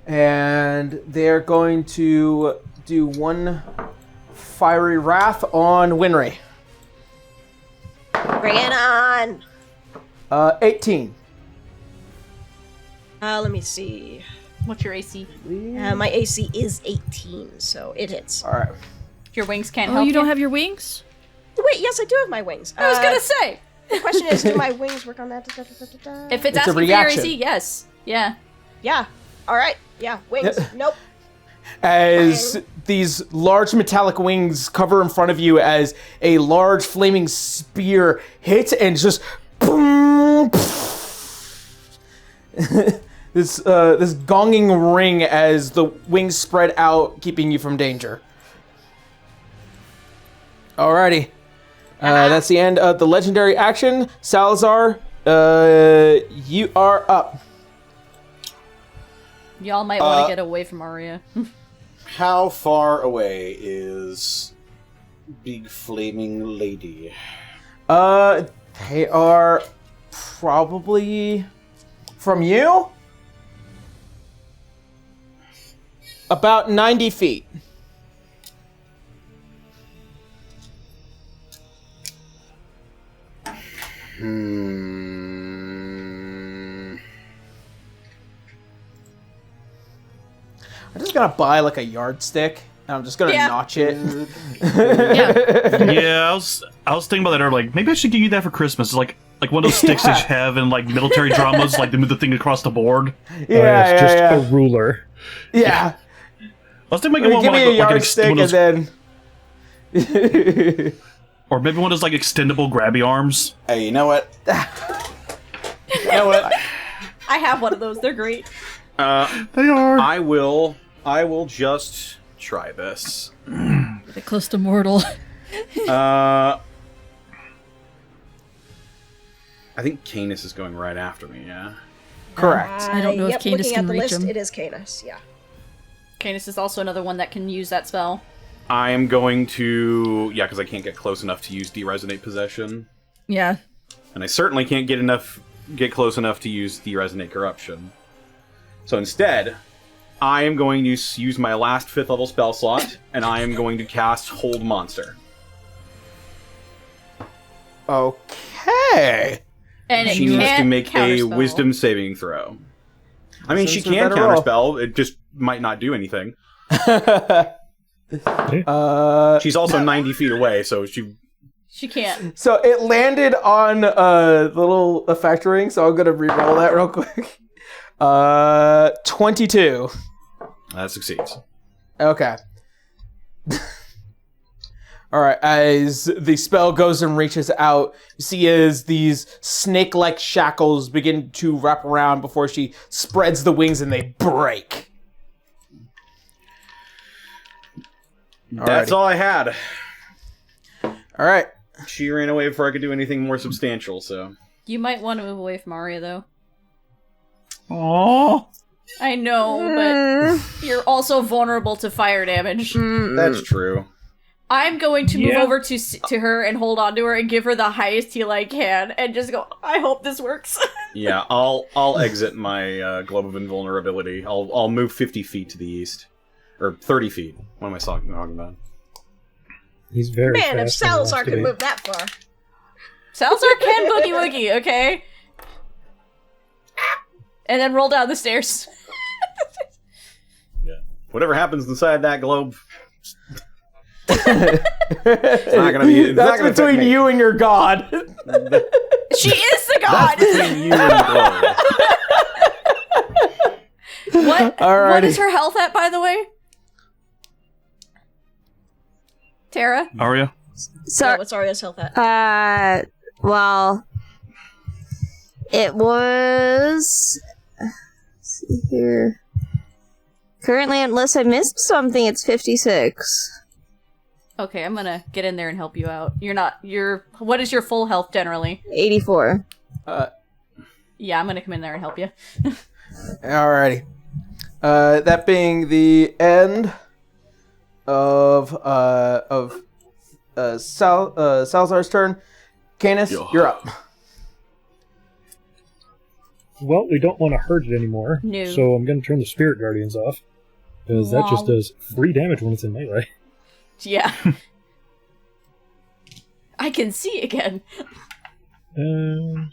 and they're going to do one fiery wrath on Winry. Bring it on! 18. Let me see. What's your AC? My AC is 18, so it hits. All right. Your wings can't Oh, help you don't have your wings? Wait, yes, I do have my wings. I was gonna say. The question is, do my wings work on that? If it's It's a asking for your reaction. AC, yes. Yeah. Yeah. All right. Yeah, wings. Nope. As these large metallic wings cover in front of you as a large flaming spear hits and just boom, this gonging ring as the wings spread out, keeping you from danger. Alrighty. That's the end of the legendary action. Salazar, you are up. Y'all might want to get away from Arya. How far away is Big Flaming Lady? They are probably from you about 90 feet. I'm just gonna buy like a yardstick and I'm just gonna notch it. Yeah, I was thinking about that earlier. Like, maybe I should give you that for Christmas. It's like one of those sticks that you have in like military dramas, like they move the thing across the board. It's just a ruler. Yeah. I was thinking Give me a yardstick and then. Or maybe one of those like extendable grabby arms. Hey, you know what? I have one of those. They're great. They are. I will just try this. Get close to mortal. I think Canis is going right after me, yeah? Correct. I don't know if Canis looking can at the reach list, him. it is Canis, yeah. Canis is also another one that can use that spell. I am going to... Yeah, because I can't get close enough to use De-Resonate Possession. Yeah. And I certainly can't get close enough to use De-Resonate Corruption. So instead, I am going to use my last 5th level spell slot, and I am going to cast Hold Monster. Okay. And She needs to make a Wisdom saving throw. I mean, she Seems a can better roll. counterspell, it just might not do anything. She's also 90 feet away, so She can't. So it landed on the little effect ring, so I'm gonna re-roll that real quick. 22. That succeeds. Okay. Alright, as the spell goes and reaches out, you see as these snake-like shackles begin to wrap around before she spreads the wings and they break. That's all I had. Alright. She ran away before I could do anything more substantial, so... You might want to move away from Arya, though. Aww. I know, but you're also vulnerable to fire damage. That's true. I'm going to move over to her and hold on to her and give her the highest heal I can and just go, I hope this works. Yeah, I'll exit my globe of invulnerability. I'll move 50 feet to the east. Or 30 feet. What am I talking about? He's very Man, if fast and Salazar wants to could be. move that far. Salazar can boogie woogie, okay? And then roll down the stairs. Yeah. Whatever happens inside that globe... it's not gonna be... That's between you and your god. She is the god! That's between you and the globe. What is her health at, by the way? Tara? Arya? Yeah, what's Arya's health at? Well, it was... Let's see here. Currently, unless I missed something, it's 56. Okay, I'm gonna get in there and help you out. What is your full health generally? 84. Yeah, I'm gonna come in there and help you. Alrighty. That being the end of Salazar's turn. Canis, you're up. Well, we don't want to hurt it anymore, No. so I'm going to turn the Spirit Guardians off, because that just does free damage when it's in melee. Yeah. I can see again. I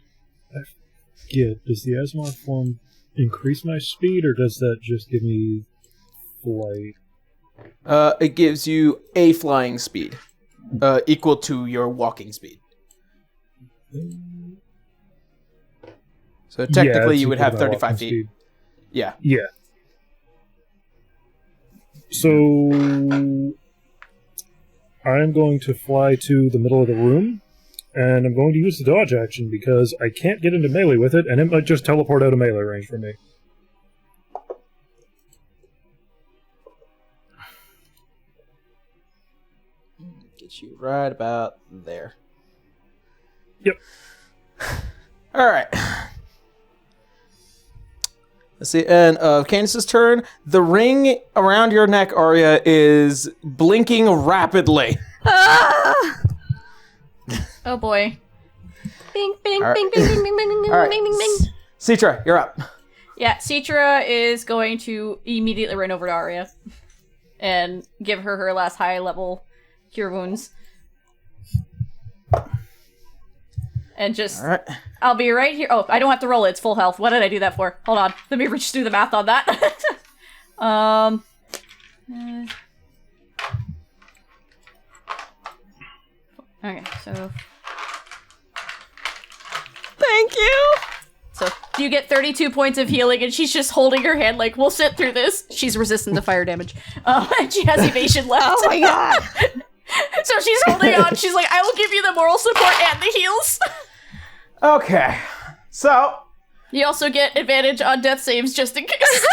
forget, does the Asimov form increase my speed, or does that just give me flight? It gives you a flying speed, equal to your walking speed. So technically, you would have 35 feet. Speed. Yeah. Yeah. So I'm going to fly to the middle of the room, and I'm going to use the dodge action because I can't get into melee with it, and it might just teleport out of melee range for me. Get you right about there. Yep. All right. Let's see. And Canis' turn. The ring around your neck, Arya, is blinking rapidly. Oh boy. Bing, bing, All right. bing, bing, bing, bing, bing, bing, All right. bing, bing, bing. Citra, you're up. Yeah, Citra is going to immediately run over to Arya and give her her last high level cure wounds. And just, All right. I'll be right here. Oh, I don't have to roll it. It's full health. What did I do that for? Hold on. Let me just do the math on that. Okay, so. Thank you. So, you get 32 points of healing, and she's just holding her hand like, we'll sit through this. She's resistant to fire damage. And she has evasion left. Oh my god! So she's holding on. She's like, I will give you the moral support and the heals. Okay. So. You also get advantage on death saves just in case.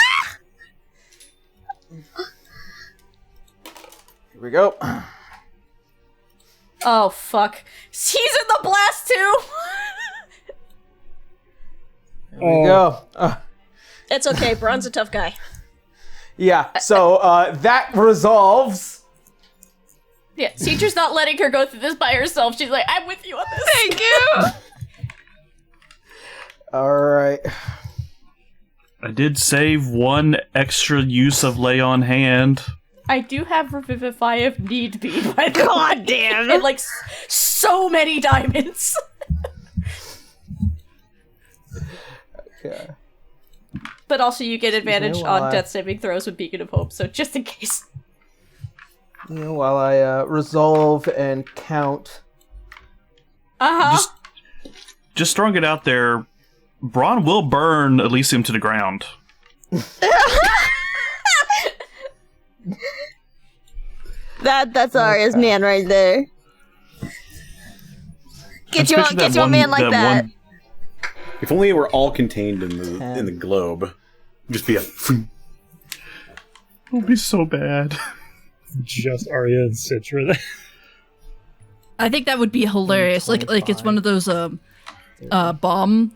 Here we go. Oh, fuck. He's in the blast, too! Here we go. It's okay. Brawn's a tough guy. Yeah, so that resolves. Yeah, Citra's not letting her go through this by herself. She's like, I'm with you on this. Thank you. Alright. I did save one extra use of lay on hand. I do have Revivify if need be, by the God way. damn. And like, so many diamonds. Okay. But also you get advantage me while on I- death saving throws with Beacon of Hope, so just in case. You know, while I resolve and count. Uh-huh. Just throwing it out there, Brawn will burn Elysium to the ground. That's Arya's man right there. Get you a man like that. If only it were all contained in the globe. Just be a. It would be so bad. Just Arya and Citra there. I think that would be hilarious. Like it's one of those bomb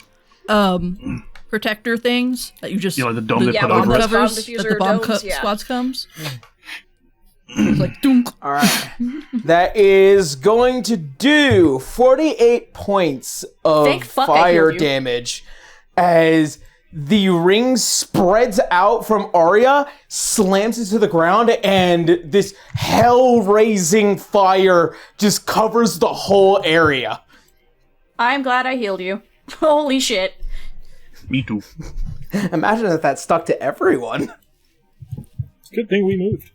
protector things that you just like the dome they put bomb over it. covers Bomb that the bomb diffuser domes, squads comes. It's like dunk. All right. That is going to do 48 points of Thank fuck I fire healed you. damage as the ring spreads out from Arya, slams into the ground, and this hell-raising fire just covers the whole area. I'm glad I healed you. Holy shit. Me too. Imagine if that stuck to everyone. It's a good thing we moved.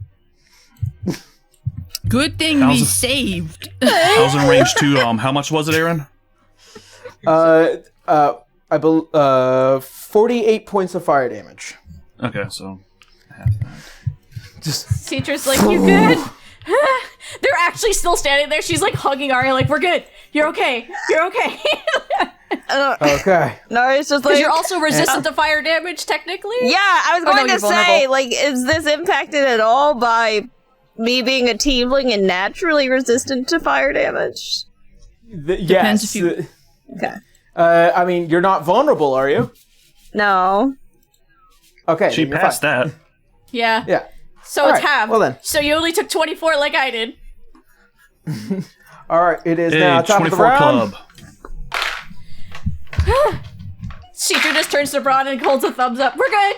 Good thing we saved. I was in range 2. How much was it, Aaron? 48 points of fire damage. Okay, so half that. Citra's like, you good? They're actually still standing there. She's like hugging Arya like, we're good. You're okay. You're okay. Okay. No, it's just Because like you're also resistant to fire damage, technically? Yeah, I was Oh, no, going you're to say, vulnerable. like, is this impacted at all by me being a tiefling and naturally resistant to fire damage? Yes. if you- Okay. I mean, you're not vulnerable, are you? No. Okay. She then you're passed fine. that. Yeah. Yeah. So All it's right, half. well then. So you only took 24 like I did. All right. It is Hey, now top of the 24 round. club. Citra just turns to Brawn and holds a thumbs up. We're good.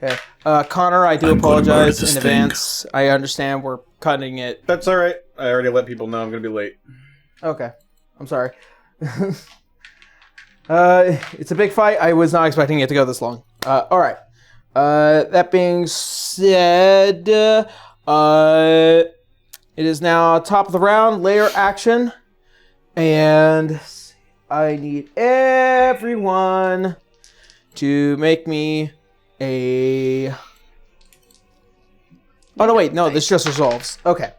Okay. Connor, I do I'm gonna murder apologize this in thing. advance. I understand we're cutting it. That's alright. I already let people know I'm gonna be late. Okay. I'm sorry. It's a big fight. I was not expecting it to go this long. All right. That being said, it is now top of the round, layer action, and I need everyone to make me a. Oh no! Wait, no. This just resolves. Okay.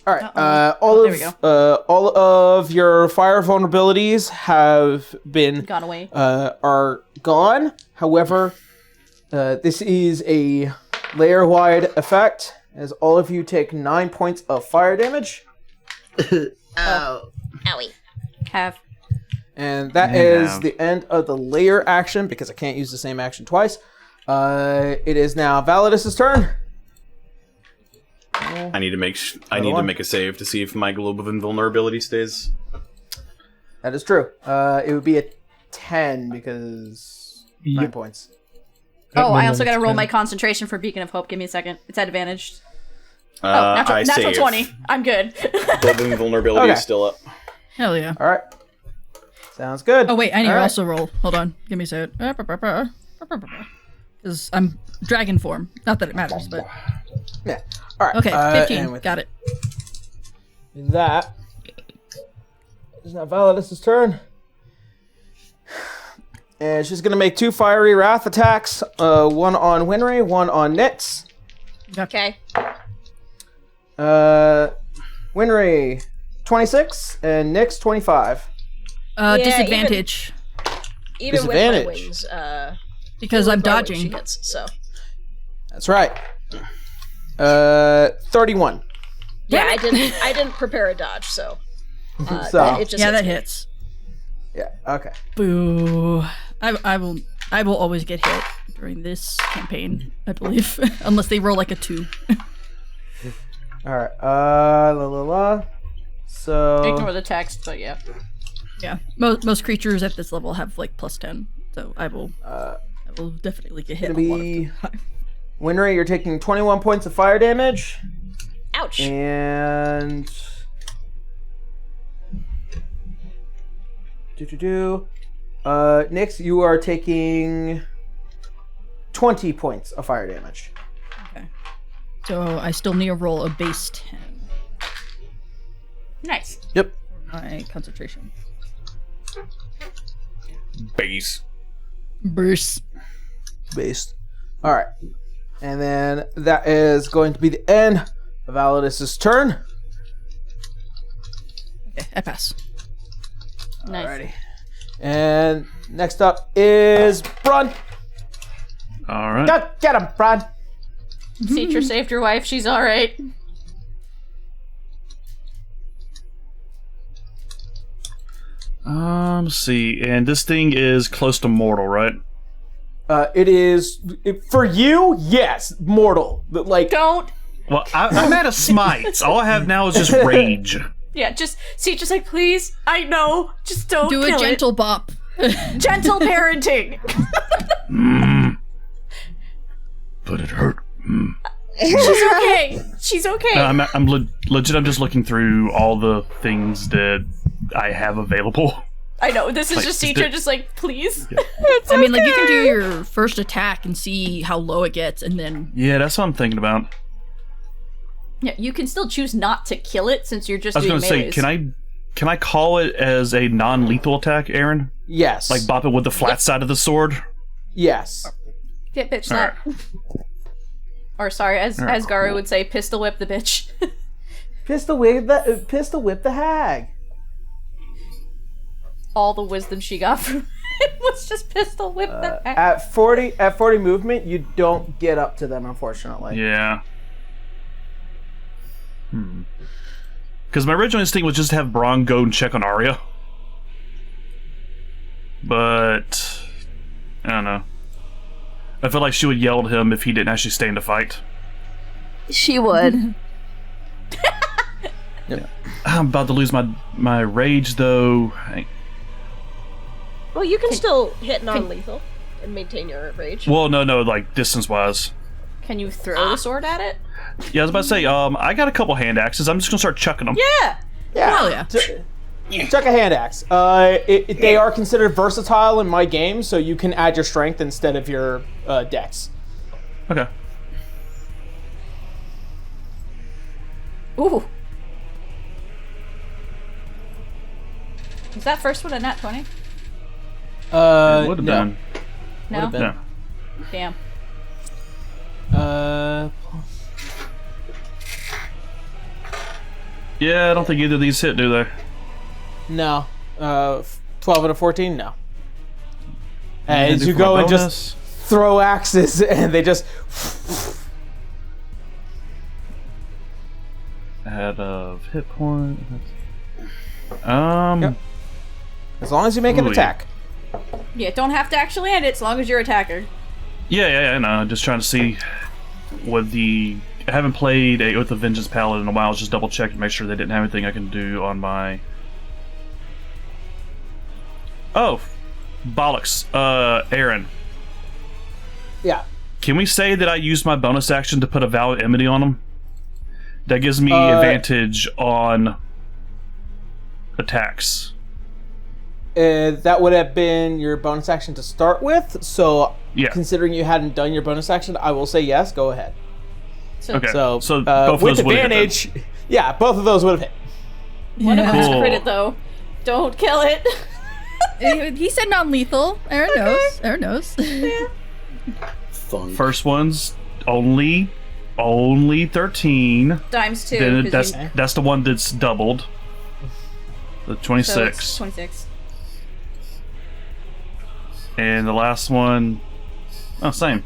All right. there we go. All of your fire vulnerabilities have been Gone away. are gone. However, this is a layer-wide effect, as all of you take 9 points of fire damage, Ow. Owie. Have. and that is the end of the layer action because I can't use the same action twice. It is now Validus's turn. I need to make a save to see if my globe of invulnerability stays. That is true. It would be a 10 because 9 points. Oh, I also gotta roll my concentration for Beacon of Hope. Give me a second. It's at advantage. Natural save. 20. I'm good. Globe of invulnerability Okay. is still up. Hell yeah. All right. Sounds good. Oh wait, I need All to right. also roll. Hold on. Give me a second. Because I'm dragon form. Not that it matters, but Yeah. All right. okay. 15. And with Got it. that, it's now Validus's turn. And she's going to make 2 fiery wrath attacks. One on Winry, one on Nyx. Okay. Winry, 26, and Nyx, 25. Disadvantage. Even with my Disadvantage. wings, Because I'm by wings she dodging. hits, so. That's right. 31. Yeah, I didn't prepare a dodge, so. So, it just Yeah, that hits me. hits. yeah, okay. Boo. I will always get hit during this campaign, I believe. Unless they roll like a 2. All right. So, Ignore the text, but yeah. Yeah. Most creatures at this level have like +10. So I will definitely get hit it'll a lot of be the time. Winry, you're taking 21 points of fire damage. Ouch. And Nyx, you are taking 20 points of fire damage. Okay. So I still need to roll a base 10 Nice. Yep. for my concentration. Base. Burst. Based. All right. And then that is going to be the end Validus's turn. Okay, I pass. Nice. Alrighty. And next up is Brawn. All right. Go get him, Brawn. Citra saved your wife. She's all right. Let's see. And this thing is close to mortal, right? It is for you. Yes, mortal. But, like, Don't. Well, I'm out of smites. All I have now is just rage. Yeah, just Citra's like, please. I know. Just don't Do kill a gentle bop. it. Gentle parenting. But it hurt. She's okay. She's okay. No, I'm legit. I'm just looking through all the things that I have available. I know. This is Like, just is Citra, there- just like, please. I mean, like, you can do your first attack and see how low it gets, and then... Yeah, that's what I'm thinking about. Yeah, you can still choose not to kill it since you're just I was doing gonna say, melees. can I call it as a non-lethal attack, Aaron? yes. Like bop it with the flat side of the sword? yes. Get bitch slap. Or sorry, as Garu would say, pistol whip the bitch. Pistol whip the hag. All the wisdom she got from it was just pistol whip the heck. At 40 movement, you don't get up to them, unfortunately. Yeah. Because my original instinct was just to have Brawn go and check on Arya. But I don't know. I feel like she would yell at him if he didn't actually stay in the fight. She would. I'm about to lose my rage though. Well, you can still hit non-lethal and maintain your rage. Well, no, like distance wise. Can you throw the sword at it? Yeah, I was about to say, I got a couple hand axes. I'm just gonna start chucking them. Yeah! Yeah. Hell yeah. Chuck a hand axe. They are considered versatile in my game, so you can add your strength instead of your dex. Okay. Ooh. Was that first one a nat 20? It would have been. No? Would've been. No. Damn. Yeah, I don't think either of these hit, do they? No. 12 and a 14? No. And As do you for my go and bonus. just throw axes, and they just... Out of hit point. Yep. As long as you make an Ooh, attack. Yeah, don't have to actually end it as long as you're attacker. Yeah, no, just trying to see what the... I haven't played a Oath of Vengeance Paladin in a while. I was just double checking to make sure they didn't have anything I can do on my... Oh, bollocks. Aaron. Yeah. Can we say that I used my bonus action to put a Valid Enmity on him? That gives me advantage on attacks. That would have been your bonus action to start with, so Yeah. considering you hadn't done your bonus action, I will say yes, go ahead. So Okay. So, both of with those would have hit advantage, yeah, both of those would have hit. one of us Cool. critted though. Don't kill it. He said non-lethal. Aaron knows. Aaron knows. Thunk. First one's only 13. Times 2. Then 'cause that's the one that's doubled. The so 26. it's 26. And the last one, same.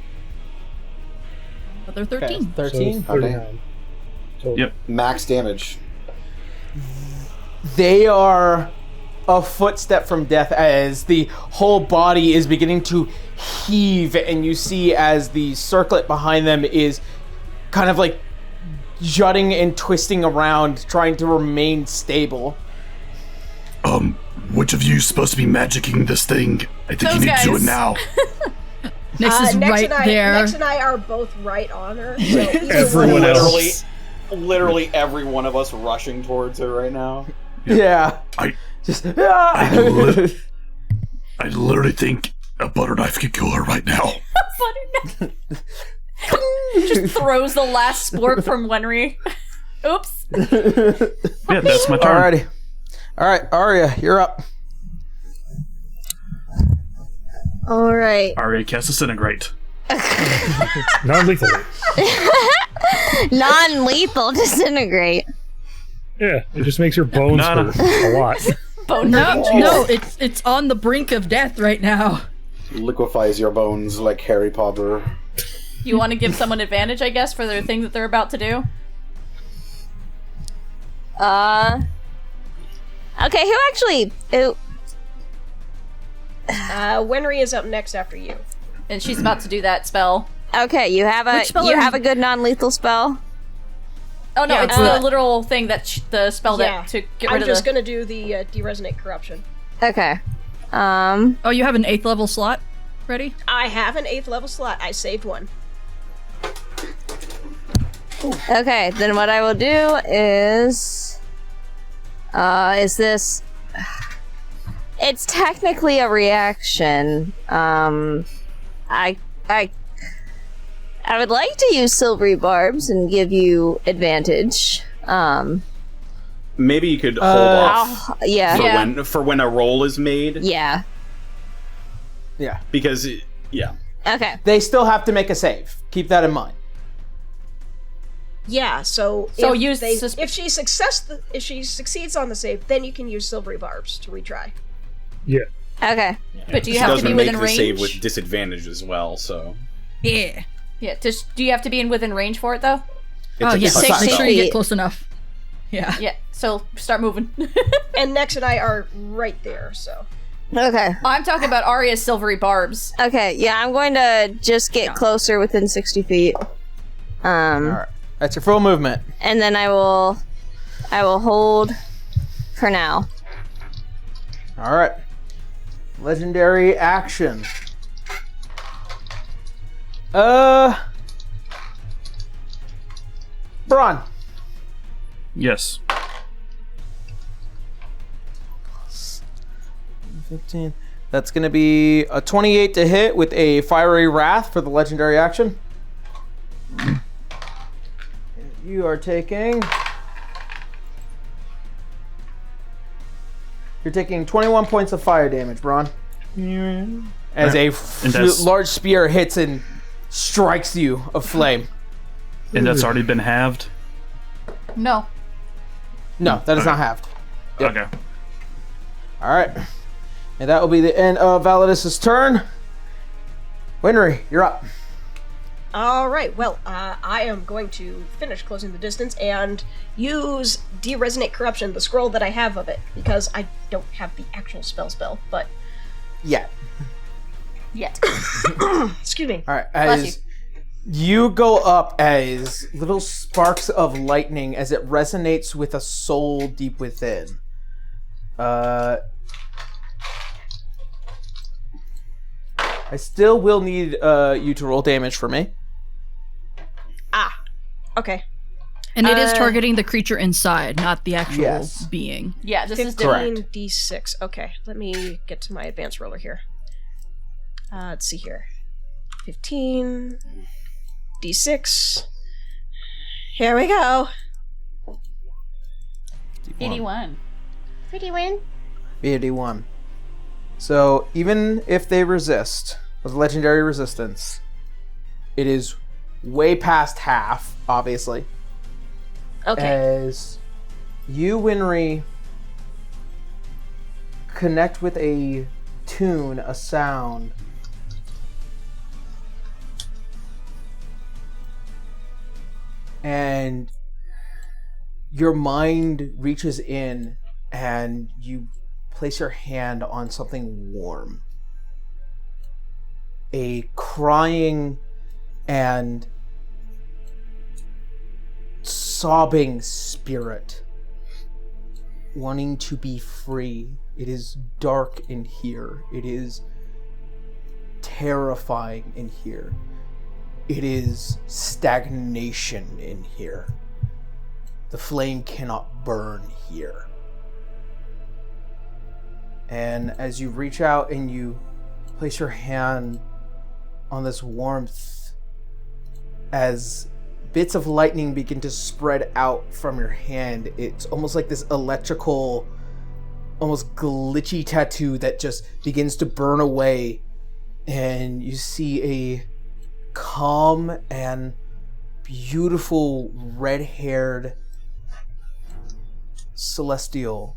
Another 13. 13. So 39. Total. Yep. Max damage. They are a footstep from death as the whole body is beginning to heave, and you see as the circlet behind them is kind of like jutting and twisting around, trying to remain stable. Which of you is supposed to be magicking this thing? I think Those you need to do it guys. now. Next is Nex right and I, there. Nex and I are both right on her. So either Everyone one of us- else. Literally every one of us rushing towards her right now. Yeah. I Just I literally think a butter knife could kill her right now. Just throws the last sport from Wenry. Oops. Yeah, that's my turn. Alrighty. Alright, Arya, you're up. All right. Arya cast Disintegrate. Non-lethally. Non-lethal disintegrate. Yeah, it just makes your bones hurt a lot. No, it's on the brink of death right now. Liquefies your bones like Harry Potter. You want to give someone advantage, I guess, for their thing that they're about to do? Okay, who actually... Winry is up next after you. And she's about to do that spell. Okay, you have a good non-lethal spell? Oh no, it's the literal thing that the spell Yeah, that to get rid I'm of just the... gonna do the de-resonate corruption. Okay. Oh, you have an 8th level slot ready? I have an 8th level slot. I saved one. Okay, then what I will do is this... It's technically a reaction. I would like to use silvery barbs and give you advantage. Maybe you could hold off yeah. for when a roll is made. Yeah. Yeah. Because, yeah. Okay. They still have to make a save. Keep that in mind. Yeah, so if she succeeds on the save, then you can use silvery barbs to retry. Yeah. Okay. But do you She have does to be make within the range? save with disadvantage as well, so... Yeah. Yeah, do you have to be within range for it, though? Oh, yes. touch Make spell. sure you get close enough. Yeah. Yeah, so start moving. And Nex and I are right there, so... Okay. I'm talking about Arya's silvery barbs. Okay, yeah, I'm going to just get closer within 60 feet. Alright. That's your full movement. And then I will hold for now. Alright. Legendary action. Brawn. Yes. 15. That's going to be a 28 to hit with a Fiery Wrath for the legendary action. You are taking... You're taking 21 points of fire damage, Brawn. As a large spear hits and strikes you of flame. And that's already been halved? No. No, that is not halved. Yep. Okay. Alright. And that will be the end of Validus' turn. Winry, you're up. Alright, well, I am going to finish closing the distance and use De-Resonate Corruption, the scroll that I have of it, because I don't have the actual spell, but... Yeah. Yet. Excuse me. Alright, as you go up as little sparks of lightning as it resonates with a soul deep within. I still will need you to roll damage for me. Ah, okay. And it is targeting the creature inside, not the actual Yes. being. Yeah, this is 15 different. D6. Okay, let me get to my advanced roller here. Let's see here. 15 D6. Here we go. 81. Pretty win. 81. So even if they resist with legendary resistance, it is way past half, obviously. Okay. As you, Winry, connect with a tune, a sound. And your mind reaches in and you place your hand on something warm. A crying and sobbing spirit wanting to be free. It is dark in here. It is terrifying in here. It is stagnation in here. The flame cannot burn here. And as you reach out and you place your hand on this warmth, as bits of lightning begin to spread out from your hand, it's almost like this electrical, almost glitchy tattoo that just begins to burn away, and you see a calm and beautiful red-haired celestial,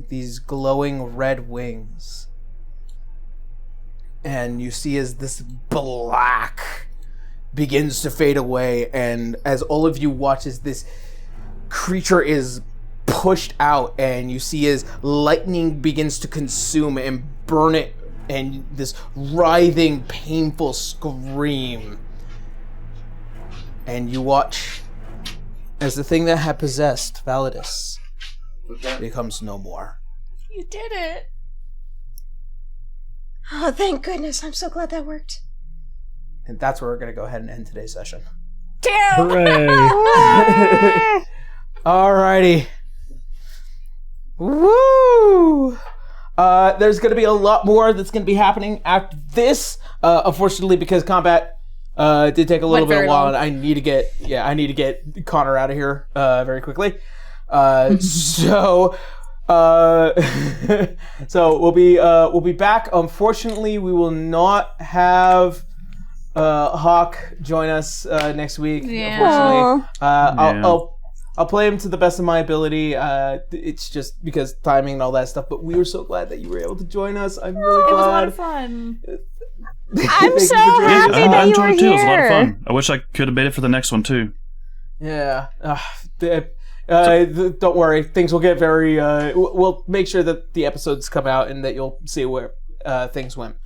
these glowing red wings. And you see as this black begins to fade away, and as all of you watch as this creature is pushed out, and you see as lightning begins to consume and burn it, and this writhing, painful scream. And you watch as the thing that had possessed Validus becomes no more. You did it. Oh, thank goodness. I'm so glad that worked. And that's where we're going to go ahead and end today's session. Damn! Hooray! Alrighty. Woo! There's going to be a lot more that's going to be happening after this. Unfortunately, because combat did take a little bit of a while, and I need to get Connor out of here very quickly. So we'll be back. Unfortunately, we will not have Hawk join us next week. Yeah. Unfortunately, I'll play him to the best of my ability. It's just because timing and all that stuff. But we were so glad that you were able to join us. I'm really glad. It was a lot of fun. I'm so happy that I'm you were too. It was a lot of here. fun. I wish I could have made it for the next one too. Yeah. Don't worry. Things will get very... we'll make sure that the episodes come out and that you'll see where things went.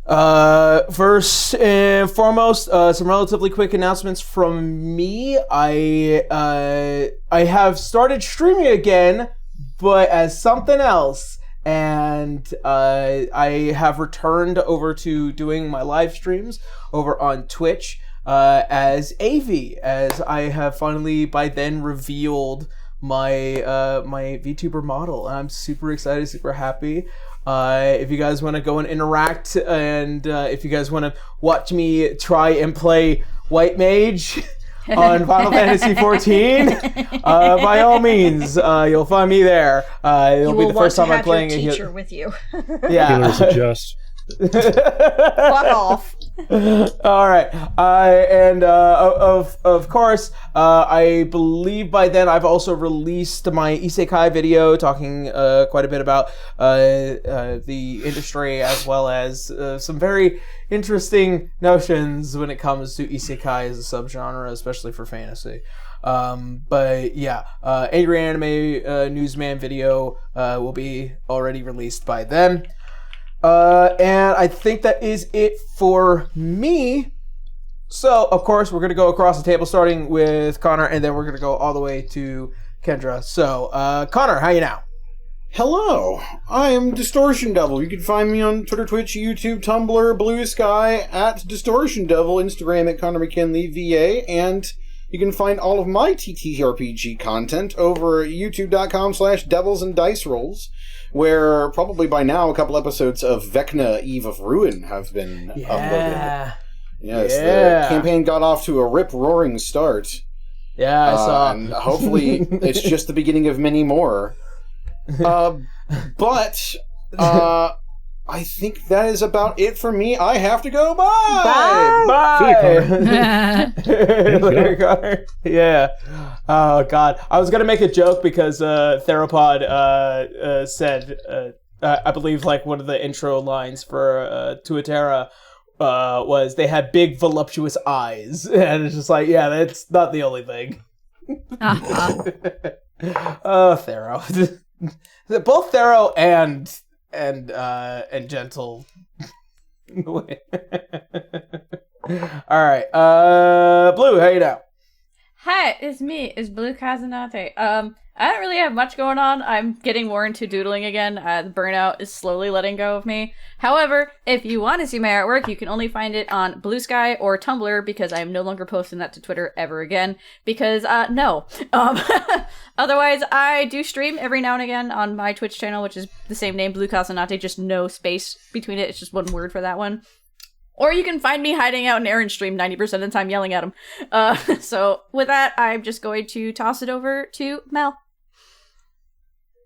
First and foremost, some relatively quick announcements from me. I have started streaming again, but as something else. And I have returned over to doing my live streams over on Twitch as AV, as I have finally by then revealed my my VTuber model, and I'm super excited, super happy. If you guys want to go and interact, and if you guys want to watch me try and play White Mage on Final Fantasy XIV, by all means, you'll find me there. It'll be the first time I'm playing a a teacher with you. Yeah. Healers adjust. Fuck off. All right, and of course, I believe by then I've also released my Isekai video talking quite a bit about the industry, as well as some very interesting notions when it comes to Isekai as a subgenre, especially for fantasy. But yeah, Angry Anime Newsman video will be already released by then. And I think that is it for me. So, of course, we're going to go across the table, starting with Connor, and then we're going to go all the way to Kendra. So, Connor, how you now? Hello, I am Distortion Devil. You can find me on Twitter, Twitch, YouTube, Tumblr, Blue Sky, at Distortion Devil, Instagram at Connor McKinley, VA, and you can find all of my TTRPG content over at youtube.com/Devils and Dice Rolls, where probably by now a couple episodes of Vecna Eve of Ruin have been uploaded. Yes, the campaign got off to a rip-roaring start. Yeah, I saw. And hopefully it's just the beginning of many more. But I think that is about it for me. I have to go. Bye! Bye! Later, Connor. Yeah. Oh, God. I was going to make a joke because Theropod said, I believe, like, one of the intro lines for Tuatera was they had big, voluptuous eyes. And it's just like, yeah, that's not the only thing. Oh, Thero. Both Thero and gentle. All right, Blue, how you now? Hi, it's me. It's Blue Kazanate. I don't really have much going on. I'm getting more into doodling again. The burnout is slowly letting go of me. However, if you want to see my artwork, you can only find it on Blue Sky or Tumblr, because I'm no longer posting that to Twitter ever again. Because, no. Otherwise, I do stream every now and again on my Twitch channel, which is the same name, Blue Kazanate, just no space between it. It's just one word for that one. Or you can find me hiding out in Aaron's stream 90% of the time yelling at him. So with that, I'm just going to toss it over to Mel.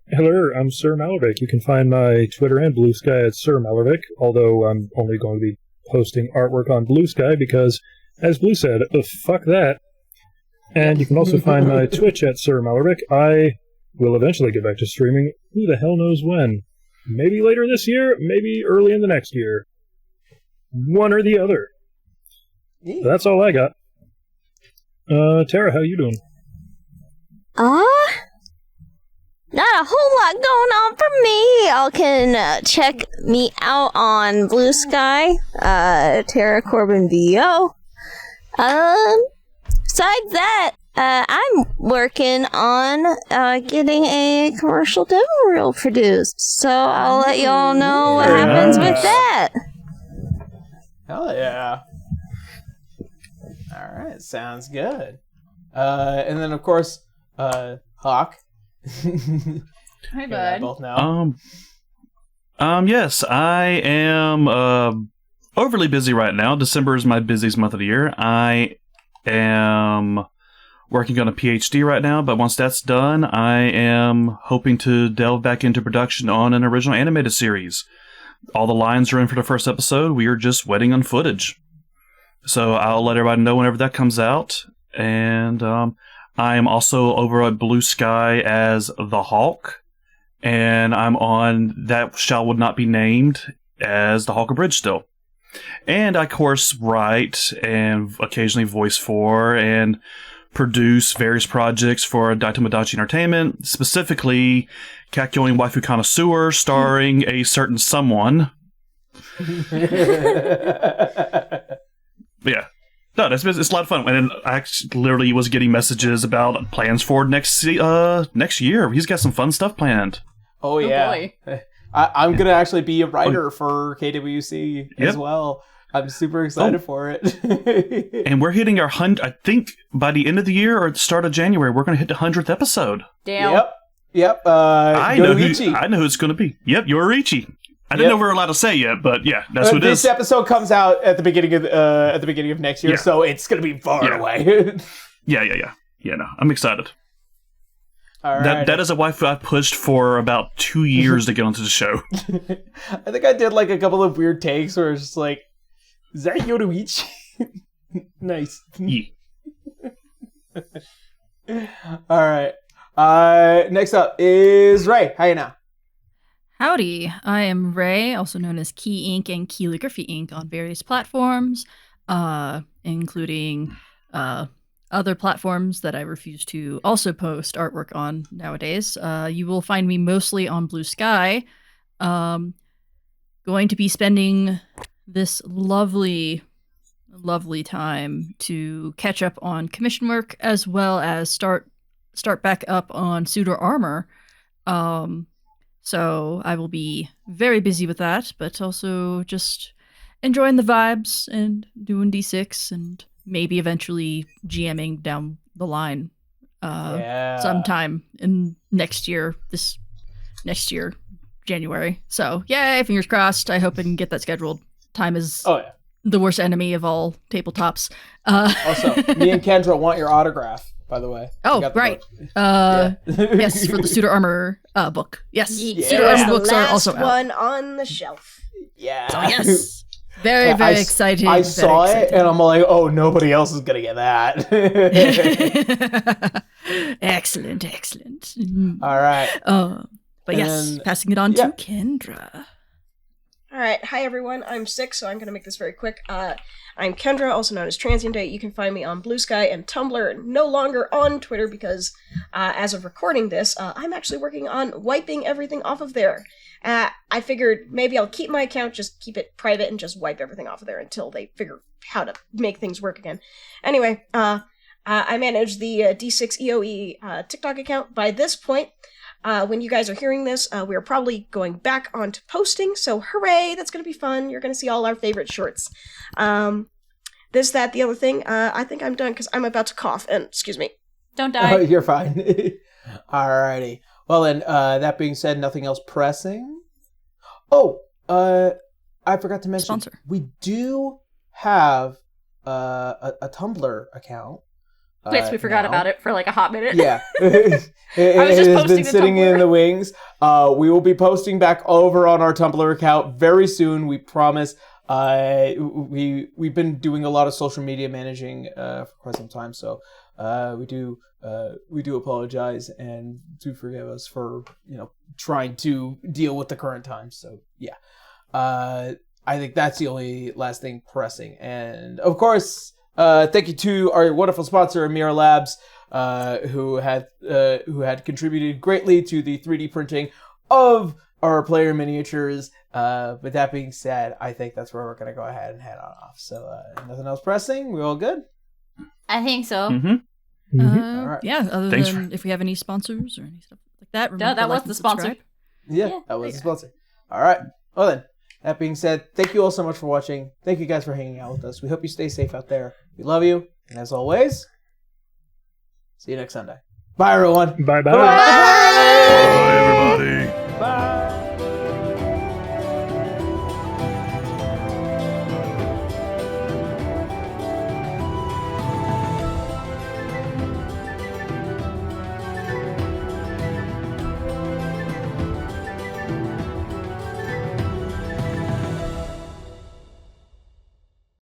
Hello, I'm Sir Malervik. You can find my Twitter and Blue Sky at Sir Malervik, although I'm only going to be posting artwork on Blue Sky because, as Blue said, fuck that. And you can also find my Twitch at Sir Malaric. I will eventually get back to streaming. Who the hell knows when? Maybe later this year, maybe early in the next year. One or the other. Yeah. That's all I got. Tara, how you doing? Not a whole lot going on for me. Y'all can check me out on Blue Sky, Tara Corbin VO. Besides that, I'm working on getting a commercial demo reel produced, so I'll let y'all know what happens with that. Hell yeah. Alright, sounds good. And then, of course, Hawk. Hi, bud. Both now. Yes, I am overly busy right now. December is my busiest month of the year. I am working on a PhD right now, but once that's done, I am hoping to delve back into production on an original animated series. All the lines are in for the first episode. We are just waiting on footage. So I'll let everybody know whenever that comes out. And I am also over at Blue Sky as the Hawk. And I'm on That Shall Would Not Be Named as the Hawk Abridged still. And I, of course, write and occasionally voice for and produce various projects for Daitomodachi Entertainment, specifically Kakyoin Waifu Connoisseur, starring a certain someone. Yeah. No, it's a lot of fun. And I actually literally was getting messages about plans for next year. He's got some fun stuff planned. Oh, yeah. Boy. I'm going to actually be a writer for KWC as well. I'm super excited for it. And we're hitting our 100th, I think by the end of the year or the start of January, we're going to hit the 100th episode. Damn. Yep. I know who it's going to be. Yep, Yoruichi. I didn't know we were allowed to say yet, but yeah, that's what it is. This episode comes out at the beginning of next year, so it's going to be far away. Yeah, no, I'm excited. All right. That is a waifu I pushed for about 2 years to get onto the show. I think I did like a couple of weird takes where it's just like, is that Yoruichi? Nice. Yeah. All right. Next up is Ray. How you now? Howdy, I am Ray, also known as Key Inc. and Calligraphy Inc. on various platforms, including other platforms that I refuse to also post artwork on nowadays. You will find me mostly on Blue Sky. Going to be spending this lovely time to catch up on commission work as well as start back up on Pseudo Armor. So I will be very busy with that, but also just enjoying the vibes and doing D6 and maybe eventually GMing down the line sometime in next year, January. So yay, fingers crossed. I hope I can get that scheduled. Time is the worst enemy of all tabletops. Also, me and Kendra want your autograph, by the way. Oh, right. Yes, for the Pseudo Armor book. Yes, Pseudo Armor books are also out. One on the shelf. Yeah. So yes, very excited. I saw it and I'm like, oh, nobody else is gonna get that. Excellent. All right. But yes, passing it on to Kendra. All right. Hi, everyone. I'm sick, so I'm going to make this very quick. I'm Kendra, also known as Transient Day. You can find me on Blue Sky and Tumblr, no longer on Twitter because as of recording this, I'm actually working on wiping everything off of there. I figured maybe I'll keep my account, just keep it private and just wipe everything off of there until they figure how to make things work again. Anyway, I manage the D6 EOE TikTok account. By this point, when you guys are hearing this, we are probably going back onto posting, so hooray, that's going to be fun. You're going to see all our favorite shorts. This, that, the other thing, I think I'm done because I'm about to cough, and excuse me. Don't die. Oh, you're fine. Alrighty. Well then, that being said, nothing else pressing? Oh, I forgot to mention, Sponsor. We do have a Tumblr account. Yes, we forgot about it for like a hot minute. Yeah. I was just has posting been to sitting Tumblr. in the wings. We will be posting back over on our Tumblr account very soon, we promise. we've been doing a lot of social media managing for quite some time, so we do apologize and do forgive us for trying to deal with the current times. So yeah, I think that's the only last thing pressing. And of course, thank you to our wonderful sponsor, Amir Labs, who had contributed greatly to the 3D printing of our player miniatures. With that being said, I think that's where we're going to go ahead and head on off. So nothing else pressing? We all good? I think so. Mm-hmm. All right. Yeah, other than if we have any sponsors or any stuff like that. No, that was the sponsor. Yeah, that was the sponsor. All right. Well then, that being said, thank you all so much for watching. Thank you guys for hanging out with us. We hope you stay safe out there. We love you. And as always, see you next Sunday. Bye, everyone. Bye-bye. Bye.